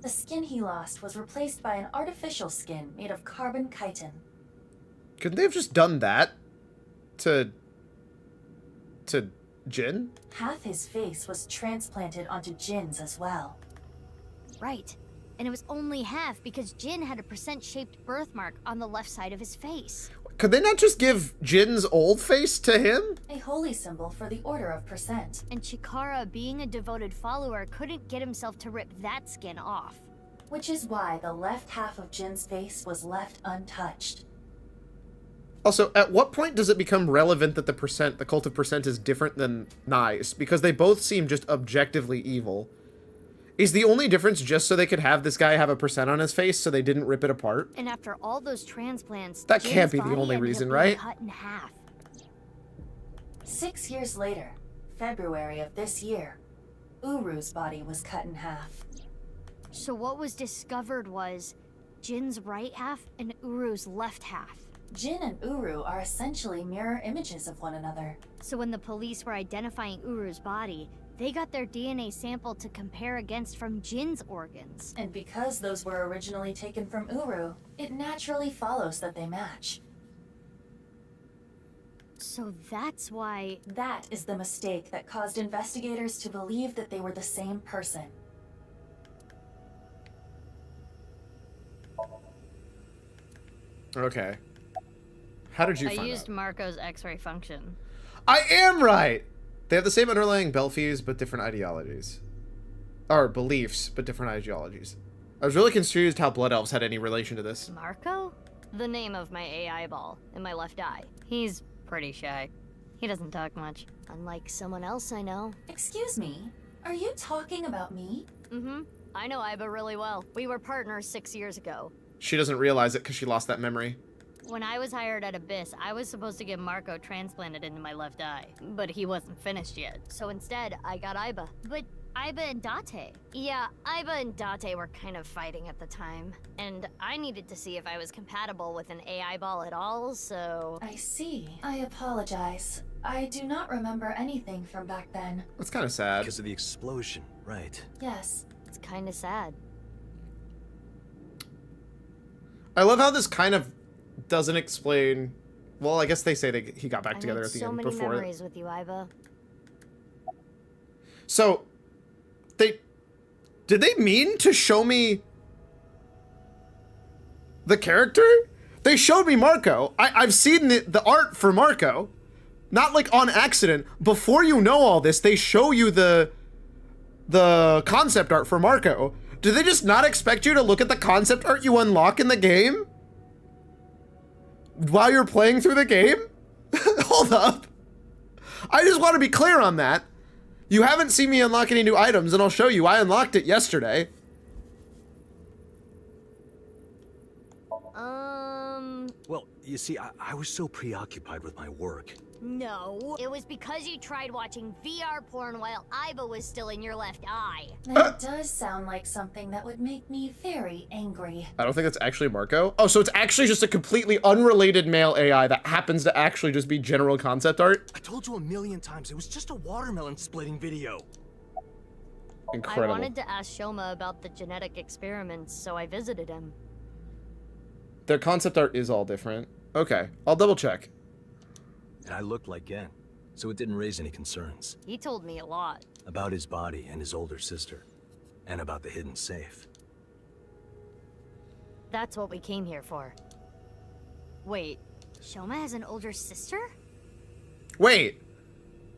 The skin he lost was replaced by an artificial skin made of carbon chitin. Couldn't they have just done that to Jin? Half his face was transplanted onto Jin's as well. Right. And it was only half because Jin had a percent-shaped birthmark on the left side of his face. Could they not just give Jin's old face to him? A holy symbol for the Order of Percent. And Chikara, being a devoted follower, couldn't get himself to rip that skin off. Which is why the left half of Jin's face was left untouched. Also, at what point does it become relevant that the cult of percent is different than nice? Because they both seem just objectively evil. Is the only difference just so they could have this guy have a percent on his face so they didn't rip it apart? And after all those transplants, That Jin's can't be the body only ended up reason, being right? Cut in half. 6 years later, February of this year, Uru's body was cut in half. So what was discovered was Jin's right half and Uru's left half. Jin and Uru are essentially mirror images of one another. So when the police were identifying Uru's body, they got their DNA sample to compare against from Jin's organs. And because those were originally taken from Uru, it naturally follows that they match. So that's why... That is the mistake that caused investigators to believe that they were the same person. Okay. How did you I find used out? Marco's X-ray function. I am right! They have the same underlying Belfies, but different ideologies. Or beliefs, but different ideologies. I was really confused how Blood Elves had any relation to this. Marco? The name of my AI ball in my left eye. He's pretty shy. He doesn't talk much. Unlike someone else I know. Excuse me, are you talking about me? Mm-hmm. I know Iba really well. We were partners 6 years ago. She doesn't realize it because she lost that memory. When I was hired at Abyss, I was supposed to get Marco transplanted into my left eye, but he wasn't finished yet. So instead, I got Iba. But Iba and Date. Yeah, Iba and Date were kind of fighting at the time, and I needed to see if I was compatible with an AI ball at all, so... I see. I apologize. I do not remember anything from back then. That's kind of sad. Because of the explosion, right? Yes. It's kind of sad. I love how this kind of doesn't explain... Well, I guess they say he got back together at the end before... so many memories with you, Iba. So, did they mean to show me the character? They showed me Marco. I've seen the art for Marco. Not like on accident. Before you know all this, they show you the concept art for Marco. Do they just not expect you to look at the concept art you unlock in the game? While you're playing through the game? Hold up. I just want to be clear on that. You haven't seen me unlock any new items, and I'll show you. I unlocked it yesterday. Well, you see, I was so preoccupied with my work. No, it was because you tried watching VR porn while Iba was still in your left eye. That does sound like something that would make me very angry. I don't think that's actually Marco. Oh, so it's actually just a completely unrelated male AI that happens to actually just be general concept art? I told you 1,000,000 times, it was just a watermelon splitting video. Incredible. I wanted to ask Shoma about the genetic experiments, so I visited him. Their concept art is all different. Okay, I'll double check. And I looked like Gen, so it didn't raise any concerns. He told me a lot. About his body and his older sister. And about the hidden safe. That's what we came here for. Wait. Shoma has an older sister? Wait,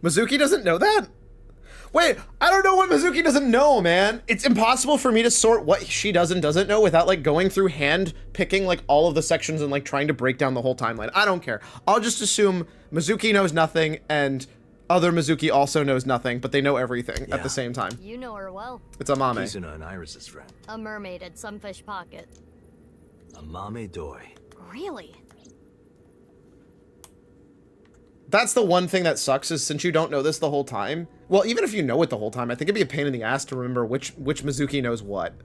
Mizuki doesn't know that? Wait, I don't know what Mizuki doesn't know, man. It's impossible for me to sort what she does and doesn't know without like going through hand picking like all of the sections and like trying to break down the whole timeline. I don't care. I'll just assume Mizuki knows nothing and other Mizuki also knows nothing, but they know everything at the same time. You know her well. It's a Mame. Kizuna and Iris's friend. A mermaid at Sunfish Pocket. A Mame Doi. Really? That's the one thing that sucks is since you don't know this the whole time. Well, even if you know it the whole time, I think it'd be a pain in the ass to remember which Mizuki knows what.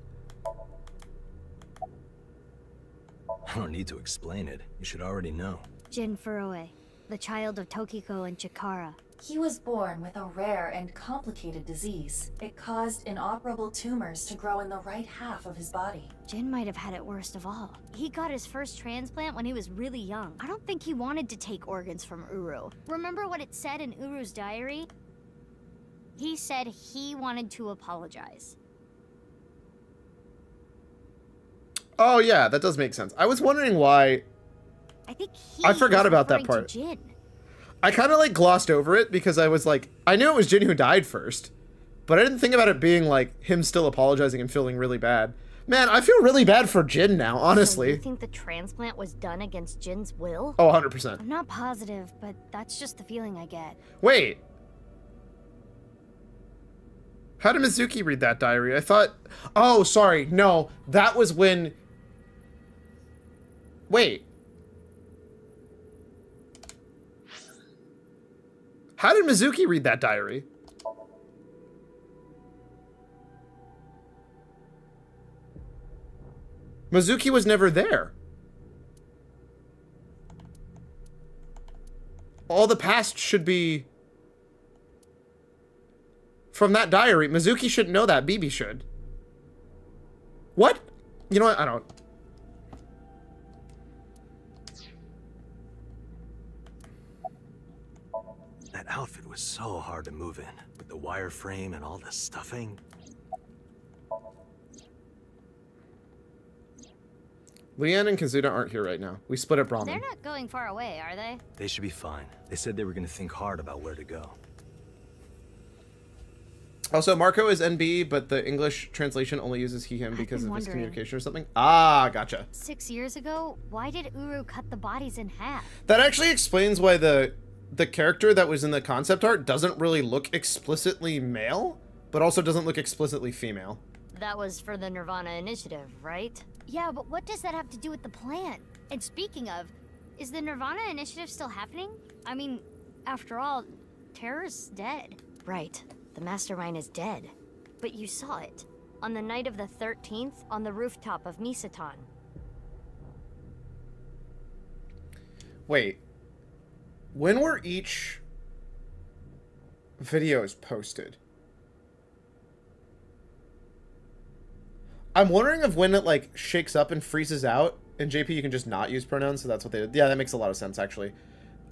I don't need to explain it. You should already know. Jin Furue, the child of Tokiko and Chikara. He was born with a rare and complicated disease. It caused inoperable tumors to grow in the right half of his body. Jin might have had it worst of all. He got his first transplant when he was really young. I don't think he wanted to take organs from Uru. Remember what it said in Uru's diary? He said he wanted to apologize. Oh yeah, that does make sense. I was wondering why. I think I forgot about that part. Jin. I kind of like glossed over it because I was like, I knew it was Jin who died first, but I didn't think about it being like him still apologizing and feeling really bad. Man, I feel really bad for Jin now, honestly. So you think the transplant was done against Jin's will? Oh, 100%. I'm not positive, but that's just the feeling I get. Wait. How did Mizuki read that diary? I thought... Oh, sorry. No, that was when... Wait. How did Mizuki read that diary? Mizuki was never there. All the past should be from that diary. Mizuki shouldn't know that. Bibi should. What? You know what? I don't. That outfit was so hard to move in, with the wireframe and all the stuffing. Leanne and Kazuda aren't here right now. We split up ramen. They're not going far away, are they? They should be fine. They said they were going to think hard about where to go. Also, Marco is NB, but the English translation only uses he, him because of his wondering. communication or something. Ah, gotcha. 6 years ago, why did Uru cut the bodies in half? That actually explains why the character that was in the concept art doesn't really look explicitly male, but also doesn't look explicitly female. That was for the nirvanA initiative, right? Yeah, but what does that have to do with the plan? And speaking of, is the nirvanA initiative still happening? I mean, after all, Terror's dead. Right, the mastermind is dead. But you saw it. On the night of the 13th, on the rooftop of Misatan. Wait. When were each videos posted? I'm wondering if when it like shakes up and freezes out, in JP you can just not use pronouns, so that's what they did. Yeah, that makes a lot of sense actually.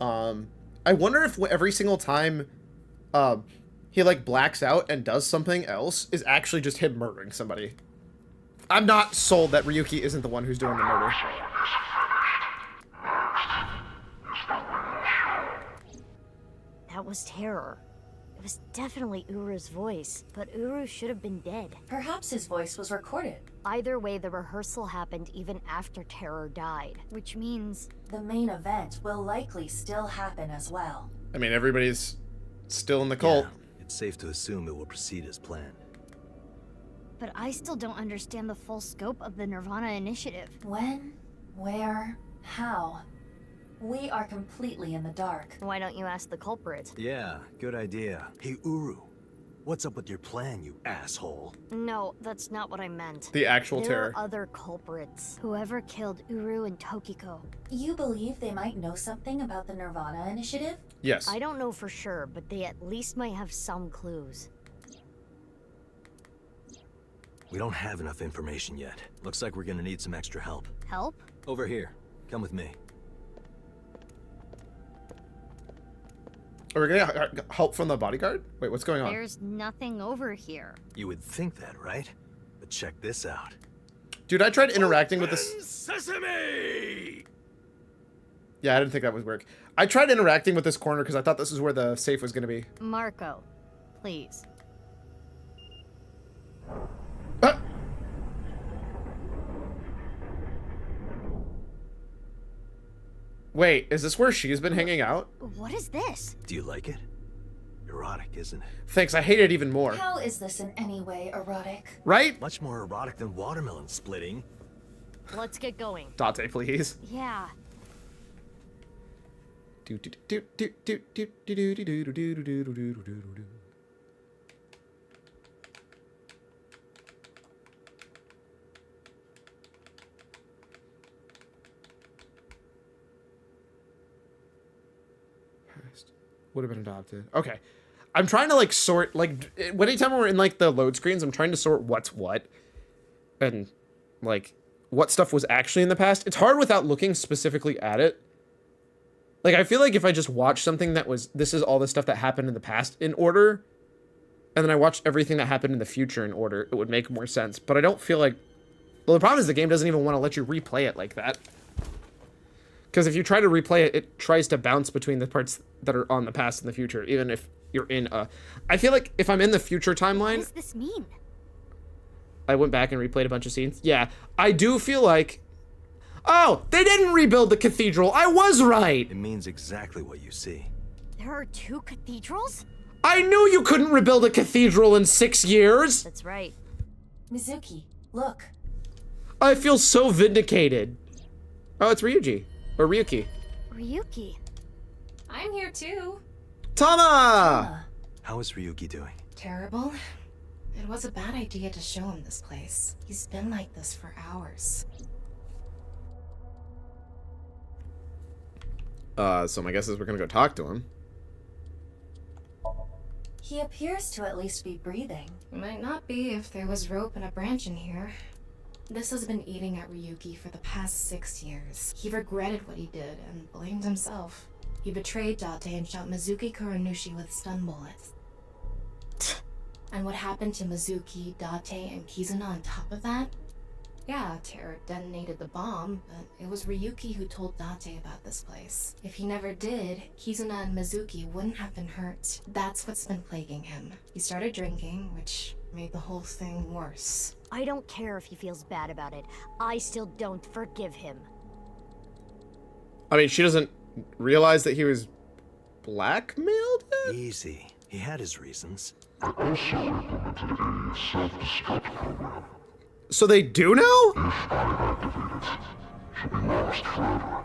I wonder if every single time he like blacks out and does something else is actually just him murdering somebody. I'm not sold that Ryuki isn't the one who's doing the murder. That was Terror. It was definitely Uru's voice, but Uru should have been dead. Perhaps his voice was recorded. Either way, the rehearsal happened even after Terror died, which means... The main event will likely still happen as well. I mean, everybody's still in the cult. Yeah, it's safe to assume it will proceed as planned. But I still don't understand the full scope of the nirvanA initiative. When? Where? How? We are completely in the dark. Why don't you ask the culprit? Yeah, good idea. Hey, Uru, what's up with your plan, you asshole? No, that's not what I meant. The actual Terror. There are other culprits. Whoever killed Uru and Tokiko. You believe they might know something about the nirvanA initiative? Yes. I don't know for sure, but they at least might have some clues. We don't have enough information yet. Looks like we're gonna need some extra help. Help? Over here. Come with me. Are we gonna help from the bodyguard? Wait, what's going on? There's nothing over here. You would think that, right? But check this out. Dude, I tried interacting with this. Sesame! Yeah, I didn't think that would work. I tried interacting with this corner because I thought this is where the safe was gonna be. Marco, please. Wait, is this where she's been hanging out? What is this? Do you like it? Erotic, isn't it? Thanks, I hate it even more. How is this in any way erotic? Right? Much more erotic than watermelon splitting. Let's get going. Date, please. Yeah. would have been adopted. Okay. I'm trying to like sort, like, anytime we're in like the load screens, I'm trying to sort what's what and like what stuff was actually in the past. It's hard without looking specifically at it. Like, I feel like if I just watched something that was, this is all the stuff that happened in the past in order, and then I watched everything that happened in the future in order, it would make more sense. But I don't feel like, well, the problem is the game doesn't even want to let you replay it like that. Because if you try to replay it, it tries to bounce between the parts that are on the past and the future, even if you're in a... I feel like if I'm in the future timeline... What does this mean? I went back and replayed a bunch of scenes. Yeah, I do feel like... Oh, they didn't rebuild the cathedral. I was right. It means exactly what you see. There are 2 cathedrals? I knew you couldn't rebuild a cathedral in 6 years. That's right. Mizuki, look. I feel so vindicated. Oh, it's Ryuji. Or Ryuki. Ryuki. I'm here too. Tama! How is Ryuki doing? Terrible. It was a bad idea to show him this place. He's been like this for hours. So my guess is we're gonna go talk to him. He appears to at least be breathing. Might not be if there was rope and a branch in here. This has been eating at Ryuki for the past 6 years. He regretted what he did and blamed himself. He betrayed Date and shot Mizuki Kuranushi with stun bullets. And what happened to Mizuki, Date, and Kizuna on top of that? Yeah, Terror detonated the bomb, but it was Ryuki who told Date about this place. If he never did, Kizuna and Mizuki wouldn't have been hurt. That's what's been plaguing him. He started drinking, which made the whole thing worse. I don't care if he feels bad about it. I still don't forgive him. I mean, she doesn't realize that he was blackmailed? Easy. He had his reasons. I also implemented a self-destruct program. So they do know? If I activate it, she'll be lost forever.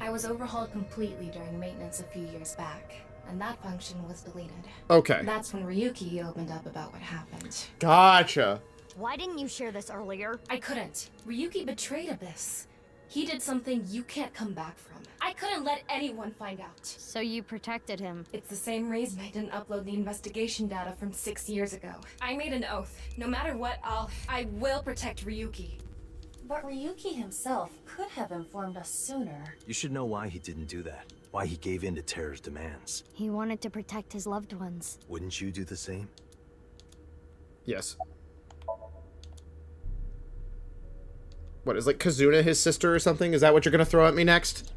I was overhauled completely during maintenance a few years back, and that function was deleted. Okay. That's when Ryuki opened up about what happened. Gotcha. Why didn't you share this earlier? I couldn't. Ryuki betrayed Abyss. He did something you can't come back from. I couldn't let anyone find out. So you protected him. It's the same reason I didn't upload the investigation data from 6 years ago. I made an oath. No matter what, I will protect Ryuki. But Ryuki himself could have informed us sooner. You should know why he didn't do that. Why he gave in to Terror's demands. He wanted to protect his loved ones. Wouldn't you do the same? Yes. What, is like Kizuna his sister or something? Is that what you're gonna throw at me next?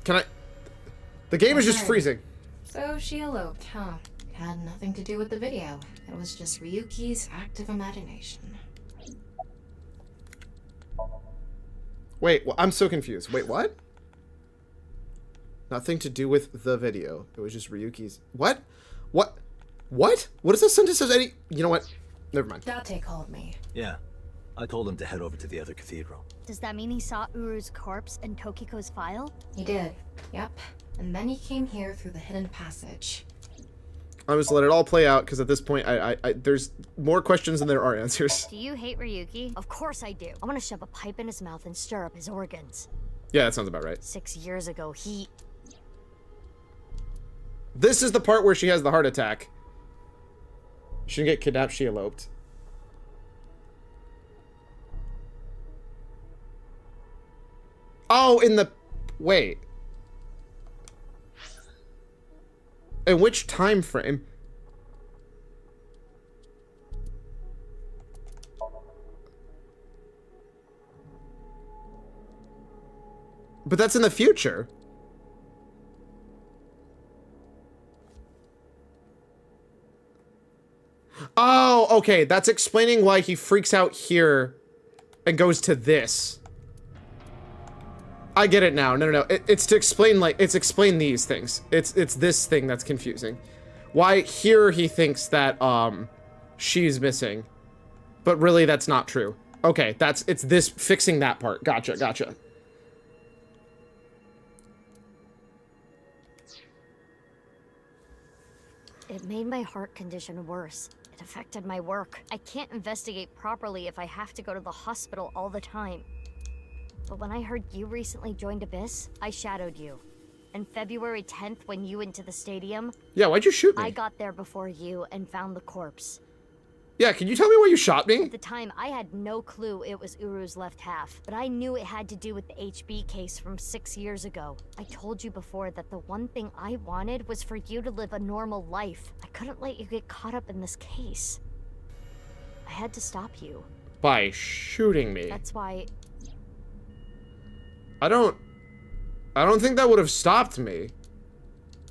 Can I... The game is just freezing. So she eloped, huh? It had nothing to do with the video. It was just Ryuki's active imagination. Wait, well, I'm so confused. Wait, what? Nothing to do with the video. It was just Ryuki's... What? What? What? What is this sentence says any... You know what? Never mind. Date called me. Yeah. I told him to head over to the other cathedral. Does that mean he saw Uru's corpse in Tokiko's file? He did. Yep. And then he came here through the hidden passage. I'm just let it all play out, because at this point, there's more questions than there are answers. Do you hate Ryuki? Of course I do. I want to shove a pipe in his mouth and stir up his organs. Yeah, that sounds about right. 6 years ago, he... This is the part where she has the heart attack. She didn't get kidnapped, she eloped. Oh, in the... Wait. In which time frame? But that's in the future. Oh, okay. That's explaining why he freaks out here and goes to this. I get it now. No. It's to explain, like, it's explain these things. It's this thing that's confusing. Why here he thinks that, she's missing. But really, that's not true. Okay, it's this fixing that part. Gotcha. It made my heart condition worse. It affected my work. I can't investigate properly if I have to go to the hospital all the time. But when I heard you recently joined Abyss, I shadowed you. And February 10th, when you went to the stadium... Yeah, why'd you shoot me? I got there before you and found the corpse. Yeah, can you tell me why you shot me? At the time, I had no clue it was Uru's left half, but I knew it had to do with the HB case from 6 years ago. I told you before that the one thing I wanted was for you to live a normal life. I couldn't let you get caught up in this case. I had to stop you. By shooting me. That's why... I don't think that would have stopped me.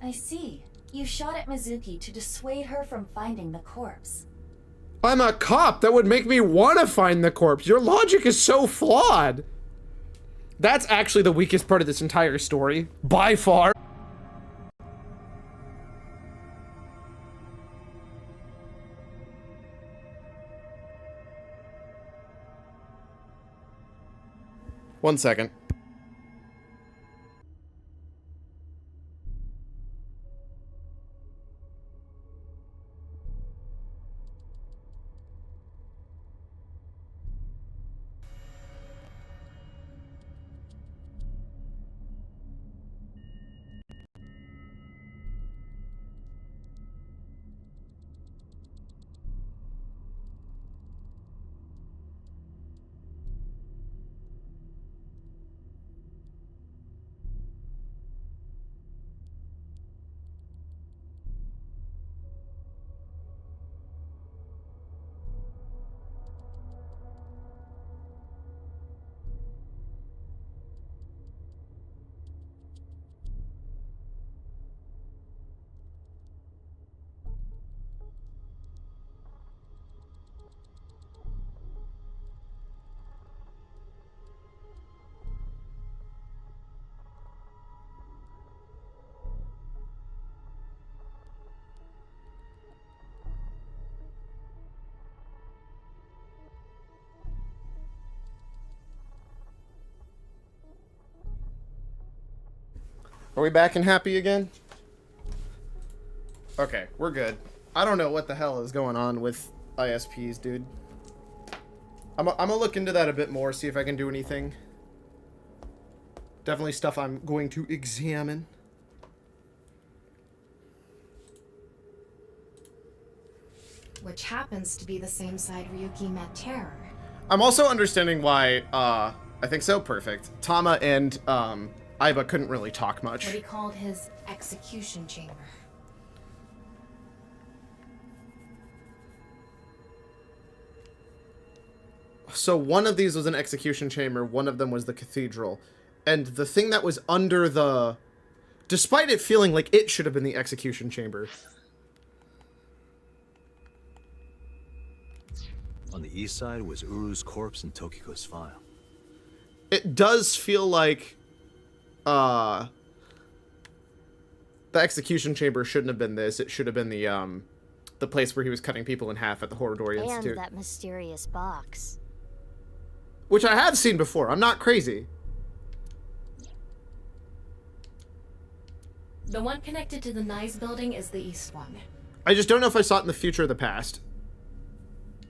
I see. You shot at Mizuki to dissuade her from finding the corpse. I'm a cop. That would make me want to find the corpse. Your logic is so flawed. That's actually the weakest part of this entire story. By far. One second. Are we back and happy again? Okay, we're good. I don't know what the hell is going on with ISPs, dude. I'm gonna look into that a bit more, see if I can do anything. Definitely stuff I'm going to examine. Which happens to be the same side Ryuki met Terror. I'm also understanding why, I think so, perfect. Tama and, Aiba couldn't really talk much. What he called his execution chamber. So one of these was an execution chamber, one of them was the cathedral. And the thing that was under the... Despite it feeling like it should have been the execution chamber. On the east side was Uru's corpse and Tokiko's file. It does feel like... the execution chamber shouldn't have been this. It should have been the place where he was cutting people in half at the Horodori Institute. And that mysterious box. Which I have seen before. I'm not crazy. The one connected to the Nyes building is the east one. I just don't know if I saw it in the future or the past.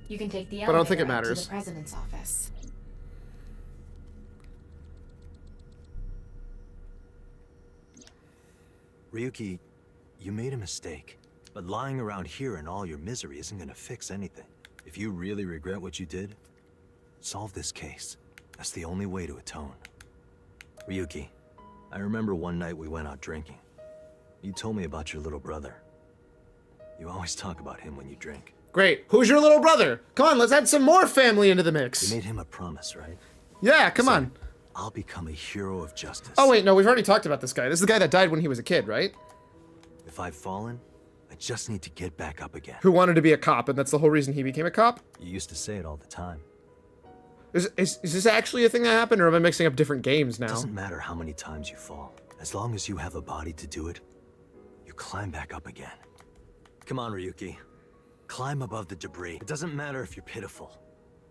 You can take the But I don't think it elevator up to matters. the president's office. Ryuki, you made a mistake. But lying around here in all your misery isn't gonna fix anything. If you really regret what you did, solve this case. That's the only way to atone. Ryuki, I remember one night we went out drinking. You told me about your little brother. You always talk about him when you drink. Great. Who's your little brother? Come on, let's add some more family into the mix. You made him a promise, right? Yeah, come on. I'll become a hero of justice. Oh wait, no, we've already talked about this guy. This is the guy that died when he was a kid, right? If I've fallen, I just need to get back up again. Who wanted to be a cop, and that's the whole reason he became a cop? You used to say it all the time. Is this actually a thing that happened, or am I mixing up different games now? It doesn't matter how many times you fall. As long as you have a body to do it, you climb back up again. Come on, Ryuki. Climb above the debris. It doesn't matter if you're pitiful.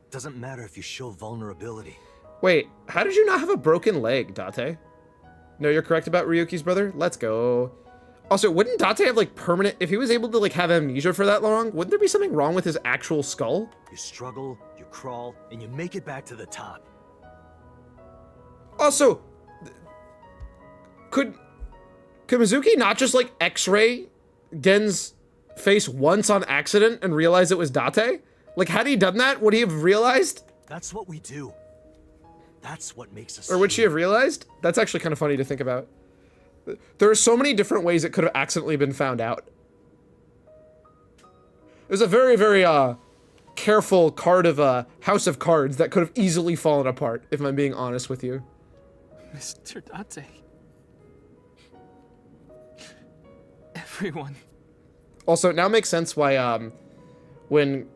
It doesn't matter if you show vulnerability. Wait, how did you not have a broken leg, Date? No, you're correct about Ryuki's brother? Let's go. Also, wouldn't Date have, like, permanent... If he was able to, like, have amnesia for that long, wouldn't there be something wrong with his actual skull? You struggle, you crawl, and you make it back to the top. Also, could Mizuki not just like X-ray Gen's face once on accident and realize it was Date? Like, had he done that, would he have realized? That's what we do. That's what makes us. Or would she have realized? That's actually kind of funny to think about. There are so many different ways it could have accidentally been found out. It was a very, very careful card of House of Cards that could have easily fallen apart, if I'm being honest with you. Mr. Date. Everyone. Also, it now makes sense why when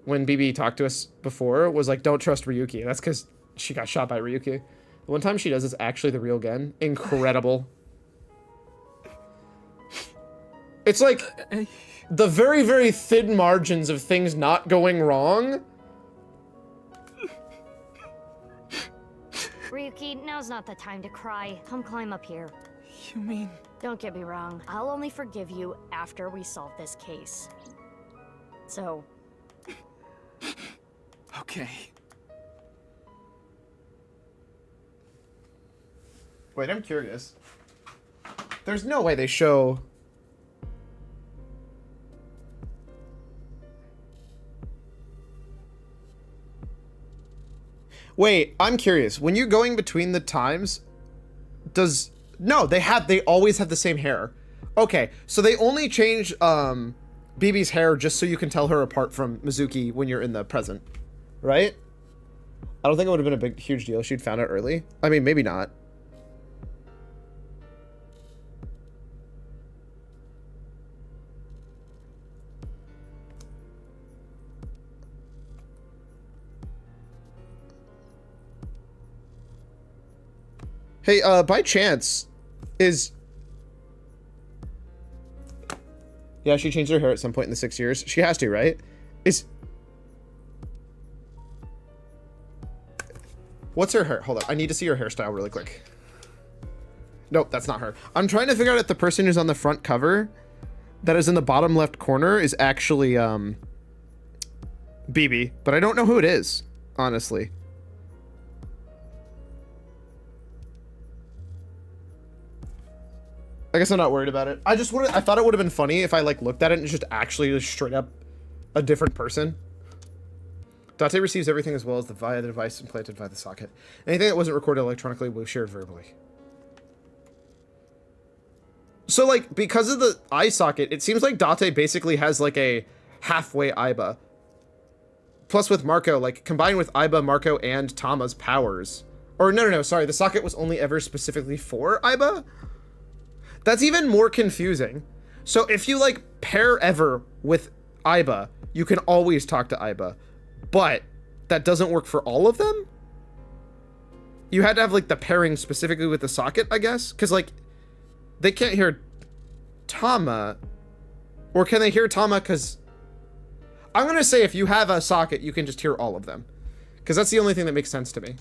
BB talked to us before was like, don't trust Ryuki. That's because she got shot by Ryuki. The one time she does is actually the real Gen. Incredible. It's like the very, very thin margins of things not going wrong. Ryuki, now's not the time to cry. Come climb up here. You mean? Don't get me wrong. I'll only forgive you after we solve this case. So... Okay. Wait, I'm curious. There's no way they show... Wait, I'm curious. When you're going between the times, does... No, they always have the same hair. Okay, so they only change BB's hair just so you can tell her apart from Mizuki when you're in the present, right? I don't think it would have been a huge deal if she'd found out early. I mean, maybe not. Hey, by chance, yeah, she changed her hair at some point in the 6 years. She has to, right? What's her hair? Hold on, I need to see her hairstyle really quick. Nope, that's not her. I'm trying to figure out if the person who's on the front cover that is in the bottom left corner is actually, BB, but I don't know who it is, honestly. I guess I'm not worried about it. I thought it would have been funny if I like looked at it and just actually straight up a different person. Date receives everything as well as via the device implanted via the socket. Anything that wasn't recorded electronically was shared verbally. So like, because of the eye socket, it seems like Date basically has like a halfway Aiba. Plus with Marco, like combined with Aiba, Marco, and Tama's powers. Or no, sorry, the socket was only ever specifically for Aiba? That's even more confusing. So if you like pair ever with Aiba, you can always talk to Aiba, but that doesn't work for all of them? You had to have like the pairing specifically with the socket, I guess? Because like, they can't hear Tama, or can they hear Tama? Because I'm gonna say if you have a socket, you can just hear all of them. Because that's the only thing that makes sense to me.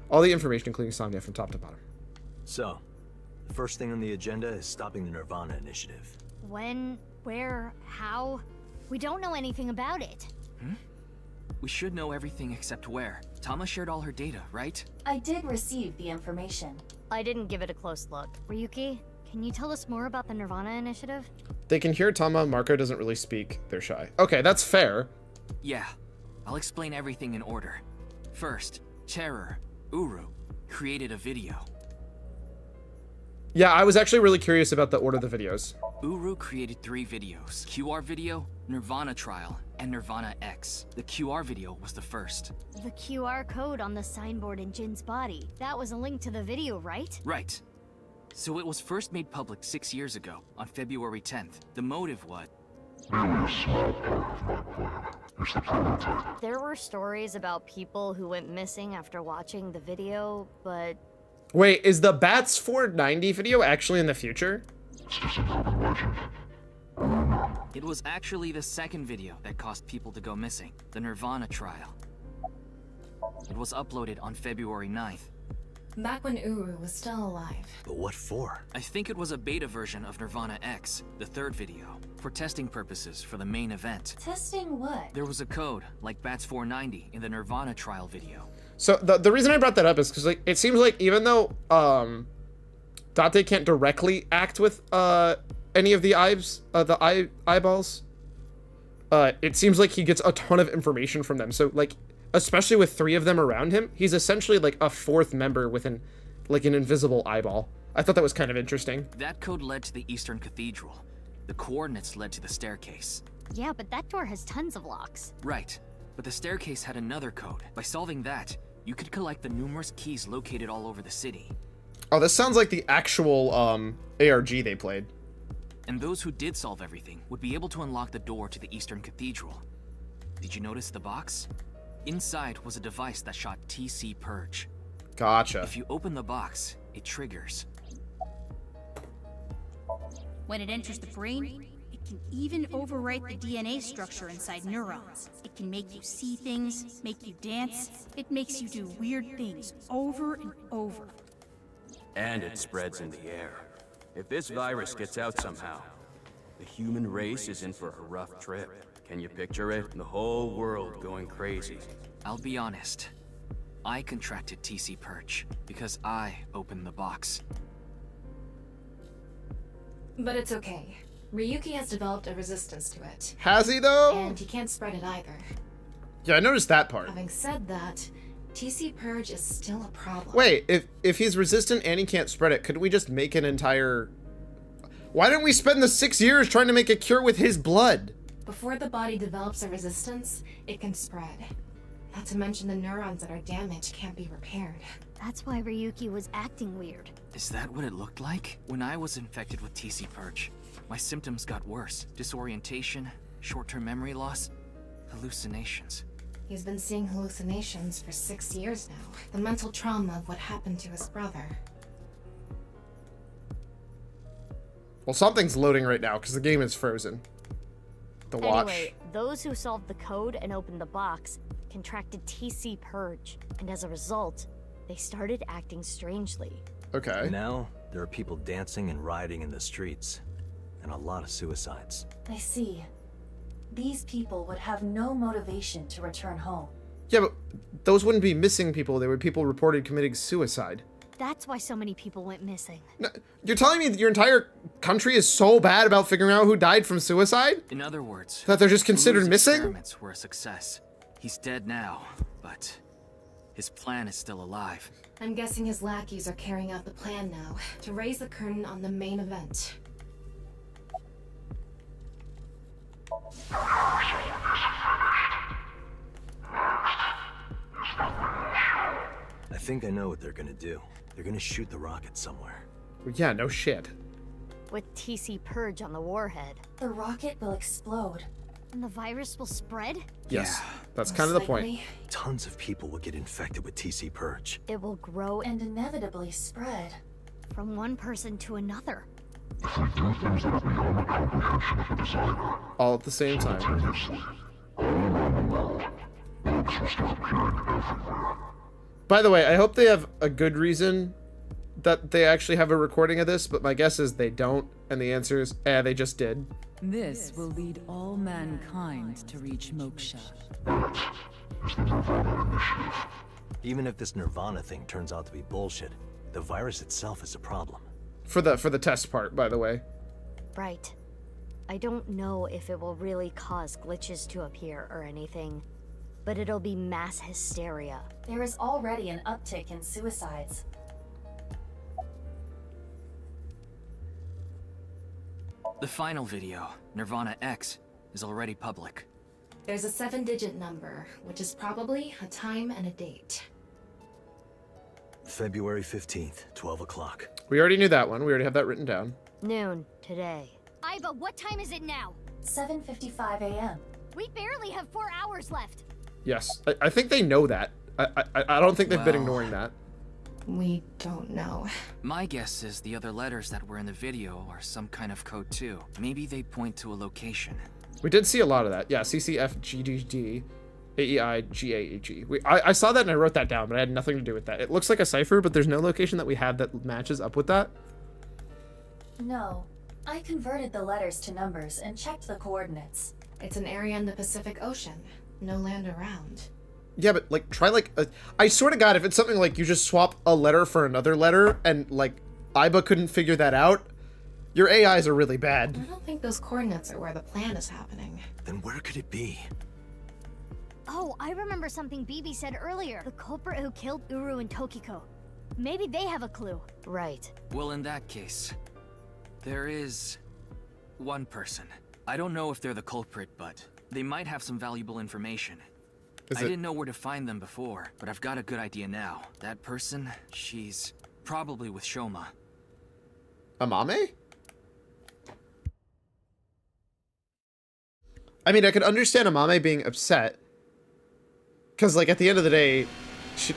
All the information, including Somnia from top to bottom. So, the first thing on the agenda is stopping the nirvanA initiative. When, where, how? We don't know anything about it. We should know everything except where. Tama shared all her data, right? I did receive the information. I didn't give it a close look. Ryuki, can you tell us more about the nirvanA initiative? They can hear Tama. Marco doesn't really speak. They're shy. Okay, that's fair. Yeah. I'll explain everything in order. First, Terror, Uru, created a video. Yeah, I was actually really curious about the order of the videos. Uru created 3 videos. QR video, nirvanA trial, and nirvanA X. The QR video was the first. The QR code on the signboard in Jin's body. That was a link to the video, right? Right. So it was first made public 6 years ago, on February 10th. The motive was... Merely a small part of my plan. It's the prototype. There were stories about people who went missing after watching the video, but... Wait, is the Bats 490 video actually in the future? It's just an urban legend. It was actually the second video that caused people to go missing, the nirvanA trial. It was uploaded on February 9th. Back when Uru was still alive. But what for? I think it was a beta version of nirvanA X, the third video, for testing purposes for the main event. Testing what? There was a code, like Bats 490, in the nirvanA trial video. So the reason I brought that up is because like it seems like even though Date can't directly act with any of the eyeballs, it seems like he gets a ton of information from them. So like, especially with 3 of them around him, he's essentially like a 4th member with an invisible eyeball. I thought that was kind of interesting. That code led to the Eastern Cathedral. The coordinates led to the staircase. Yeah, but that door has tons of locks. Right, but the staircase had another code. By solving that, you could collect the numerous keys located all over the city. Oh, this sounds like the actual ARG they played. And those who did solve everything would be able to unlock the door to the Eastern Cathedral. Did you notice the box? Inside was a device that shot TC Purge. Gotcha. If you open the box, it triggers. When it enters the brain, it can even overwrite the DNA structure inside neurons. It can make you see things, make you dance. It makes you do weird things over and over. And it spreads in the air. If this virus gets out somehow, the human race is in for a rough trip. Can you picture it? The whole world going crazy. I'll be honest. I contracted TC Purge because I opened the box. But it's okay. Ryuki has developed a resistance to it. Has he though? And he can't spread it either. Yeah, I noticed that part. Having said that, TC Purge is still a problem. Wait, if he's resistant and he can't spread it, could we just make an entire... Why didn't we spend the 6 years trying to make a cure with his blood? Before the body develops a resistance, it can spread. Not to mention the neurons that are damaged can't be repaired. That's why Ryuki was acting weird. Is that what it looked like? When I was infected with TC Purge, my symptoms got worse. Disorientation, short-term memory loss, hallucinations. He's been seeing hallucinations for 6 years now. The mental trauma of what happened to his brother. Well, something's loading right now because the game is frozen. The watch. Anyway, those who solved the code and opened the box contracted TC Purge, and as a result, they started acting strangely. Okay. Now, there are people dancing and rioting in the streets, and a lot of suicides. I see. These people would have no motivation to return home. Yeah, but those wouldn't be missing people. They were people reported committing suicide. That's why so many people went missing. No, you're telling me that your entire country is so bad about figuring out who died from suicide? In other words, that they're just considered Uru's missing? Experiments were a success. He's dead now, but his plan is still alive. I'm guessing his lackeys are carrying out the plan now, to raise the curtain on the main event. I think I know what they're gonna do. They're gonna shoot the rocket somewhere. Yeah, no shit. With TC Purge on the warhead. The rocket will explode. And the virus will spread? Yes, that's kind of the point. Tons of people will get infected with TC Purge. It will grow and inevitably spread. From one person to another. If we do things that are beyond the comprehension of the designer, all at the same time, simultaneously, all around the world, bugs will start appearing everywhere. By the way, I hope they have a good reason that they actually have a recording of this, but my guess is they don't, and the answer is, they just did. This will lead all mankind to reach moksha. That is the nirvanA initiative. Even if this nirvanA thing turns out to be bullshit, the virus itself is a problem. For the test part, by the way. Right. I don't know if it will really cause glitches to appear or anything, but it'll be mass hysteria. There is already an uptick in suicides. The final video, nirvanA X, is already public. There's a 7-digit number, which is probably a time and a date. February 15th, 12 o'clock. We already knew that one. We already have that written down. Noon, today. But what time is it now? 7:55 a.m. We barely have 4 hours left. Yes, I think they know that. I don't think they've been ignoring that. We don't know. My guess is the other letters that were in the video are some kind of code too. Maybe they point to a location. We did see a lot of that. Yeah, CCFGDD, AEI, GAEG. I saw that and I wrote that down, but I had nothing to do with that. It looks like a cipher, but there's no location that we have that matches up with that. No. I converted the letters to numbers and checked the coordinates. It's an area in the Pacific Ocean. No land around. Yeah, but like try like I swear to God, if it's something like you just swap a letter for another letter and like Iba couldn't figure that out, your AIs are really bad. I don't think those coordinates are where the plan is happening. Then where could it be? Oh, I remember something Bibi said earlier. The culprit who killed Uru and Tokiko. Maybe they have a clue. Right. Well, in that case, there is one person. I don't know if they're the culprit, but they might have some valuable information. I didn't know where to find them before, but I've got a good idea now. That person, she's probably with Shoma. Amame? I mean, I could understand Amame being upset. Because, like, at the end of the day,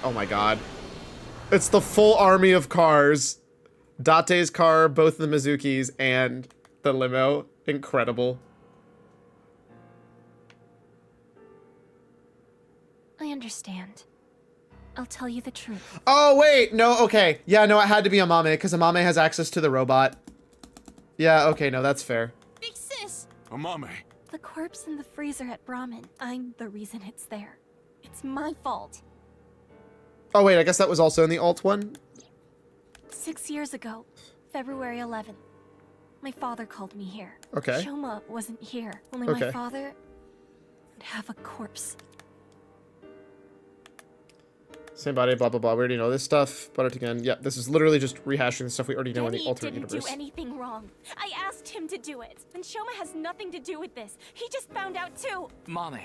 oh my god. It's the full army of cars. Date's car, both the Mizukis, and the limo. Incredible. I understand. I'll tell you the truth. Oh, wait. No, okay. Yeah, no, it had to be Amame, because Amame has access to the robot. Yeah, okay, no, that's fair. Big sis! Amame. The corpse in the freezer at Brahmin. I'm the reason it's there. It's my fault. Oh, wait, I guess that was also in the alt one? 6 years ago, February 11th, my father called me here. Okay. Shoma wasn't here. Only Okay. my father would have a corpse. Same body, blah, blah, blah. We already know this stuff. But it again, yeah, this is literally just rehashing the stuff we already know in the Denny alternate didn't universe. do anything wrong. I asked him to do it. And Shoma has nothing to do with this. He just found out too. Mame,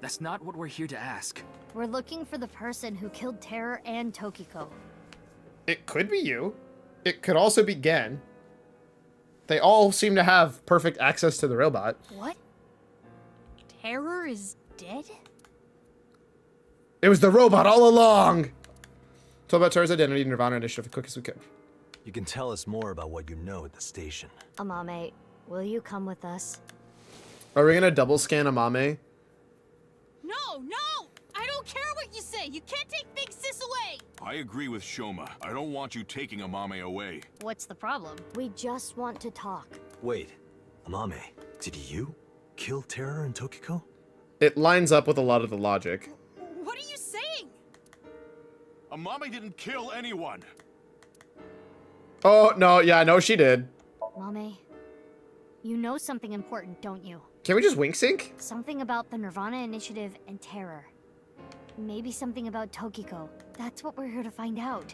that's not what we're here to ask. We're looking for the person who killed Terror and Tokiko. It could be you. It could also be Gen. They all seem to have perfect access to the robot. What? Terror is dead? It was the robot all along! Talk about Terra's identity, nirvanA initiative, quick as we could. You can tell us more about what you know at the station. Amame, will you come with us? Are we gonna double scan Amame? No, no! I don't care what you say! You can't take Big Sis away! I agree with Shoma. I don't want you taking Amame away. What's the problem? We just want to talk. Wait, Amame, did you kill Terror and Tokiko? It lines up with a lot of the logic. What are you saying? Amame didn't kill anyone. Oh, no, yeah, no, she did. Mame, you know something important, don't you? Can we just wink sync? Something about the nirvanA initiative and Terror. Maybe something about Tokiko. That's what we're here to find out.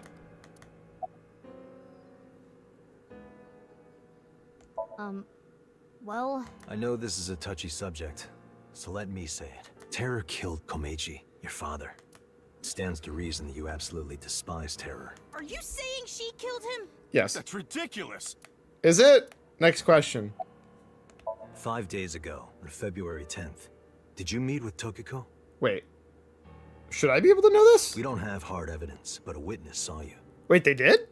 Well... I know this is a touchy subject, so let me say it. Terror killed Komeiji, your father. It stands to reason that you absolutely despise Terror. Are you saying she killed him? Yes. That's ridiculous. Is it? Next question. 5 days ago, on February 10th, did you meet with Tokiko? Wait. Should I be able to know this? We don't have hard evidence, but a witness saw you. Wait, they did?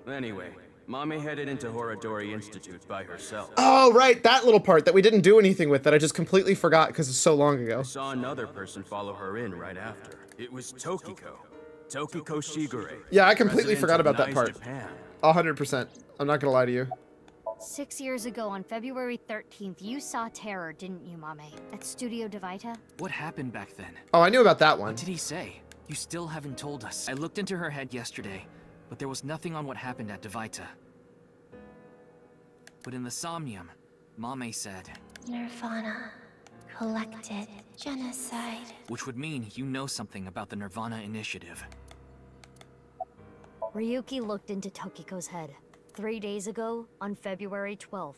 Anyway, Mame headed into Horodori Institute by herself. Oh, right, that little part that we didn't do anything with that I just completely forgot because it's so long ago. I saw another person follow her in right after. It was Tokiko. Tokiko Shigure. Yeah, I completely forgot about that Nice part. Japan. 100%. I'm not gonna lie to you. 6 years ago on February 13th, you saw Terror, didn't you, Mame? At Studio Devita? What happened back then? Oh, I knew about that one. What did he say? You still haven't told us. I looked into her head yesterday, but there was nothing on what happened at Devita. But in the Somnium, Mame said... nirvanA. Collected. Genocide. Which would mean you know something about the nirvanA initiative. Ryuki looked into Tokiko's head. 3 days ago, on February 12th.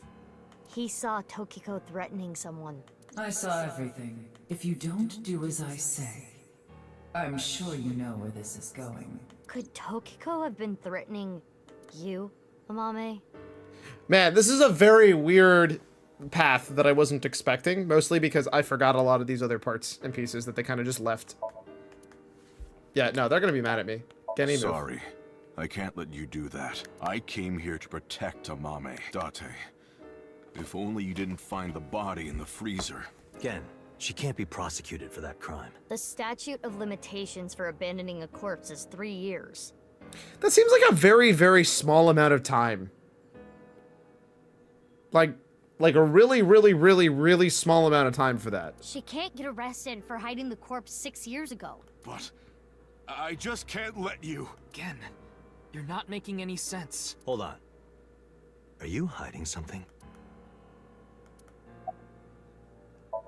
He saw Tokiko threatening someone. I saw everything. If you don't do as I say, I'm sure you know where this is going. Could Tokiko have been threatening you, Amame? Man, this is a very weird path that I wasn't expecting, mostly because I forgot a lot of these other parts and pieces that they kind of just left. Yeah, no, they're gonna be mad at me. Can't even. Sorry. I can't let you do that. I came here to protect Amame. Date, if only you didn't find the body in the freezer. Again, she can't be prosecuted for that crime. The statute of limitations for abandoning a corpse is 3 years. That seems like a very, very small amount of time. Like, Like a really, really, really, really small amount of time for that. She can't get arrested for hiding the corpse 6 years ago. But I just can't let you. Again, you're not making any sense. Hold on. Are you hiding something?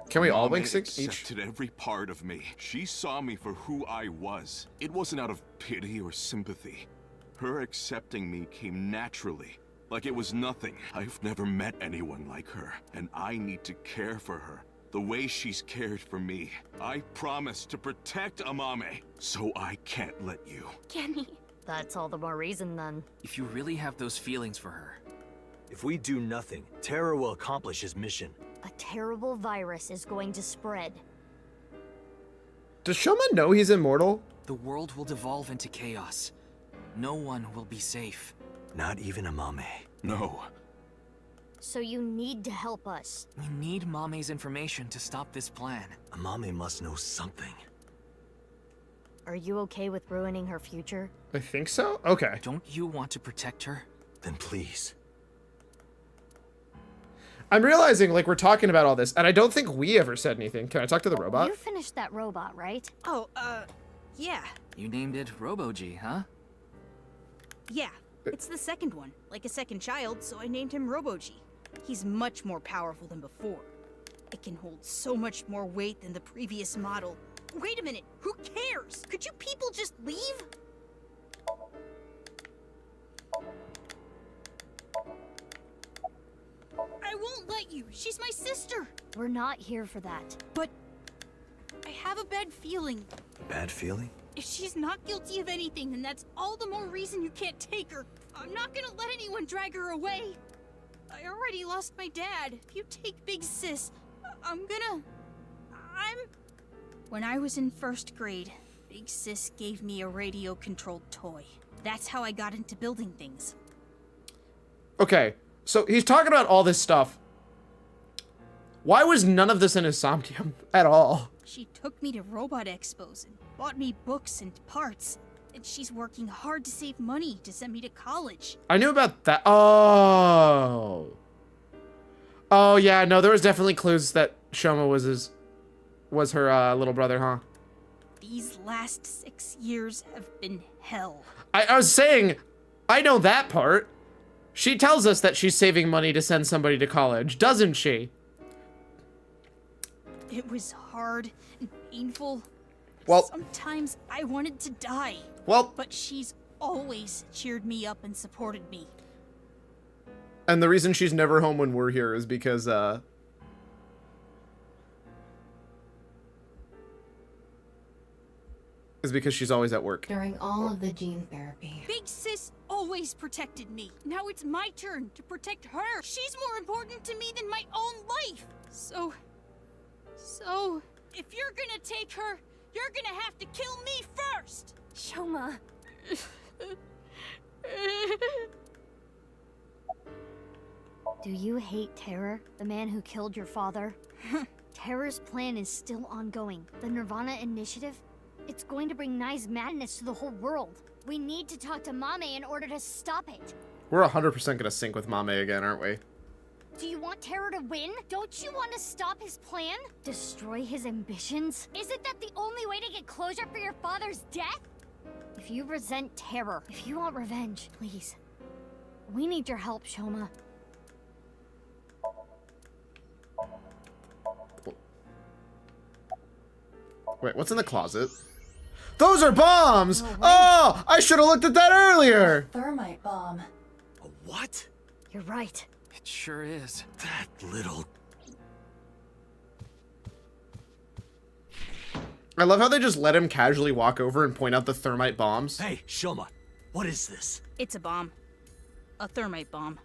Can we all Mame wink six each? accepted every part of me. She saw me for who I was. It wasn't out of pity or sympathy. Her accepting me came naturally, like it was nothing. I've never met anyone like her, and I need to care for her the way she's cared for me. I promised to protect Amame, so I can't let you. Kenny. That's all the more reason then. If you really have those feelings for her, If we do nothing, Terror will accomplish his mission. A terrible virus is going to spread. Does Shoma know he's immortal? the world will devolve into chaos. No one will be safe. Not even Amame. No. So you need to help us. We need Mame's information to stop this plan. Amame must know something. Are you okay with ruining her future? I think so? Okay. Don't you want to protect her? Then please. I'm realizing, like, we're talking about all this, and I don't think we ever said anything. Can I talk to the robot? You finished that robot, right? Oh, yeah. You named it Robo-G, huh? Yeah. It's the second one, like a second child, so I named him Robo-G. He's much more powerful than before. It can hold so much more weight than the previous model. Wait a minute, who cares? Could you people just leave? I won't let you. She's my sister. We're not here for that. But I have a bad feeling. Bad feeling? If she's not guilty of anything, then that's all the more reason you can't take her. I'm not gonna let anyone drag her away. I already lost my dad. If you take Big Sis, When I was in first grade, Big Sis gave me a radio-controlled toy. That's how I got into building things. Okay, so he's talking about all this stuff. Why was none of this in his Somnium at all? She took me to Robot Expos and bought me books and parts. And she's working hard to save money to send me to college. I knew about that. Oh. Oh, yeah, no, there was definitely clues that Shoma was her little brother, huh? These last 6 years have been hell. I was saying, I know that part. She tells us that she's saving money to send somebody to college, doesn't she? It was hard and painful. Well, sometimes I wanted to die. Well, but she's always cheered me up and supported me. And the reason she's never home when we're here is because, she's always at work. During all of the gene therapy. Big Sis always protected me. Now it's my turn to protect her. She's more important to me than my own life. So, if you're gonna take her, you're gonna have to kill me first. Shoma. Do you hate Terror, the man who killed your father? Terror's plan is still ongoing. The nirvanA initiative? It's going to bring Nye's madness to the whole world. We need to talk to Mame in order to stop it. We're 100% gonna sync with Mame again, aren't we? Do you want Terror to win? Don't you want to stop his plan? Destroy his ambitions? Isn't that the only way to get closure for your father's death? If you resent Terror, if you want revenge, please. We need your help, Shoma. Wait, what's in the closet? Those are bombs! Oh, I should have looked at that earlier! Thermite bomb. A what? You're right. It sure is. That little... I love how they just let him casually walk over and point out the thermite bombs. Hey, Shoma, what is this? It's a bomb. A thermite bomb.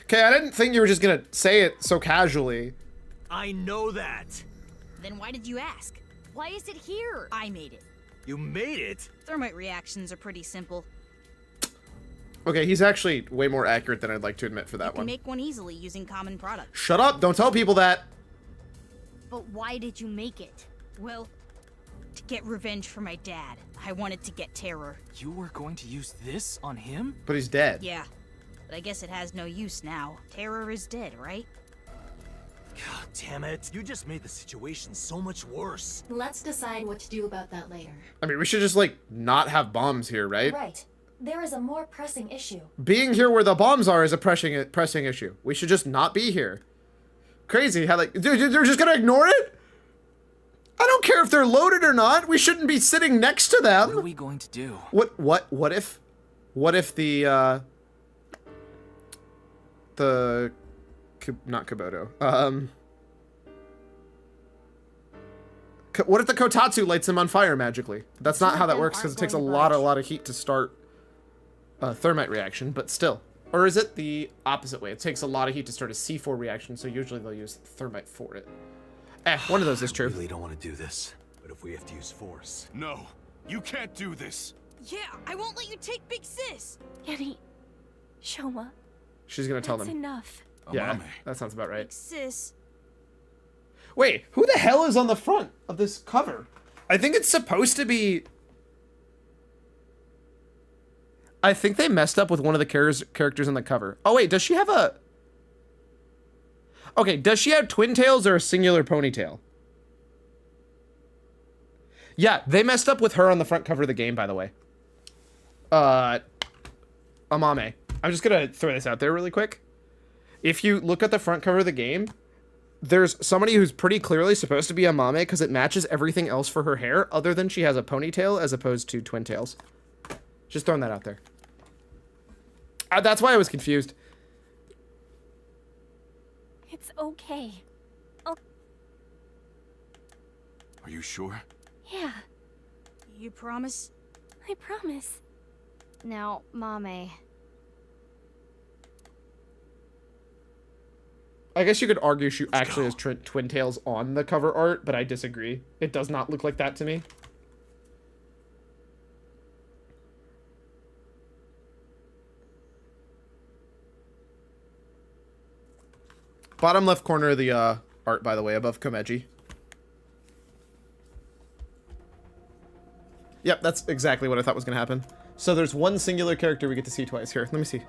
Okay, I didn't think you were just gonna say it so casually. I know that. Then why did you ask? Why is it here? I made it. You made it? Thermite reactions are pretty simple. Okay, he's actually way more accurate than I'd like to admit for that You can one. make one easily using common products. Shut up! Don't tell people that! But why did you make it? Well, to get revenge for my dad. I wanted to get Terror. You were going to use this on him? But he's dead. Yeah. But I guess it has no use now. Terror is dead, right? God damn it. You just made the situation so much worse. Let's decide what to do about that later. I mean, we should just, like, not have bombs here, right? Right. There is a more pressing issue. Being here where the bombs are is a pressing issue. We should just not be here. Crazy how, like, dude, they're just gonna ignore it? I don't care if they're loaded or not. We shouldn't be sitting next to them. What are we going to do? What if the, not Komodo, what if the Kotatsu lights him on fire magically? That's not how that works, because it takes a lot of heat to start a thermite reaction, but still. Or is it the opposite way? It takes a lot of heat to start a C4 reaction, so usually they'll use thermite for it. One of those is true. I really don't want to do this, but if we have to use force... No, you can't do this. Yeah, I won't let you take Big Sis. Yanni, Shoma. She's gonna tell them. That's enough. Yeah, that sounds about right. Big Sis. Wait, who the hell is on the front of this cover? I think it's supposed to be... I think they messed up with one of the characters on the cover. Oh wait, does she have a... Okay, does she have twin tails or a singular ponytail? Yeah, they messed up with her on the front cover of the game, by the way. Amame. I'm just gonna throw this out there really quick. If you look at the front cover of the game, there's somebody who's pretty clearly supposed to be Amame because it matches everything else for her hair, other than she has a ponytail as opposed to twin tails. Just throwing that out there. That's why I was confused. It's okay. Are you sure? Yeah, You promise? I promise. Now, Mame. I guess you could argue she actually has twin tails on the cover art, but I disagree. It does not look like that to me. Bottom left corner of the art, by the way, above Komeji. Yep, that's exactly what I thought was going to happen. So there's one singular character we get to see twice. Here, let me see.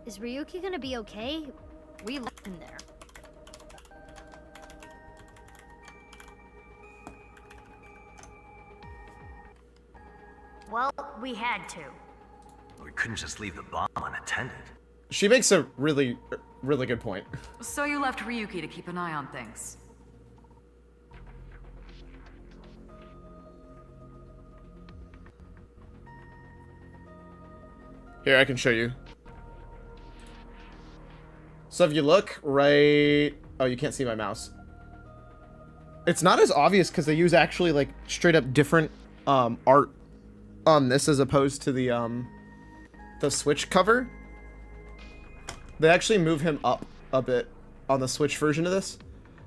Is Ryuki gonna be okay? We left him there. Well, we had to. We couldn't just leave the bomb unattended. She makes a really good point. So you left Ryuki to keep an eye on things. Here, I can show you. So if you look right... Oh, you can't see my mouse. It's not as obvious because they use actually like straight up different art on this as opposed to the Switch cover. They actually move him up a bit on the Switch version of this.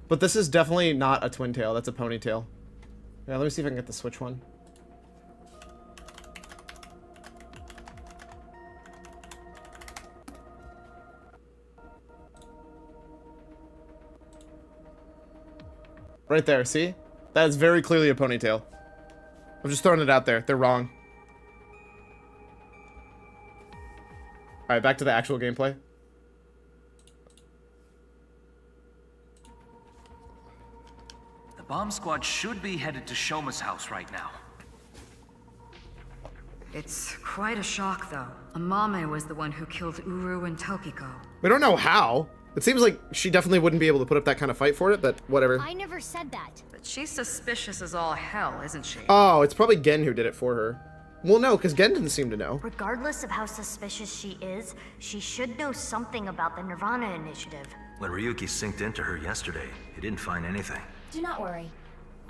But this is definitely not a twin tail. That's a ponytail. Yeah, let me see if I can get the Switch one. Right there, see? That is very clearly a ponytail. I'm just throwing it out there. They're wrong. Alright, back to the actual gameplay. The bomb squad should be headed to Shoma's house right now. It's quite a shock, though. Amame was the one who killed Uru and Tokiko. We don't know how. It seems like she definitely wouldn't be able to put up that kind of fight for it, but whatever. I never said that. But she's suspicious as all hell, isn't she? Oh, it's probably Gen who did it for her. Well, no, because Gen didn't seem to know. Regardless of how suspicious she is, she should know something about the nirvanA initiative. When Ryuki synced into her yesterday, he didn't find anything. Do not worry.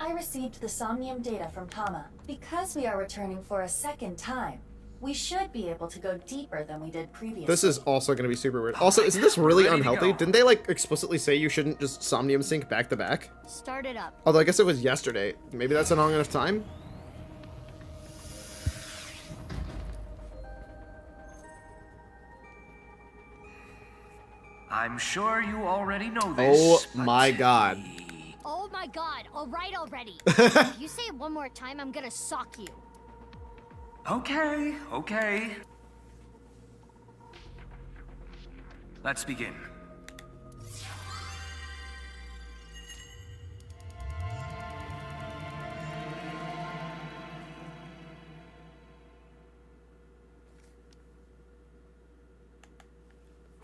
I received the Somnium data from Tama. Because we are returning for a second time, we should be able to go deeper than we did previously. This is also going to be super weird. Also, isn't this really unhealthy? Didn't they, like, explicitly say you shouldn't just Somnium sync back to back? Start it up. Although I guess it was yesterday. Maybe that's a long enough time? I'm sure you already know Oh this. my god. Oh my god, alright already. If you say it one more time, I'm gonna sock you. Okay, okay. Let's begin.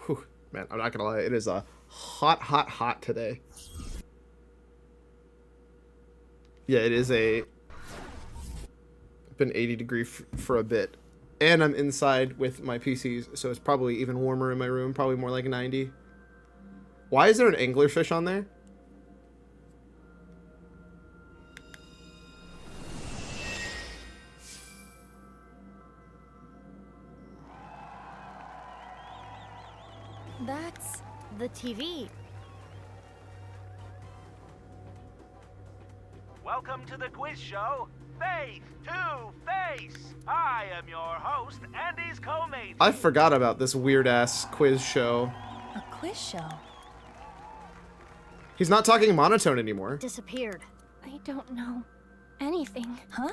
Whew, man, I'm not gonna lie, it is a hot today. Yeah, it is been 80 degree for a bit, and I'm inside with my PCs, so it's probably even warmer in my room, probably more like 90. Why is there an anglerfish on there? That's the TV. Welcome to the quiz show, Face to Face. I am your host, Andy's co-mate. I forgot about this weird-ass quiz show. A quiz show? He's not talking monotone anymore. Disappeared. I don't know anything. Huh?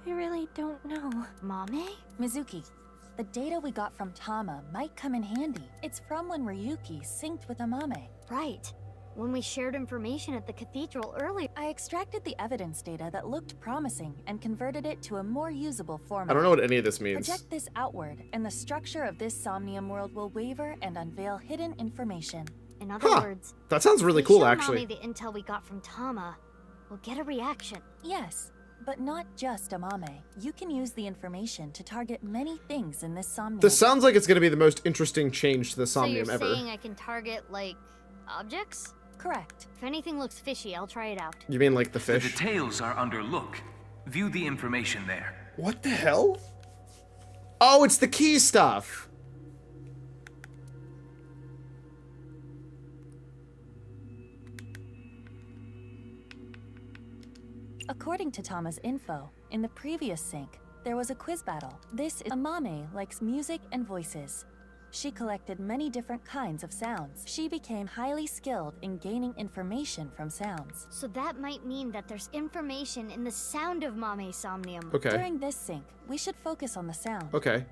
I really don't know. Mame? Mizuki, the data we got from Tama might come in handy. It's from when Ryuki synced with Amame. Right. When we shared information at the cathedral earlier. I extracted the evidence data that looked promising and converted it to a more usable format. I don't know what any of this means. Project this outward, and the structure of this Somnium world will waver and unveil hidden information. In other words, that sounds really cool, actually. Mame the intel we got from Tama, we'll get a reaction. Yes, but not just Amame. You can use the information to target many things in this Somnium. This sounds like it's going to be the most interesting change to the Somnium so you're ever. saying I can target, like, objects? Correct. If anything looks fishy, I'll try it out. You mean like the The fish? details are under look. View the information there. What the hell? Oh, it's the key stuff. According to Tama's info, in the previous sync, there was a quiz battle. This is Amame likes music and voices. She collected many different kinds of sounds. She became highly skilled in gaining information from sounds. So that might mean that there's information in the sound of Mame Somnium. Okay. During this sync, we should focus on the sound. Okay.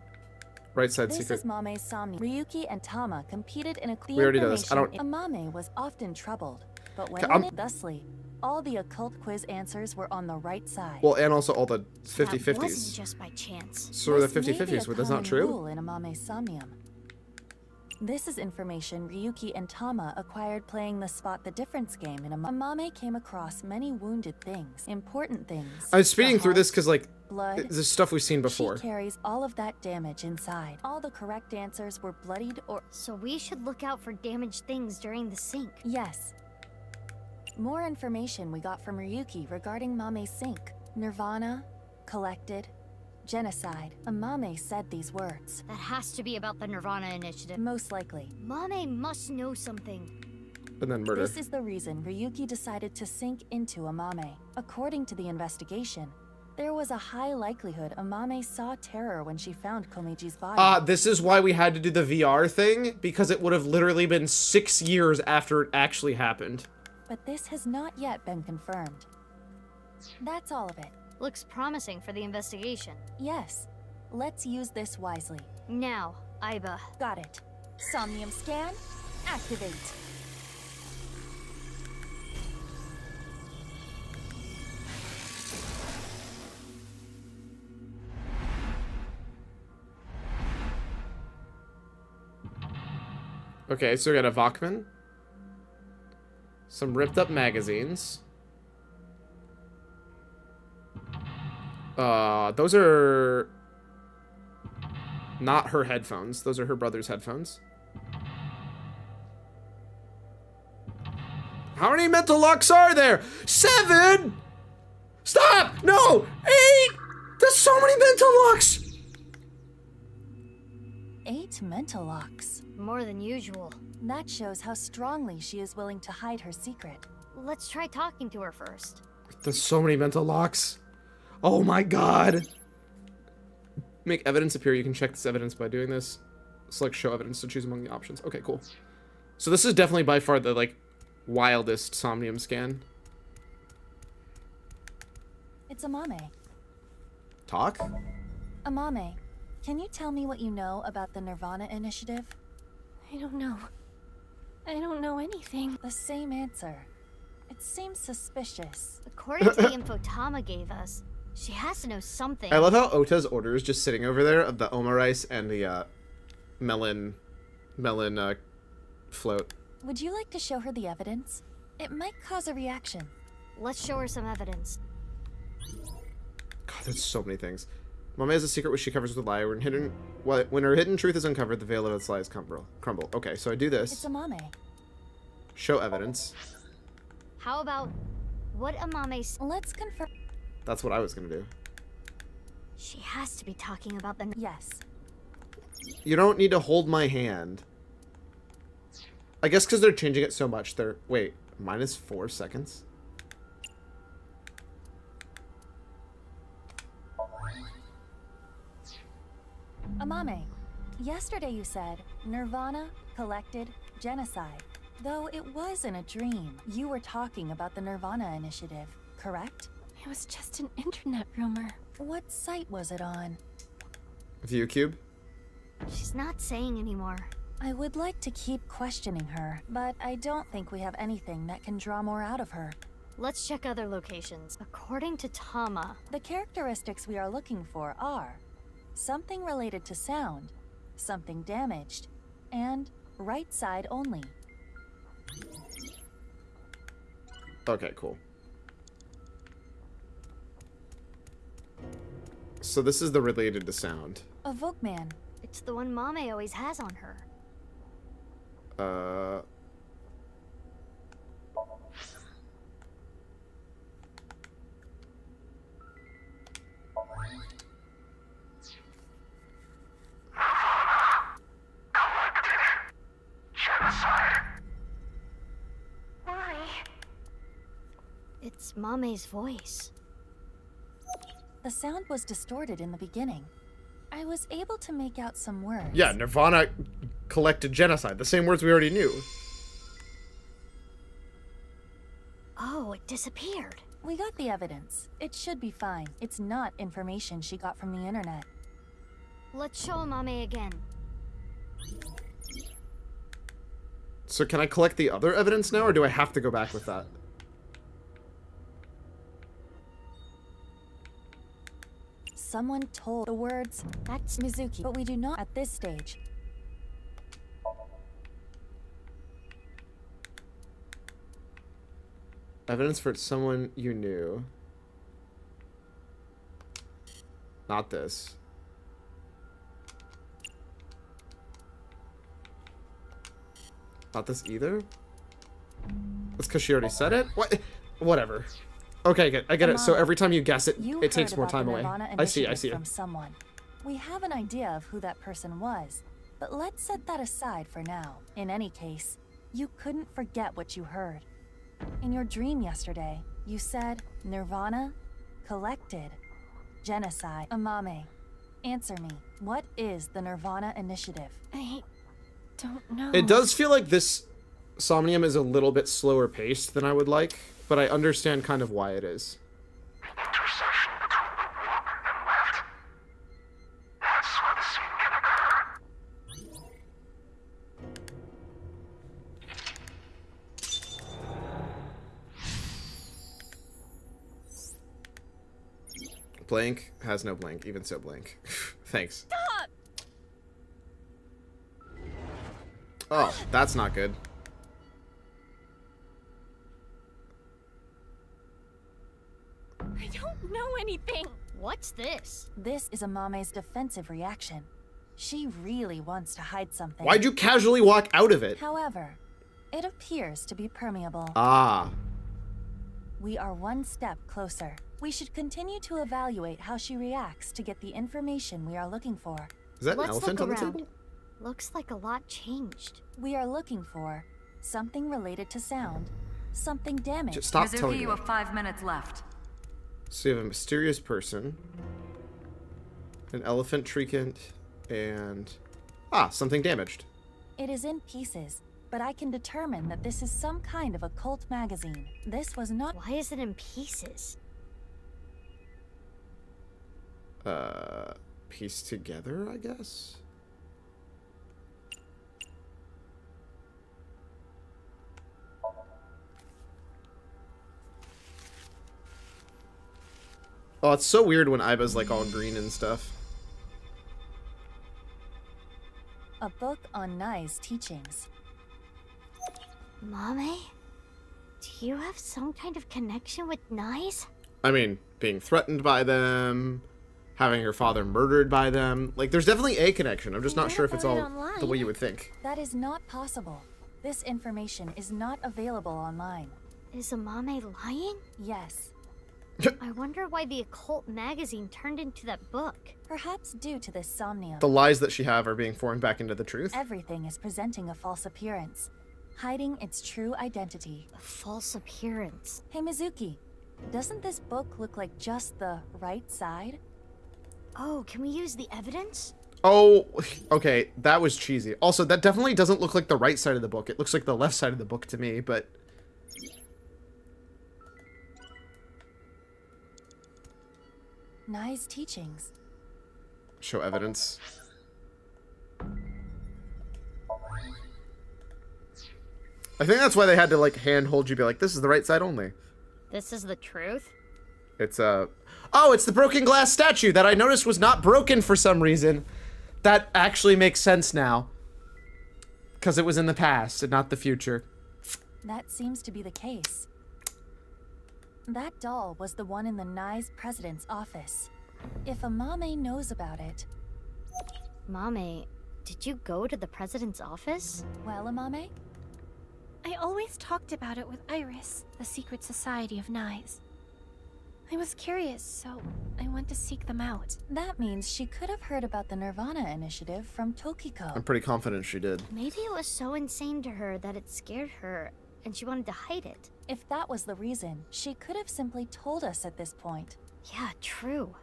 Right side This secret. is Mame's Somnium. Ryuki and Tama competed in a We already know this. I don't- Amame was often troubled, but when Okay, thusly, all the occult quiz answers were on the right side. Well, and also all the That 50-50s. wasn't just by chance. So are the This may be 50-50s, a but that's not common true? rule in Amame's Somnium. This is information Ryuki and Tama acquired playing the Spot the Difference game in Amame came across many wounded things, important things. I was speeding The through this heart, because, like, blood. this is stuff we've seen before. She carries all of that damage inside. All the correct answers were bloodied or... So we should look out for damaged things during the sync. Yes. More information we got from Ryuki regarding Mame's sync. Nirvana, collected, genocide. Amame said these words. That has to be about the nirvanA initiative. Most likely. Mame must know something. And then murder. This is the reason Ryuki decided to sink into Amame. According to the investigation, there was a high likelihood Amame saw terror when she found Komeji's body. This is why we had to do the VR thing, because it would have literally been 6 years after it actually happened. But this has not yet been confirmed. That's all of it. Looks promising for the investigation. Yes. Let's use this wisely. Now, Aiba. Got it. Somnium scan, activate. Okay, so we got a Vachman. Some ripped up magazines. Those are not her headphones. Those are her brother's headphones. How many mental locks are there? 7! Stop! No! 8! There's so many mental locks! 8 mental locks. More than usual. That shows how strongly she is willing to hide her secret. Let's try talking to her first. There's so many mental locks. Oh my god. Make evidence appear. You can check this evidence by doing this. Select show evidence to choose among the options. Okay, cool. So this is definitely by far the, like, wildest Somnium scan. It's Amame. Talk? Amame, can you tell me what you know about the nirvanA initiative? I don't know. I don't know anything. The same answer. It seems suspicious. According to the info Tama gave us, she has to know something. I love how Ota's order is just sitting over there of the Oma rice and the melon float. Would you like to show her the evidence? It might cause a reaction. Let's show her some evidence. God, there's so many things. Mama has a secret which she covers with a lie. When her hidden truth is uncovered, the veil of its lies crumble. Okay, so I do this. It's Amame. Show evidence. How about what Amame's... Let's confirm. That's what I was gonna do. She has to be talking about the... Yes. You don't need to hold my hand. I guess because they're changing it so much. They're... Wait, -4 seconds? Amame, yesterday you said nirvanA, collected, genocide. Though it was in a dream, you were talking about the nirvanA initiative, correct? It was just an internet rumor. What site was it on? ViewCube? She's not saying anymore. I would like to keep questioning her, but I don't think we have anything that can draw more out of her. Let's check other locations. According to Tama, the characteristics we are looking for are something related to sound, something damaged, and right side only. Okay, cool. So this is the related to sound. A Volkman. It's the one Mame always has on her. It's Mame's voice. The sound was distorted in the beginning. I was able to make out some words. Yeah, nirvanA collected genocide. The same words we already knew. Oh, it disappeared. We got the evidence. It should be fine. It's not information she got from the internet. Let's show Mame again. So can I collect the other evidence now, or do I have to go back with that? Someone told the words, that's Mizuki, but we do not at this stage. Evidence for someone you knew. Not this. Not this either? That's because she already said it? What? Whatever. Okay, good. I get it. So every time you guess it, it takes more time away. I see it. From someone. We have an idea of who that person was, but let's set that aside for now. In any case, you couldn't forget what you heard. In your dream yesterday, you said nirvanA, collected, genocide. Amame, answer me. What is the nirvanA initiative? I don't know. It does feel like this Somnium is a little bit slower paced than I would like, but I understand kind of why it is. Intersection between the warp and left. That's where the scene can occur. Blank has no blank, even so blank. Thanks. Stop! Oh, that's not good. I don't know anything. What's this? This is Amame's defensive reaction. She really wants to hide something. Why'd you casually walk out of it? However, it appears to be permeable. Ah. We are one step closer. We should continue to evaluate how she reacts to get the information we are looking for. Is that an elephant on the table? Looks like a lot changed. We are looking for something related to sound, something damaged. Just stop telling me. You have 5 minutes left. So you have a mysterious person, an elephant trinket, and something damaged. It is in pieces, but I can determine that this is some kind of occult magazine. This was not. Why is it in pieces? piece together, I guess. Oh, it's so weird when Iba's like all green and stuff. A book on Nai's teachings. Mame? Do you have some kind of connection with Nai's? I mean, being threatened by them, having her father murdered by them. Like, there's definitely a connection. I'm just not sure if it's all the way you would think. That is not possible. This information is not available online. Is Mame lying? Yes. I wonder why the occult magazine turned into that book. Perhaps due to this somnium. The lies that she have are being formed back into the truth. Everything is presenting a false appearance, hiding its true identity. A false appearance? Hey, Mizuki, doesn't this book look like just the right side? Oh, can we use the evidence? Oh, okay, that was cheesy. Also, that definitely doesn't look like the right side of the book. It looks like the left side of the book to me, but... Nai's teachings. Show evidence. I think that's why they had to, like, hand-hold you, be like, this is the right side only. This is the truth? It's, Oh, it's the broken glass statue that I noticed was not broken for some reason. That actually makes sense now. Because it was in the past and not the future. That seems to be the case. That doll was the one in the Nai's president's office. If Amame knows about it... Mame, did you go to the president's office? Well, Amame? I always talked about it with Iris, the secret society of Nai's. I was curious, so I went to seek them out. That means she could have heard about the nirvanA initiative from Tokiko. I'm pretty confident she did. Maybe it was so insane to her that it scared her, and she wanted to hide it. If that was the reason, she could have simply told us at this point. Yeah, true.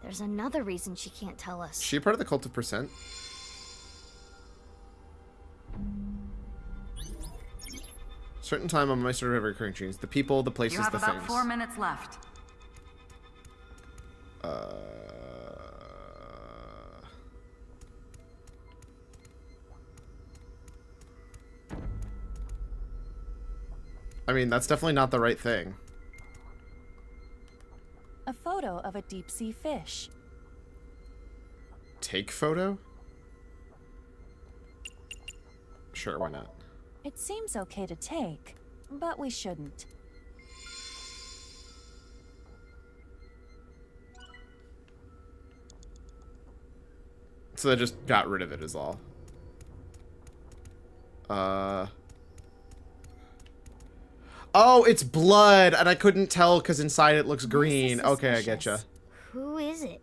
There's another reason she can't tell us. Is she a part of the cult of percent? Certain time on my sort of recurring genes. The people, the places, You have the about things. 4 minutes left. I mean, that's definitely not the right thing. A photo of a deep-sea fish. Take photo? Sure, why not? It seems okay to take, but we shouldn't. So they just got rid of it is all. Oh, it's blood, and I couldn't tell because inside it looks green. Okay, I getcha. Who is it?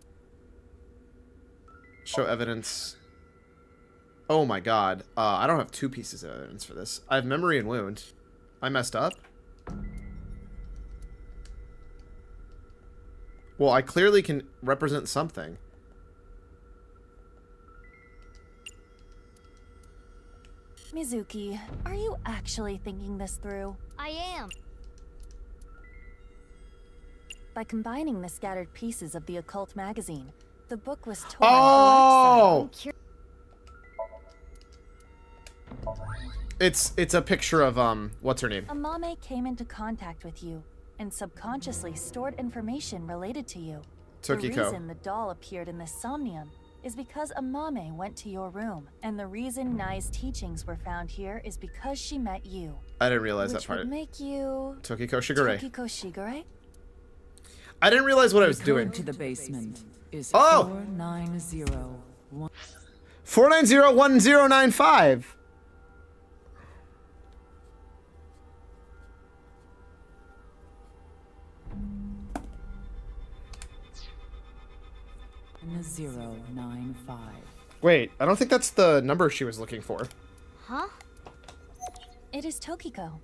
Show evidence. Oh my god. I don't have 2 pieces of evidence for this. I have memory and wound. I messed up. Well, I clearly can represent something. Mizuki, are you actually thinking this through? I am. By combining the scattered pieces of the occult magazine, the book was torn. Oh! It's a picture of what's her name? Amame came into contact with you and subconsciously stored information related to you. Tokiko. The reason the doll appeared in this somnium is because Amame went to your room, and the reason Nai's teachings were found here is because she met you. I didn't realize which that part. Would make you Tokiko Shigure. Tokiko Shigure? I didn't realize what I was doing. To the basement is Oh! 4901. 4901095. And a 095. Wait, I don't think that's the number she was looking for. Huh? It is Tokiko.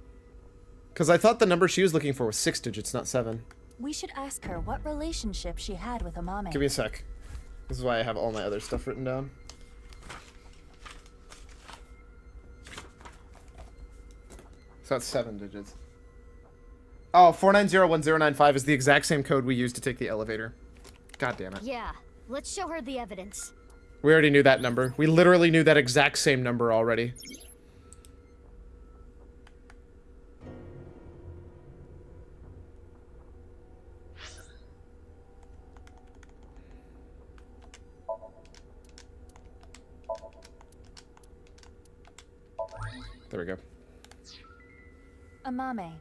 Because I thought the number she was looking for was 6 digits, not 7. We should ask her what relationship she had with Amame. Give me a sec. This is why I have all my other stuff written down. So that's 7 digits. Oh, 4901095 is the exact same code we used to take the elevator. God damn it. Yeah, let's show her the evidence. We already knew that number. We literally knew that exact same number already. There we go. Amame,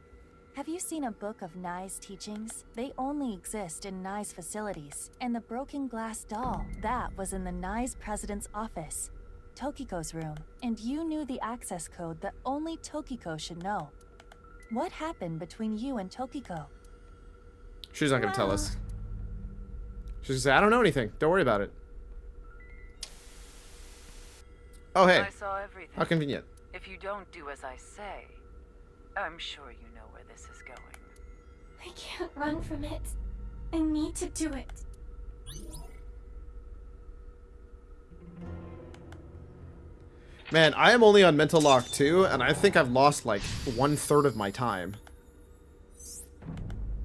have you seen a book of Nai's teachings? They only exist in Nai's facilities. And the broken glass doll, that was in the Nai's president's office, Tokiko's room. And you knew the access code that only Tokiko should know. What happened between you and Tokiko? She's not gonna tell us. She's gonna say, I don't know anything. Don't worry about it. Oh, hey. I saw everything. How convenient. If you don't do as I say, I'm sure you know where this is going. I can't run from it. I need to do it. Man, I am only on mental lock 2, and I think I've lost like 1/3 of my time.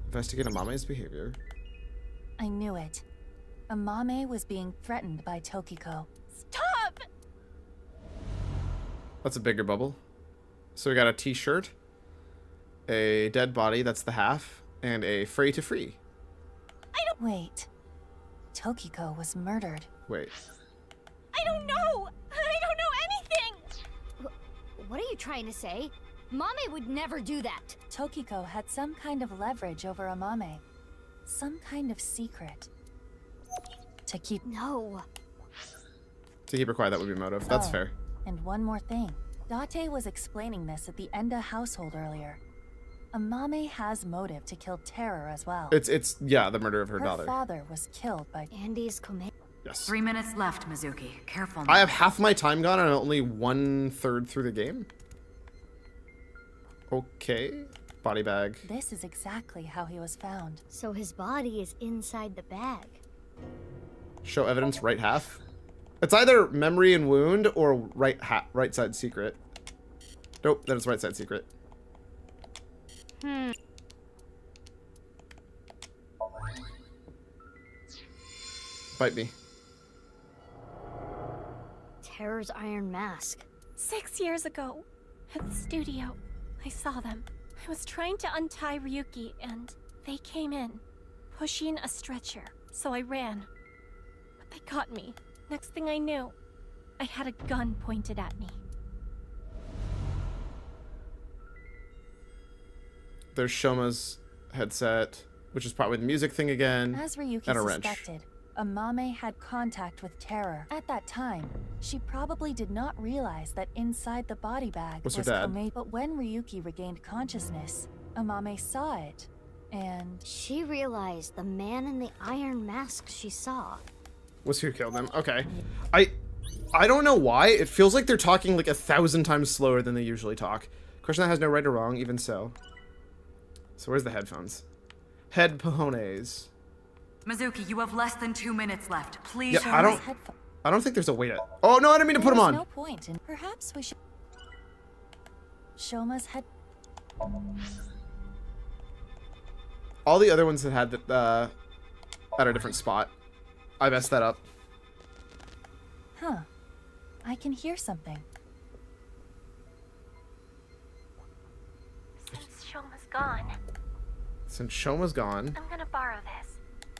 Investigate Amame's behavior. I knew it. Amame was being threatened by Tokiko. Stop! That's a bigger bubble. So we got a t-shirt, a dead body, that's the half, and a free to free. Wait. Tokiko was murdered. Wait. I don't know! I don't know anything! What are you trying to say? Mame would never do that. Tokiko had some kind of leverage over Amame. Some kind of secret. To keep... No. To keep her quiet, that would be motive. That's fair. And one more thing. Date was explaining this at the Enda household earlier. Amame has motive to kill Terror as well. It's yeah, the murder of her daughter. Her father was killed by Andy's command. Yes. 3 minutes left, Mizuki. Careful. I have half my time gone and I'm only 1/3 through the game. Okay. Body bag. This is exactly how he was found. So his body is inside the bag. Show evidence, right half. It's either memory and wound or right side secret. Nope, that is right side secret. Bite me. Terror's iron mask. 6 years ago, at the studio, I saw them. I was trying to untie Ryuki, and they came in, pushing a stretcher, so I ran. But they caught me. Next thing I knew, I had a gun pointed at me. There's Shoma's headset, which is probably the music thing again, As Ryuki and a wrench. suspected, Amame had contact with Terror. At that time, she probably did not realize that inside the body bag Was was her dad. Kome. But when Ryuki regained consciousness, Amame saw it, and she realized the man in the iron mask she saw Was who killed him. Okay. I don't know why. It feels like they're talking like 1,000 times slower than they usually talk. Question that has no right or wrong, even so. So where's the headphones? Head pajones. Mizuki, you have less than 2 minutes left. Please. Yeah, I don't think there's a way to... Oh, no, I didn't mean to put them on. No point in... Perhaps we should... Shoma's head... All the other ones that had that at a different spot. I messed that up. Huh. I can hear something. Since Shoma's gone, Since Shoma's gone. I'm gonna borrow this.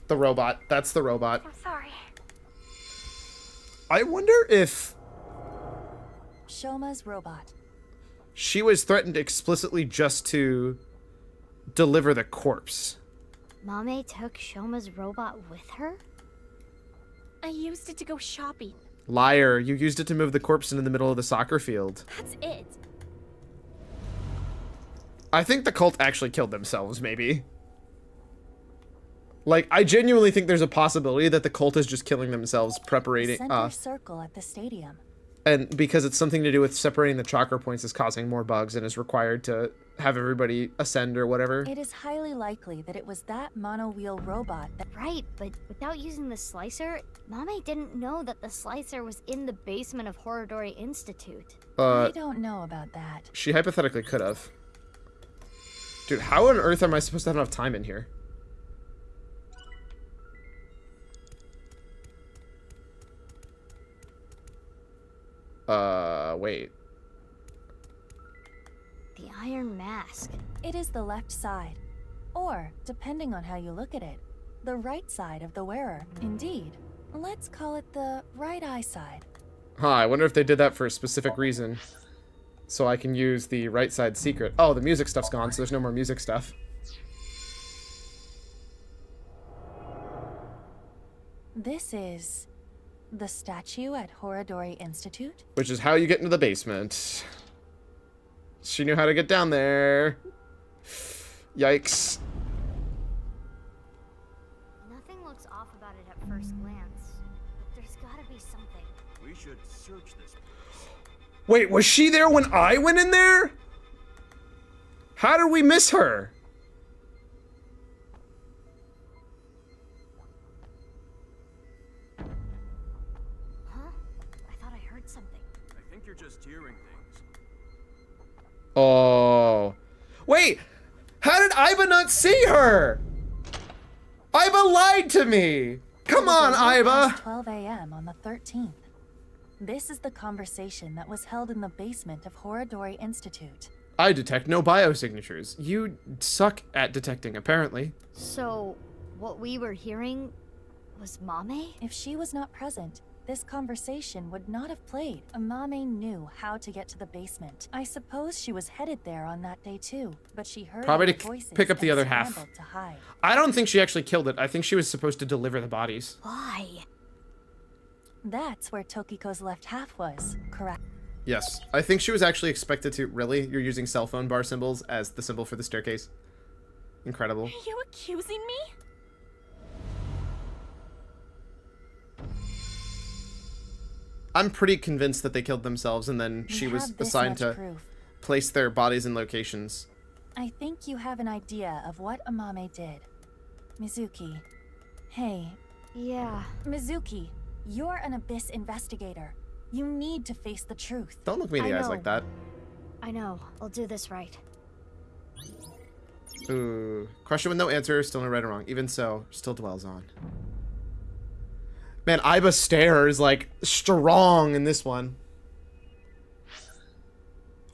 The robot. That's the robot. I'm sorry. I wonder if Shoma's robot. she was threatened explicitly just to deliver the corpse. Mame took Shoma's robot with her? I used it to go shopping. Liar. You used it to move the corpse into the middle of the soccer field. That's it. I think the cult actually killed themselves, maybe. Like, I genuinely think there's a possibility that the cult is just killing themselves, Center circle at the stadium. and because it's something to do with separating the chakra points is causing more bugs and is required to have everybody ascend or whatever. It is highly likely that it was that monowheel robot that... Right, but without using the slicer, Mame didn't know that the slicer was in the basement of Horodori Institute. I don't know about that. She hypothetically could have. Dude, how on earth am I supposed to have enough time in here? Wait. The Iron Mask. It is the left side. Or, depending on how you look at it, the right side of the wearer. Indeed. Let's call it the right eye side. Huh, I wonder if they did that for a specific reason. So I can use the right side secret. Oh, the music stuff's gone, so there's no more music stuff. This is the statue at Horadori Institute? Which is how you get into the basement. She knew how to get down there. Yikes. Nothing looks off about it at first glance, but there's gotta be something. We should search this place. Wait, was she there when I went in there? How did we miss her? Huh? I thought I heard something. I think you're just hearing things. Oh. Wait! How did Iba not see her? Iba lied to me! Come on, Iba! 12 a.m. on the 13th. This is the conversation that was held in the basement of Horadori Institute. I detect no biosignatures. You suck at detecting, apparently. So, what we were hearing was Mame? If she was not present, this conversation would not have played. Mame knew how to get to the basement. I suppose she was headed there on that day too, but she heard Probably the to voices pick up the and other half. scrambled to hide. I don't think she actually killed it. I think she was supposed to deliver the bodies. Why? That's where Tokiko's left half was, correct? Yes. I think she was actually expected to... Really? You're using cell phone bar symbols as the symbol for the staircase? Incredible. Are you accusing me? I'm pretty convinced that they killed themselves and then she was assigned to place their bodies in locations. I think you have an idea of what Amame did. Mizuki. Hey. Yeah. Mizuki, you're an Abyss investigator. You need to face the truth. Don't look me in the eyes like that. I know. I'll do this right. Ooh. Question with no answer, still no right or wrong. Even so, still dwells on. Man, Iba stare is like strong in this one.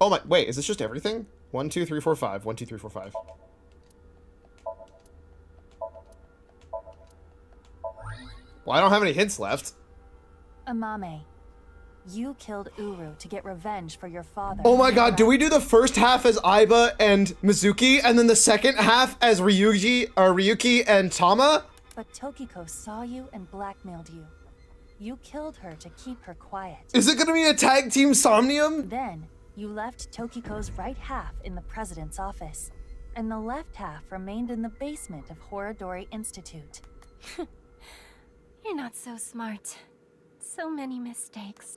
Oh my, wait, is this just everything? 1, 2, 3, 4, 5. 1, 2, 3, 4, 5. Well, I don't have any hints left. Amame, you killed Uru to get revenge for your father. Oh my god, do we do the first half as Iba and Mizuki, and then the second half as Ryuki and Tama? But Tokiko saw you and blackmailed you. You killed her to keep her quiet. Is it gonna be a tag team Somnium? Then, you left Tokiko's right half in the president's office, and the left half remained in the basement of Horadori Institute. You're not so smart. So many mistakes.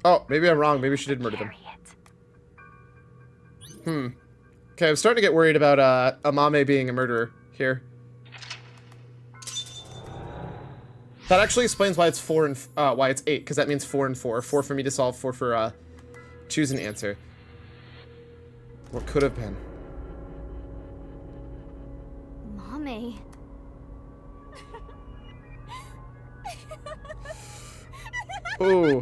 Oh, maybe I'm wrong. Maybe she did murder them. Okay, I'm starting to get worried about Amame being a murderer here. That actually explains why it's 4 and why it's 8, because that means 4 and 4. 4 for me to solve, 4 for choose an answer. What could have been? Mame. Ooh.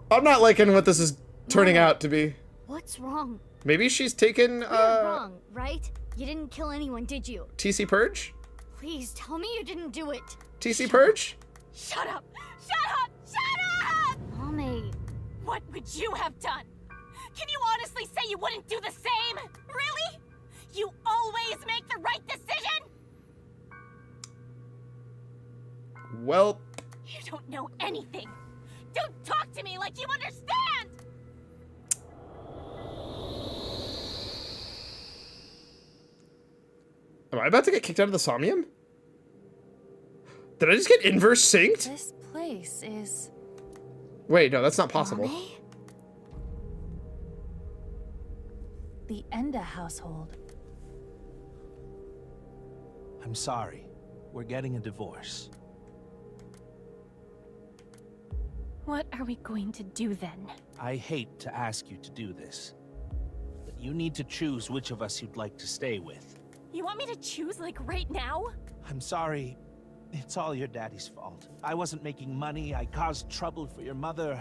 I'm not liking what this is turning out to be. What's wrong? Maybe she's taken, You're wrong, right? You didn't kill anyone, did you? TC Purge? Please tell me you didn't do it. TC Purge? Shut up! Shut up! Shut up! Mame. What would you have done? Can you honestly say you wouldn't do the same? Really? You always make the right decision? Well... You don't know anything. Don't talk to me like you understand! Am I about to get kicked out of the Somnium? Did I just get inverse synced? This place is... Wait, no, that's not possible. Mame? The Enda household. I'm sorry. We're getting a divorce. What are we going to do then? I hate to ask you to do this, but You need to choose which of us you'd like to stay with. You want me to choose, like, right now? I'm sorry. It's all your daddy's fault. I wasn't making money. I caused trouble for your mother.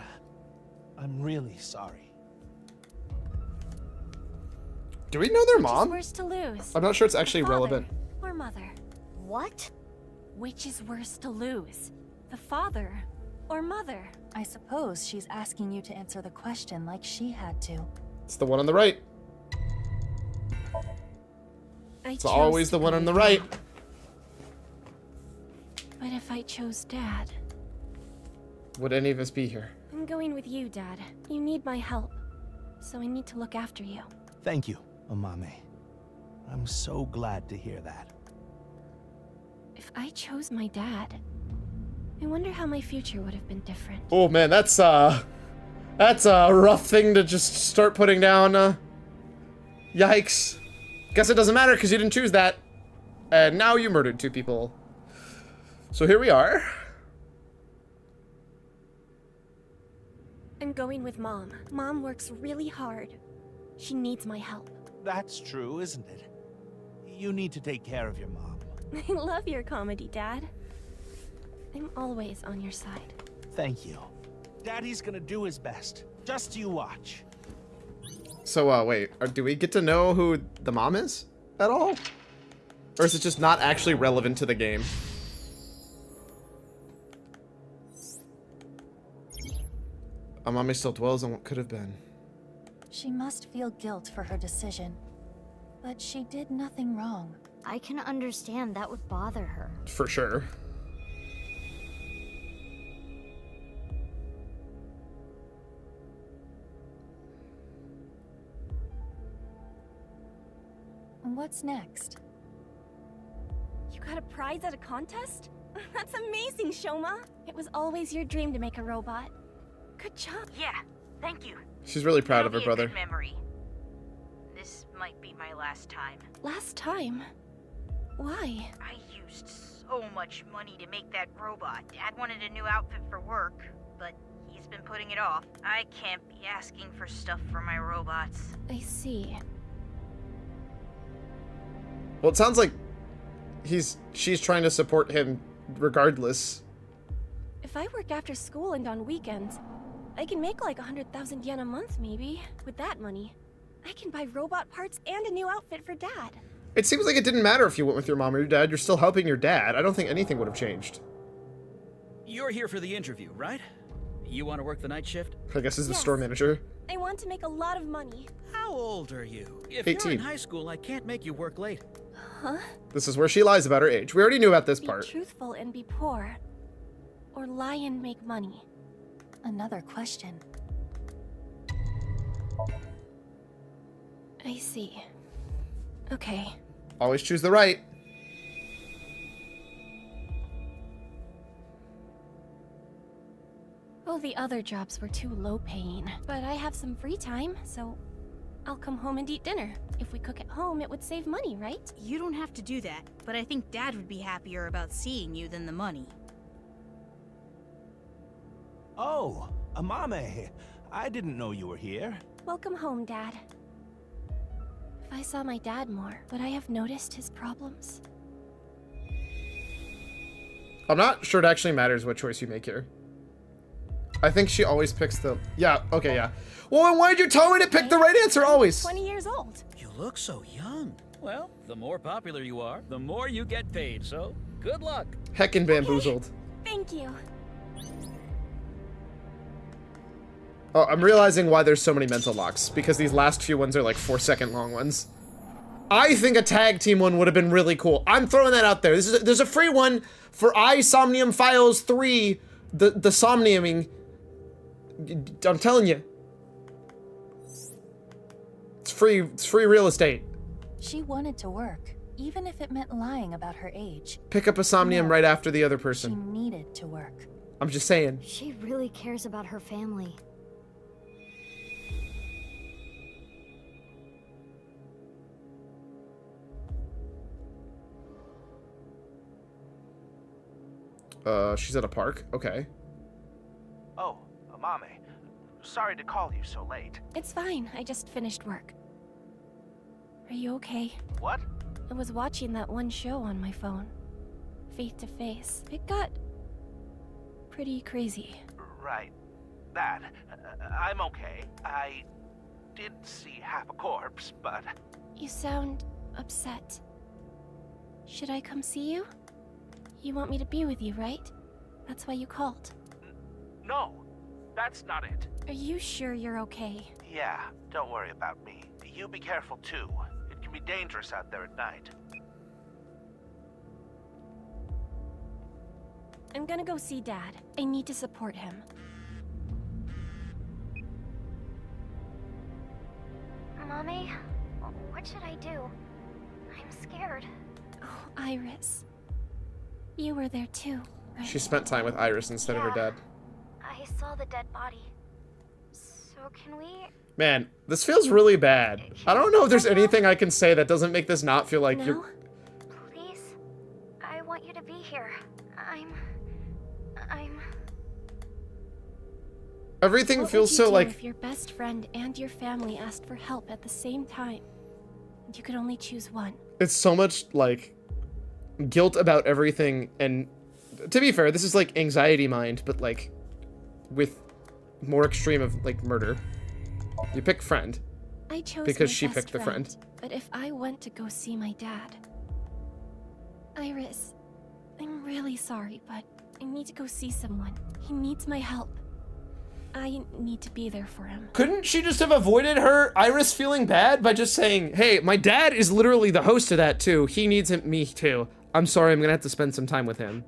I'm really sorry. Do we know their Which mom? is worse to lose? I'm not sure it's actually The father relevant. Or mother? What? Which is worse to lose? The father or mother? I suppose she's asking you to answer the question like she had to. It's the one on the right. It's always the one on the right. But if I chose Dad? Would any of us be here? I'm going with you, Dad. You need my help. So I need to look after you. Thank you, Amame. I'm so glad to hear that. If I chose my dad, I wonder how my future would have been different. Oh man, that's a rough thing to just start putting down. Yikes. Guess it doesn't matter because you didn't choose that. And now you murdered 2 people. So here we are. I'm going with Mom. Mom works really hard. She needs my help. That's true, isn't it? You need to take care of your mom. I love your comedy, Dad. I'm always on your side. Thank you. Daddy's gonna do his best. Just you watch. So, wait. Do we get to know who the mom is at all? Or is it just not actually relevant to the game? Amame still dwells on what could have been. She must feel guilt for her decision. But she did nothing wrong. I can understand that would bother her. For sure. What's next? You got a prize at a contest? That's amazing, Shoma. It was always your dream to make a robot. Good job. Yeah, thank you. She's really proud of her That'll be a brother. good memory. This might be my last time. Last time? Why? I used so much money to make that robot. Dad wanted a new outfit for work, but he's been putting it off. I can't be asking for stuff for my robots. I see. Well, it sounds like she's trying to support him regardless. If I work after school and on weekends, I can make like 100,000 yen a month, maybe. With that money, I can buy robot parts and a new outfit for Dad. It seems like it didn't matter if you went with your mom or your dad. You're still helping your dad. I don't think anything would have changed. You're here for the interview, right? You want to work the night shift? I guess as the Yes. store manager. I want to make a lot of money. How old are you? If 18. you're in high school, I can't make you work late. Huh? This is where she lies about her age. We already knew about this Be part. truthful and be poor. Or lie and make money. Another question. I see. Okay. Always choose the right. Well, the other jobs were too low paying. But I have some free time, so I'll come home and eat dinner. If we cook at home, it would save money, right? You don't have to do that, but I think Dad would be happier about seeing you than the money. Oh, Amame. I didn't know you were here. Welcome home, Dad. If I saw my dad more, would I have noticed his problems? I'm not sure it actually matters what choice you make here. I think she always picks the... Yeah, okay, yeah. Well, then why'd you tell me to pick the right answer always? 20 years old. You look so young. Well, the more popular you are, the more you get paid, so good luck. Heckin' bamboozled. Thank you. Oh, I'm realizing why there's so many mental locks, because these last few ones are like 4-second long ones. I think a tag team one would have been really cool. I'm throwing that out there. There's a free one for AI Somnium Files 3, the somniuming. I'm telling you. It's free real estate. She wanted to work, even if it meant lying about her age. Pick up a somnium right after the other She person. needed to work. I'm just saying. She really cares about her family. She's at a park. Okay. Oh, Amame. Sorry to call you so late. It's fine. I just finished work. Are you okay? What? I was watching that one show on my phone. Faith to Face. It got pretty crazy. Right. That. I'm okay. I did see half a corpse, but... You sound upset. Should I come see you? You want me to be with you, right? That's why you called. No, that's not it. Are you sure you're okay? Yeah, don't worry about me. You be careful too. It can be dangerous out there at night. I'm gonna go see Dad. I need to support him. Mommy, what should I do? I'm scared. Oh, Iris. You were there too, right? She spent time with Iris instead of her dad. I saw the dead body. So can we... Man, this feels really bad. I don't know if there's anything I can say that doesn't make this not feel like you're... Please? I want you to be here. I'm... Everything What feels would you so do like... if your best friend and your family asked for help at the same time? And you could only choose one. It's so much, like, guilt about everything, and to be fair, this is like anxiety mind, but like, with more extreme of, like, murder. You pick friend. I chose because my she best picked the friend. But if I went to go see my dad... Iris, I'm really sorry, but I need to go see someone. He needs my help. I need to be there for him. Couldn't she just have avoided her Iris feeling bad by just saying, hey, my dad is literally the host of that too. He needs me too. I'm sorry, I'm gonna have to spend some time with him.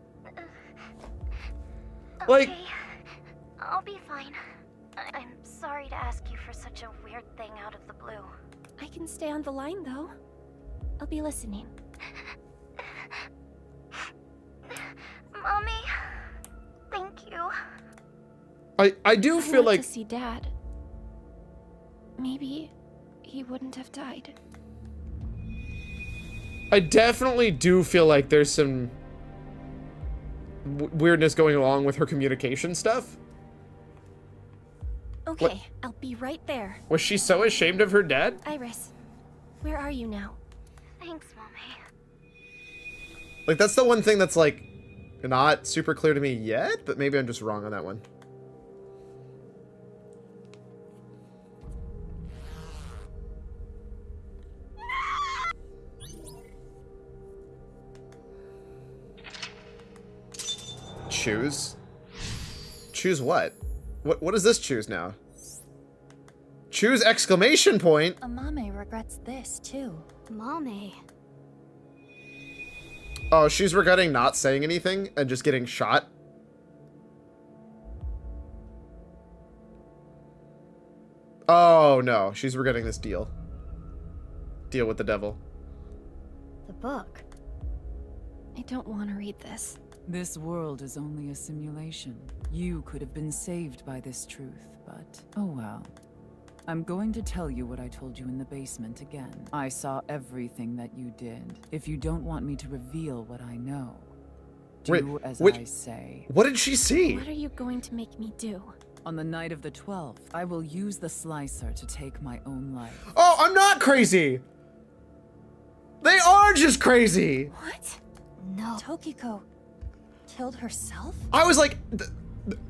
Like, Okay. I'll be fine. I'm sorry to ask you for such a weird thing out of the blue. I can stay on the line, though. I'll be listening. Mommy, thank you. I do If I feel went like to see Dad, maybe he wouldn't have died. I definitely do feel like there's some weirdness going along with her communication stuff. Okay, What? I'll be right there. Was she so ashamed of her dad? Iris, where are you now? Thanks, Mommy. Like, that's the one thing that's like not super clear to me yet, but maybe I'm just wrong on that one. Choose? Choose what? What does this choose now? Choose exclamation point? Amame regrets this, too. Mommy. Oh, she's regretting not saying anything and just getting shot? Oh, no. She's regretting this deal. Deal with the devil. The book. I don't want to read this. This world is only a simulation. You could have been saved by this truth, but oh well. I'm going to tell you what I told you in the basement again. I saw everything that you did. If you don't want me to reveal what I know, do as I say. What did she see? What are you going to make me do? On the night of the 12th, I will use the slicer to take my own life. Oh, I'm not crazy! They are just crazy! What? No. Tokiko killed herself? I was like,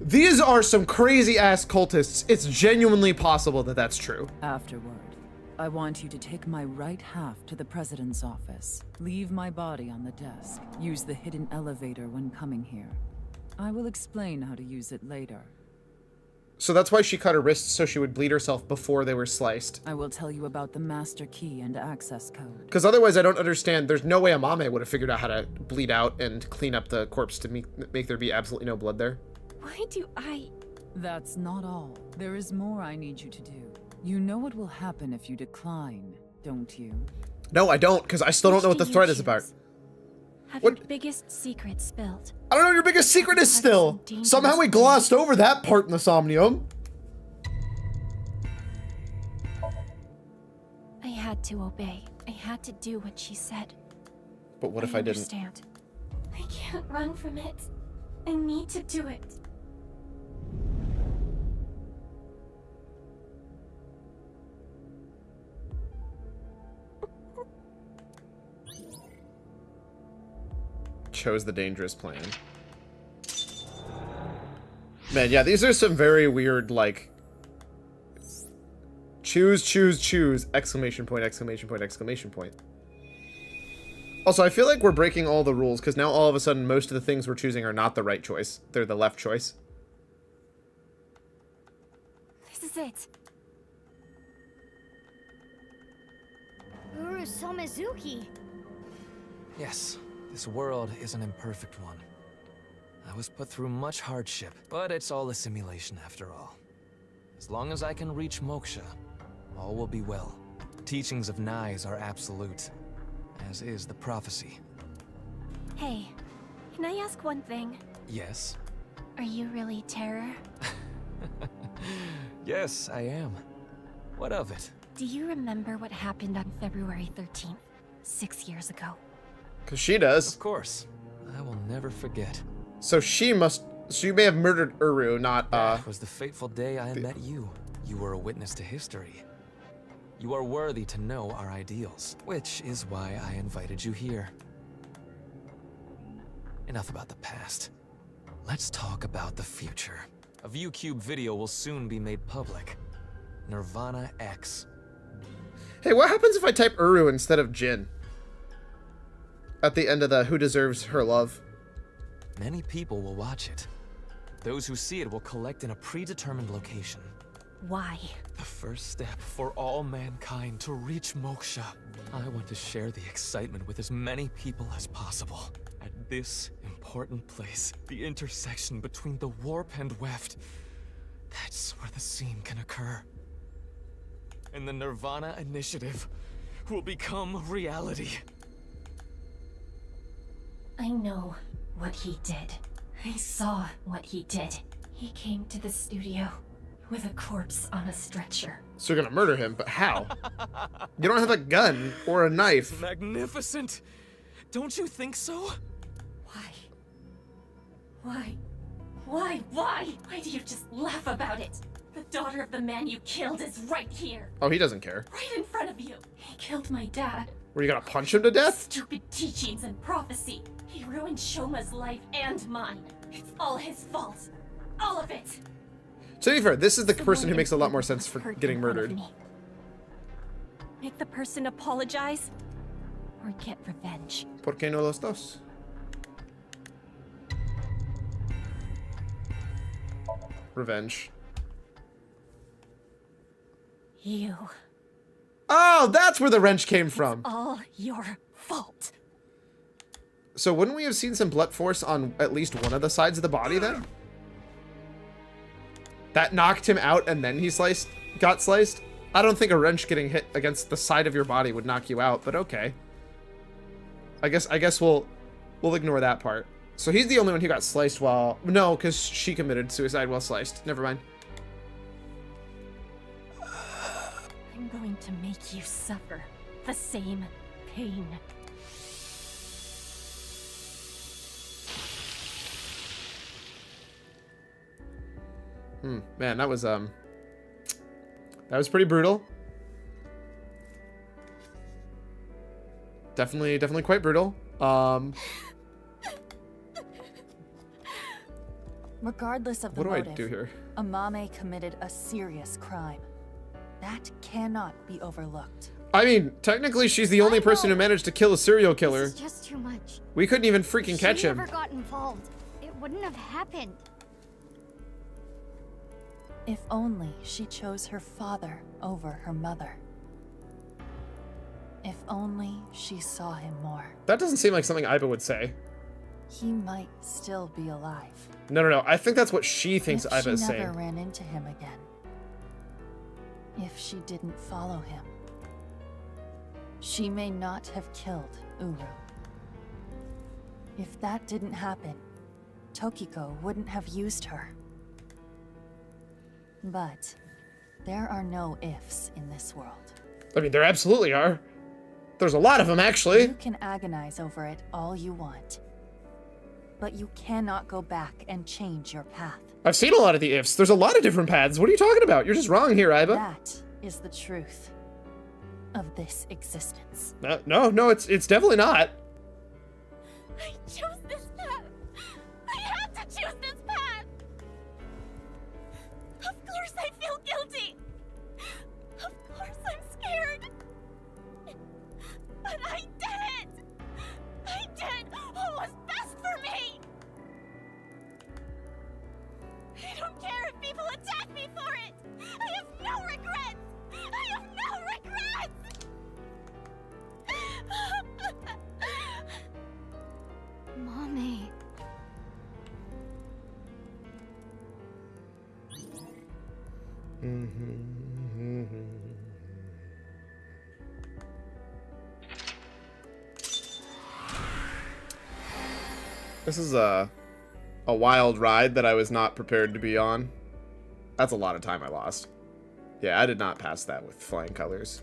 these are some crazy ass cultists. It's genuinely possible that that's true. Afterward, I want you to take my right half to the president's office. Leave my body on the desk. Use the hidden elevator when coming here. I will explain how to use it later. So that's why she cut her wrists so she would bleed herself before they were sliced. I will tell you about the master key and access code. Because otherwise I don't understand. There's no way Amame would have figured out how to bleed out and clean up the corpse to make there be absolutely no blood there. Why do I... That's not all. There is more I need you to do. You know what will happen if you decline, don't you? No, I don't, because I still don't know what the threat is about. Have your biggest secret spilled. I don't know what your biggest secret is still. Somehow we glossed over that part in the Somnium. I had to obey. I had to do what she said. But what if I didn't? Understand. I can't run from it. I need to do it. chose the dangerous plan. Man, yeah, these are some very weird, like, choose, choose, choose, exclamation point, exclamation point, exclamation point. Also, I feel like we're breaking all the rules, because now all of a sudden most of the things we're choosing are not the right choice. They're the left choice. This is it. Uru Somizuki. Yes, this world is an imperfect one. I was put through much hardship, but it's all a simulation after all. As long as I can reach moksha, all will be well. The teachings of Nais are absolute, as is the prophecy. Hey, can I ask one thing? Yes? Are you really Terror? Yes, I am. What of it? Do you remember what happened on February 13th, 6 years ago? Because she does. Of course. I will never forget. So she may have murdered Uru, not, That was the fateful day I met you. You were a witness to history. You are worthy to know our ideals, which is why I invited you here. Enough about the past. Let's talk about the future. A ViewCube video will soon be made public. nirvanA X. Hey, what happens if I type Uru instead of Jin? At the end of the Who Deserves Her Love. Many people will watch it. Those who see it will collect in a predetermined location. Why? The first step for all mankind to reach moksha. I want to share the excitement with as many people as possible. At this important place, the intersection between the warp and weft, that's where the scene can occur. And the nirvanA initiative will become reality. I know what he did. I saw what he did. He came to the studio with a corpse on a stretcher. So you're gonna murder him, but how? You don't have a gun or a knife. Magnificent! Don't you think so? Why? Why do you just laugh about it? The daughter of the man you killed is right here. Oh, he doesn't care. Right in front of you. He killed my dad. Were you gonna punch him to death? Stupid teachings and prophecy. He ruined Shoma's life and mine. It's all his fault. All of it. To be fair, this is the person who makes a lot more sense for getting murdered. Make the person apologize or get revenge. ¿Por qué no los dos? Revenge. You. Oh, that's where the wrench came from. All your fault. So wouldn't we have seen some blood force on at least one of the sides of the body then? That knocked him out and then he got sliced? I don't think a wrench getting hit against the side of your body would knock you out, but okay. I guess we'll ignore that part. So he's the only one who got sliced while... No, because she committed suicide while sliced. Never mind. I'm going to make you suffer the same pain. Man, that was pretty brutal. Definitely quite brutal. Regardless of the what do motive, I do here? Amame committed a serious crime. That cannot be overlooked. I mean, technically she's the only person who managed to kill a serial killer. This is just too much. We couldn't even freaking catch him. If she never got involved, it wouldn't have happened. If only she chose her father over her mother. If only she saw him more. That doesn't seem like something Aiba would say. He might still be alive. No. I think that's what she thinks Aiba is If she saying. never ran into him again. If she didn't follow him. She may not have killed Uru. If that didn't happen, Tokiko wouldn't have used her. But there are no ifs in this world. I mean, there absolutely are. There's a lot of them, actually. You can agonize over it all you want. But you cannot go back and change your path. I've seen a lot of the ifs. There's a lot of different paths. What are you talking about? You're just wrong here, Aiba. That is the truth of this existence. No, it's definitely not. I chose this But I did it! I did what was best for me! I don't care if people attack me for it! I have no regrets! I have no regrets! Mommy. This is a wild ride that I was not prepared to be on. That's a lot of time I lost. Yeah, I did not pass that with flying colors.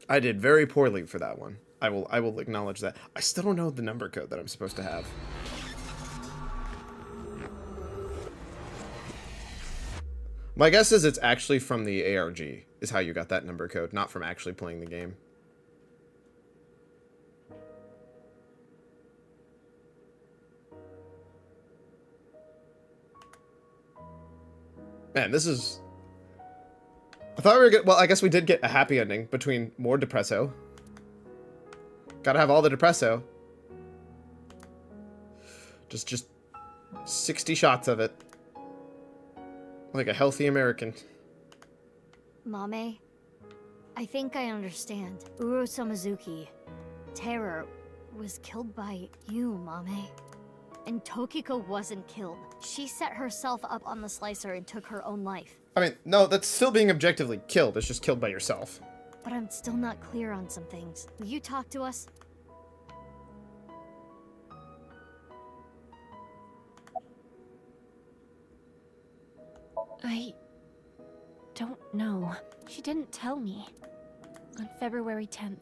I did very poorly for that one. I will acknowledge that. I still don't know the number code that I'm supposed to have. My guess is it's actually from the ARG, is how you got that number code, not from actually playing the game. Man, this is... I thought we were good. Well, I guess we did get a happy ending between more depresso. Gotta have all the depresso. Just 60 shots of it. Like a healthy American. Mame, I think I understand. Uro Samazuki, Terror, was killed by you, Mame. And Tokiko wasn't killed. She set herself up on the slicer and took her own life. I mean, no, that's still being objectively killed. It's just killed by yourself. But I'm still not clear on some things. Will you talk to us? I don't know. She didn't tell me. On February 10th,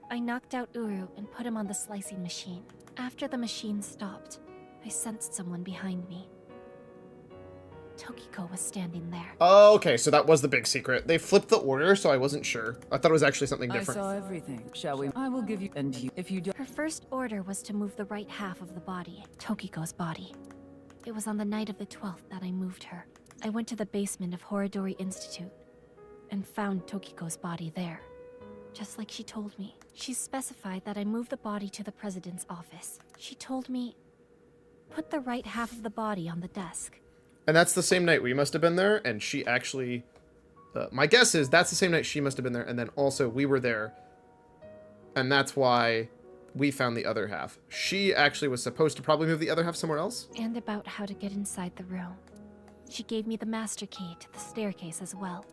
I knocked out Uru and put him on the slicing machine. After the machine stopped, I sensed someone behind me. Tokiko was standing there. Oh, okay, so that was the big secret. They flipped the order, so I wasn't sure. I thought it was actually something different. I saw everything. Shall we? I will give you, and you, if you do. Her first order was to move the right half of the body, Tokiko's body. It was on the night of the 12th that I moved her. I went to the basement of Horodori Institute and found Tokiko's body there. Just like she told me. She specified that I move the body to the president's office. She told me, put the right half of the body on the desk. And that's the same night we must have been there, and she actually... my guess is that's the same night she must have been there, and then also we were there. And that's why we found the other half. She actually was supposed to probably move the other half somewhere else. And about how to get inside the room. She gave me the master key to the staircase as well,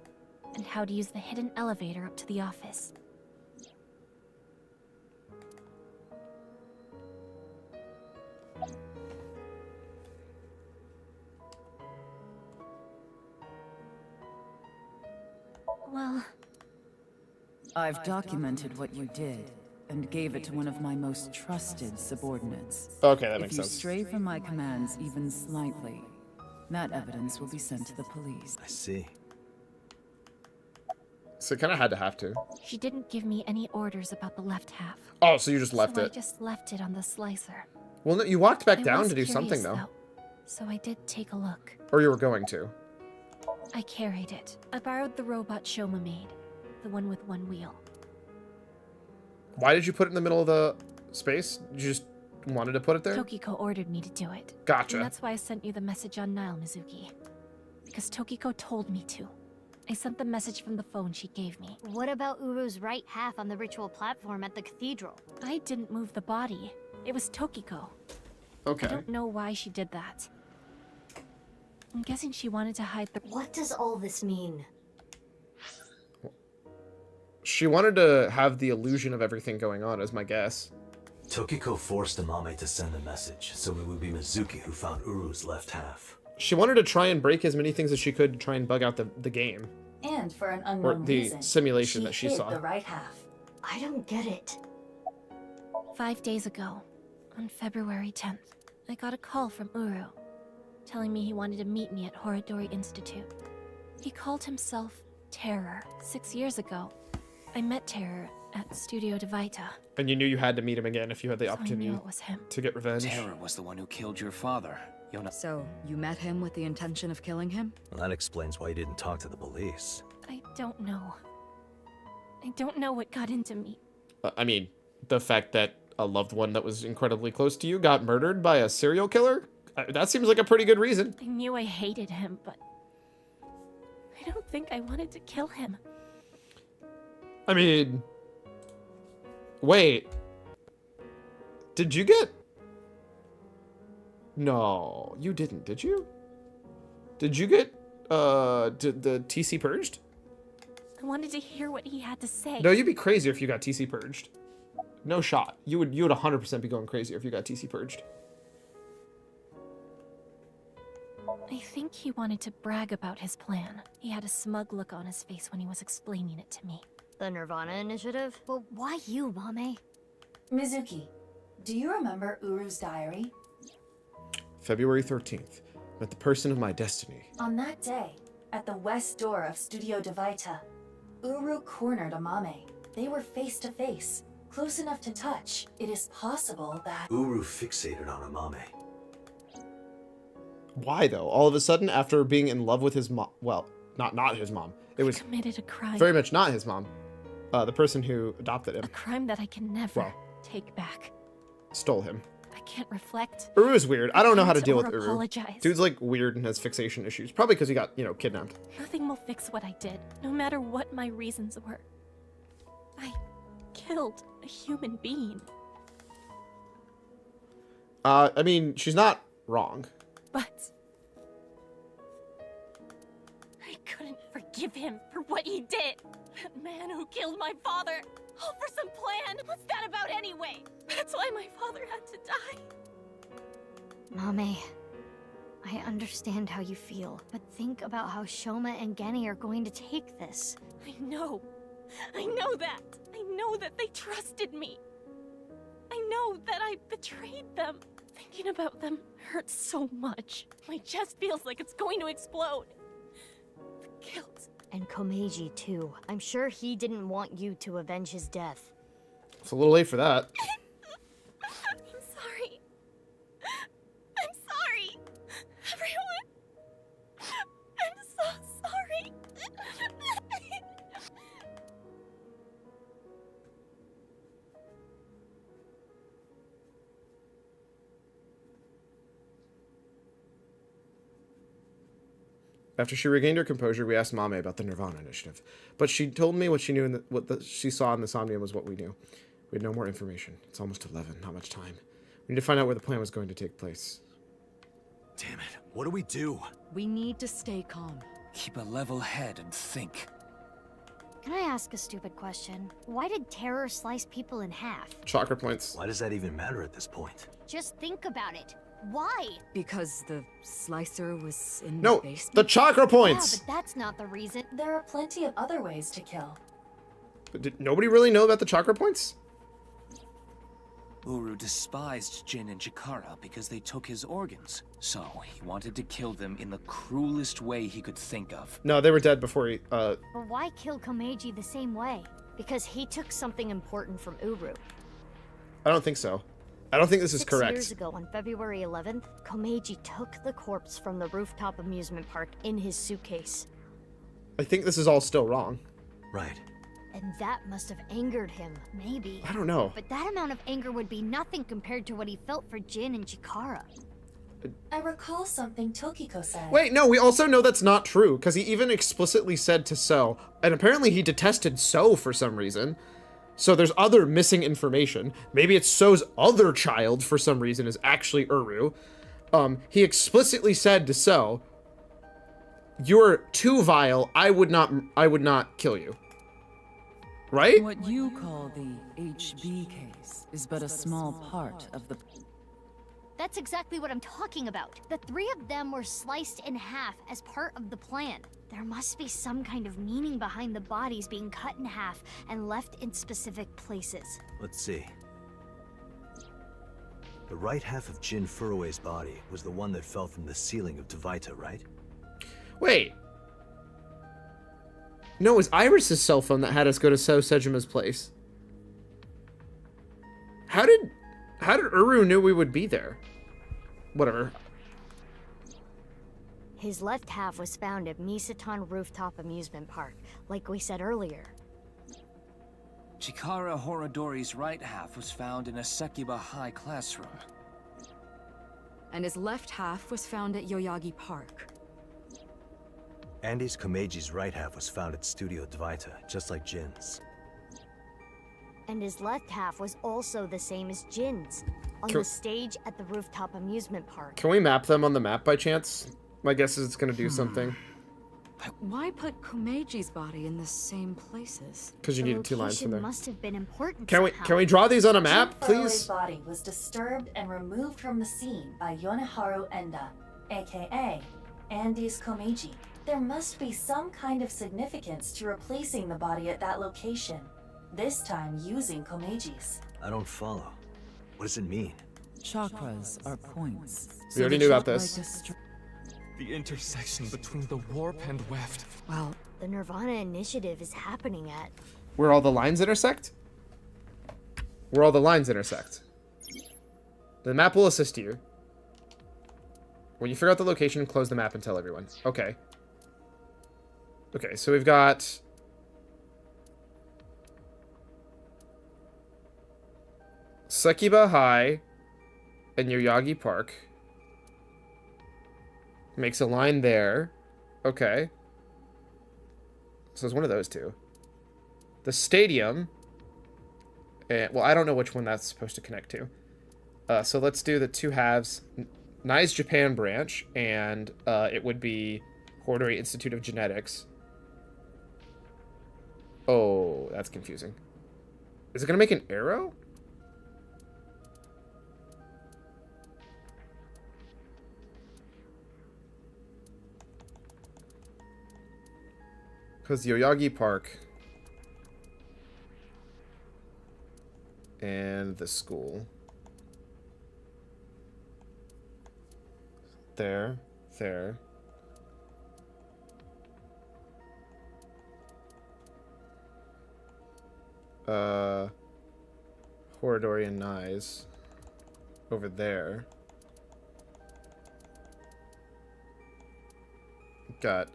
and how to use the hidden elevator up to the office. Well, I've documented what you did and gave it to one of my most trusted subordinates. Okay, that makes sense. If you stray from my commands even slightly, that evidence will be sent to the police. I see. So it kind of have to. She didn't give me any orders about the left half. Oh, so you just left it. I just left it on the slicer. Well, no, you walked back down was to do curious, something, though. So I did take a look. Or you were going to. I carried it. I borrowed the robot Shoma made, the one with one wheel. Why did you put it in the middle of the space? You just wanted to put it there? Tokiko ordered me to do it. Gotcha. And that's why I sent you the message on Nile, Mizuki. Because Tokiko told me to. I sent the message from the phone she gave me. What about Uru's right half on the ritual platform at the cathedral? I didn't move the body. It was Tokiko. Okay. I don't know why she did that. I'm guessing she wanted to hide the... What does all this mean? She wanted to have the illusion of everything going on, is my guess. Tokiko forced Amame to send the message, so it would be Mizuki who found Uru's left half. She wanted to try and break as many things as she could to try and bug out the game. And for an Or unknown the reason, simulation that she hid saw. the right half. I don't get it. 5 days ago, on February 10th, I got a call from Uru, telling me he wanted to meet me at Horodori Institute. He called himself Terror. 6 years ago, I met Terror at Studio Devita. And you knew you had to meet him again if you had the So I opportunity knew it was him. to get revenge. Terror was the one who killed your father, Yona. So, you met him with the intention of killing him? Well, that explains why you didn't talk to the police. I don't know. I don't know what got into me. I mean, the fact that a loved one that was incredibly close to you got murdered by a serial killer? That seems like a pretty good reason. I knew I hated him, but I don't think I wanted to kill him. I mean, wait. Did you get... No, you didn't, did you? Did you get, did the TC purged? I wanted to hear what he had to say. No, you'd be crazier if you got TC purged. No shot. You would 100% be going crazier if you got TC purged. I think he wanted to brag about his plan. He had a smug look on his face when he was explaining it to me. The nirvanA initiative? Well, why you, Mame? Mizuki, do you remember Uru's diary? February 13th. Met the person of my destiny. On that day, at the west door of Studio Devita, Uru cornered Amame. They were face to face, close enough to touch. It is possible that... Uru fixated on Amame. Why, though? All of a sudden, after being in love with his mom... Well, not his mom. It was committed a crime. Very much not his mom. The person who adopted him. A crime that I can never take back. Stole him. I can't reflect. Uru is weird. I don't know how to deal with Uru. Apologize. Dude's like weird and has fixation issues. Probably because he got, kidnapped. Nothing will fix what I did, no matter what my reasons were. I killed a human being. I mean, she's not wrong. But I couldn't forgive him for what he did. That man who killed my father, all for some plan. What's that about anyway? That's why my father had to die. Mame, I understand how you feel, but think about how Shoma and Genny are going to take this. I know that. I know that they trusted me. I know that I betrayed them. Thinking about them hurts so much. My chest feels like it's going to explode. The guilt. And Komeiji, too. I'm sure he didn't want you to avenge his death. It's a little late for that. I'm sorry. I'm sorry. Everyone. I'm so sorry. After she regained her composure, we asked Mame about the nirvanA initiative. But she told me what she knew and what she saw in the Somnium was what we knew. We had no more information. It's almost 11, not much time. We need to find out where the plan was going to take place. Damn it, what do we do? We need to stay calm. Keep a level head and think. Can I ask a stupid question? Why did terror slice people in half? Chakra points. Why does that even matter at this point? Just think about it. Why? Because the slicer was in No, the basement? the chakra points! Yeah, but that's not the reason. There are plenty of other ways to kill. But did nobody really know about the chakra points? Uru despised Jin and Chikara because they took his organs. So, he wanted to kill them in the cruelest way he could think of. No, they were dead before he, But why kill Komeiji the same way? Because he took something important from Uru. I don't think so. I don't think this is 6 correct. years ago, on February 11th, Komeiji took the corpse from the rooftop amusement park in his suitcase. I think this is all still wrong. Right. And that must have angered him, maybe. I don't know. But that amount of anger would be nothing compared to what he felt for Jin and Chikara. I recall something Tokiko said. Wait, no, we also know that's not true, because he even explicitly said to So, and apparently he detested So for some reason. So there's other missing information. Maybe it's So's other child for some reason is actually Uru. He explicitly said to So, "You're too vile. I would not kill you." Right? What you call the HB case is but a small part of the... That's exactly what I'm talking about. The 3 of them were sliced in half as part of the plan. There must be some kind of meaning behind the bodies being cut in half and left in specific places. Let's see. The right half of Jin Furue's body was the one that fell from the ceiling of Devita, right? Wait. No, it was Iris's cell phone that had us go to So Sejima's place. How did Uru knew we would be there? Whatever. His left half was found at Misaton Rooftop Amusement Park, like we said earlier. Chikara Horodori's right half was found in a Sekiba High classroom. And his left half was found at Yoyagi Park. Andy's Komeji's right half was found at Studio Dvaita, just like Jin's. And his left half was also the same as Jin's, on Can- the stage at the Rooftop Amusement Park. Can we map them on the map by chance? My guess is it's gonna do something. Why put Komeji's body in the same places? Because you needed 2 lines from there. Must have been important. Can we draw these on a map, Jin Furue's please? body was disturbed and removed from the scene by Yoneharu Enda, aka Andy's Komeji. There must be some kind of significance to replacing the body at that location, this time using Komeji's. I don't follow. What does it mean? Chakras are points. We already knew about this. The intersection between the warp and weft. Well, the nirvanA initiative is happening at... Where all the lines intersect? Where all the lines intersect. The map will assist you. When you figure out the location, close the map and tell everyone. Okay. Okay, so we've got... Sekiba High and Yoyagi Park. Makes a line there. Okay. So it's one of those two. The stadium. And, well, I don't know which one that's supposed to connect to. So let's do the 2 halves. Nai's Japan branch. And it would be Horodori Institute of Genetics. Oh, that's confusing. Is it going to make an arrow? Because Yoyagi Park and the school. There. Horodori and Nai's over there. Got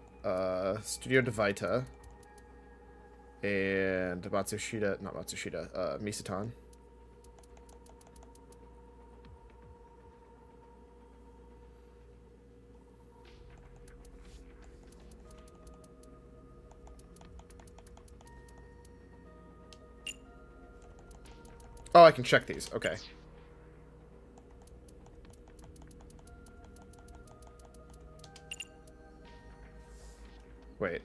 Studio Dvaita and Misaton. Oh, I can check these. Okay. Wait.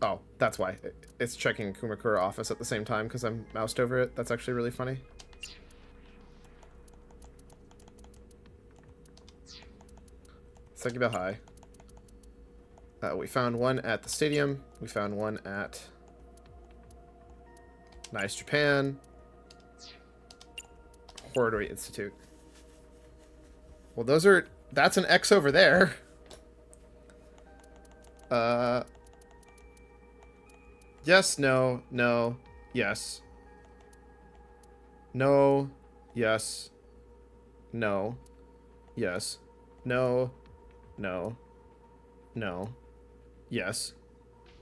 Oh, that's why. It's checking Kumakura office at the same time because I'm moused over it. That's actually really funny. Sekiba High. We found one at the stadium. We found one at Nice Japan. Horodori Institute. Well, those are... That's an X over there. Yes, no, no, yes. No, yes, no, yes, no, no, no, yes,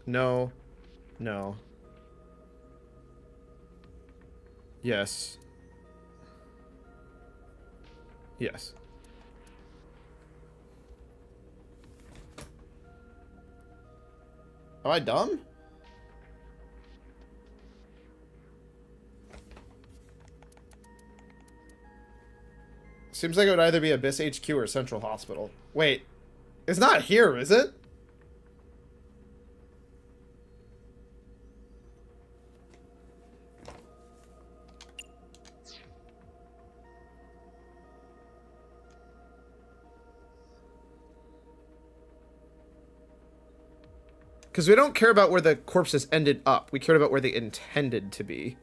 no, no, yes, yes. Am I dumb? Seems like it would either be Abyss HQ or Central Hospital. Wait, it's not here, is it? Because we don't care about where the corpses ended up. We cared about where they intended to be.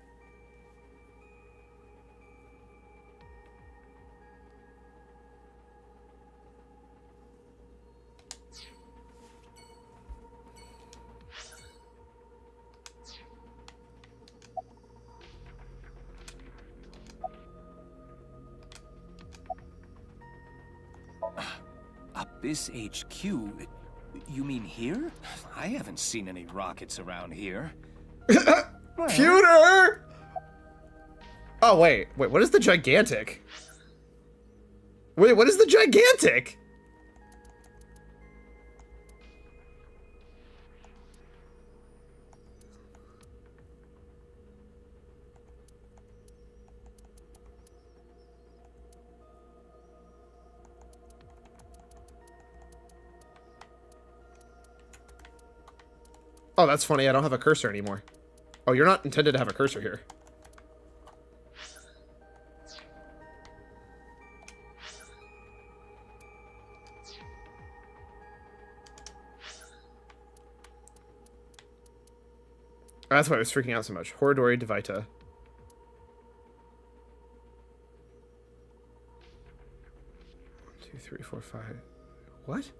This HQ, you mean here? I haven't seen any rockets around here. Pewter! Oh, wait, what is the gigantic? Wait, what is the gigantic? Oh, that's funny. I don't have a cursor anymore. Oh, you're not intended to have a cursor here. That's why I was freaking out so much. Horadori Devita. 2, 3, 4, 5. What?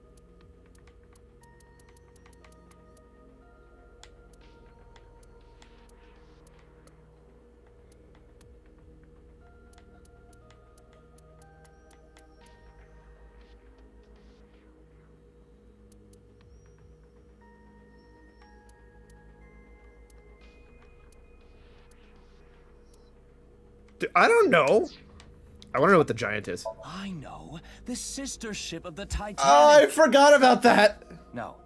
I don't know. I want to know what the giant is. I know. The sister ship of the Titanic. Oh, I forgot about that. No,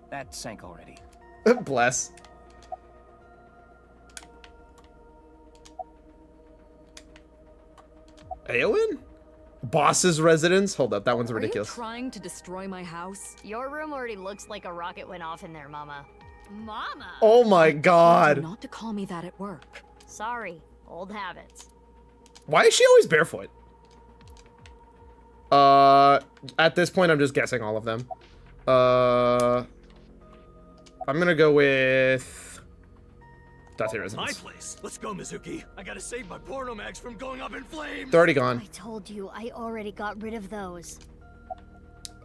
that sank already. Bless. Eowyn? Boss's residence? Hold up, that one's ridiculous. Are you trying to destroy my house? Your room already looks like a rocket went off in there, Mama. Mama? Oh my god. Not to call me that at work. Sorry, old habits. Why is she always barefoot? At this point, I'm just guessing all of them. I'm gonna go with Date Residence. My place. Let's go, Mizuki. I gotta save my porno mags from going up in flames. They're already gone. I told you, I already got rid of those.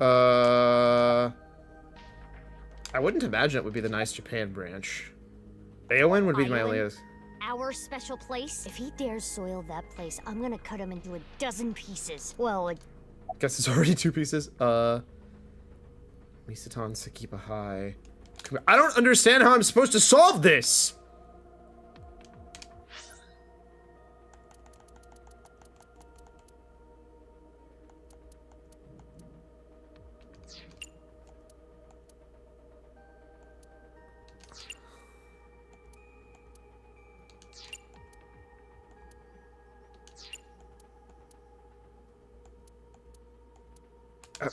I wouldn't imagine it would be the Nice Japan branch. Eowyn would be my only other. Our special place? If he dares soil that place, I'm gonna cut him into a dozen pieces. Well, like... Guess it's already 2 pieces. Misatan Sakipa High. I don't understand how I'm supposed to solve this!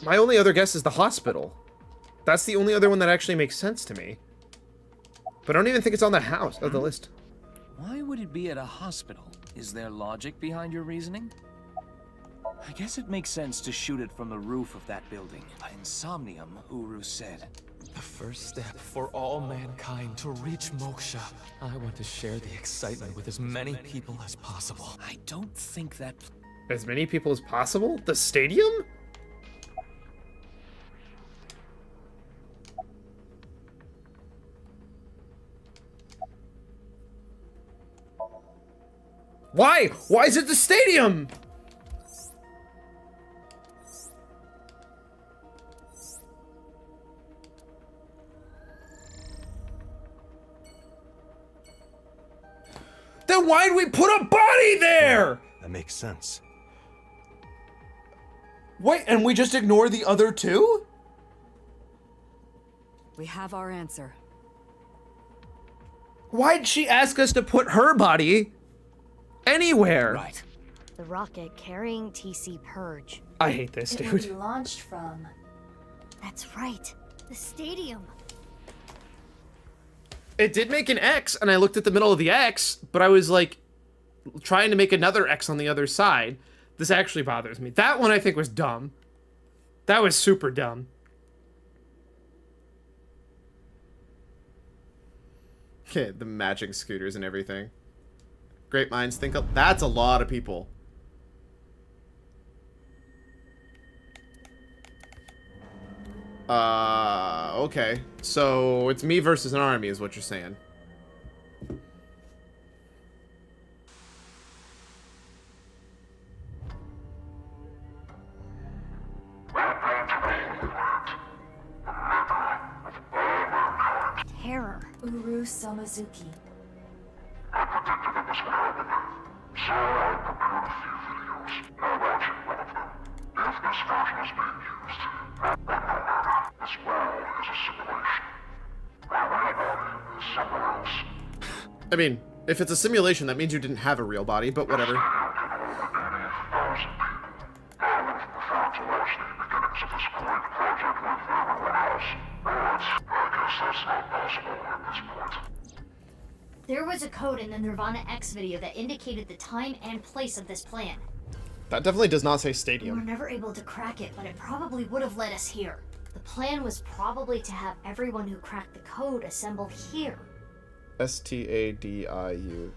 My only other guess is the hospital. That's the only other one that actually makes sense to me. But I don't even think it's on the house of the list. Why would it be at a hospital? Is there logic behind your reasoning? I guess it makes sense to shoot it from the roof of that building. In Somnium, Uru said. The first step for all mankind to reach moksha. I want to share the excitement with as many people as possible. I don't think that... As many people as possible? The stadium? Why? Why is it the stadium? Then why'd we put a body there? That makes sense. Wait, and we just ignore the other 2? We have our answer. Why'd she ask us to put her body anywhere? Right. The rocket carrying TC Purge. I hate this, It would be dude. launched from... That's right. The stadium. It did make an X, and I looked at the middle of the X, but I was like trying to make another X on the other side. This actually bothers me. That one I think was dumb. That was super dumb. Okay, the matching scooters and everything. Great minds think of... That's a lot of people. Okay. So, it's me versus an army is what you're saying. Well played, Jovine. terror? Uru Somizuki. I predicted it was gonna happen. So I prepared a few videos. Now watching one of them. If this version is being used, remember, this world is a simulation. My real body is somewhere else. I mean, if it's a simulation, that means you didn't have a real body, but whatever. There was a code in the nirvanA X video that indicated the time and place of this plan. That definitely does not say We were stadium. never able to crack it, but it probably would have led us here. The plan was probably to have everyone who cracked the code assembled here. S-T-A-D-I-U.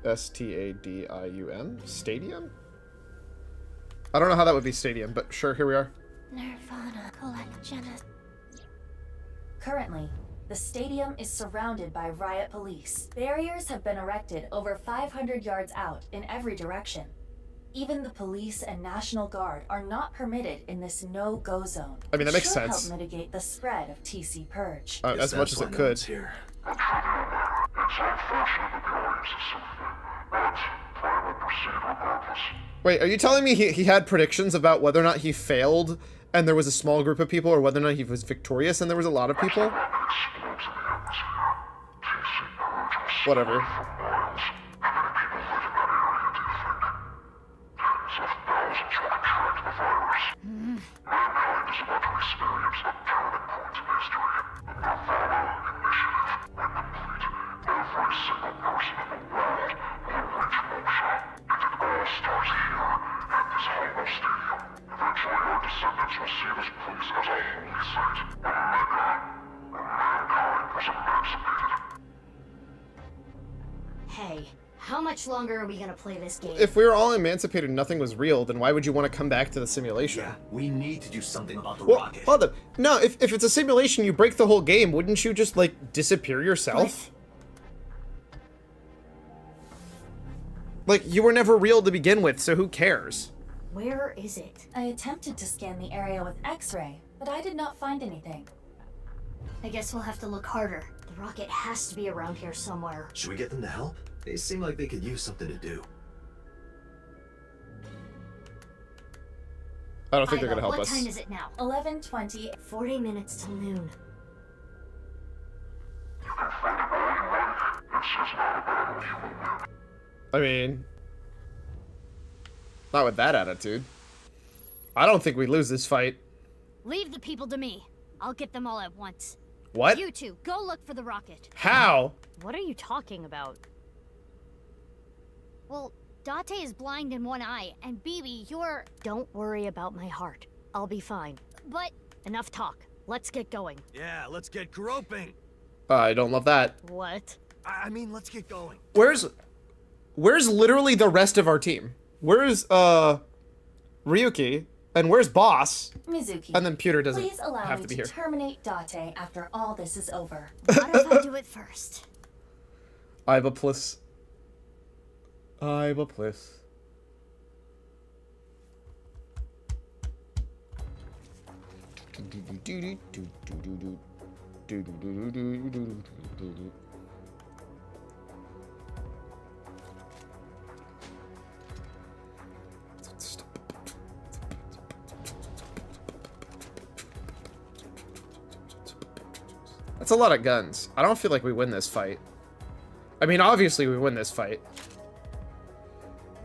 S-T-A-D-I-U-M? Stadium? I don't know how that would be stadium, but sure, here we are. nirvanA Collection. Currently, the stadium is surrounded by riot police. Barriers have been erected over 500 yards out in every direction. Even the police and National Guard are not permitted in this no-go zone. I mean, that makes Should sense. help mitigate the spread of TC Purge. As much as it could. Here. It's unfortunate the audience is so thin, but I will proceed regardless. Wait, are you telling me he had predictions about whether or not he failed and there was a small group of people, or whether or not he was victorious and there was a lot of people? Whatever. Hey, how much longer are we gonna play this game? If we were all emancipated and nothing was real, then why would you want to come back to the simulation? Yeah, we need to do something about the Well, rocket. hold up. No, if it's a simulation, you break the whole game. Wouldn't you just, like, disappear yourself? Like, you were never real to begin with, so who cares? Where is it? I attempted to scan the area with X-ray, but I did not find anything. I guess we'll have to look harder. The rocket has to be around here somewhere. Should we get them to help? They seem like they could use something to do. I don't think they're Iva, gonna help what us. time is it now? 11:20. 40 minutes till noon. I mean, not with that attitude. I don't think we lose this fight. Leave the people to me. I'll get them all at once. What? You two, go look for the rocket. How? What are you talking about? Well, Date is blind in one eye, and Bibi, you're... Don't worry about my heart. I'll be fine. But... Enough talk. Let's get going. Yeah, let's get groping. I don't love that. What? I mean, let's get going. Where's literally the rest of our team? Where's Ryuki? And where's Boss? Mizuki, And then Pewter doesn't please allow have me to be to here. terminate Date after all this is over. What if I do it first? Iva plus. Iva plus. That's a lot of guns. I don't feel like we win this fight. I mean, obviously we win this fight.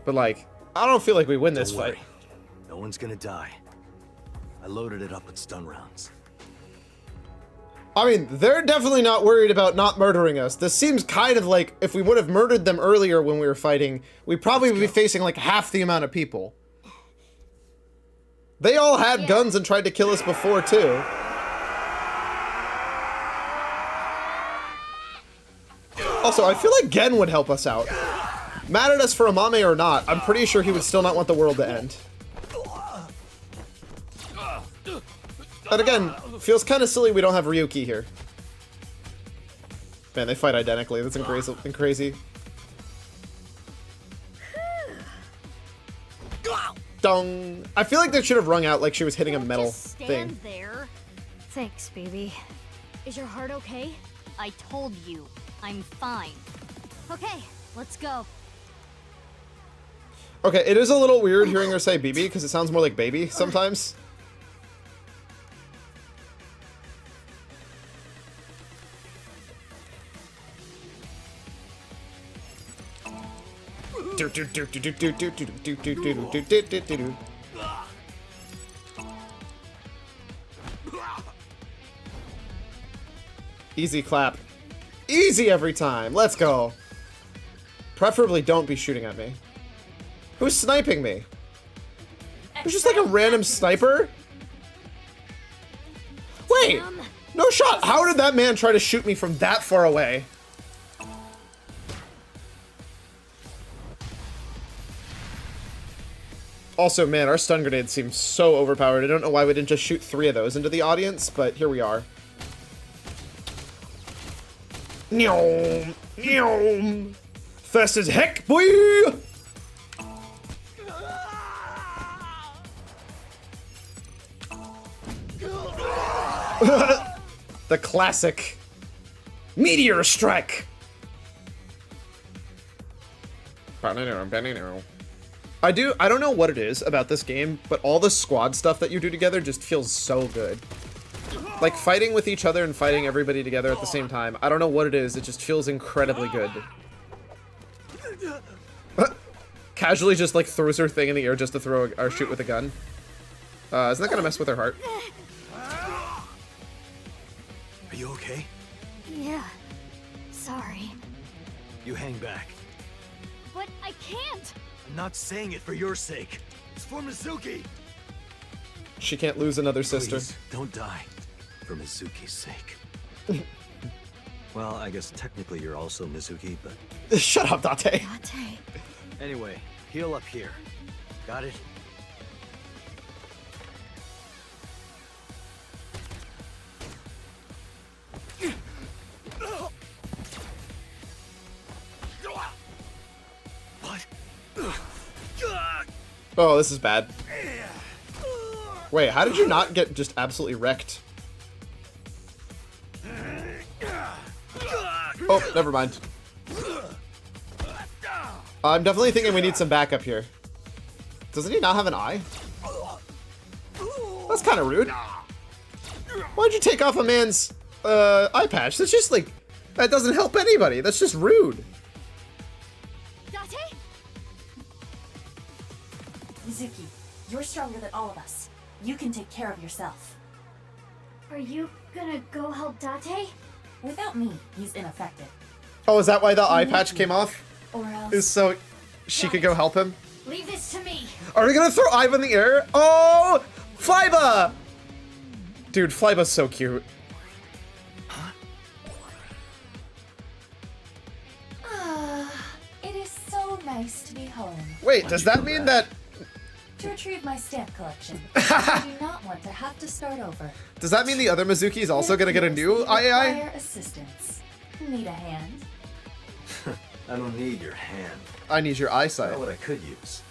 But like, I don't feel like we win this Don't fight. worry. No one's gonna die. I loaded it up with stun rounds. I mean, they're definitely not worried about not murdering us. This seems kind of like if we would have murdered them earlier when we were fighting, we probably would be facing like half the amount of people. They all had guns and tried to kill us before too. Also, I feel like Gen would help us out. Mad at us for Amame or not, I'm pretty sure he would still not want the world to end. But again, feels kind of silly we don't have Ryuki here. Man, they fight identically. That's crazy. Dong. I feel like that should have rung out like she was hitting a metal Just thing. stand there. Thanks, baby. Is your heart okay? I told you, I'm fine. Okay, let's go. Okay, it is a little weird hearing her say BB because it sounds more like baby sometimes. Easy clap. Easy every time. Let's go. Preferably don't be shooting at me. Who's sniping me? There's just like a random sniper? Wait! No shot! How did that man try to shoot me from that far away? Also, man, our stun grenade seems so overpowered. I don't know why we didn't just shoot 3 of those into the audience, but here we are. Nyom! Nyom! Fast as heck, boy! The classic meteor strike. I don't know what it is about this game, but all the squad stuff that you do together just feels so good. Like fighting with each other and fighting everybody together at the same time. I don't know what it is, it just feels incredibly good. Casually just like throws her thing in the air just to throw or shoot with a gun. Isn't that gonna mess with her heart? Are you okay? Yeah. Sorry. You hang back. But I can't! I'm not saying it for your sake. It's for Mizuki. She can't lose another sister. Please, don't die. For Mizuki's sake. Well, I guess technically you're also Mizuki, but... Shut up, Date. Date. Anyway, heal up here. Got it? What? Oh, this is bad. Wait, how did you not get just absolutely wrecked? Oh, never mind. I'm definitely thinking we need some backup here. Doesn't he not have an eye? That's kind of rude. Why'd you take off a man's eye patch? That's just like, that doesn't help anybody. That's just rude. Date? Mizuki, you're stronger than all of us. You can take care of yourself. Are you gonna go help Date? Without me, he's ineffective. Oh, is that why the eye patch came off? Or else... Is so she could go help him? Leave this to me. Are we gonna throw Iva in the air? Oh! Flyba! Dude, Flyba's so cute. It is so nice to be home. Wait, does that mean that... To retrieve my stamp collection. I do not want to have to start over. Does that mean the other Mizuki is also gonna get a new AI? Require assistance. Need a hand? I don't need your hand. I need your eyesight. What I could use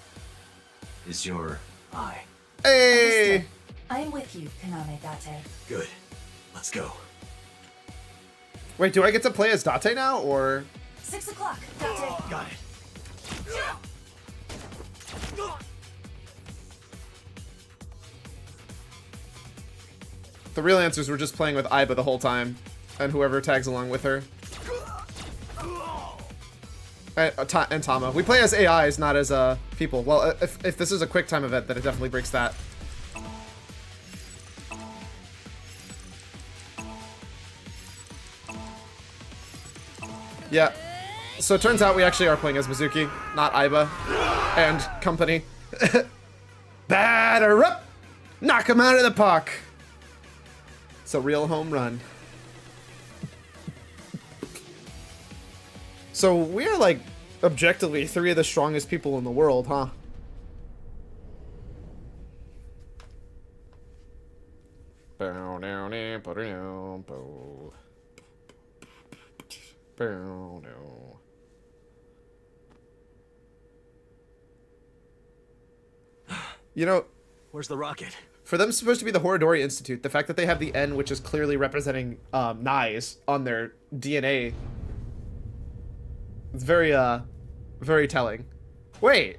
is your eye. Hey! Understood. I am with you, Kaname Date. Good. Let's go. Wait, do I get to play as Date now, or...? 6 o'clock, Date. Got it. The real answer is we're just playing with Aiba the whole time, and whoever tags along with her. And Tama. We play as AIs, not as people. Well, if this is a quick time event, then it definitely breaks that. Yeah. So it turns out we actually are playing as Mizuki, not Aiba and company. Batter up! Knock him out of the park! It's a real home run. So we're like, objectively, 3 of the strongest people in the world, huh? You know... Where's the rocket? For them supposed to be the Horodori Institute, the fact that they have the N, which is clearly representing Nais on their DNA, it's very, very telling. Wait.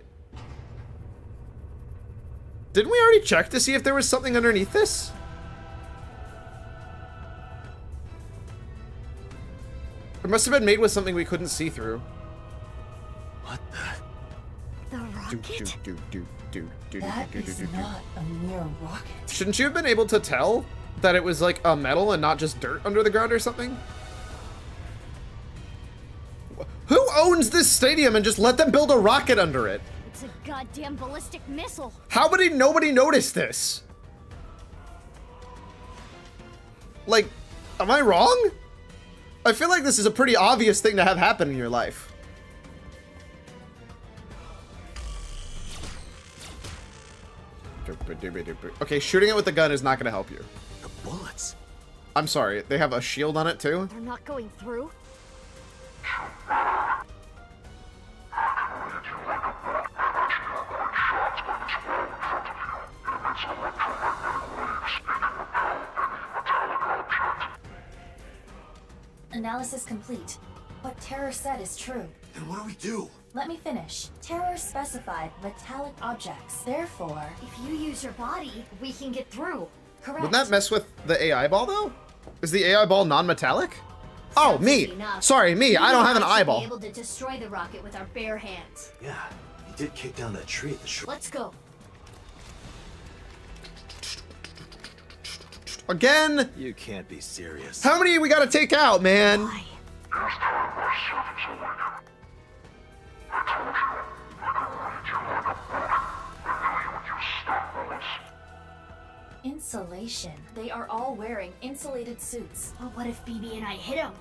Didn't we already check to see if there was something underneath this? It must have been made with something we couldn't see through. What the? The rocket? That is not a mere rocket. Shouldn't you have been able to tell that it was like a metal and not just dirt under the ground or something? Who owns this stadium and just let them build a rocket under it? It's a goddamn ballistic missile. How would nobody notice this? Like, am I wrong? I feel like this is a pretty obvious thing to have happen in your life. Okay, shooting it with the gun is not going to help you. The bullets. I'm sorry, they have a shield on it too? They're not going through? Analysis complete. What Terror said is true. Then what do we do? Let me finish. Terror specified metallic objects. Therefore, If you use your body, we can get through. correct. Wouldn't that mess with the AI ball though? Is the AI ball non-metallic? Oh, me. Enough. Sorry, me. I don't have an We should eyeball. Be able to destroy the rocket with our bare hands. Yeah, he did kick down that tree at the shore. Let's go. Again? You can't be serious. How many we gotta take out, man? Insulation. They are all wearing insulated suits. But what if BB and I hit him?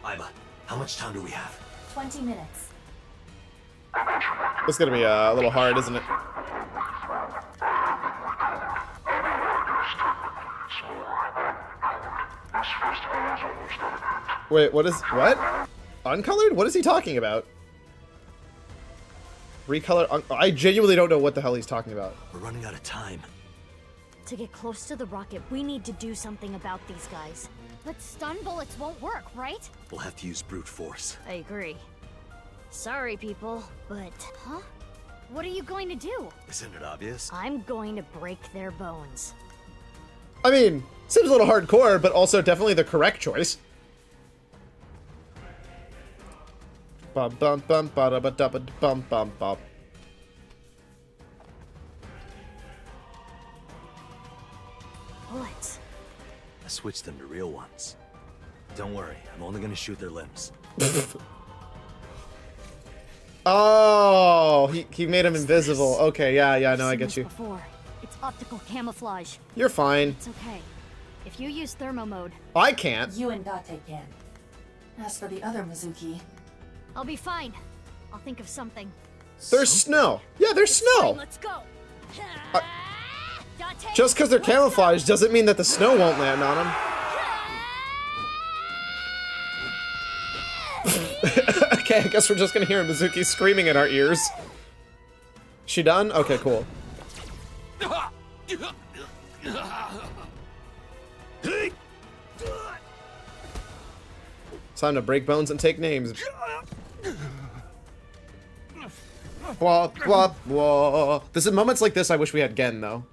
Iva, how much time do we have? 20 minutes. This is gonna be a little hard, isn't it? Wait, what? Uncolored? What is he talking about? Recolor? I genuinely don't know what the hell he's talking about. We're running out of time. To get close to the rocket, we need to do something about these guys. But stun bullets won't work, right? We'll have to use brute force. I agree. Sorry, people, but... Huh? What are you going to do? Isn't it obvious? I'm going to break their bones. I mean, seems a little hardcore, but also definitely the correct choice. Bum bum bum ba ba da ba bum bum bum. Bullets. I switched them to real ones. Don't worry, I'm only gonna shoot their limbs. Oh, he made him invisible. Okay, yeah, no, I Seen get this you. Before. It's optical camouflage. You're fine. It's okay. If you use thermo mode, I can't. You and Date can. As for the other Mizuki, I'll be fine. I'll think of something. There's snow. Yeah, there's snow. Let's go. Just because they're camouflaged doesn't mean that the snow won't land on them. Okay, I guess we're just gonna hear Mizuki screaming in our ears. She done? Okay, cool. It's time to break bones and take names. Wah, wah, wah. This is moments like this I wish we had Gen, though.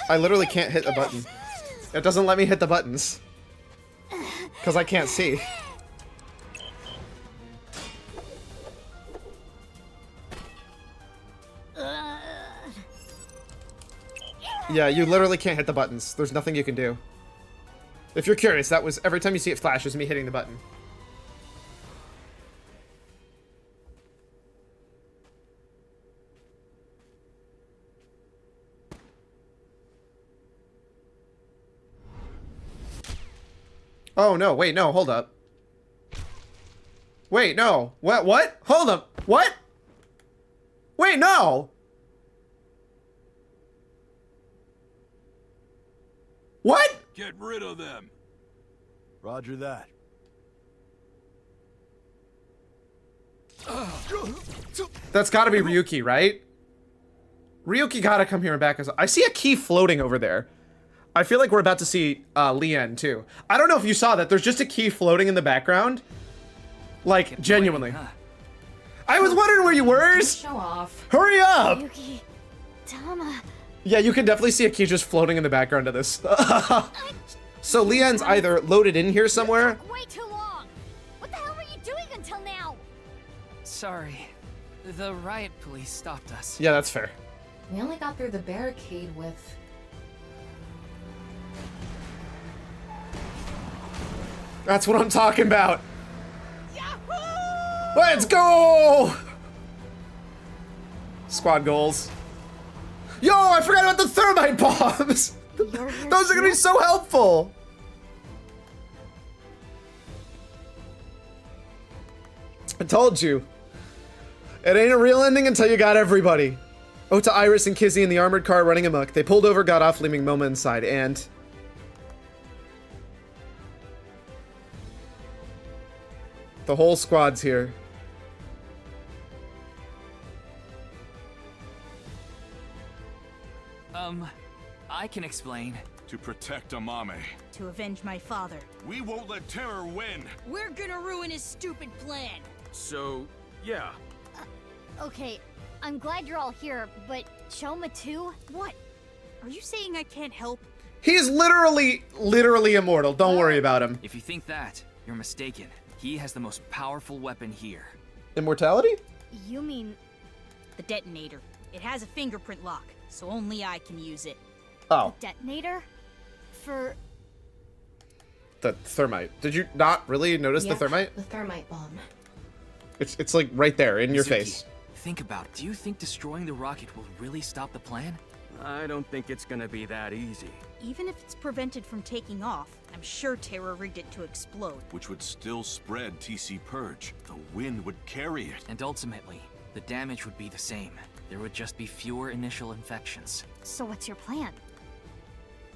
I literally can't hit a button. It doesn't let me hit the buttons. Because I can't see. Yeah, you literally can't hit the buttons. There's nothing you can do. If you're curious, that was every time you see it flash, is me hitting the button. Oh, no, wait, no, hold up. Wait, no. What? Hold up. What? Wait, no. What? Get rid of them. Roger that. That's gotta be Ryuki, right? Ryuki gotta come here and back us up. I see a key floating over there. I feel like we're about to see Lien too. I don't know if you saw that. There's just a key floating in the background. Like, genuinely. I was wondering where you were. Show off. Hurry up! Ryuki, Tama. Yeah, you can definitely see a key just floating in the background of this. So Lien's either loaded in here somewhere. Way too long. What the hell were you doing until now? Sorry. The riot police stopped us. Yeah, that's fair. We only got through the barricade with... That's what I'm talking about. Let's go! Squad goals. Yo, I forgot about the thermite bombs! Those are gonna be so helpful! I told you. It ain't a real ending until you got everybody. Ota, Iris, and Kizzy in the armored car running amok. They pulled over, got off, leaving Moma inside, and... the whole squad's here. I can explain. To protect Amame. To avenge my father. We won't let terror win. We're gonna ruin his stupid plan. So, yeah. Okay, I'm glad you're all here, but Choma too? What? Are you saying I can't help? He's literally immortal. Don't worry about him. If you think that, you're mistaken. He has the most powerful weapon here. Immortality? You mean... the detonator. It has a fingerprint lock, so only I can use it. Oh. Detonator? For... The thermite. Did you not really notice the thermite? The thermite bomb. It's like right there in your Mizuki, face. Think about it. Do you think destroying the rocket will really stop the plan? I don't think it's gonna be that easy. Even if it's prevented from taking off, I'm sure Terra rigged it to explode. Which would still spread TC Purge. The wind would carry it. And ultimately, the damage would be the same. There would just be fewer initial infections. So what's your plan?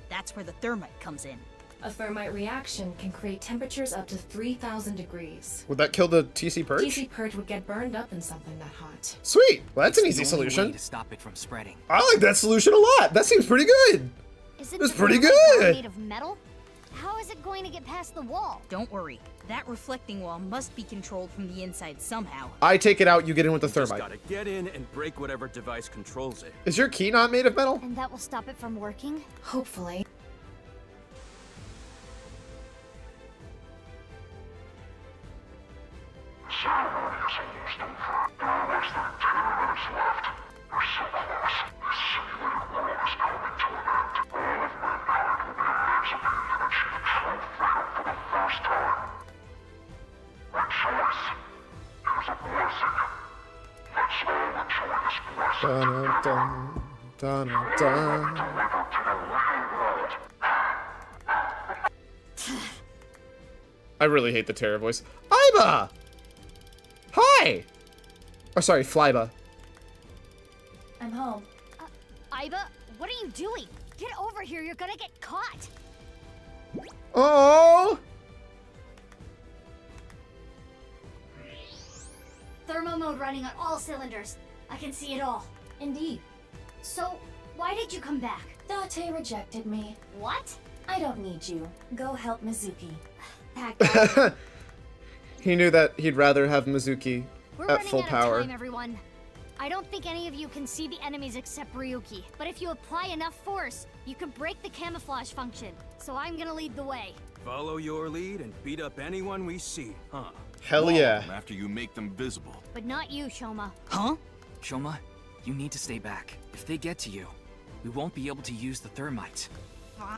That's where the thermite comes in. A thermite reaction can create temperatures up to 3,000 degrees. Would that kill the TC Purge? TC Purge would get burned up in something that hot. Sweet. Well, that's an It's easy the only solution. way to stop it from spreading. I like that solution a lot. That seems pretty good. Isn't That's the pretty thermite bomb good. made of metal? How is it going to get past the wall? Don't worry. That reflecting wall must be controlled from the inside somehow. I take it out, you get in with the Just thermite. gotta get in and break whatever device controls it. Is your key not made of metal? And that will stop it from working? Hopefully. Ceremony is almost over. There are less than 10 minutes left. We're so close. This simulated world is coming to an end. All of mankind will be emancipated and achieve true freedom for the first time. Rejoice. It is a blessing. Let's all enjoy this blessing. Dun, dun, dun, dun. Delivered to the real world. I really hate the Terra voice. Iba! Hi! Oh, sorry, Flyba. I'm home. Iba, what are you doing? Get over here, you're gonna get caught! Oh! Thermo mode running on all cylinders. I can see it all. Indeed. So, why did you come back? Date rejected me. What? I don't need you. Go help Mizuki. He knew that he'd rather have Mizuki We're at running full out power. of time, everyone. I don't think any of you can see the enemies except Ryuki, but if you apply enough force, you can break the camouflage function. So I'm gonna lead the way. Follow your lead and beat up anyone we see, huh? Hell yeah. After you make them visible. But not you, Shoma. Huh? Shoma, you need to stay back. If they get to you, we won't be able to use the thermite.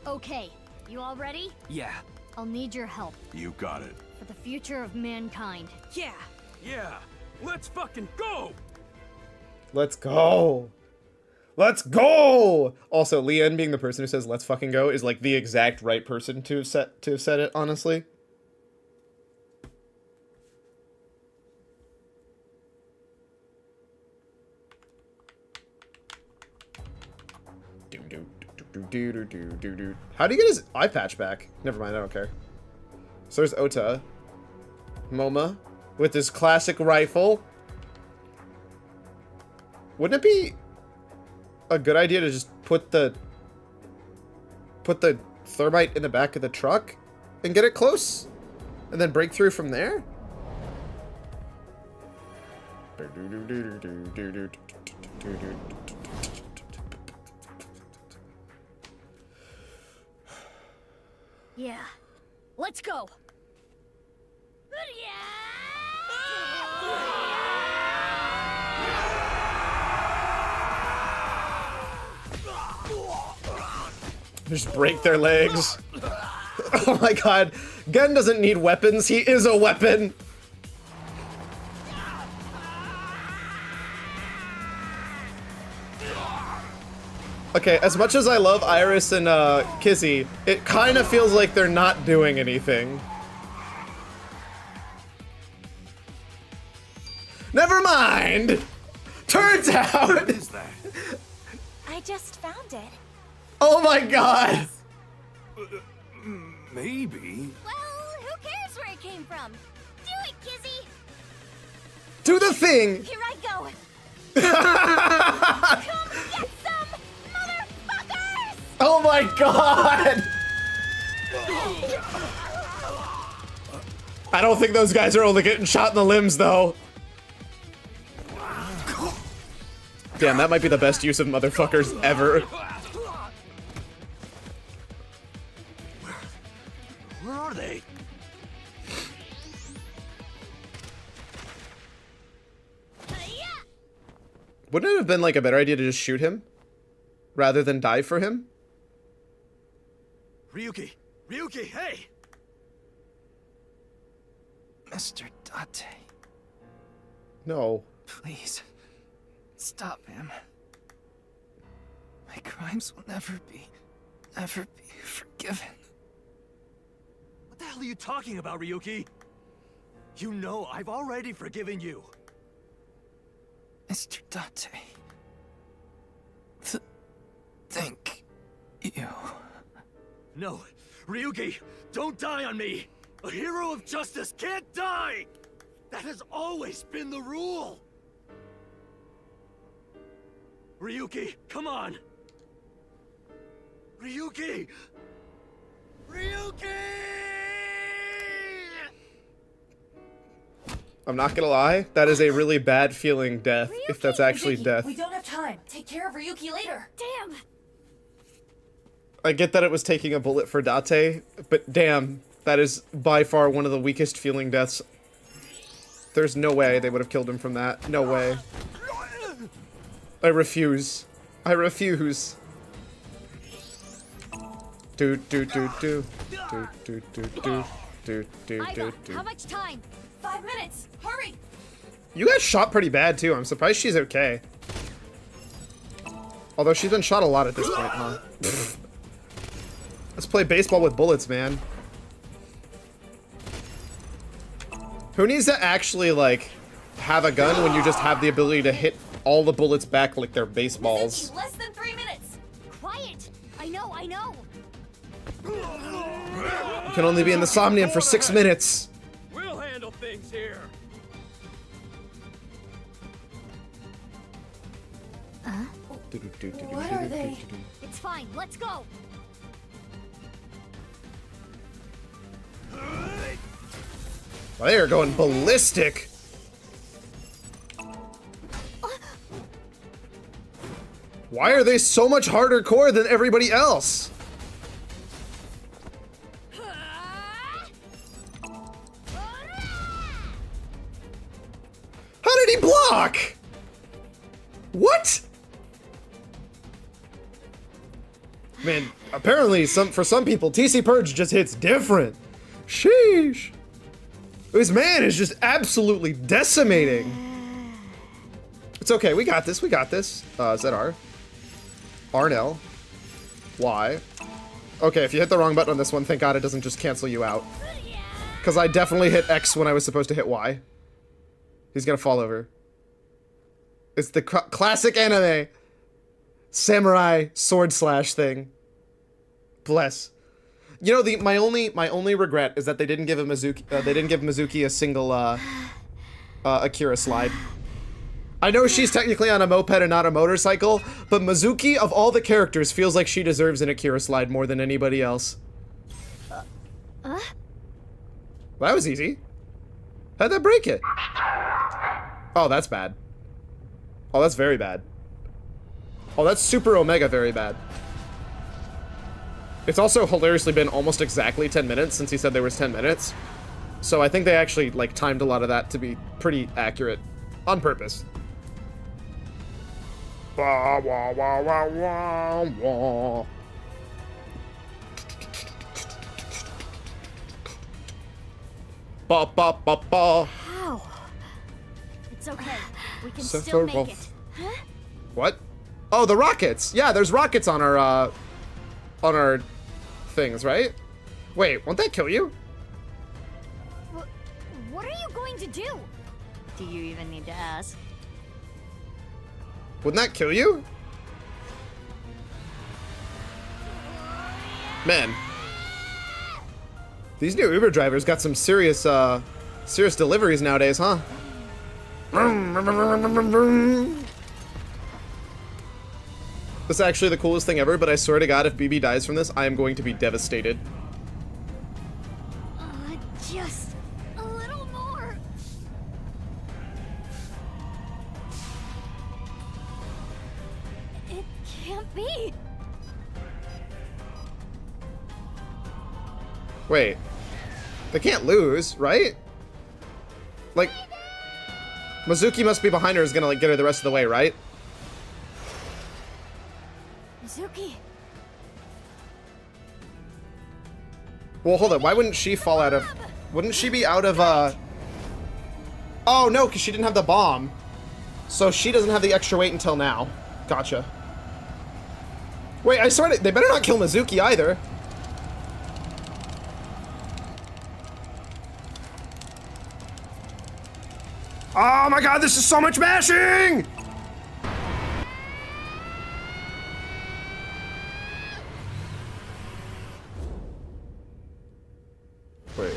Okay, you all ready? Yeah. I'll need your help You got it. for the future of mankind. Yeah. Yeah, let's fucking go! Let's go. Let's go! Also, Lien being the person who says let's fucking go is like the exact right person to have said it, honestly. How do you get his eye patch back? Never mind, I don't care. So there's Ota. Moma with his classic rifle. Wouldn't it be a good idea to just put the thermite in the back of the truck and get it close and then break through from there? Yeah. Let's go. Just break their legs. Oh my god. Gun doesn't need weapons. He is a weapon. Okay, as much as I love Iris and Kizzy, it kind of feels like they're not doing anything. Never mind! Turns out... What is that? I just found it. Oh my god! Maybe. Well, who cares where it came from? Do it, Kizzy! Do the thing! Here I go! Come get some, motherfuckers! Oh my god! I don't think those guys are only getting shot in the limbs, though. Damn, that might be the best use of motherfuckers ever. Where are they? Wouldn't it have been like a better idea to just shoot him rather than die for him? Ryuki! Ryuki, hey! Mr. Date. No. Please. Stop him. My crimes will never be forgiven. What the hell are you talking about, Ryuki? You know I've already forgiven you. Mr. Date. Thank you. No, Ryuki, don't die on me! A hero of justice can't die! That has always been the rule! Ryuki, come on! Ryuki! Ryuki! I'm not gonna lie, that is a really bad feeling death, if that's actually death. We don't have time. Take care of Ryuki later. Damn! I get that it was taking a bullet for Date, but damn, that is by far one of the weakest feeling deaths. There's no way they would have killed him from that. No way. I refuse. I refuse. Do. Iva, how much time? 5 minutes. Hurry! You got shot pretty bad too. I'm surprised she's okay. Although she's been shot a lot at this point, huh? Let's play baseball with bullets, man. Who needs to actually, like, have a gun when you just have the ability to hit all the bullets back like they're baseballs? Less than 3 minutes. Quiet! I know. You can only be in the Somnium for 6 minutes. We'll handle things here. What are they? It's fine. Let's go. They are going ballistic. Why are they so much harder core than everybody else? How did he block? What? Man, apparently for some people, TC Purge just hits different. Sheesh. This man is just absolutely decimating. It's okay, we got this, ZR. Arnell. Y. Okay, if you hit the wrong button on this one, thank God it doesn't just cancel you out. Because I definitely hit X when I was supposed to hit Y. He's gonna fall over. It's the classic anime samurai sword slash thing. Bless. You know, my only regret is that they didn't give Mizuki a single Akira slide. I know she's technically on a moped and not a motorcycle, but Mizuki, of all the characters, feels like she deserves an Akira slide more than anybody else. Well, that was easy. How'd that break it? Oh, that's bad. Oh, that's very bad. Oh, that's super omega very bad. It's also hilariously been almost exactly 10 minutes since he said there was 10 minutes. So I think they actually, like, timed a lot of that to be pretty accurate. On purpose. Wah, wah, wah, wah, wah, wah. Ba, ba, ba, ba. How? It's okay. We can So still for make Wolf. it. Huh? What? Oh, the rockets. Yeah, there's rockets on our things, right? Wait, won't that kill you? What are you going to do? Do you even need to ask? Wouldn't that kill you? Man. These new Uber drivers got some serious deliveries nowadays, huh? This is actually the coolest thing ever, but I swear to God, if BB dies from this, I am going to be devastated. Just a little more. It can't be. Wait. They can't lose, right? Like, Mizuki must be behind her, is gonna, like, get her the rest of the way, right? Mizuki. Well, hold on. Why wouldn't she fall out of... Wouldn't she be out of, Oh, no, because she didn't have the bomb. So she doesn't have the extra weight until now. Gotcha. Wait, I swear to... They better not kill Mizuki either. Oh my God, this is so much mashing! Wait.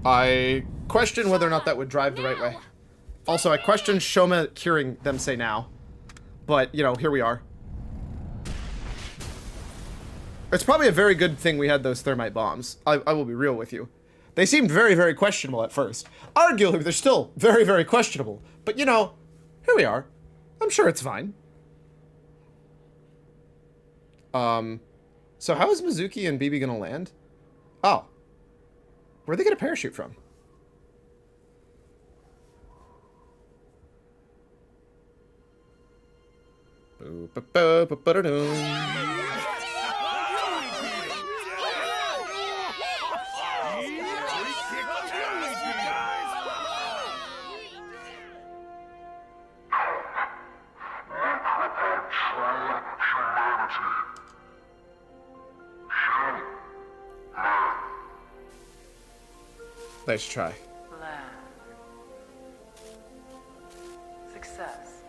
I question whether or not that would drive the right way. Also, I question Shoma curing them say now. But, you know, here we are. It's probably a very good thing we had those thermite bombs. I will be real with you. They seemed very, very questionable at first. Arguably, they're still very, very questionable. But, you know, here we are. I'm sure it's fine. So how is Mizuki and BB gonna land? Oh. Where'd they get a parachute from? Nice try. Land. Success.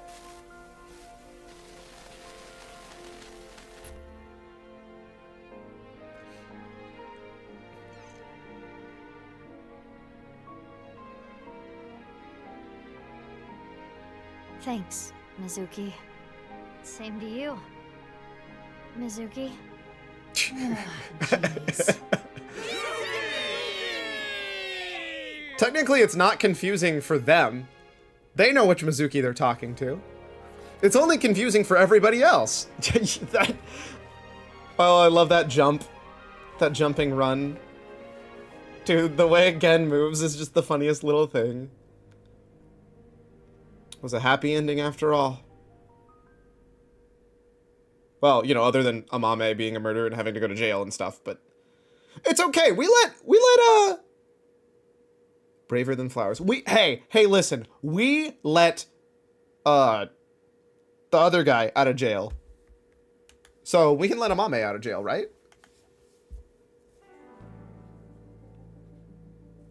Thanks, Mizuki. Same to you, Mizuki. Technically, it's not confusing for them. They know which Mizuki they're talking to. It's only confusing for everybody else. Oh, I love that jump. That jumping run. Dude, the way Gen moves is just the funniest little thing. It was a happy ending after all. Well, you know, other than Amame being a murderer and having to go to jail and stuff, but it's okay. We let Braver Than Flowers. Hey, listen. We let the other guy out of jail. So we can let Amame out of jail, right?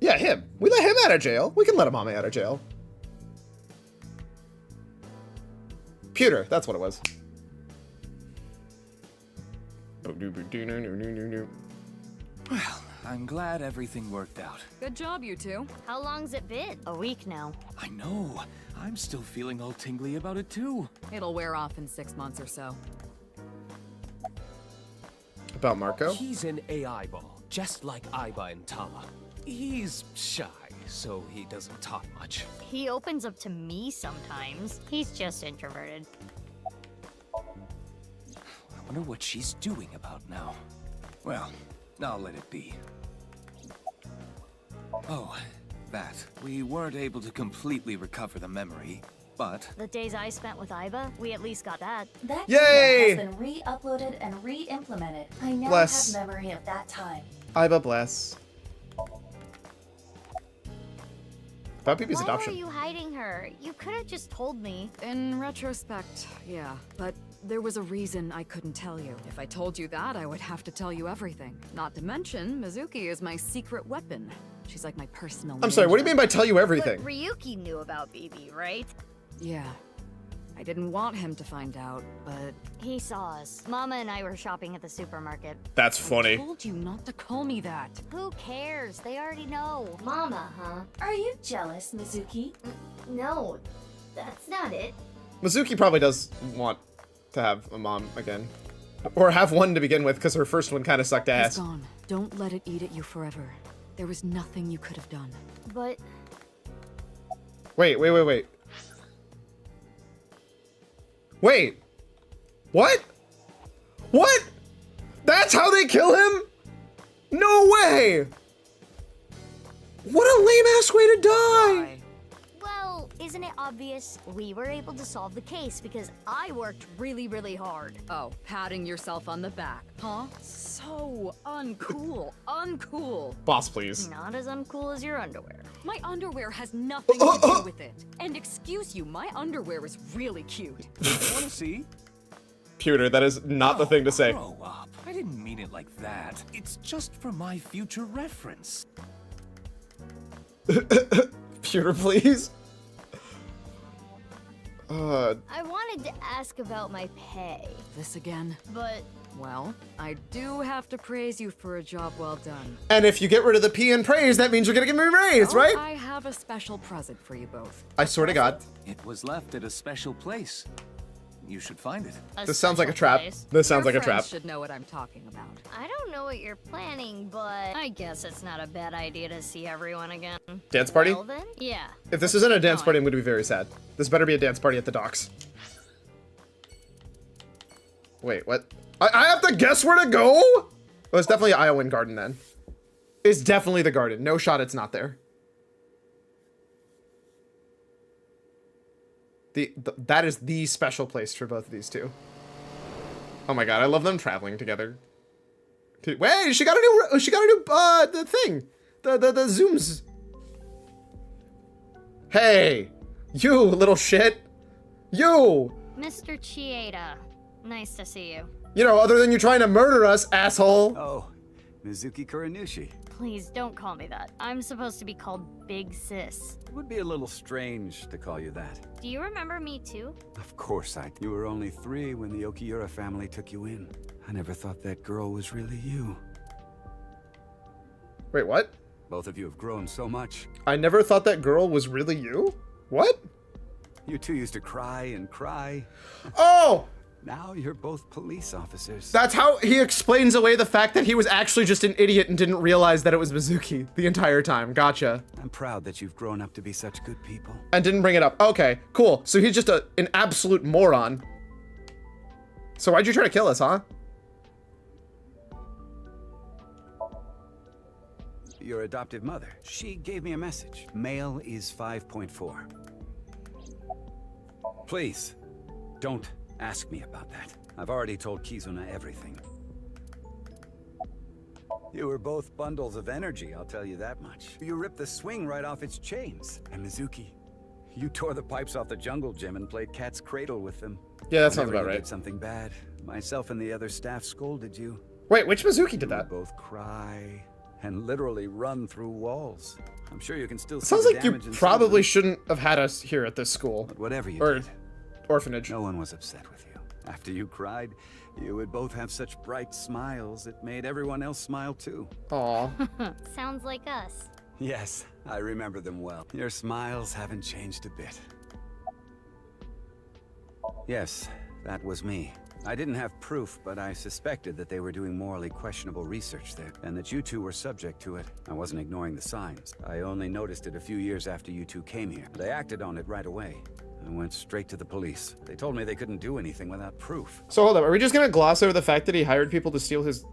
Yeah, him. We let him out of jail. We can let Amame out of jail. Pewter, that's what it was. Well, I'm glad everything worked out. Good job, you two. How long's it been? A week now. I know. I'm still feeling all tingly about it too. It'll wear off in 6 months or so. About Marco? He's an AI ball, just like Aiba and Tama. He's shy, so he doesn't talk much. He opens up to me sometimes. He's just introverted. I wonder what she's doing about now. Well, I'll let it be. Oh, that. We weren't able to completely recover the memory, but... The days I spent with Aiba, we at least got that. That Yay! data has been re-uploaded and re-implemented. I now Bless. have memory of that time. Aiba bless. About Bibi's Why adoption. were you hiding her? You could have just told me. In retrospect, yeah. But there was a reason I couldn't tell you. If I told you that, I would have to tell you everything. Not to mention, Mizuki is my secret weapon. She's like my personal I'm sorry, what do you mean by tell you everything? But Ryuki knew about Bibi, right? Yeah. I didn't want him to find out, but... He saw us. Mama and I were shopping at the supermarket. That's funny. I told you not to call me that. Who cares? They already know. Mama, huh? Are you jealous, Mizuki? No, that's not it. Mizuki probably does want to have a mom again. Or have one to begin with, because her first one kind of sucked He's ass. gone. Don't let it eat at you forever. There was nothing you could have done. But... Wait. Wait. What? What? That's how they kill him? No way! What a lame-ass way to die! Well, isn't it obvious? We were able to solve the case because I worked really, really hard. Oh, patting yourself on the back, huh? So uncool. Uncool. Boss, please. Not as uncool as your underwear. My underwear has nothing to do with it. And excuse you, my underwear is really cute. Want to see? Pewter, that is not the thing to say. Grow up. I didn't mean it like that. It's just for my future reference. Pewter, please. I wanted to ask about my pay. This again? But... Well, I do have to praise you for a job well done. And if you get rid of the P in praise, that means you're gonna give me a raise, right? I have a special present for you both. I swear to God. It was left at a special place. You should find it. This sounds like a trap. This sounds like a trap. Should know what I'm talking about. I don't know what you're planning, but I guess it's not a bad idea to see everyone again. Dance party? Well then, yeah. If this isn't a dance party, I'm gonna be very sad. This better be a dance party at the docks. Wait, what? I have to guess where to go? Oh, it's definitely Iowan Garden then. It's definitely the garden. No shot it's not there. That is the special place for both of these two. Oh my God, I love them traveling together. Wait, she got a new the thing. The zooms. Hey, you little shit. You. Mr. Chieda, nice to see you. You know, other than you trying to murder us, asshole. Oh, Mizuki Kuranushi. Please don't call me that. I'm supposed to be called Big Sis. It would be a little strange to call you that. Do you remember me too? Of course I do. You were only 3 when the Okiura family took you in. I never thought that girl was really you. Wait, what? Both of you have grown so much. I never thought that girl was really you? What? You two used to cry and cry. Oh! Now you're both police officers. That's how he explains away the fact that he was actually just an idiot and didn't realize that it was Mizuki the entire time. Gotcha. I'm proud that you've grown up to be such good people. And didn't bring it up. Okay, cool. So he's just an absolute moron. So why'd you try to kill us, huh? Your adoptive mother. She gave me a message. Male is 5.4. Please, don't ask me about that. I've already told Kizuna everything. You were both bundles of energy, I'll tell you that much. You ripped the swing right off its chains. And Mizuki, you tore the pipes off the jungle gym and played cat's cradle with them. Yeah, that sounds Whenever about you right. did something bad, myself and the other staff scolded you. Wait, which Mizuki did that? You both cry and literally run through walls. I'm sure you can still see Sounds the like you damage in probably some shouldn't have had us here at this school. But whatever you Or did, orphanage. No one was upset with you. After you cried, you would both have such bright smiles, it made everyone else smile too. Aw. Sounds like us. Yes, I remember them well. Your smiles haven't changed a bit. Yes, that was me. I didn't have proof, but I suspected that they were doing morally questionable research there, and that you two were subject to it. I wasn't ignoring the signs. I only noticed it a few years after you two came here. They acted on it right away. I went straight to the police. They told me they couldn't do anything without proof. So hold up, are we just gonna gloss over the fact that he hired people to steal his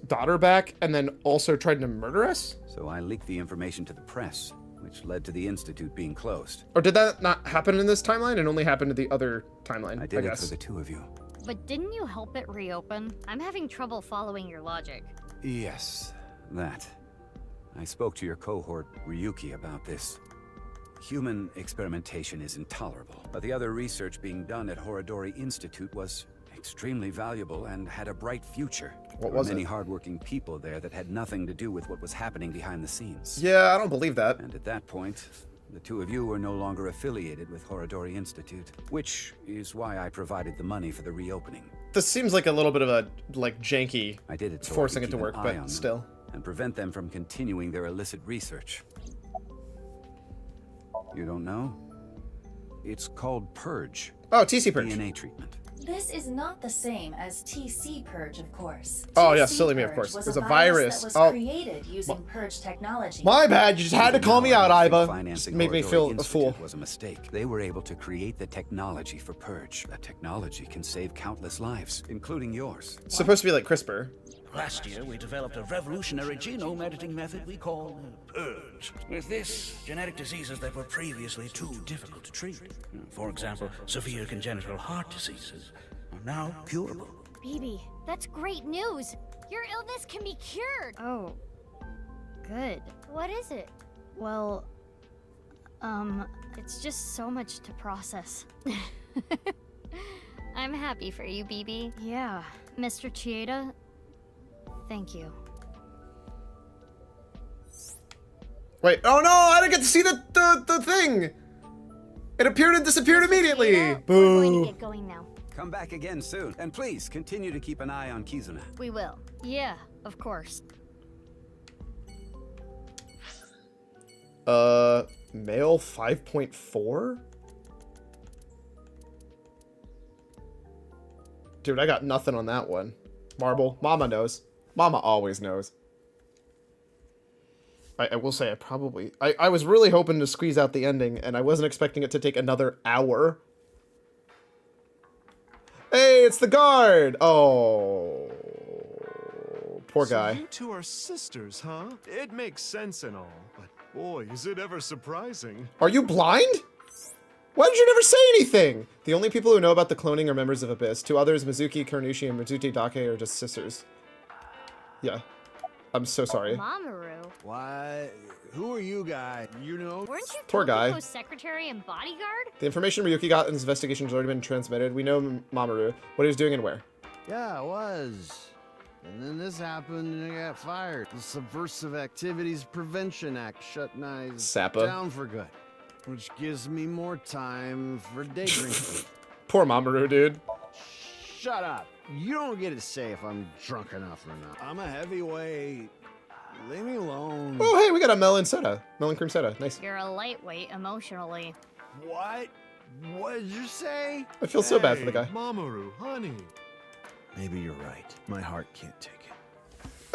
daughter back and then also tried to murder us? So I leaked the information to the press, which led to the Institute being closed. Or did that not happen in this timeline and only happened in the other timeline? I did it guess. for the two of you. But didn't you help it reopen? I'm having trouble following your logic. Yes, that. I spoke to your cohort, Ryuki, about this. Human experimentation is intolerable, but the other research being done at Horodori Institute was extremely valuable and had a bright future. What was it? Many hardworking people there that had nothing to do with what was happening behind the scenes. Yeah, I don't believe that. And at that point, the two of you were no longer affiliated with Horodori Institute, which is why I provided the money for the reopening. This seems like a little bit of a, like, janky, I did it so forcing I it could to keep work, an eye but on them still. and prevent them from continuing their illicit research. You don't know? It's called Purge. Oh, TC Purge. DNA treatment. This is not the same as TC Purge, of course. Oh, yeah, TC silly me, of Purge course. was There's a a virus virus. that was created using Purge technology. My bad, you just had to call me out, Iba. Financing Made me Horodori feel a Institute fool. was a mistake. They were able to create the technology for Purge. That technology can save countless lives, including yours. It's supposed to be like CRISPR. Last year, we developed a revolutionary genome editing method we call Purge. With this, genetic diseases that were previously too difficult to treat, for example, severe congenital heart diseases, are now curable. BB, that's great news. Your illness can be cured. Oh, good. What is it? Well, it's just so much to process. I'm happy for you, BB. Yeah. Mr. Chieda, thank you. Wait, oh no, I didn't get to see the thing! It appeared and disappeared immediately! Chieda, we're going to Boo! get going now. Come back again soon, and please continue to keep an eye on Kizuna. We will. Yeah, of course. Male 5.4? Dude, I got nothing on that one. Marble. Mama knows. Mama always knows. I will say I was really hoping to squeeze out the ending, and I wasn't expecting it to take another hour. Hey, it's the guard! Oh. Poor guy. So you two are sisters, huh? It makes sense and all, but boy, is it ever surprising. Are you blind? Why did you never say anything? The only people who know about the cloning are members of Abyss. Two others, Mizuki, Karnushi, and Mitsuti Dake, are just sisters. Yeah. I'm so sorry. Mamoru. Why? Who are you guys? You know? Weren't you Poor guy. Tokiko's secretary and bodyguard? The information Ryuki got in his investigation has already been transmitted. We know Mamoru, what he was doing and where. Yeah, it was. And then this happened and I got fired. The Subversive Activities Prevention Act shut Nyes Sappa. down for good. Which gives me more time for day drinking. Poor Mamoru, dude. Shut up. You don't get to say if I'm drunk enough or not. I'm a heavyweight. Leave me alone. Oh, hey, we got a melon soda. Melon cream soda. Nice. You're a lightweight emotionally. What? What did you say? I feel so bad for the guy. Mamoru, honey. Maybe you're right. My heart can't take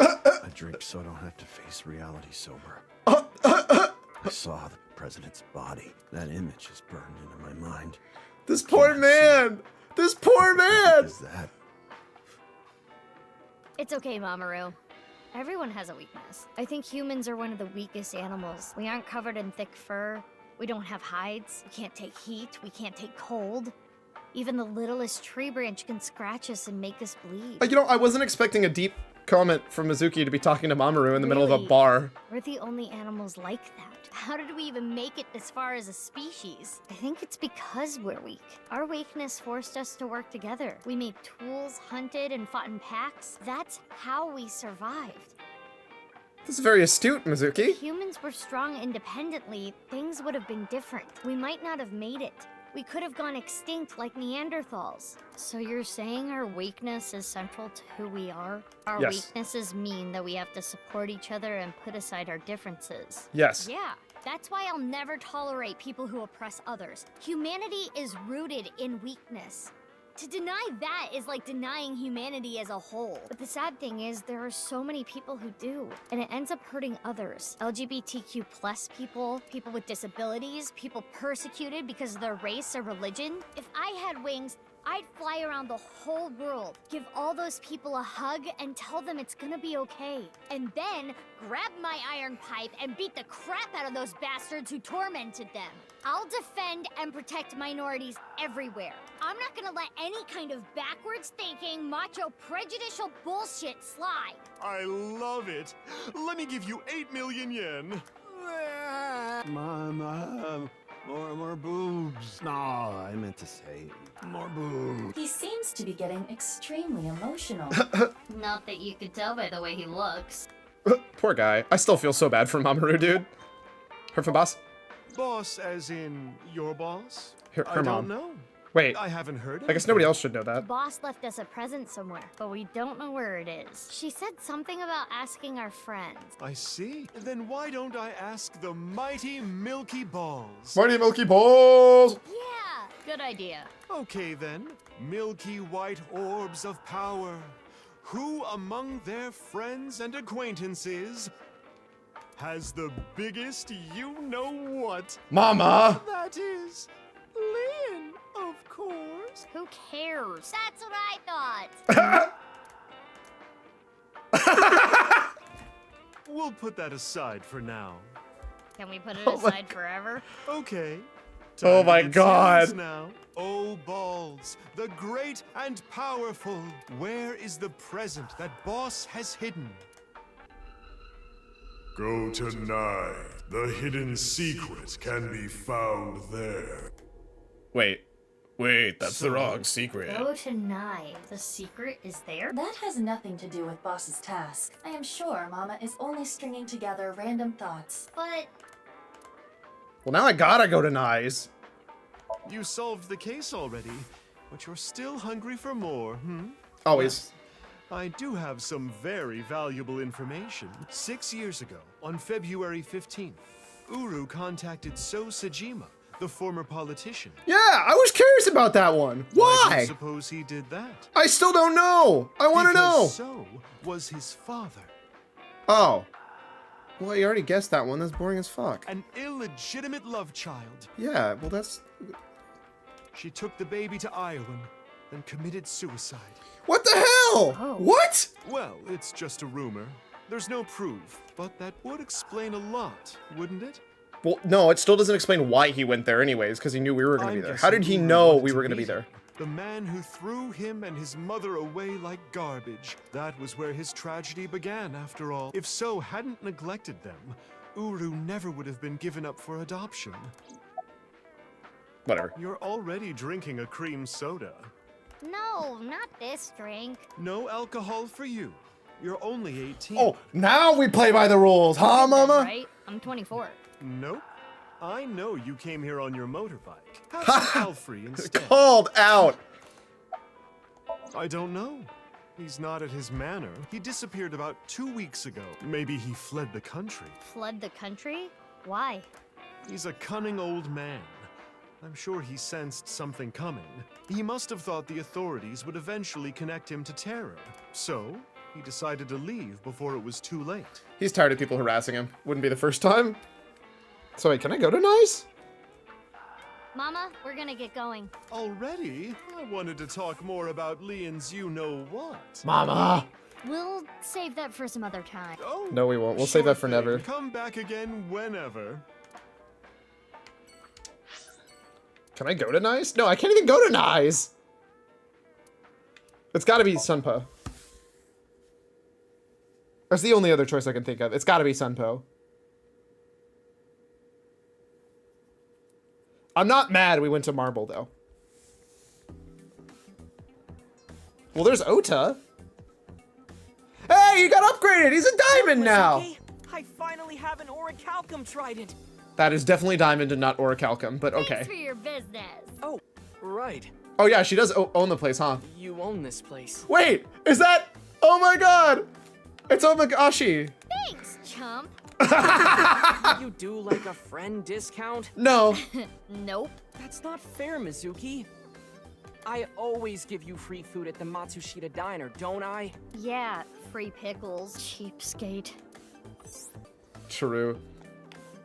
it. I drink so I don't have to face reality sober. I saw the president's body. That image is burned into my mind. This poor man! This poor man! Is that? It's okay, Mamoru. Everyone has a weakness. I think humans are one of the weakest animals. We aren't covered in thick fur. We don't have hides. We can't take heat. We can't take cold. Even the littlest tree branch can scratch us and make us bleed. You know, I wasn't expecting a deep comment from Mizuki to be talking to Mamoru in the middle of a Really? bar. We're the only animals like that. How did we even make it this far as a species? I think it's because we're weak. Our weakness forced us to work together. We made tools, hunted, and fought in packs. That's how we survived. This is very astute, Mizuki. If humans were strong independently, things would have been different. We might not have made it. We could have gone extinct like Neanderthals. So you're saying our weakness is central to who we are? Our Yes. weaknesses mean that we have to support each other and put aside our differences. Yes. Yeah, that's why I'll never tolerate people who oppress others. Humanity is rooted in weakness. To deny that is like denying humanity as a whole. But the sad thing is, there are so many people who do, and it ends up hurting others. LGBTQ plus people, people with disabilities, people persecuted because of their race or religion. If I had wings, I'd fly around the whole world, give all those people a hug, and tell them it's gonna be okay. And then grab my iron pipe and beat the crap out of those bastards who tormented them. I'll defend and protect minorities everywhere. I'm not gonna let any kind of backwards thinking, macho, prejudicial bullshit slide. I love it. Let me give you 8 million yen. Mom, more boobs. No, I meant to say more boobs. He seems to be getting extremely emotional. Not that you could tell by the way he looks. Poor guy. I still feel so bad for Mamoru, dude. Her boss? Boss as in your boss? Her I mom. don't know. Wait. I haven't heard I guess nobody else should know The that. boss left us a present somewhere, but we don't know where it is. She said something about asking our friends. I see. Then why don't I ask the mighty Milky Balls? Mighty Milky Balls! Yeah, good idea. Okay then, milky white orbs of power. Who among their friends and acquaintances has the biggest you-know-what? Mama! That is Lynn, of course. Who cares? That's what I thought. We'll put that aside for now. Can we put it Oh my aside forever? Okay. Oh Time my to get God. serious now. Oh, Balls, the great and powerful. Where is the present that Boss has hidden? Go to Nye. The hidden secret can be found there. Wait, that's the wrong secret. Go to Nye. The secret is there? That has nothing to do with Boss's task. I am sure Mama is only stringing together random thoughts. But Well, now I gotta go to Nye's. You solved the case already, but you're still hungry for more, Always. I do have some very valuable information. 6 years ago, on February 15th, Uru contacted So Sajima, the former politician. Yeah, I was curious about that one. Why do Why? you suppose he did that? I still don't know. I want to know. Because So was his father. Oh. Well, you already guessed that one. That's boring as fuck. An illegitimate love child. Yeah, well, that's... She took the baby to Iowa, then committed suicide. What the hell? Oh. What? Well, it's just a rumor. There's no proof, but that would explain a lot, wouldn't it? Well, no, it still doesn't explain why he went there anyways, because he knew we were going to be I'm there. How did he guessing know wanted we to were going to be meet there? him. The man who threw him and his mother away like garbage. That was where his tragedy began, after all. If So hadn't neglected them, Uru never would have been given up for adoption. Whatever. You're already drinking a cream soda. No, not this drink. No alcohol for you. You're only 18. Oh, now we play by the rules, huh, Mama? Right? I'm 24. Nope. I know you came here on your motorbike. Have some Alfrey instead. Called out. I don't know. He's not at his manor. He disappeared about 2 weeks ago. Maybe he fled the country. Fled the country? Why? He's a cunning old man. I'm sure he sensed something coming. He must have thought the authorities would eventually connect him to terror. So, he decided to leave before it was too late. He's tired of people harassing him. Wouldn't be the first time. So wait, can I go to Nice? Mama, we're gonna get going. Already? I wanted to talk more about Leon's you-know-what. Mama! We'll save that for some other time. Oh, No, we won't. We'll save that for sure never. thing. Come back again whenever. Can I go to Nice? No, I can't even go to Nice. It's gotta be Sunpo. That's the only other choice I can think of. It's gotta be Sunpo. I'm not mad we went to Marble, though. Well, there's Ota. Hey, you got upgraded! He's a diamond now! I finally have an orichalcum trident. That is definitely diamond and not orichalcum, but okay. Thanks for your business. Oh, right. Oh yeah, she does own the place, huh? You own this place. Wait, is that? Oh my god! It's Omagashi. Thanks, chump. You do like a friend discount? No. Nope. That's not fair, Mizuki. I always give you free food at the Matsushita Diner, don't I? Yeah, free pickles, cheapskate. True.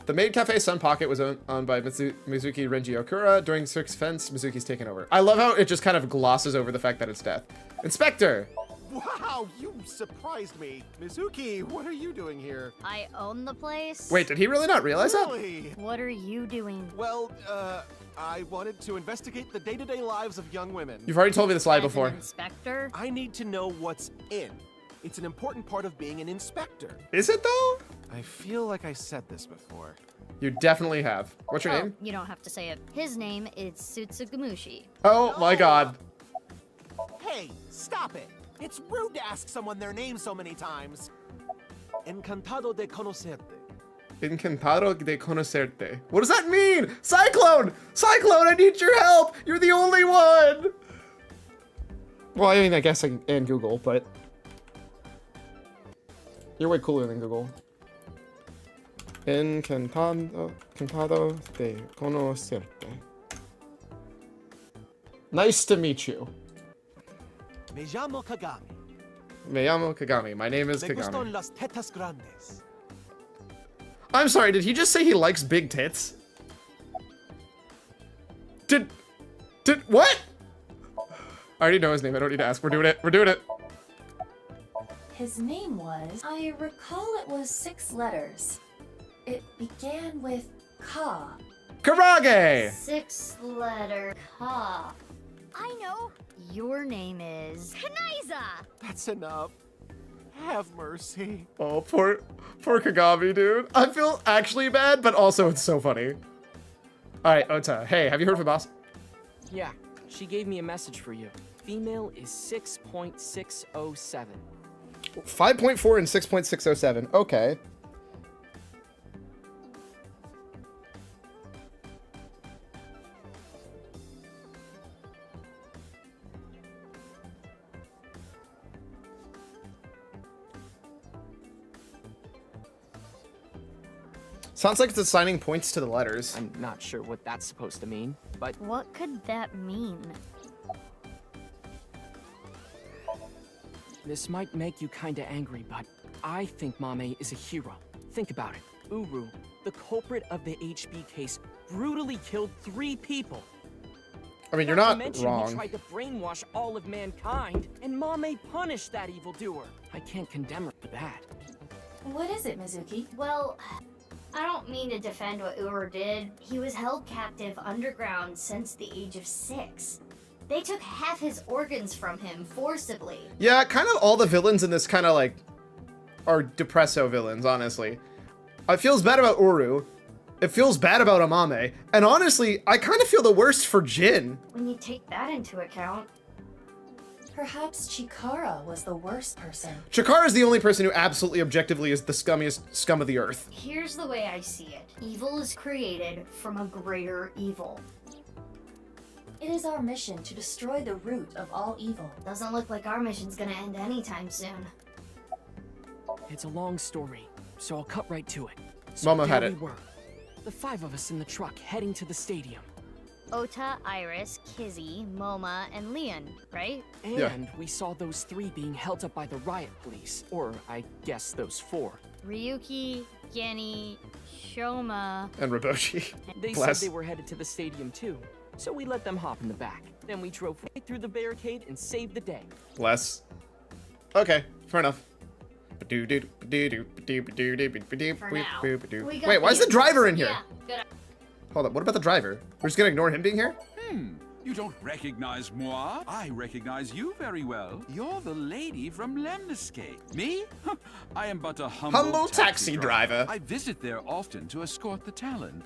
The Maid Cafe Sun Pocket was owned by Mizuki Renji Okura. During Six Fence, Mizuki's taken over. I love how it just kind of glosses over the fact that it's death. Inspector! Wow, you surprised me. Mizuki, what are you doing here? I own the place. Wait, did he really not realize Really? What are you doing? Well, I wanted to investigate the day-to-day lives of young women. You've already told me this lie As an before. inspector? I need to know what's in. It's an important part of being an inspector. Is it though? I feel like I said this before. You definitely have. What's your name? You don't have to say it. His name is Tsutsugamushi. Oh my god. Hey, stop it! It's rude to ask someone their name so many times. Encantado de conocerte. Encantado de conocerte. What does that mean? Cyclone! Cyclone, I need your help! You're the only one! Well, I mean, I guess and Google, but... You're way cooler than Google. Encantado de conocerte. Nice to meet you. Me llamo Kagami. Me llamo Kagami. My name is Me gustan Kagami. las tetas grandes. I'm sorry, did he just say he likes big tits? Did what? I already know his name, I don't need to ask. We're doing it, we're doing it. His name was... I recall it was 6 letters. It began with Ka. Karage! 6-letter Ka. I know. Your name is Kanaiza. That's enough. Have mercy. Oh, poor Kagami, dude. I feel actually bad, but also it's so funny. Alright, Ota. Hey, have you heard from boss? Yeah, she gave me a message for you. Female is 6.607. 5.4 and 6.607. Okay. Sounds like it's assigning points to the letters. I'm not sure what that's supposed to mean, but... What could that mean? This might make you kinda angry, but I think Mame is a hero. Think about it. Uru, the culprit of the HB case, brutally killed 3 people. I mean, you're not He wrong. tried to brainwash all of mankind, and Mame punished that evildoer. I can't condemn her for that. What is it, Mizuki? Well, I don't mean to defend what Uru did. He was held captive underground since the age of 6. They took half his organs from him forcibly. Yeah, kind of all the villains in this kind of like are depresso villains, honestly. It feels bad about Uru. It feels bad about Amame. And honestly, I kind of feel the worst for Jin. When you take that into account. Perhaps Chikara was the worst person. Chikara is the only person who absolutely objectively is the scummiest scum of the earth. Here's the way I see it. Evil is created from a greater evil. It is our mission to destroy the root of all evil. Doesn't look like our mission's gonna end anytime soon. It's a long story, so I'll cut right to it. Momo had there it. we were, the 5 of us in the truck heading to the stadium. Ota, Iris, Kizzy, Moma, and Leon, right? And we saw those 3 being held up by the riot police. Or, I guess those 4. Ryuki, Geni, Shoma... And Raboshi. They Bless. said they were headed to the stadium too. So we let them hop in the back. Then we drove right through the barricade and saved the day. Bless. Okay, fair enough. For now, we got Wait, why is the driver in here? Yeah, good. Hold up, what about the driver? We're just gonna ignore him being here? You don't recognize moi? I recognize you very well. You're the lady from Lemniscate. Me? I am but a humble taxi driver. I visit there often to escort the talent.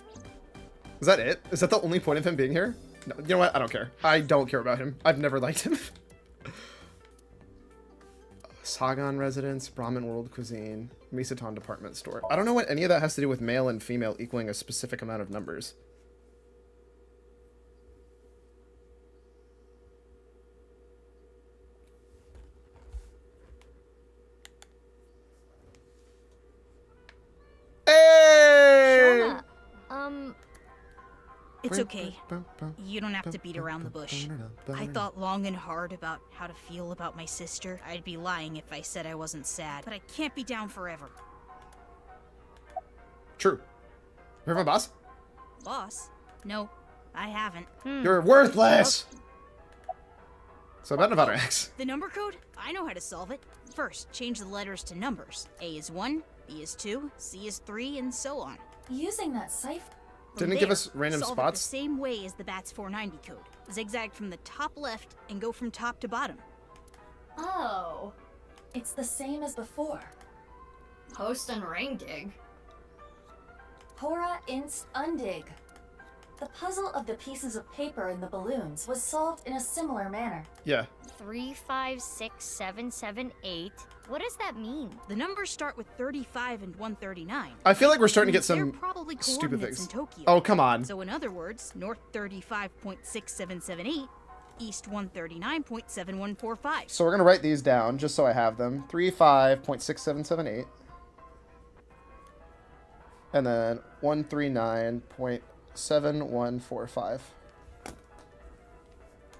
Is that it? Is that the only point of him being here? No, you know what? I don't care. I don't care about him. I've never liked him. Sagan Residence, Brahmin World Cuisine, Misaton Department Store. I don't know what any of that has to do with male and female equaling a specific amount of numbers. Hey! Shona, it's okay. You don't have to beat around the bush. I thought long and hard about how to feel about my sister. I'd be lying if I said I wasn't sad, but I can't be down forever. True. You have a boss? Boss? No, I haven't. You're worthless! So about Nevada X. The number code? I know how to solve it. First, change the letters to numbers. A is 1, B is 2, C is 3, and so on. Using that cipher. Didn't it give us random solve spots? It the same way as the BATS 490 code. Zigzag from the top left and go from top to bottom. Oh. It's the same as before. Post and ring dig. Hora inst undig. The puzzle of the pieces of paper and the balloons was solved in a similar manner. Yeah. 3, 5, 6, 7, 7, 8. What does that mean? The numbers start with 35 and 139. I feel like we're starting to get They're some probably stupid coordinates things. in Tokyo. Oh, come on. So in other words, north 35.6778, east 139.7145. So we're going to write these down just so I have them. 35.6778. And then 139.7145.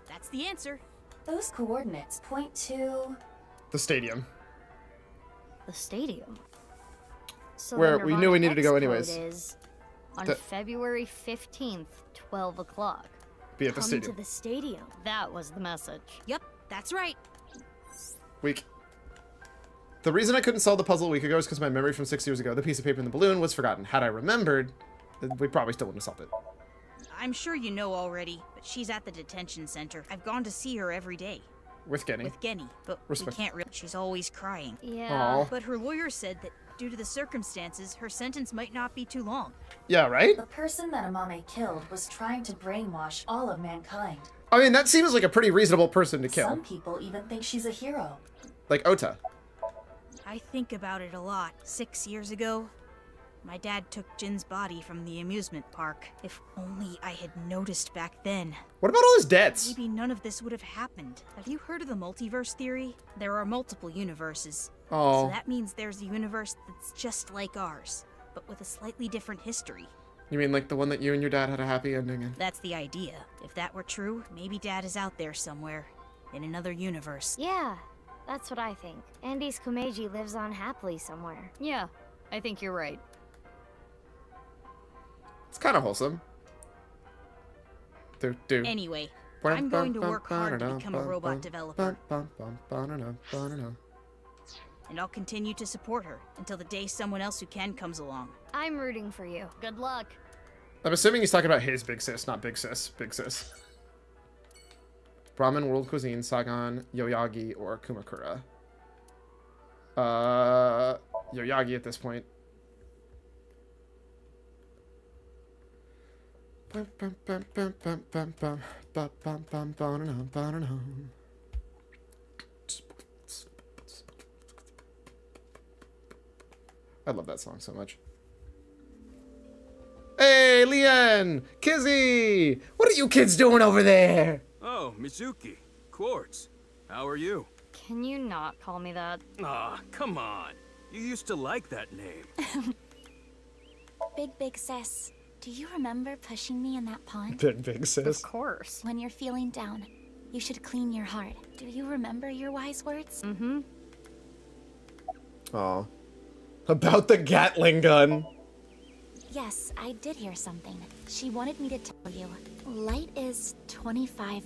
That's the answer. Those coordinates point to... The stadium. The stadium. So Where the we knew we needed to go Nirvana anyways. X code is on The- February 15th, 12 o'clock. Be at the Come stadium. to the stadium. That was the message. Yep, that's right. Week. The reason I couldn't solve the puzzle a week ago is because my memory from 6 years ago, the piece of paper in the balloon, was forgotten. Had I remembered, we probably still wouldn't have solved it. I'm sure you know already, but she's at the detention center. I've gone to see her every day. With Genny. With Genny, but Respect. we can't really. She's always crying. Yeah. Aw. But her lawyer said that due to the circumstances, her sentence might not be too long. Yeah, right? The person that Amame killed was trying to brainwash all of mankind. I mean, that seems like a pretty reasonable person to kill. Some people even think she's a hero. Like Ota. I think about it a lot. 6 years ago, my dad took Jin's body from the amusement park. If only I had noticed back then. What about all his debts? Maybe none of this would have happened. Have you heard of the multiverse theory? There are multiple universes. Oh. So that means there's a universe that's just like ours, but with a slightly different history. You mean like the one that you and your dad had a happy ending in? That's the idea. If that were true, maybe Dad is out there somewhere, in another universe. Yeah, that's what I think. Andy's Kumeiji lives on happily somewhere. Yeah, I think you're right. It's kind of wholesome. Do. Anyway, I'm going to work hard to become a robot developer. And I'll continue to support her until the day someone else who can comes along. I'm rooting for you. Good luck. I'm assuming he's talking about his big sis, not big sis. Big sis. Brahmin World Cuisine, Sagan, Yoyagi, or Kumakura. Yoyagi at this point. I love that song so much. Hey, Leon! Kizzy! What are you kids doing over there? Oh, Mizuki. Quartz. How are you? Can you not call me that? Ah, come on. You used to like that name. Big sis, do you remember pushing me in that pond? Big sis. Of course. When you're feeling down, you should clean your heart. Do you remember your wise words? Mm-hmm. Aw. About the Gatling gun. Yes, I did hear something. She wanted me to tell you. Light is 25.5.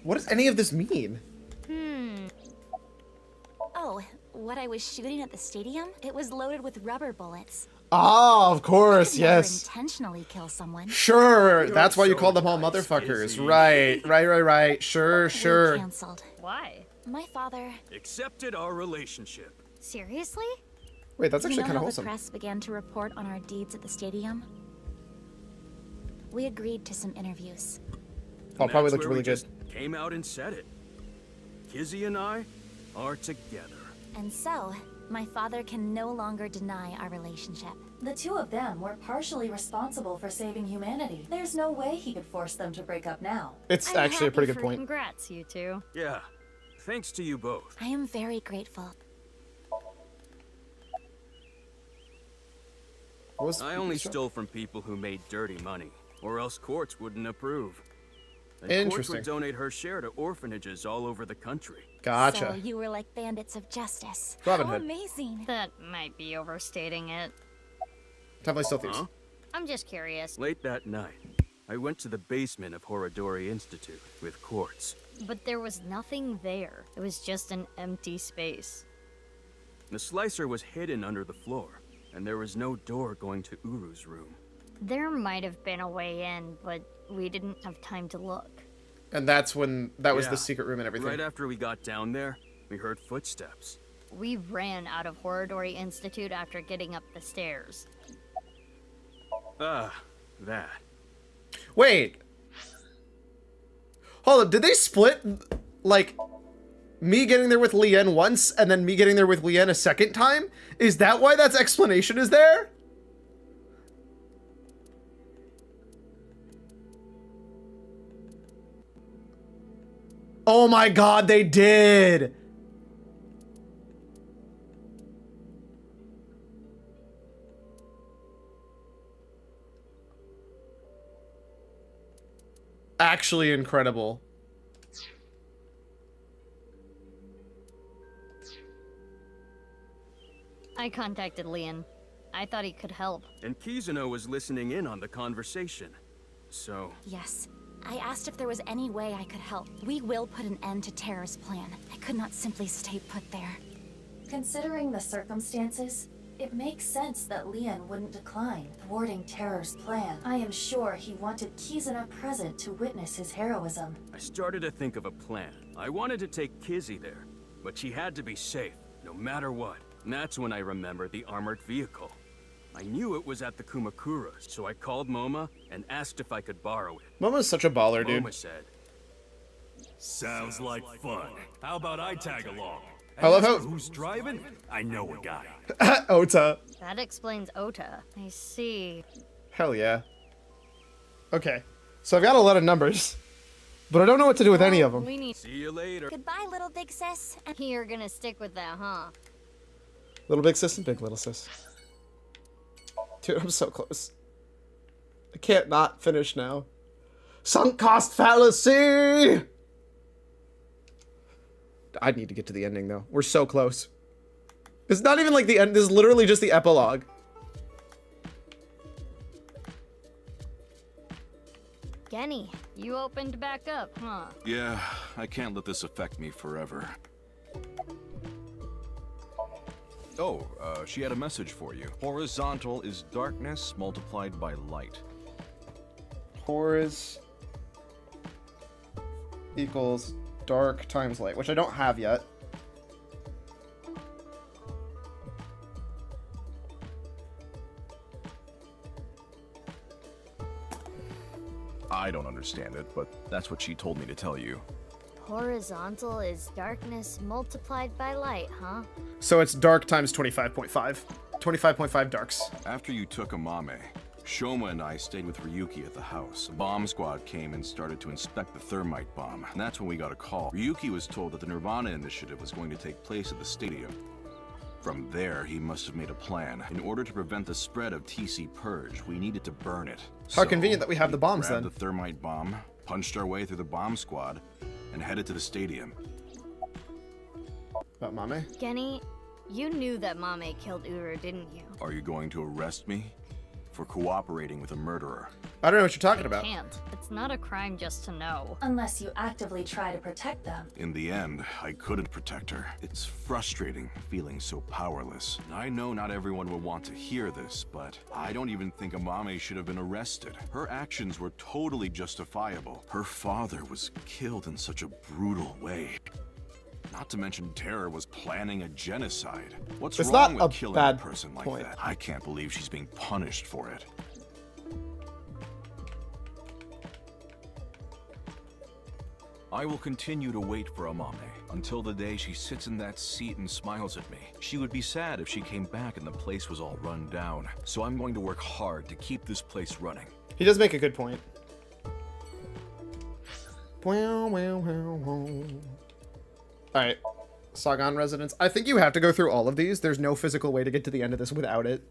What does any of this mean? Oh, what I was shooting at the stadium? It was loaded with rubber bullets. Ah, of course, I could never yes. intentionally kill someone. Sure, that's why you called them all motherfuckers. Right. Sure. We canceled. Why? My father. Accepted our relationship. Seriously? Wait, that's actually You know kind of how wholesome. the press began to report on our deeds at the stadium? We agreed to some interviews. Oh, probably That's looked where we really good. just came out and said it. Kizzy and I are together. And so, my father can no longer deny our relationship. The two of them were partially responsible for saving humanity. There's no way he could force them to break up now. It's actually a pretty good point. Congrats, you two. Yeah, thanks to you both. I am very grateful. I only stole from people who made dirty money, or else courts wouldn't approve. And courts Interesting. would donate her share to orphanages all over the country. Gotcha. So you were like bandits of justice. Robin How Hood. amazing. That might be overstating it. Definitely still thieves. Huh? I'm just curious. Late that night, I went to the basement of Horadori Institute with Quartz. But there was nothing there. It was just an empty space. The slicer was hidden under the floor, and there was no door going to Uru's room. There might have been a way in, but we didn't have time to look. And that's when that was Yeah. the secret room and everything. Right after we got down there, we heard footsteps. We ran out of Horadori Institute after getting up the stairs. That. Wait. Hold up, did they split, like, me getting there with Lien once and then me getting there with Lien a second time? Is that why that explanation is there? Oh my god, they did! Actually incredible. I contacted Leon. I thought he could help. And Kizuno was listening in on the conversation. So... Yes. I asked if there was any way I could help. We will put an end to Terror's plan. I could not simply stay put there. Considering the circumstances, it makes sense that Leon wouldn't decline thwarting Terror's plan. I am sure he wanted Kizuna present to witness his heroism. I started to think of a plan. I wanted to take Kizzy there, but she had to be safe, no matter what. And that's when I remembered the armored vehicle. I knew it was at the Kumakuras, so I called Moma and asked if I could borrow it. Moma's such a baller, dude. Moma said, Sounds like fun. How about I tag along? I love how- Who's driving? I know a guy. Ota. That explains Ota. I see. Hell yeah. Okay. So I've got a lot of numbers, but I don't know what to do with any of them. We need. See you later. Goodbye, little big sis. And You're gonna stick with that, huh? Little big sis and big little sis. Dude, I'm so close. I can't not finish now. Sunk cost fallacy! I need to get to the ending, though. We're so close. It's not even like the end. This is literally just the epilogue. Genny, you opened back up, huh? Yeah, I can't let this affect me forever. Oh, she had a message for you. Horizontal is darkness multiplied by light. Horiz equals dark times light, which I don't have yet. I don't understand it, but that's what she told me to tell you. Horizontal is darkness multiplied by light, huh? So it's dark times 25.5. 25.5 darks. After you took Amame, Shoma and I stayed with Ryuki at the house. A bomb squad came and started to inspect the thermite bomb, and that's when we got a call. Ryuki was told that the nirvanA initiative was going to take place at the stadium. From there, he must have made a plan. In order to prevent the spread of TC Purge, we needed to burn it. How convenient that we have the bombs grabbed then. the thermite bomb, punched our way through the bomb squad, and headed to the stadium. About Mame? Genny, you knew that Mame killed Uru, didn't you? Are you going to arrest me for cooperating with a murderer? I don't know what you're talking You about. can't. It's not a crime just to know. Unless you actively try to protect them. In the end, I couldn't protect her. It's frustrating feeling so powerless. I know not everyone will want to hear this, but I don't even think Amame should have been arrested. Her actions were totally justifiable. Her father was killed in such a brutal way. Not to mention Terror was planning a genocide. What's It's wrong not a with killing bad a person like point. that? I can't believe she's being punished for it. I will continue to wait for Amame until the day she sits in that seat and smiles at me. She would be sad if she came back and the place was all run down. So I'm going to work hard to keep this place running. He does make a good point. Alright. Sagan residence. I think you have to go through all of these. There's no physical way to get to the end of this without it.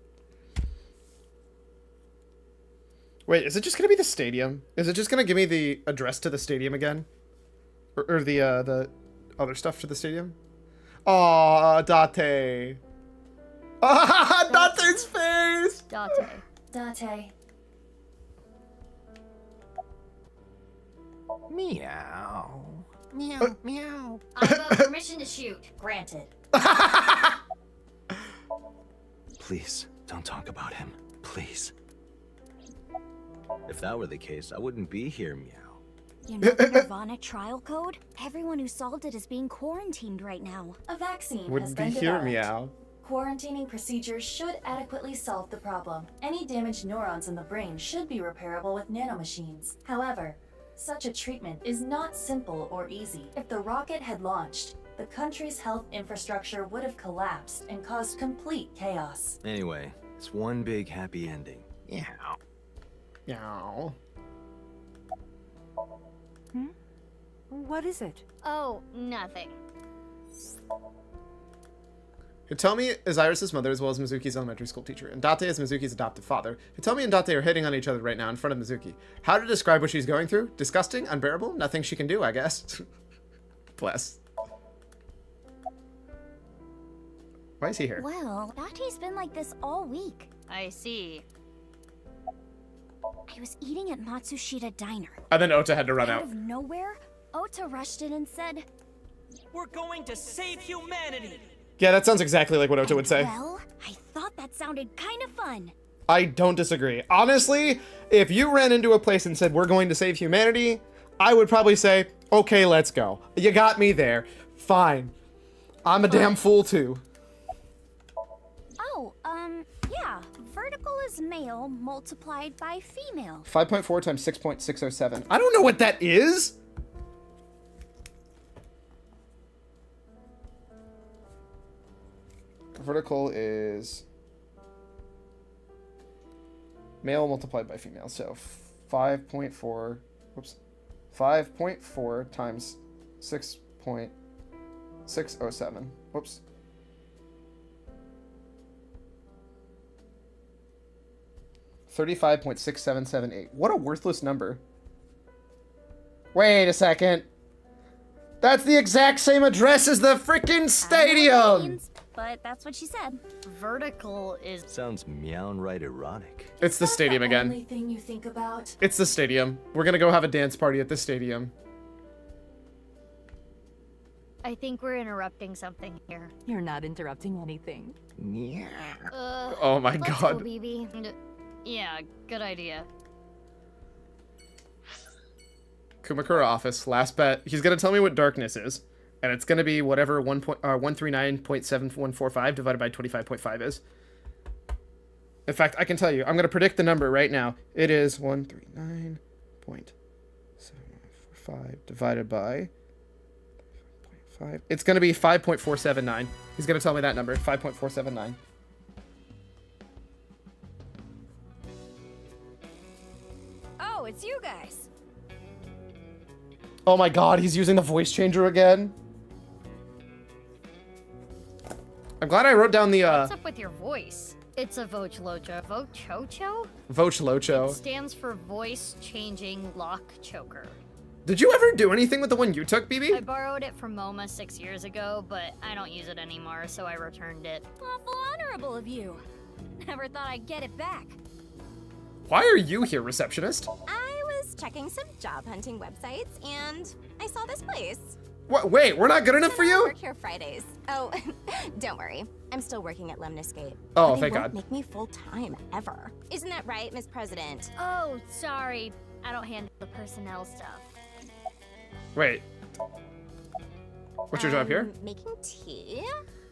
Wait, is it just gonna be the stadium? Is it just gonna give me the address to the stadium again? Or the other stuff to the stadium? Aw, Date. Ah, Date's face! Date. Meow. Meow, meow. I have permission to shoot. Granted. Please, don't talk about him. Please. If that were the case, I wouldn't be here, Meow. You know the nirvanA trial code? Everyone who solved it is being quarantined right now. A vaccine has Wouldn't be been here, developed. Meow. Quarantining procedures should adequately solve the problem. Any damaged neurons in the brain should be repairable with nanomachines. However, such a treatment is not simple or easy. If the rocket had launched, the country's health infrastructure would have collapsed and caused complete chaos. Anyway, it's one big happy ending. Yeah. Meow. What is it? Oh, nothing. Hitomi is Iris' mother as well as Mizuki's elementary school teacher, and Date is Mizuki's adoptive father. Hitomi and Date are hitting on each other right now in front of Mizuki. How to describe what she's going through? Disgusting? Unbearable? Nothing she can do, I guess. Bless. Why is he here? Well, Date's been like this all week. I see. I was eating at Matsushita Diner. And then Ota had to run Out out. of nowhere, Ota rushed in and said, "We're going to save humanity." Yeah, that sounds exactly like what Ota would say. Well, I thought that sounded kind of fun. I don't disagree. Honestly, if you ran into a place and said, we're going to save humanity, I would probably say, okay, let's go. You got me there. Fine. I'm a damn fool too. Oh, yeah. Vertical is male multiplied by female. 5.4 times 6.607. I don't know what that is. Vertical is male multiplied by female. So 5.4, whoops, 5.4 times 6.607. Whoops. $35.6778. What a worthless number. Wait a second. That's the exact same address as the freaking stadium. But that's what she said. Vertical is... Sounds meown right erotic. It's the stadium The again. only thing you think about? It's the stadium. We're gonna go have a dance party at the stadium. I think we're interrupting something here. You're not interrupting anything. Yeah. Oh my Let's god. go, BB. Yeah, good idea. Kumakura office, last bet. He's gonna tell me what darkness is. And it's gonna be whatever 139.7145 divided by 25.5 is. In fact, I can tell you. I'm gonna predict the number right now. It is 139.745 divided by 5. It's gonna be 5.479. He's gonna tell me that number. 5.479. Oh, it's you guys. Oh my god, he's using the voice changer again. I'm glad I wrote down the What's up with your voice? It's a Vochlocho. Vochocho? Vochlocho. It stands for voice changing lock choker. Did you ever do anything with the one you took, BB? I borrowed it from MoMA 6 years ago, but I don't use it anymore, so I returned it. Awful honorable of you. Never thought I'd get it back. Why are you here, receptionist? I was checking some job hunting websites and I saw this place. What? Wait, we're not good enough for I you? work here Fridays. Oh, don't worry. I'm still working at Lemniscape. Oh, But thank they won't God. make me full-time, ever. Isn't that right, Miss President? Oh, sorry. I don't handle the personnel stuff. Wait. What's your job here? Making tea,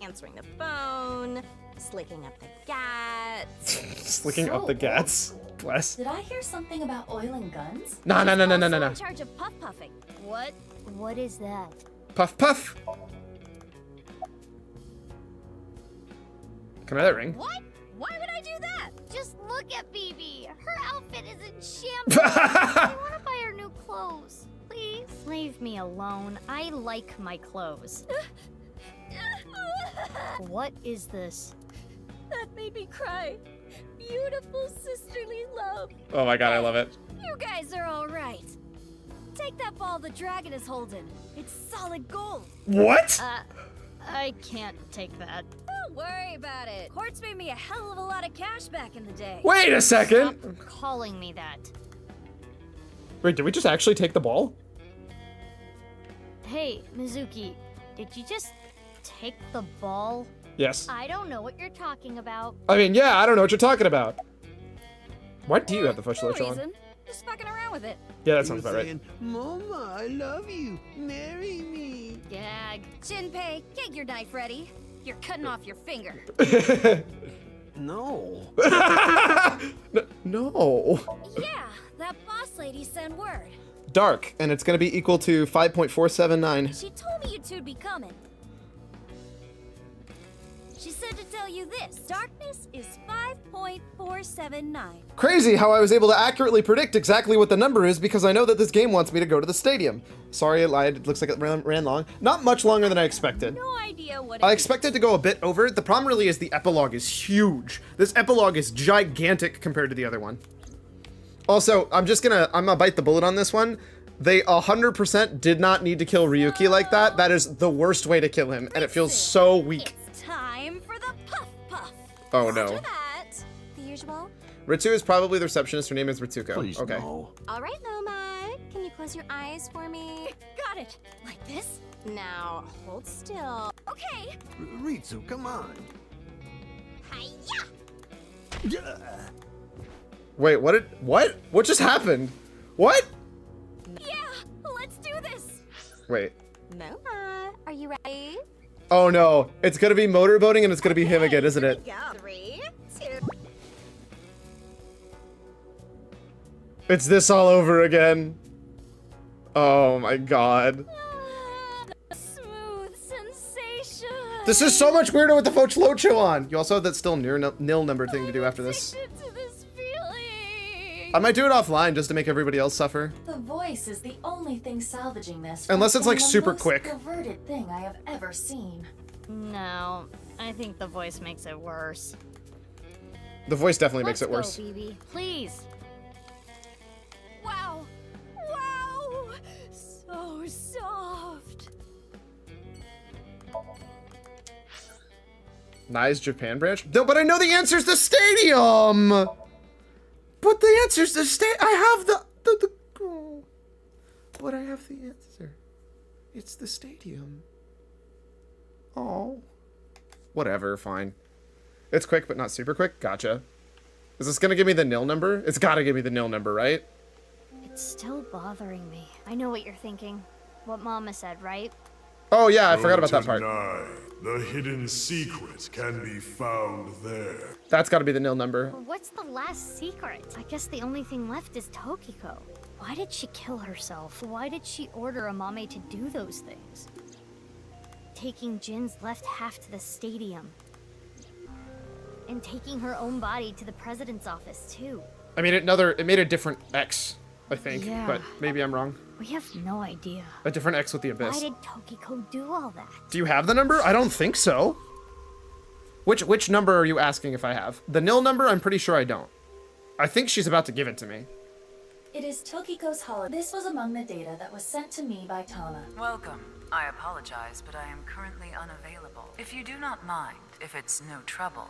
answering the phone, slicking up the gats. Slicking up the gats. Bless. Did I hear something about oil and guns? No. In charge of puff puffing. What? What is that? Puff puff. Can I have that ring? What? Why would I do that? Just look at BB. Her outfit is in shambles. I want to buy her new clothes. Please. Leave me alone. I like my clothes. What is this? That made me cry. Beautiful sisterly love. Oh my god, I love it. You guys are all right. Take that ball the dragon is holding. It's solid gold. What? I can't take that. Don't worry about it. Quartz made me a hell of a lot of cash back in the day. Wait a second. Stop calling me that. Wait, did we just actually take the ball? Hey, Mizuki, did you just take the ball? Yes. I don't know what you're talking about. I mean, yeah, I don't know what you're talking about. Why do you have the Fush No Loach on? reason. Just fucking around with it. Yeah, that sounds about right. Mama, I love you. Marry me. Gag. Shinpei, get your knife ready. You're cutting off your finger. No. No. Yeah, that boss lady sent word. Dark, and it's gonna be equal to 5.479. She told me you two'd be coming. She said to tell you this. Darkness is 5.479. Crazy how I was able to accurately predict exactly what the number is because I know that this game wants me to go to the stadium. Sorry, I lied. It looks like it ran long. Not much longer than I expected. No idea what I expected to go a bit over. The problem really is the epilogue is huge. This epilogue is gigantic compared to the other one. Also, I'm gonna bite the bullet on this one. They 100% did not need to kill Ryuki like that. That is the worst way to kill him, and it feels so weak. Time for the puff puff. Oh no. That. The usual. Ritsu is probably the receptionist. Her name is Ritsuko. Please, okay. no. All right, Noma. Can you close your eyes for me? Got it. Like this? Now, hold still. Okay. Ritsu, come on. Hiya! Wait, what just happened? What? Yeah, let's do this. Wait. Noma, are you ready? Oh no, it's gonna be motorboating and it's gonna be him again, isn't it? Go. 3, 2. It's this all over again. Oh my god. Smooth sensation. This is so much weirder with the Foch Locho on. You also have that still nil number thing to do after this. To this feeling. I might do it offline just to make everybody else suffer. The voice is the only thing salvaging this. Unless it's, like, from the super most quick. perverted thing I have ever seen. No, I think the voice makes it worse. The voice definitely makes it worse. Let's go, BB. Please. Wow. Wow. So soft. Nice Japan branch? No, but I know the answer's the stadium! But the answer's the I have the oh. But I have the answer. It's the stadium. Oh. Whatever, fine. It's quick, but not super quick? Gotcha. Is this gonna give me the nil number? It's gotta give me the nil number, right? It's still bothering me. I know what you're thinking. What Mama said, right? Oh yeah, I forgot about that part. 9. The hidden secret can be found there. That's gotta be the nil number. But what's the last secret? I guess the only thing left is Tokiko. Why did she kill herself? Why did she order Amame to do those things? Taking Jin's left half to the stadium. And taking her own body to the president's office, too. I mean, it made a different X, I think, Yeah. but maybe I'm wrong. We have no idea. A different X with the abyss. Why did Tokiko do all that? Do you have the number? I don't think so. Which number are you asking if I have? The nil number, I'm pretty sure I don't. I think she's about to give it to me. It is Tokiko's holo. This was among the data that was sent to me by Tama. Welcome. I apologize, but I am currently unavailable. If you do not mind, if it's no trouble,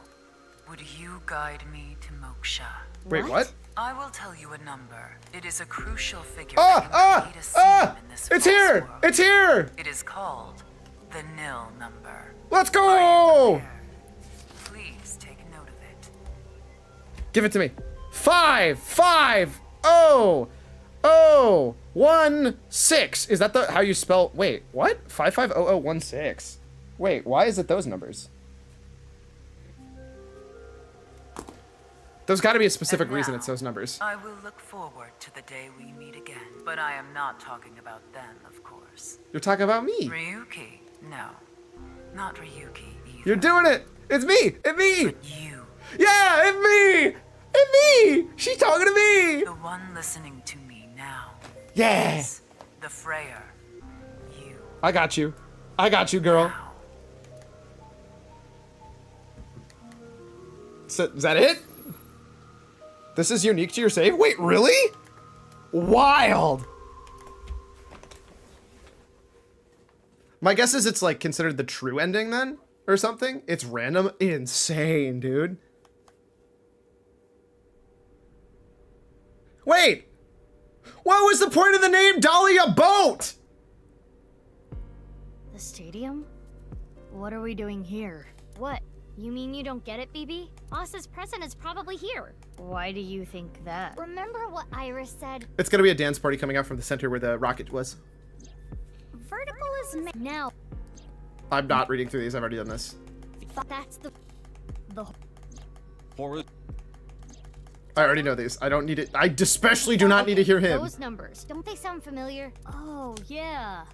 would you guide me to Moksha? Wait, what? I will tell you a number. It is a crucial figure that can create a scene in this It's false here! world. It's here! It is called the nil number. Let's go! Please take note of it. Give it to me. 5, 5, 0, 0, 1, 6. Is that the how you spell? Wait, what? 550016. Wait, why is it those numbers? There's got to be a specific reason it's those numbers. I will look forward to the day we meet again, but I am not talking about then, of course. course. You're talking about me. Ryuki? No. Not Ryuki either. You're doing it. It's me. It's me. But you. Yeah, it's me. It's me. She's talking to me. The one listening to me now. Yeah. Is the Freyer. You. I got you. I got you, girl. Now. So, is that it? This is unique to your save? Wait, really? Wild. My guess is it's like considered the true ending then or something. It's random. Insane, dude. Wait. What was the point of the name Dahlia Boat? The stadium? What are we doing here? What? You mean you don't get it, BB? Boss's present is probably here. Why do you think that? Remember what Iris said? It's gonna be a dance party coming out from the center where the rocket was. Vertical is now. I'm not reading through these. I've already done this. That's the Horror. I already know these. I don't need it. I especially do not need to hear him. Those numbers, don't they sound familiar? Oh, yeah.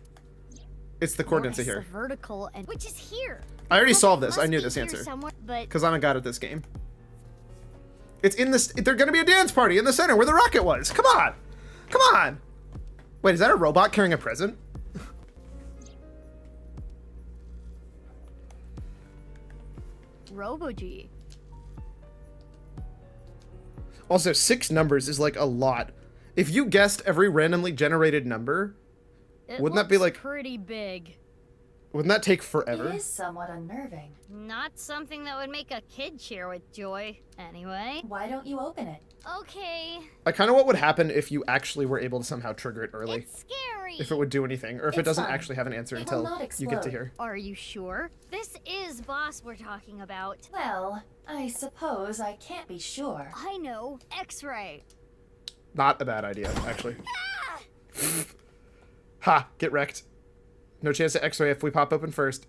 It's the coordinates North here. is the vertical and which is here. I already Okay, solved this. I must knew be this here answer. somewhere, but Because I'm a god at this game. It's in this. They're gonna be a dance party in the center where the rocket was. Come on. Come on. Wait, is that a robot carrying a present? Robo-G. Also, 6 numbers is like a lot. If you guessed every randomly generated number, wouldn't that be like pretty big? Wouldn't that take forever? It is somewhat unnerving. Not something that would make a kid cheer with joy. Anyway. Why don't you open it? Okay. I kind of what would happen if you actually were able to somehow trigger it early. It's scary. If it would do anything, or if it It's doesn't fine. actually have an answer It until will not you get to explode. here. Are you sure? This is boss we're talking about. Well, I suppose I can't be sure. I know. X-ray. Not a bad idea, actually. Ha! Get wrecked. No chance to X-ray if we pop open first.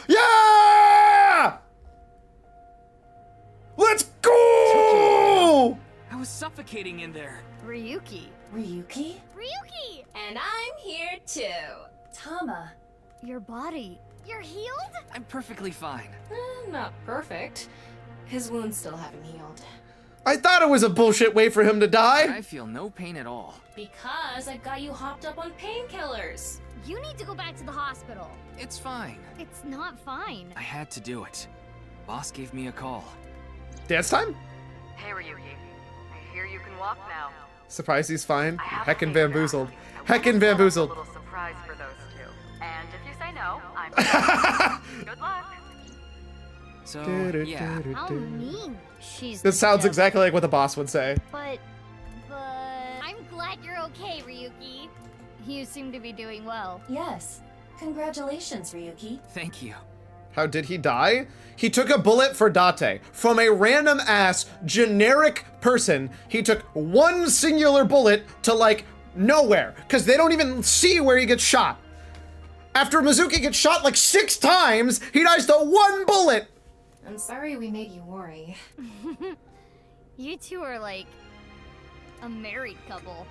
Yeah! Let's go! I was suffocating in there. Ryuki. Ryuki? Ryuki! And I'm here too. Tama. Your body. You're healed? I'm perfectly fine. Not perfect. His wounds still haven't healed. I thought it was a bullshit way for him to die. I feel no pain at all. Because I got you hopped up on painkillers. You need to go back to the hospital. It's fine. It's not fine. I had to do it. Boss gave me a call. Dance time? Hey, Ryuki. I hear you can walk now. Surprised he's fine. I have Heckin' a favor to bamboozled. ask. I wanna Heckin' set up bamboozled. A little surprise for those two. And if you say no, I'm good luck. So, yeah. How mean. She's This sounds just- exactly like what the boss would say. But I'm glad you're okay, Ryuki. You seem to be doing well. Yes. Congratulations, Ryuki. Thank you. How did he die? He took a bullet for Date. From a random ass, generic person, he took one singular bullet to like nowhere. Because they don't even see where he gets shot. After Mizuki gets shot like 6 times, he dies to 1 bullet. I'm sorry we made you worry. You two are like a married couple.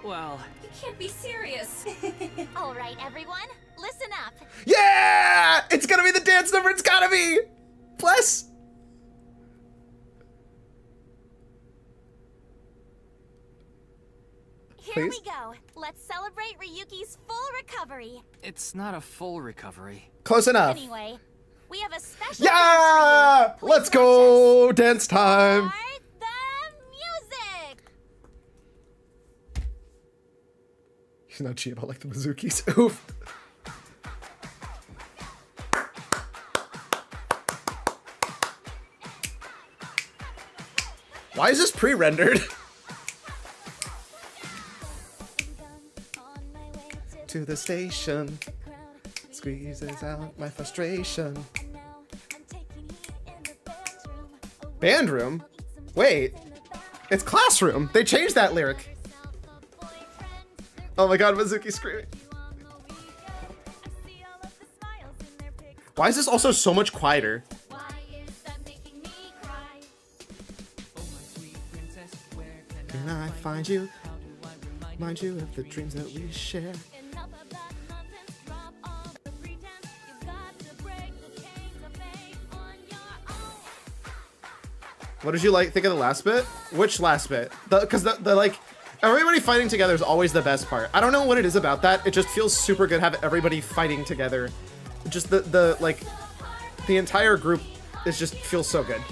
Well, You can't be serious. All right, everyone, listen up. Yeah! It's gonna be the dance number, it's gotta be! Bless! Here Please? we go. Let's celebrate Ryuki's full recovery. it's not a full recovery. Close enough. Anyway, we have a special Yeah! dance for you. Let's go! Dance time! Start the music. He's not cheap, I like the Mizukis. Oof. Why is this pre-rendered? To the station, squeezes out my frustration. Band room? Wait, it's classroom. They changed that lyric. Oh my god, Mizuki screaming. Why is this also so much quieter? Can I find you? Mind you of the dreams that we share. What did you think of the last bit? Which last bit? Because the like, everybody fighting together is always the best part. I don't know what it is about that. It just feels super good having everybody fighting together. Just the like, the entire group feels so good.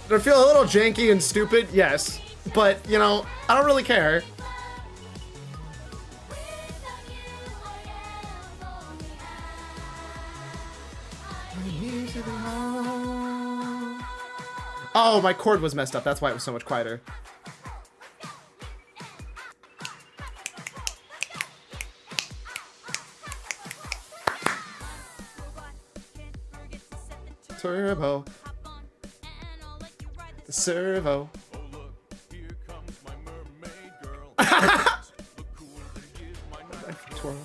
Does it feel a little janky and stupid? Yes. But, you know, I don't really care. Oh, my cord was messed up. That's why it was so much quieter. Turbo. The servo. Twirl.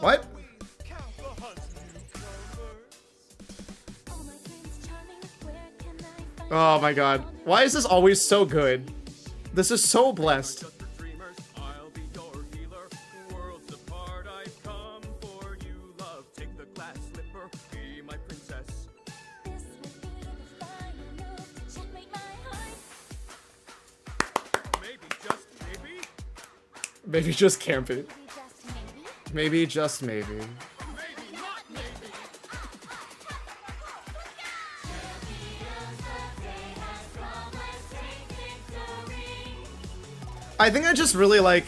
What? Oh my god. Why is this always so good? This is so blessed. Maybe just camping. Maybe just maybe. I think I just really like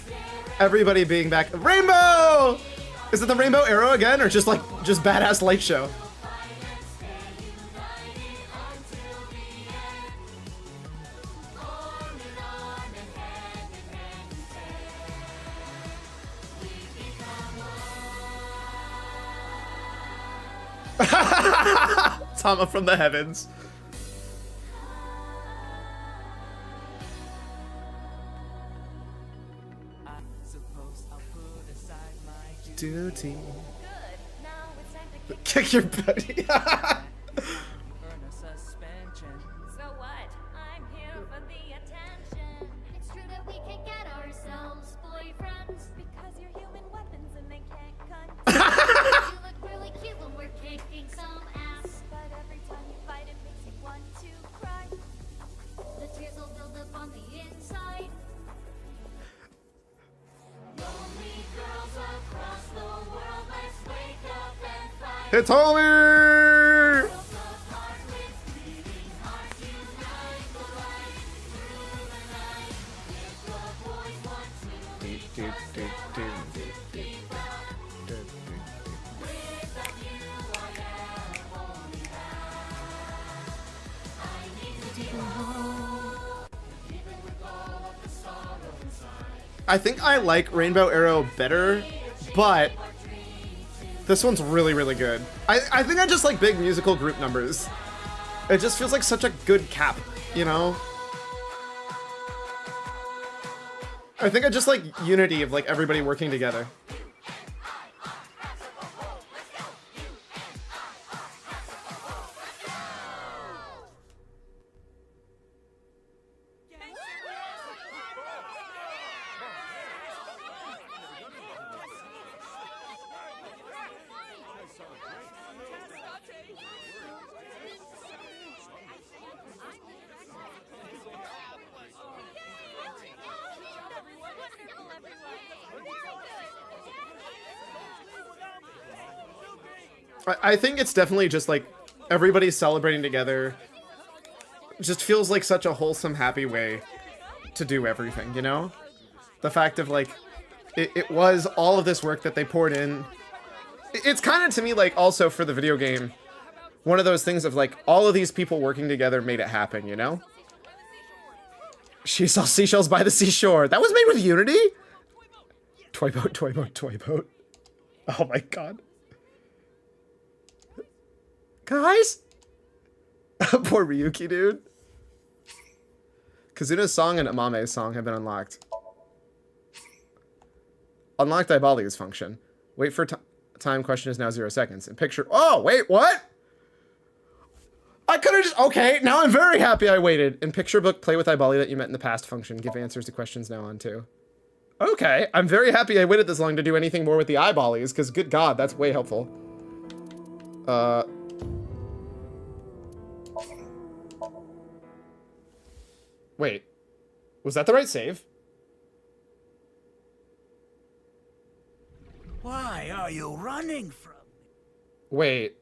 everybody being back. Rainbow! Is it the rainbow arrow again, or just badass light show? Tama from the heavens. Duty. Kick your buddy. So what? I'm here for the attention. It's true that we can get ourselves boyfriends because you're human weapons and they can't cut. You look really cute when we're kicking some ass, but every time you fight it makes you want to cry. The tears will build up on the inside. Lonely girls across the world, let's wake up and fight. It's Homer! I think I like Rainbow Arrow better, but this one's really, really good. I think I just like big musical group numbers. It just feels like such a good cap, you know? I think I just like unity of like everybody working together. I think it's definitely just like everybody's celebrating together. Just feels like such a wholesome, happy way to do everything, you know? The fact of like, it was all of this work that they poured in. It's kind of to me like also for the video game, one of those things of like all of these people working together made it happen, you know? She saw seashells by the seashore. That was made with Unity? Toy boat, toy boat, toy boat. Oh my god. Guys? Poor Ryuki, dude. Kazuna's song and Amame's song have been unlocked. Unlock Dibali's function. Wait for time question is now 0 seconds. And picture... Oh, wait, what? I could have just... Okay, now I'm very happy I waited. In picture book, play with Ibali that you met in the past function. Give answers to questions now on too. Okay, I'm very happy I waited this long to do anything more with the eyeballies, because good god, that's way helpful. Wait. Was that the right save? Why are you running from? Wait.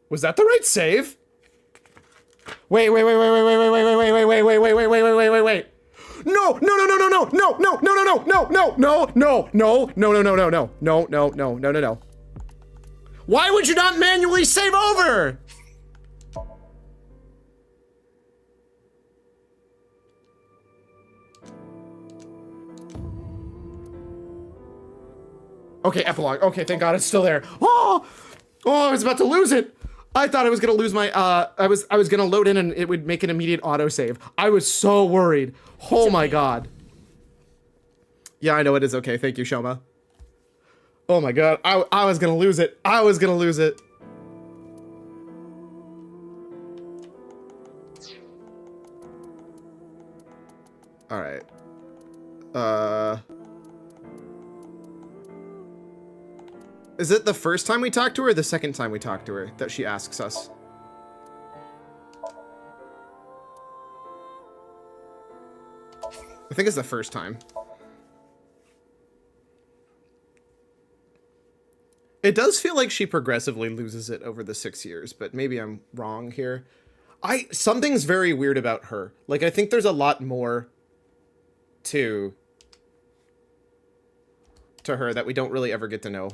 Was that the right save? Wait. No, no. Why would you not manually save over? Okay, epilogue. Okay, thank God it's still there. Oh, I was about to lose it. I thought I was gonna lose my, I was gonna load in and it would make an immediate autosave. I was so worried. Oh my God. Yeah, I know it is okay. Thank you, Shoma. Oh my God, I was gonna lose it. I was gonna lose it. All right. Is it the first time we talked to her or the second time we talked to her that she asks us? I think it's the first time. It does feel like she progressively loses it over the 6 years, but maybe I'm wrong here. Something's very weird about her. Like, I think there's a lot more to her that we don't really ever get to know.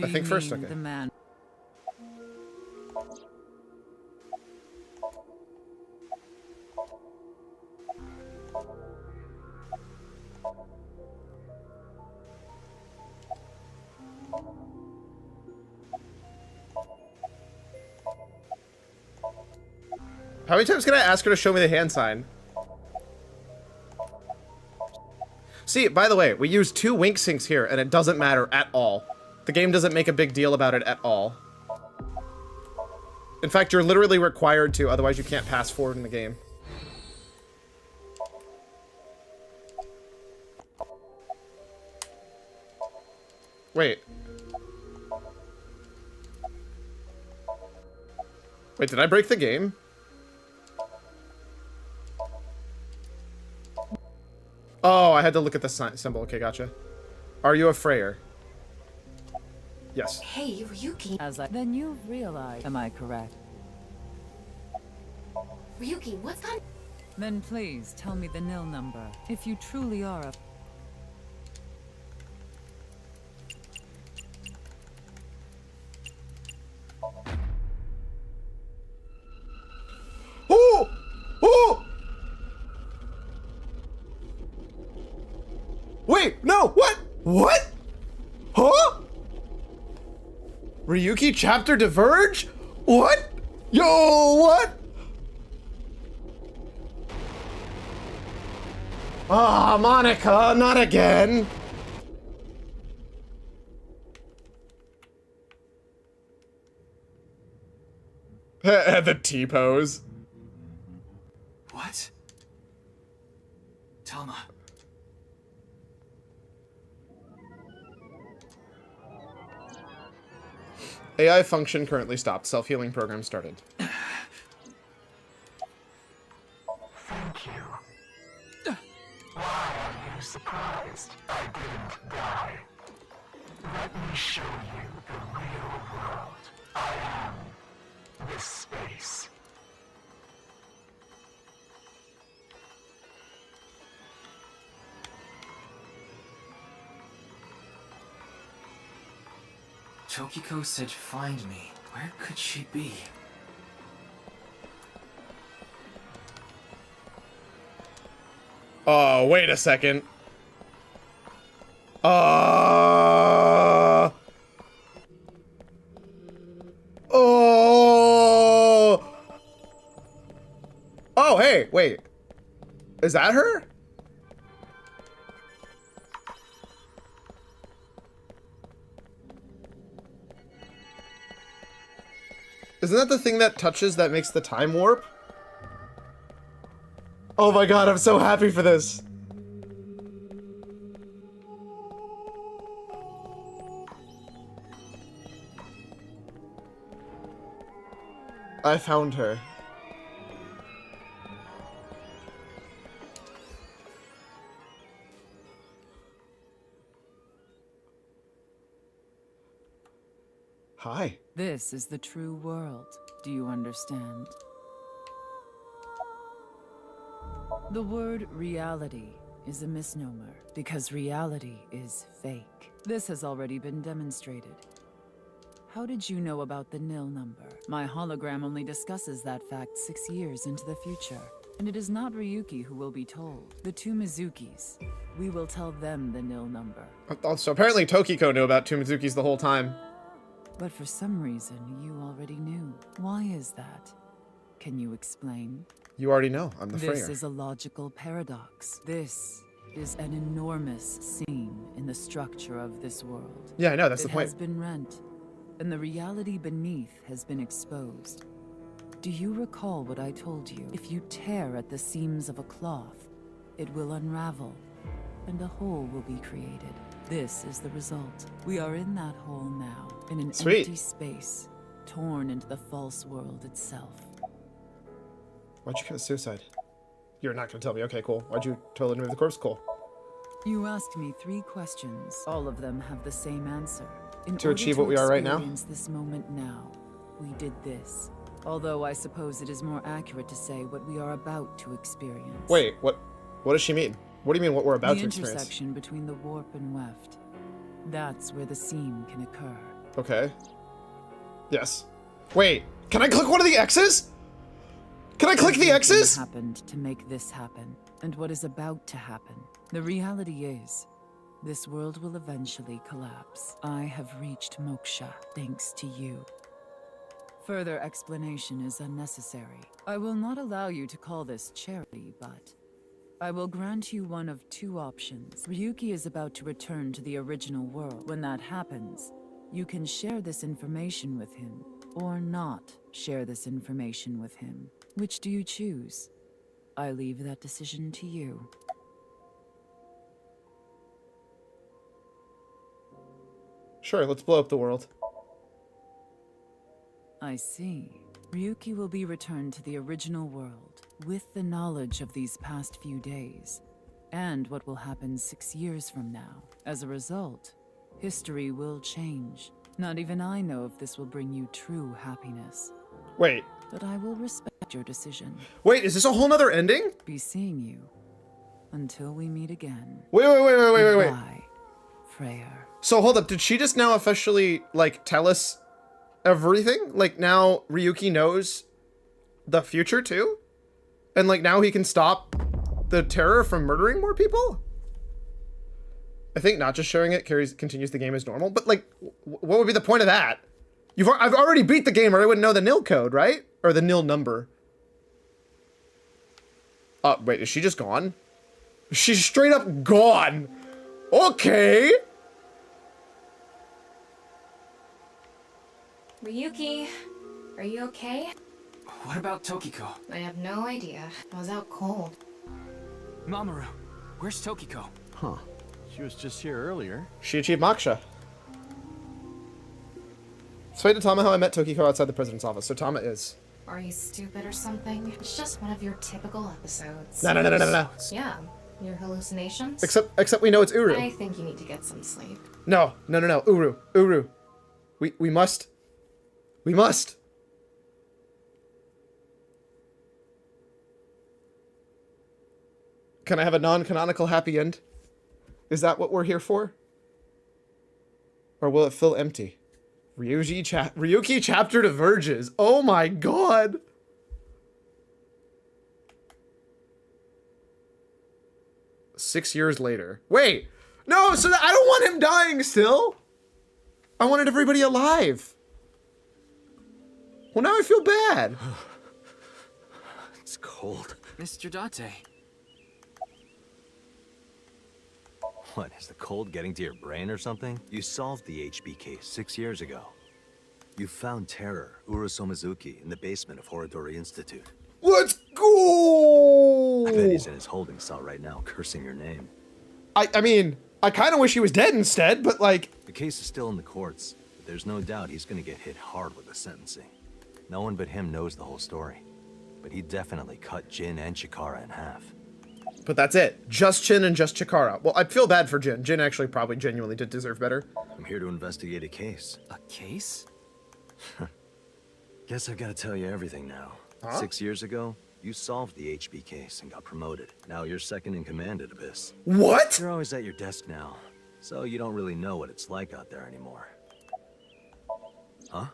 I think first, okay. The man. How many times can I ask her to show me the hand sign? See, by the way, we use 2 wink syncs here, and it doesn't matter at all. The game doesn't make a big deal about it at all. In fact, you're literally required to, otherwise you can't pass forward in the game. Wait. Wait, did I break the game? Oh, I had to look at the symbol. Okay, gotcha. Are you a Freyer? Yes. Hey, Ryuki. Then you've realized, am I correct? Ryuki, what's that? Then please tell me the nil number. If you truly are a... Oh! Oh! Wait, no, what? What? Huh? Ryuki chapter diverge? What? Yo, what? Ah, Monica, not again. The T-pose. What? Telma. AI function currently stopped. Self-healing program started. Thank you. Why are you surprised I didn't die? Let me show you the real world. I am this space. Tokiko said find me. Where could she be? Oh, wait a second. Oh. Oh, hey, wait. Is that her? Isn't that the thing that touches that makes the time warp? Oh my god, I'm so happy for this. I found her. Hi. This is the true world. Do you understand? The word reality is a misnomer because reality is fake. This has already been demonstrated. How did you know about the nil number? My hologram only discusses that fact 6 years into the future. And it is not Ryuki who will be told. The two Mizukis. We will tell them the nil number. So apparently Tokiko knew about two Mizukis the whole time. But for some reason, you already knew. Why is that? Can you explain? You already know. I'm the This Freyer. is a logical paradox. This is an enormous seam in the structure of this world. Yeah, I know. That's the It point. has been rent, and the reality beneath has been exposed. Do you recall what I told you? If you tear at the seams of a cloth, it will unravel, and a hole will be created. This is the result. We are in that hole now, in an Sweet. empty space, torn into the false world itself. Why'd you commit suicide? You're not gonna tell me. Okay, cool. Why'd you totally remove the corpse? Cool. You asked me 3 questions. All of them have the same answer. In To order achieve what we are right now? experience this moment now, we did this. Although I suppose it is more accurate to say what we are about to experience. Wait, what does she mean? What do you mean what we're about the to experience? intersection between the warp and weft. That's where the seam can occur. Okay. Yes. Wait, can I click one of the X's? Can I click the Everything X's? happened to make this happen, and what is about to happen. The reality is, this world will eventually collapse. I have reached moksha, thanks to you. Further explanation is unnecessary. I will not allow you to call this charity, but I will grant you one of 2 options. Ryuki is about to return to the original world. When that happens, you can share this information with him, or not share this information with him. Which do you choose? I leave that decision to you. Sure, let's blow up the world. I see. Ryuki will be returned to the original world, with the knowledge of these past few days, and what will happen 6 years from now. As a result, history will change. Not even I know if this will bring you true happiness. Wait. But I will respect your decision. Wait, is this a whole nother ending? Be seeing you. Until we meet again. Wait. Goodbye, Freyer. So hold up, did she just now officially, like, tell us everything? Like, now Ryuki knows the future too? And, like, now he can stop the terror from murdering more people? I think not just showing it continues the game as normal, but, like, what would be the point of that? I've already beat the game, or I wouldn't know the nil code, right? Or the nil number. Wait, is she just gone? She's straight up gone. Okay. Ryuki, are you okay? What about Tokiko? I have no idea. I was out cold. Mamoru, where's Tokiko? Huh. She was just here earlier. She achieved moksha. Explain to Tama how I met Tokiko outside the president's office. So Tama is. Are you stupid or something? It's just one of your typical episodes. No. Yeah, your hallucinations? Except we know it's Uru. I think you need to get some sleep. No. Uru. We must. We must. Can I have a non-canonical happy end? Is that what we're here for? Or will it feel empty? Ryuki chapter diverges. Oh my god. Six years later. Wait. No, so I don't want him dying still. I wanted everybody alive. Well, now I feel bad. It's cold. Mr. Date. What, is the cold getting to your brain or something? You solved the HB case 6 years ago. You found Terror, Urusomizuki, in the basement of Horodori Institute. Let's go! I bet he's in his holding cell right now, cursing your name. I mean, I kind of wish he was dead instead, but like... The case is still in the courts, but there's no doubt he's gonna get hit hard with the sentencing. No one but him knows the whole story. But he definitely cut Jin and Chikara in half. But that's it. Just Jin and just Chikara. Well, I feel bad for Jin. Jin actually probably genuinely did deserve better. I'm here to investigate a case. A case? Guess I've got to tell you everything now. Huh? 6 years ago, you solved the HB case and got promoted. Now you're second in command at Abyss. What? You're always at your desk now, so you don't really know what it's like out there anymore. Huh?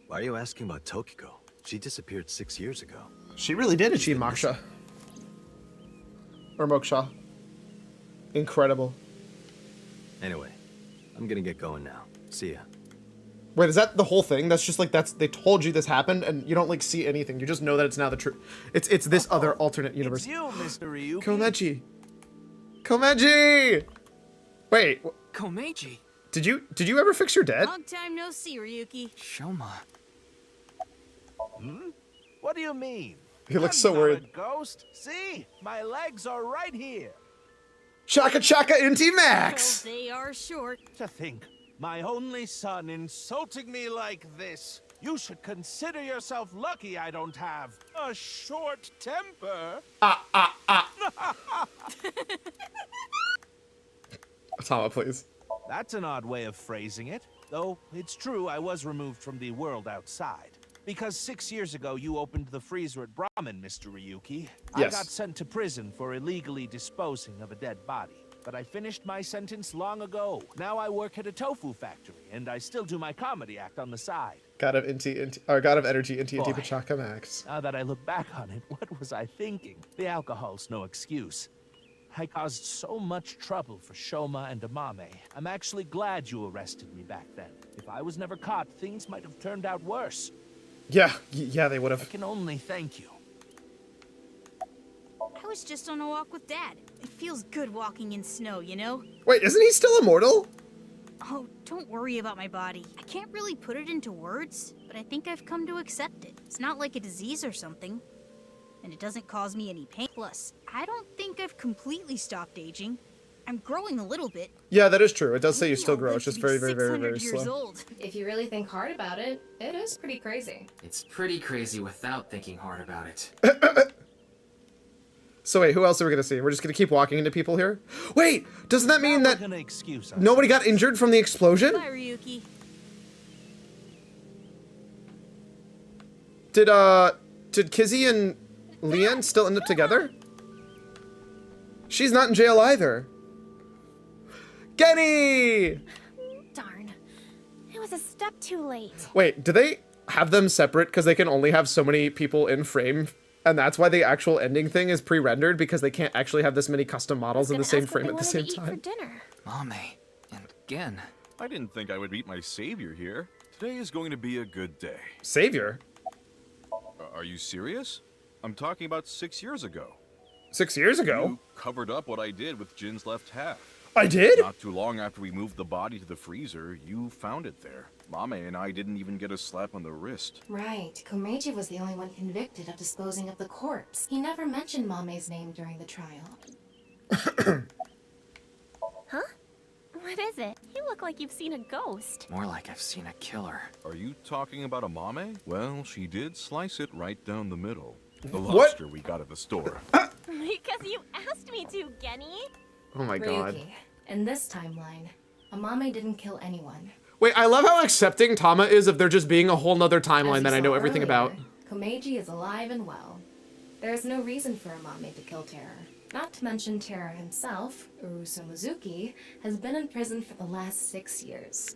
Why are you asking about Tokiko? She disappeared 6 years ago. She really did achieve Moksha. Or Moksha. Incredible. Anyway, I'm gonna get going now. See ya. Wait, is that the whole thing? That's just like, they told you this happened and you don't like see anything. You just know that it's now the truth. It's this other alternate universe. It's you, Mr. Ryuki. Komeiji. Komeiji! Wait. Komeiji? Did you ever fix your dad? Long time no see, Ryuki. Shoma. Hmm? What do you mean? He looks I'm so not worried. A ghost? See? My legs are right here. Chaka Chaka Inti Max! Well, they are short. To think, my only son insulting me like this. You should consider yourself lucky I don't have a short temper. Tama, please. That's an odd way of phrasing it. Though, it's true I was removed from the world outside. Because 6 years ago you opened the freezer at Brahmin, Mr. Ryuki. Yes. I got sent to prison for illegally disposing of a dead body. But I finished my sentence long ago. Now I work at a tofu factory, and I still do my comedy act on the side. God of Energy, Inti Boy. Pachaka Max. Now that I look back on it, what was I thinking? The alcohol's no excuse. I caused so much trouble for Shoma and Amame. I'm actually glad you arrested me back then. If I was never caught, things might have turned out worse. Yeah, they would I have. can only thank you. I was just on a walk with Dad. It feels good walking in snow, you know? Wait, isn't he still immortal? Oh, don't worry about my body. I can't really put it into words, but I think I've come to accept it. It's not like a disease or something. And it doesn't cause me any pain. Plus, I don't think I've completely stopped aging. I'm growing a little bit. Yeah, that is true. It does say you still grow. It's just very, very, very, very 600 years slow. old. If you really think hard about it, it is pretty crazy. It's pretty crazy without thinking hard about it. So wait, who else are we gonna see? We're just gonna keep walking into people here? Wait, doesn't that mean that Gonna excuse us. nobody got injured from the explosion? Bye, Ryuki. Did Kizzy and Leanne still end up together? She's not in jail either. Genny! Darn. It was a step too late. Wait, do they have them separate because they can only have so many people in frame? And that's why the actual ending thing is pre-rendered, because they can't actually have this many custom models in the same frame at the same time. Dinner. Mame. And again. I didn't think I would meet my savior here. Today is going to be a good day. Savior? Are you serious? I'm talking about 6 years ago. 6 years ago? You covered up what I did with Jin's left half. I did? Not too long after we moved the body to the freezer, you found it there. Mame and I didn't even get a slap on the wrist. Right. Komeiji was the only one convicted of disposing of the corpse. He never mentioned Mame's name during the trial. Huh? What is it? You look like you've seen a ghost. More like I've seen a killer. Are you talking about a Mame? Well, she did slice it right down the middle. The What? lobster we got at the store. Because you asked me to, Genny. Oh my god. Ryuki, in this timeline, Amame didn't kill anyone. Wait, I love how accepting Tama is of there just being a whole nother timeline As that you I know saw everything earlier, about. Komeiji is alive and well. There is no reason for Amame to kill Terror. Not to mention Terror himself, Urusomizuki, has been in prison for the last 6 years.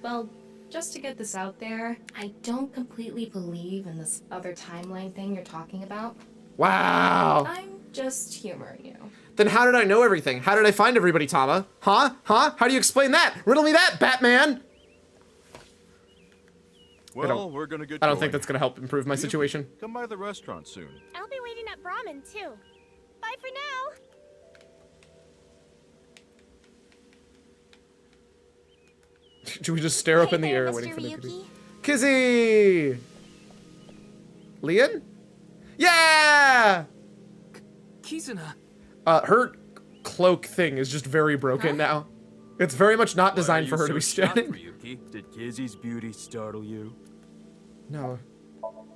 Well, just to get this out there, I don't completely believe in this other timeline thing you're talking about. Wow. I'm just humoring you. Then how did I know everything? How did I find everybody, Tama? Huh? Huh? How do you explain that? Riddle me that, Batman! Well, we're gonna get I don't going. think that's gonna help improve my situation. Come by the restaurant soon. I'll be waiting at Brahmin, too. Bye for now. Should we just stare up in the air waiting for the kitty? Kizzy! Leon? Yeah! Kizuna. Her cloak thing is just very broken now. It's very much not designed for her to be standing. Did Kizzy's beauty startle you? No.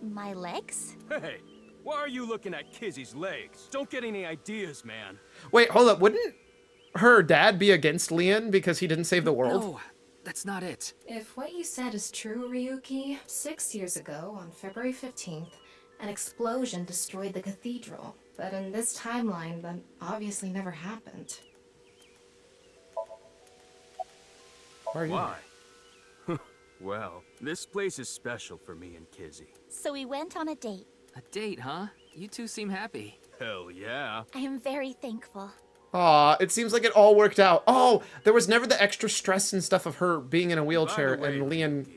My legs? Hey, why are you looking at Kizzy's legs? Don't get any ideas, man. Wait, hold up. Wouldn't her dad be against Leon because he didn't save the world? No, that's not it. If what you said is true, Ryuki, 6 years ago, on February 15th, an explosion destroyed the cathedral. But in this timeline, that obviously never happened. Why? Well, this place is special for me and Kizzy. So we went on a date. A date, huh? You two seem happy. Hell yeah. I am very thankful. Aw, it seems like it all worked out. Oh, there was never the extra stress and stuff of her being in a wheelchair and Leon,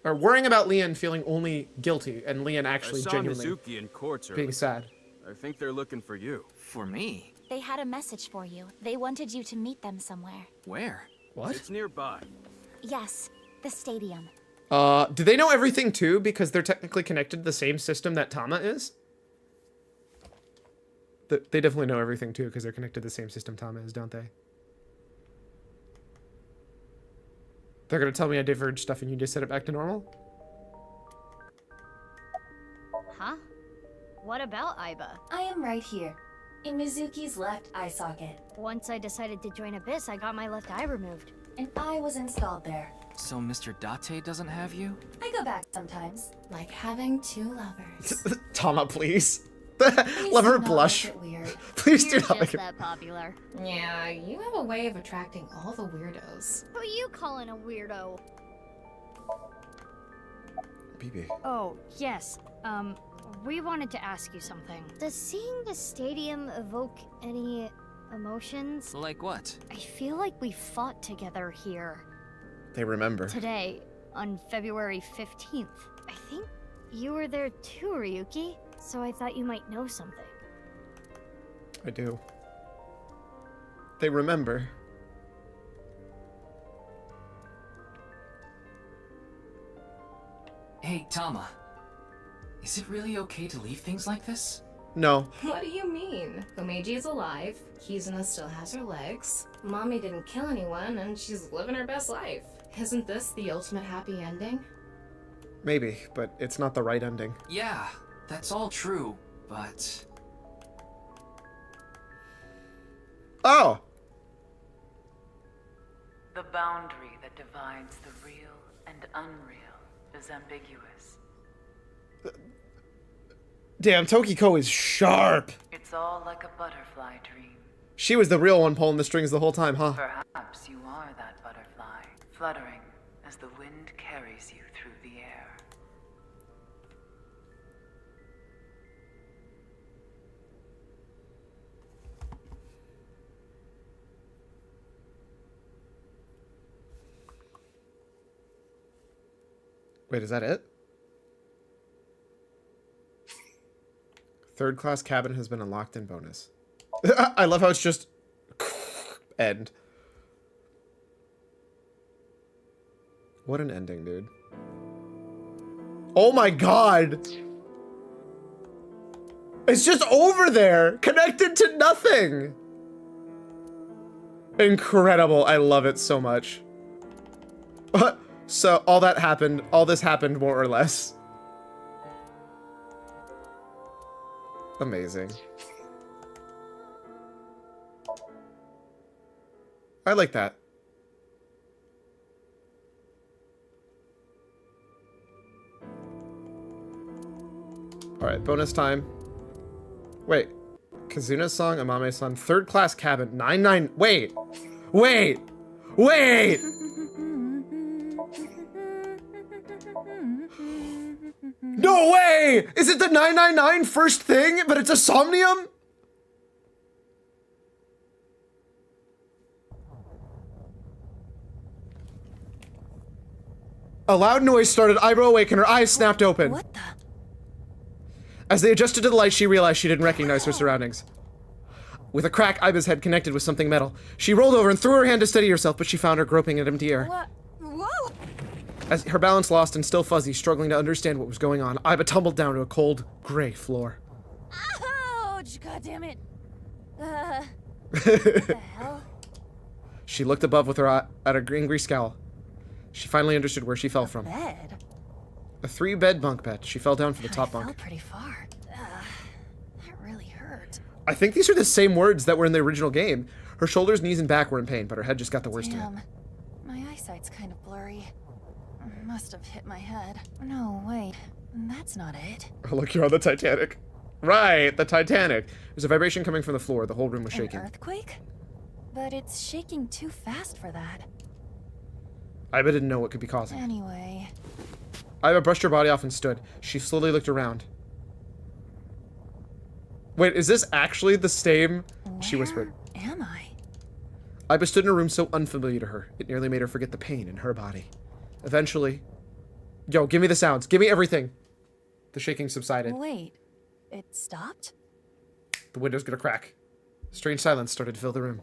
or worrying about Leon feeling only guilty and Leon actually genuinely Mizuki in courts being sad. I think they're looking for you. For me? They had a message for you. They wanted you to meet them somewhere. Where? What? It's nearby. Yes, the stadium. Do they know everything too? Because they're technically connected to the same system that Tama is? They definitely know everything too, because they're connected to the same system Tama is, don't they? They're gonna tell me I diverged stuff and you just set it back to normal? Huh? What about Aiba? I am right here, in Mizuki's left eye socket. Once I decided to join Abyss, I got my left eye removed. And I was installed there. So Mr. Date doesn't have you? I go back sometimes. Like having two lovers. Tama, please. Let her blush. Please do not make it. That popular. Yeah, you have a way of attracting all the weirdos. Who you calling a weirdo? BB. Oh, yes. We wanted to ask you something. Does seeing the stadium evoke any emotions? Like what? I feel like we fought together here. They remember. Today, on February 15th. I think you were there too, Ryuki. So I thought you might know something. I do. They remember. Hey, Tama. Is it really okay to leave things like this? No. What do you mean? Komeiji is alive, Kizuna still has her legs, Mommy didn't kill anyone, and she's living her best life. Isn't this the ultimate happy ending? Maybe, but it's not the right ending. Yeah, that's all true, but... Oh! The boundary that divides the real and unreal is ambiguous. Damn, Tokiko is sharp! It's all like a butterfly dream. She was the real one pulling the strings the whole time, huh? Perhaps you are that butterfly, fluttering as the wind carries you through the air. Wait, is that it? Third class cabin has been unlocked in bonus. I love how it's just end. What an ending, dude. Oh my god! It's just over there, connected to nothing! Incredible, I love it so much. So, all that happened, all this happened more or less. Amazing. I like that. Alright, bonus time. Wait. Kazuna's song, Amame's song, third class cabin, 99. Wait! Wait! Wait! No way! Is it the 999 first thing, but it's a Somnium? A loud noise started, eyebrow awake, and her eyes snapped open. What the? As they adjusted to the light, she realized she didn't recognize her surroundings. With a crack, Aiba's head connected with something metal. She rolled over and threw her hand to steady herself, but she found her groping at empty air. What? Whoa! As her balance lost and still fuzzy, struggling to understand what was going on, Iba tumbled down to a cold, gray floor. Ouch! God damn it. What the hell? She looked above with her eye at a angry scowl. She finally understood where she fell from. Bed? A 3-bed bunk bed. She fell down from the top I fell bunk. pretty far. That really hurt. I think these are the same words that were in the original game. Her shoulders, knees, and back were in pain, but her head just got the worst of it. My eyesight's kind of blurry. Must have hit my head. No, wait. That's not it. Oh, look, you're on the Titanic. Right, the Titanic. There's a vibration coming from the floor. The whole room was shaking. An earthquake? But it's shaking too fast for that. Iba didn't know what could be causing. Anyway. Iba brushed her body off and stood. She slowly looked around. Wait, is this actually the same? She whispered. Am I? Iba stood in a room so unfamiliar to her, it nearly made her forget the pain in her body. Eventually... Yo, give me the sounds. Give me everything. The shaking subsided. Wait. It stopped? The window's gonna crack. Strange silence started to fill the room.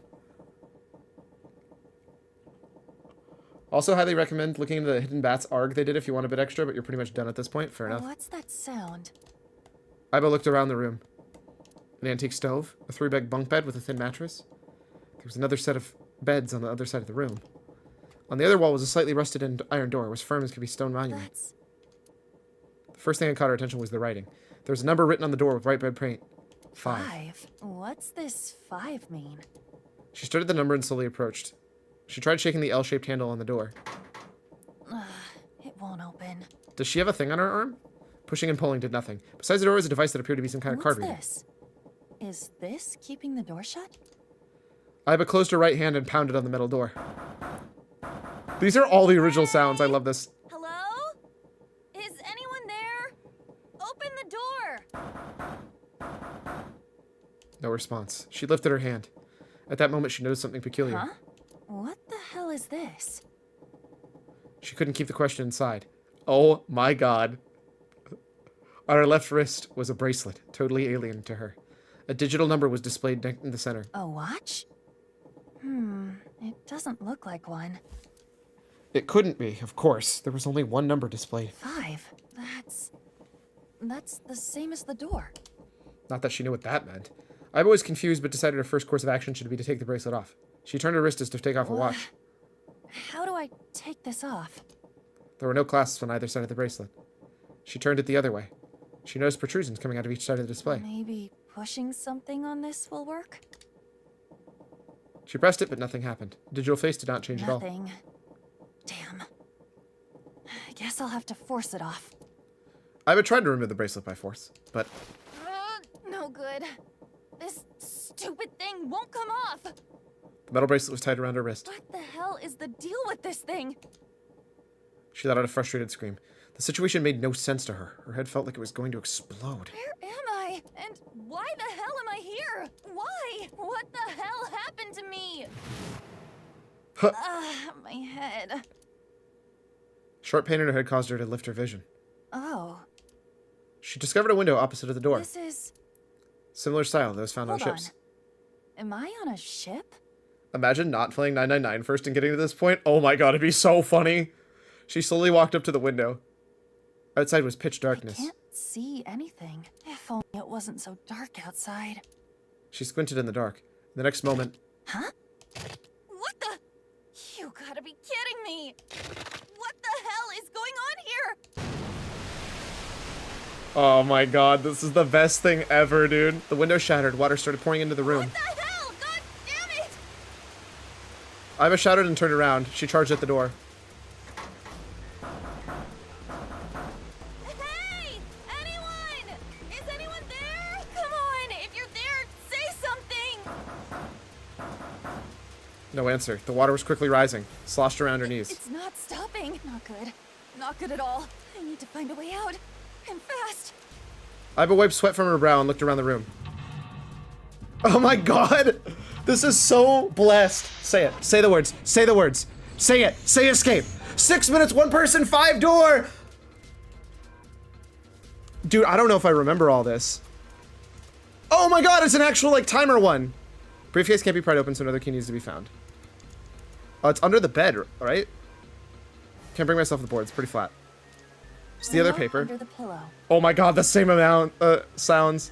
Also, highly recommend looking into the Hidden Bats ARG they did if you want a bit extra, but you're pretty much done at this point. Fair enough. What's that sound? Iba looked around the room. An antique stove, a 3-bed bunk bed with a thin mattress. There was another set of beds on the other side of the room. On the other wall was a slightly rusted iron door, was firm as could be stone monument. The first thing that caught her attention was the writing. There was a number written on the door with bright red paint. 5. What's this 5 mean? She stared at the number and slowly approached. She tried shaking the L-shaped handle on the door. It won't open. Does she have a thing on her arm? Pushing and pulling did nothing. Besides the door was a device that appeared to be some kind of card reader. What's this? Is this keeping the door shut? Iba closed her right hand and pounded on the metal door. These are all the original sounds. I love this. Hello? Is anyone there? Open the door! No response. She lifted her hand. At that moment, she noticed something peculiar. Huh? What the hell is this? She couldn't keep the question inside. Oh my god. On her left wrist was a bracelet, totally alien to her. A digital number was displayed in the center. A watch? It doesn't look like one. It couldn't be, of course. There was only one number displayed. 5. That's the same as the door. Not that she knew what that meant. Iba was confused, but decided her first course of action should be to take the bracelet off. She turned her wrist as to take off a watch. How do I take this off? There were no clasps on either side of the bracelet. She turned it the other way. She noticed protrusions coming out of each side of the display. Maybe pushing something on this will work? She pressed it, but nothing happened. The digital face did not change at all. Nothing. Damn. I guess I'll have to force it off. Iba tried to remove the bracelet by force, but... No good. This stupid thing won't come off! the metal bracelet was tied around her wrist. What the hell is the deal with this thing? She let out a frustrated scream. The situation made no sense to her. Her head felt like it was going to explode. Where am I? And why the hell am I here? Why? What the hell happened to me? My head. Sharp pain in her head caused her to lift her vision. Oh. She discovered a window opposite of the door. This is... Similar style to those found on Hold ships. Am I on a ship? Imagine not playing 999 first and getting to this point. Oh my god, it'd be so funny. She slowly walked up to the window. Outside was pitch darkness. I can't see anything. If only it wasn't so dark outside. She squinted in the dark. The next moment... Huh? What the... You gotta be kidding me! What the hell is going on here? Oh my god, this is the best thing ever, dude. The window shattered. Water started pouring into the room. What the hell? God damn it! Iba shouted and turned around. She charged at the door. Hey! Anyone! Is anyone there? Come on! If you're there, say something! No answer. The water was quickly rising, sloshed around her knees. It's not stopping. Not good. Not good at all. I need to find a way out. And fast. Iba wiped sweat from her brow and looked around the room. Oh my god! This is so blessed. Say it. Say the words. Say the words. Say it. Say escape. 6 minutes, 1 person, 5 door! Dude, I don't know if I remember all this. Oh my god, it's an actual, like, timer one. Briefcase can't be pried open, so another key needs to be found. Oh, it's under the bed, right? Can't bring myself to the board. It's pretty flat. It's the other paper. Under the pillow. Oh my god, the same amount sounds.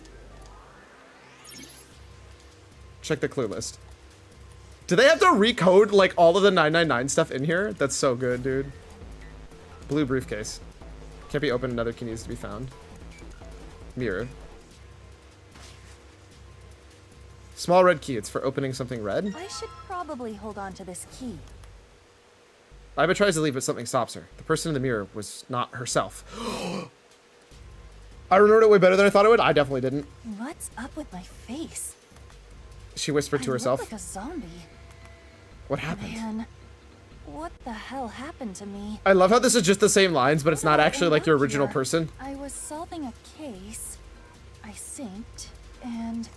Check the clue list. Do they have to recode like all of the 999 stuff in here? That's so good, dude. Blue briefcase. Can't be opened. Another key needs to be found. Mirror. Small red key. It's for opening something red. I should probably hold on to this key. Iba tries to leave, but something stops her. The person in the mirror was not herself. I remembered it way better than I thought I would. I definitely didn't. What's up with my face? She whispered to herself. I look like a zombie. What happened? Man, what the hell happened to me? I love how this is just the same lines, but it's not actually like your original person. I was solving a case. I synced, and...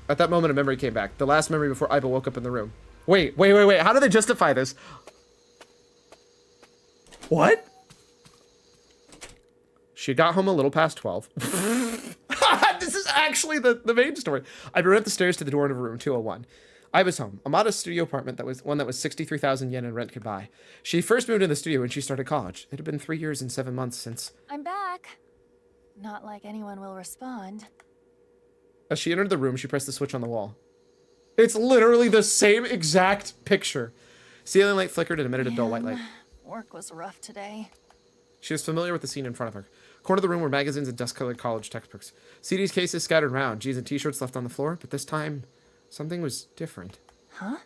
At that moment, a memory came back. The last memory before Iba woke up in the room. Wait. How do they justify this? What? She got home a little past 12. This is actually the main story. I ran up the stairs to the door of room 201. I was home. A modest studio apartment that was 63,000 yen in rent could buy. She first moved in the studio when she started college. It had been 3 years and 7 months since... I'm back. Not like anyone will respond. As she entered the room, she pressed the switch on the wall. It's literally the same exact picture. Ceiling light flickered and emitted a dull white light. Work was rough today. She was familiar with the scene in front of her. Corner of the room were magazines and dust-colored college textbooks. CDs cases scattered around, jeans and t-shirts left on the floor, but this time, something was different. Huh?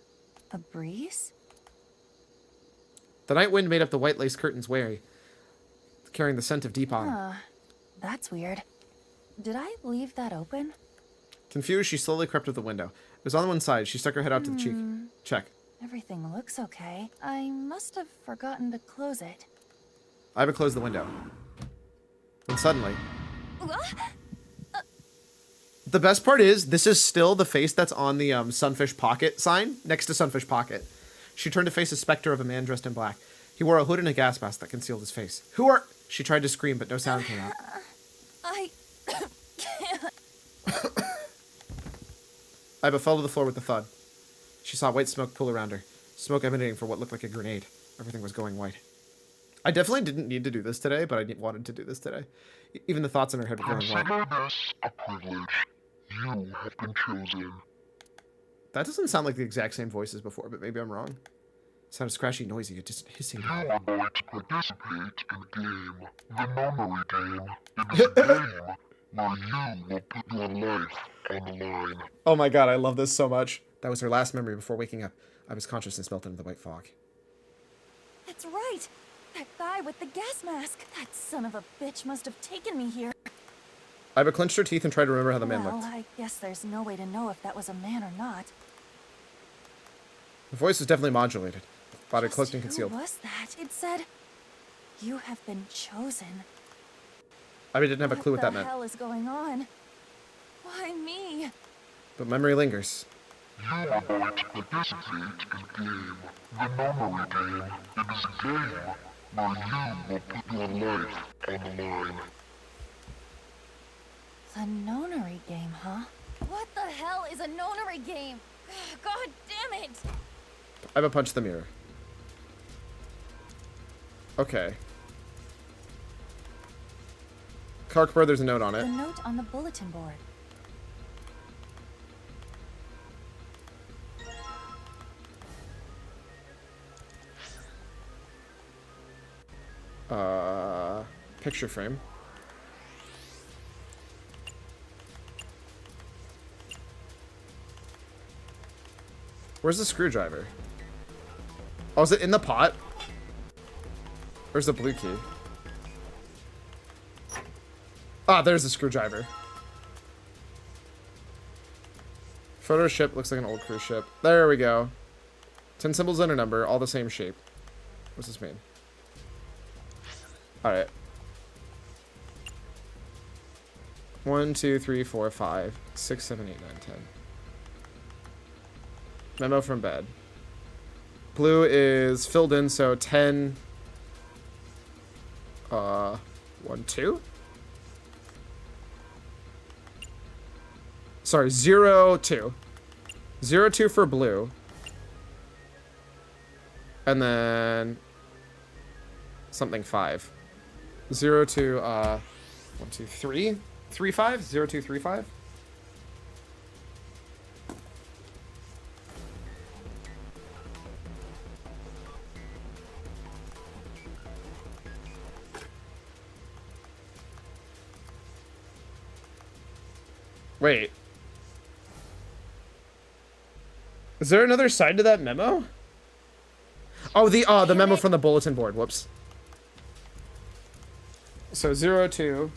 A breeze? The night wind made up the white lace curtains wary, carrying the scent of deep autumn. Huh. That's weird. Did I leave that open? Confused, she slowly crept to the window. It was on one side. She stuck her head out to the cheek. Check. Everything looks okay. I must have forgotten to close it. Iba closed the window. And suddenly... The best part is, this is still the face that's on the Sunfish Pocket sign, next to Sunfish Pocket. She turned to face a specter of a man dressed in black. He wore a hood and a gas mask that concealed his face. Who are... She tried to scream, but no sound came out. I can't. Iba fell to the floor with a thud. She saw white smoke pull around her. Smoke emanating from what looked like a grenade. Everything was going white. I definitely didn't need to do this today, but I wanted to do this today. Even the thoughts in her head were going white. Consider this a privilege. You have been chosen. That doesn't sound like the exact same voice as before, but maybe I'm wrong. It sounded scratchy, noisy, a distant hissing. You are going to participate in game. The memory game. It is a game where you will put your life on the line. Oh my god, I love this so much. That was her last memory before waking up. Iba's consciousness melted into the white fog. That's right. That guy with the gas mask. That son of a bitch must have taken me here. Iba clenched her teeth and tried to remember how the man Well, looked. I guess there's no way to know if that was a man or not. The voice was definitely modulated. Body cloaked and concealed. Who was that? It said, "You have been chosen." Iba didn't have a clue what that meant. What the hell is going on? Why me? But memory lingers. You are going to participate in game. The memory game. It is a game where you will put your life on the line. The nonary game, huh? What the hell is a nonary game? God damn it! Iba punched the mirror. Okay. Karkbird, there's a note on it. The note on the bulletin board. Picture frame. Where's the screwdriver? Oh, is it in the pot? Where's the blue key? Ah, there's the screwdriver. Photo ship looks like an old cruise ship. There we go. 10 symbols and a number, all the same shape. What's this mean? Alright. 1, 2, 3, 4, 5, 6, 7, 8, 9, 10. Memo from bed. Blue is filled in, so 10. 1, 2? Sorry, 0, 2. 0, 2 for blue. And then something 5. 0 to 1 2 3 3 5 0 2 3 5. Wait. Is there another side to that memo? Oh, the memo from the bulletin board. Whoops. So 0 2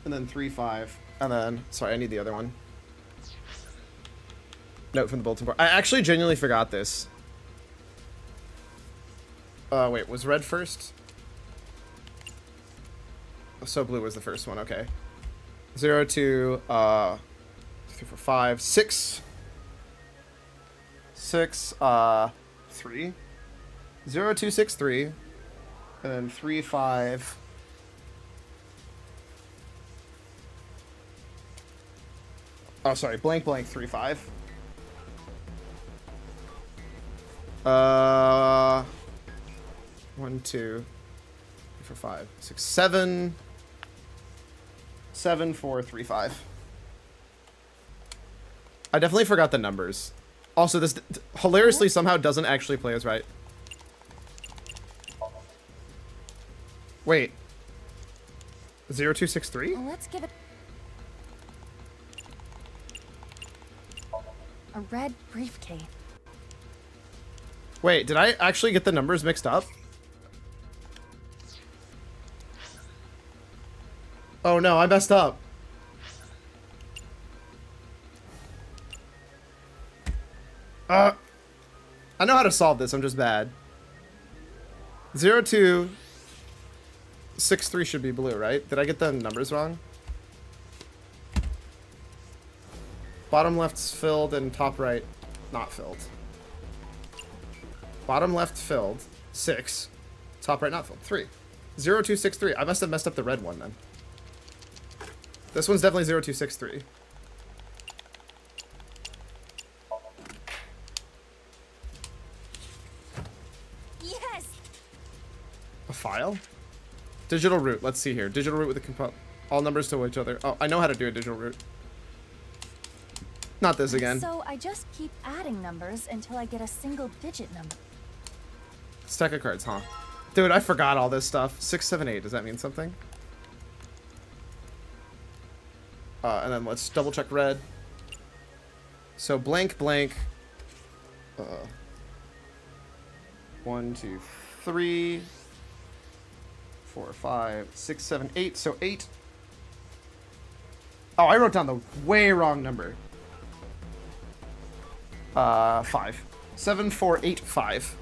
and then 3 5 and then sorry, I need the other one. Note from the bulletin board. I actually genuinely forgot this. Wait, was red first? So blue was the first one, okay. 0 2 3 4 5 6 6 3 0 2 6 3 and then 3 5 oh sorry, blank blank 3 5 1 2 3 4 5 6 7 7 4 3 5. I definitely forgot the numbers. Also, this hilariously somehow doesn't actually play as right. Wait. 0 2 6 3? Let's give it a red briefcase. Wait, did I actually get the numbers mixed up? Oh no, I messed up. I know how to solve this, I'm just bad. 0 2 6 3 should be blue, right? Did I get the numbers wrong? Bottom left's filled and top right not filled. Bottom left filled, 6. Top right not filled, 3. 0 2 6 3. I must have messed up the red one then. This one's definitely 0 2 6 3. Yes. A file? Digital root. Let's see here. Digital root with the component. All numbers to each other. Oh, I know how to do a digital root. Not this again. So I just keep adding numbers until I get a single digit number. Stack of cards, huh? Dude, I forgot all this stuff. 6 7 8. Does that mean something? And then let's double check red. So blank blank. 1 2 3 4 5 6 7 8. So 8. Oh, I wrote down the way wrong number. 5. 7 4 8 5.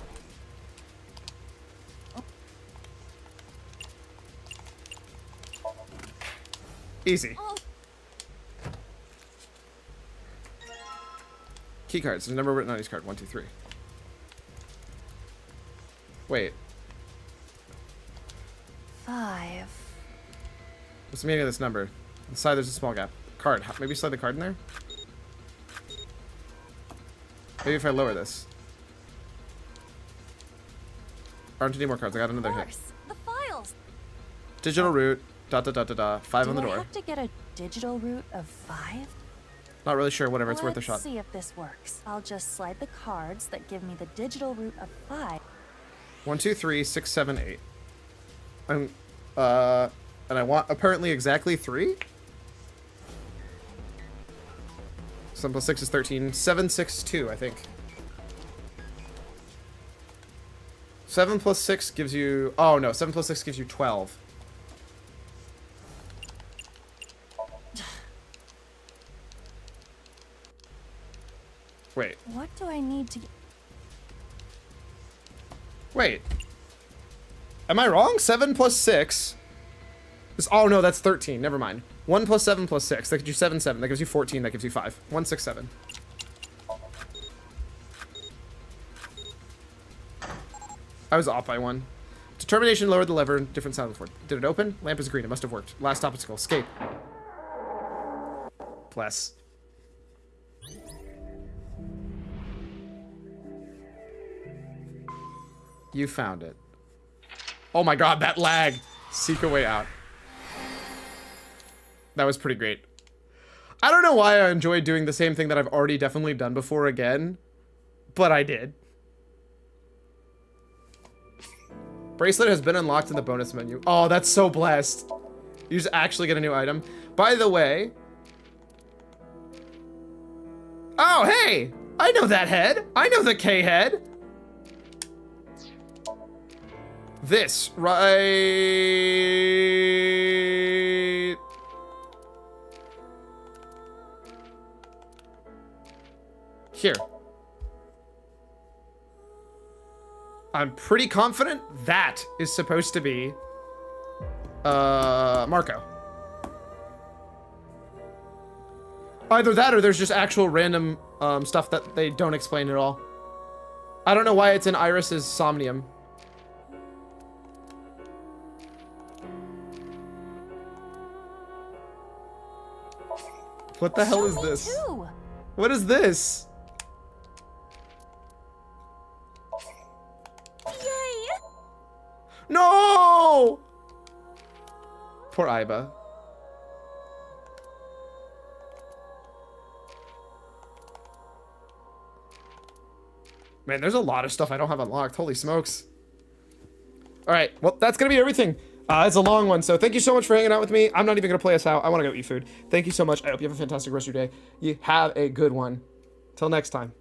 Easy. Key cards. There's a number written on each card. 1 2 3. Wait. 5. What's the meaning of this number? Inside there's a small gap. Card. Maybe slide the card in there? Maybe if I lower this. Aren't any more cards? I got another hit. The files. Digital root. Dot dot dot dot dot. 5 on the Do I door. have to get a digital root of 5? Not really sure. Whatever. It's worth a shot. Let's see if this works. I'll just slide the cards that give me the digital root of 5. 1 2 3 6 7 8. And I want apparently exactly 3. 7 plus 6 is 13. 7 6 2, I think. 7 plus 6 gives you. Oh no, 7 plus 6 gives you 12. Wait. What do I need to... Wait. Am I wrong? 7 plus 6 is... Oh, no, that's 13. Never mind. 1 plus 7 plus 6. That gives you 7, 7. That gives you 14. That gives you 5. 1, 6, 7. I was off by 1. Determination lowered the lever. Different sound before. Did it open? Lamp is green. It must have worked. Last obstacle. Escape. Bless. You found it. Oh my god, that lag. Seek a way out. That was pretty great. I don't know why I enjoyed doing the same thing that I've already definitely done before again, but I did. Bracelet has been unlocked in the bonus menu. Oh, that's so blessed. You just actually get a new item. By the way... Oh, hey! I know that head. I know the K head. This, right... Here. I'm pretty confident that is supposed to be Marco. Either that or there's just actual random stuff that they don't explain at all. I don't know why it's in Iris's Somnium. What the hell is this? What is this? Yay! No! Poor Aiba. Man, there's a lot of stuff I don't have unlocked. Holy smokes. All right, well, that's gonna be everything. It's a long one, so thank you so much for hanging out with me. I'm not even gonna play us out. I wanna go eat food. Thank you so much. I hope you have a fantastic rest of your day. You have a good one. Till next time.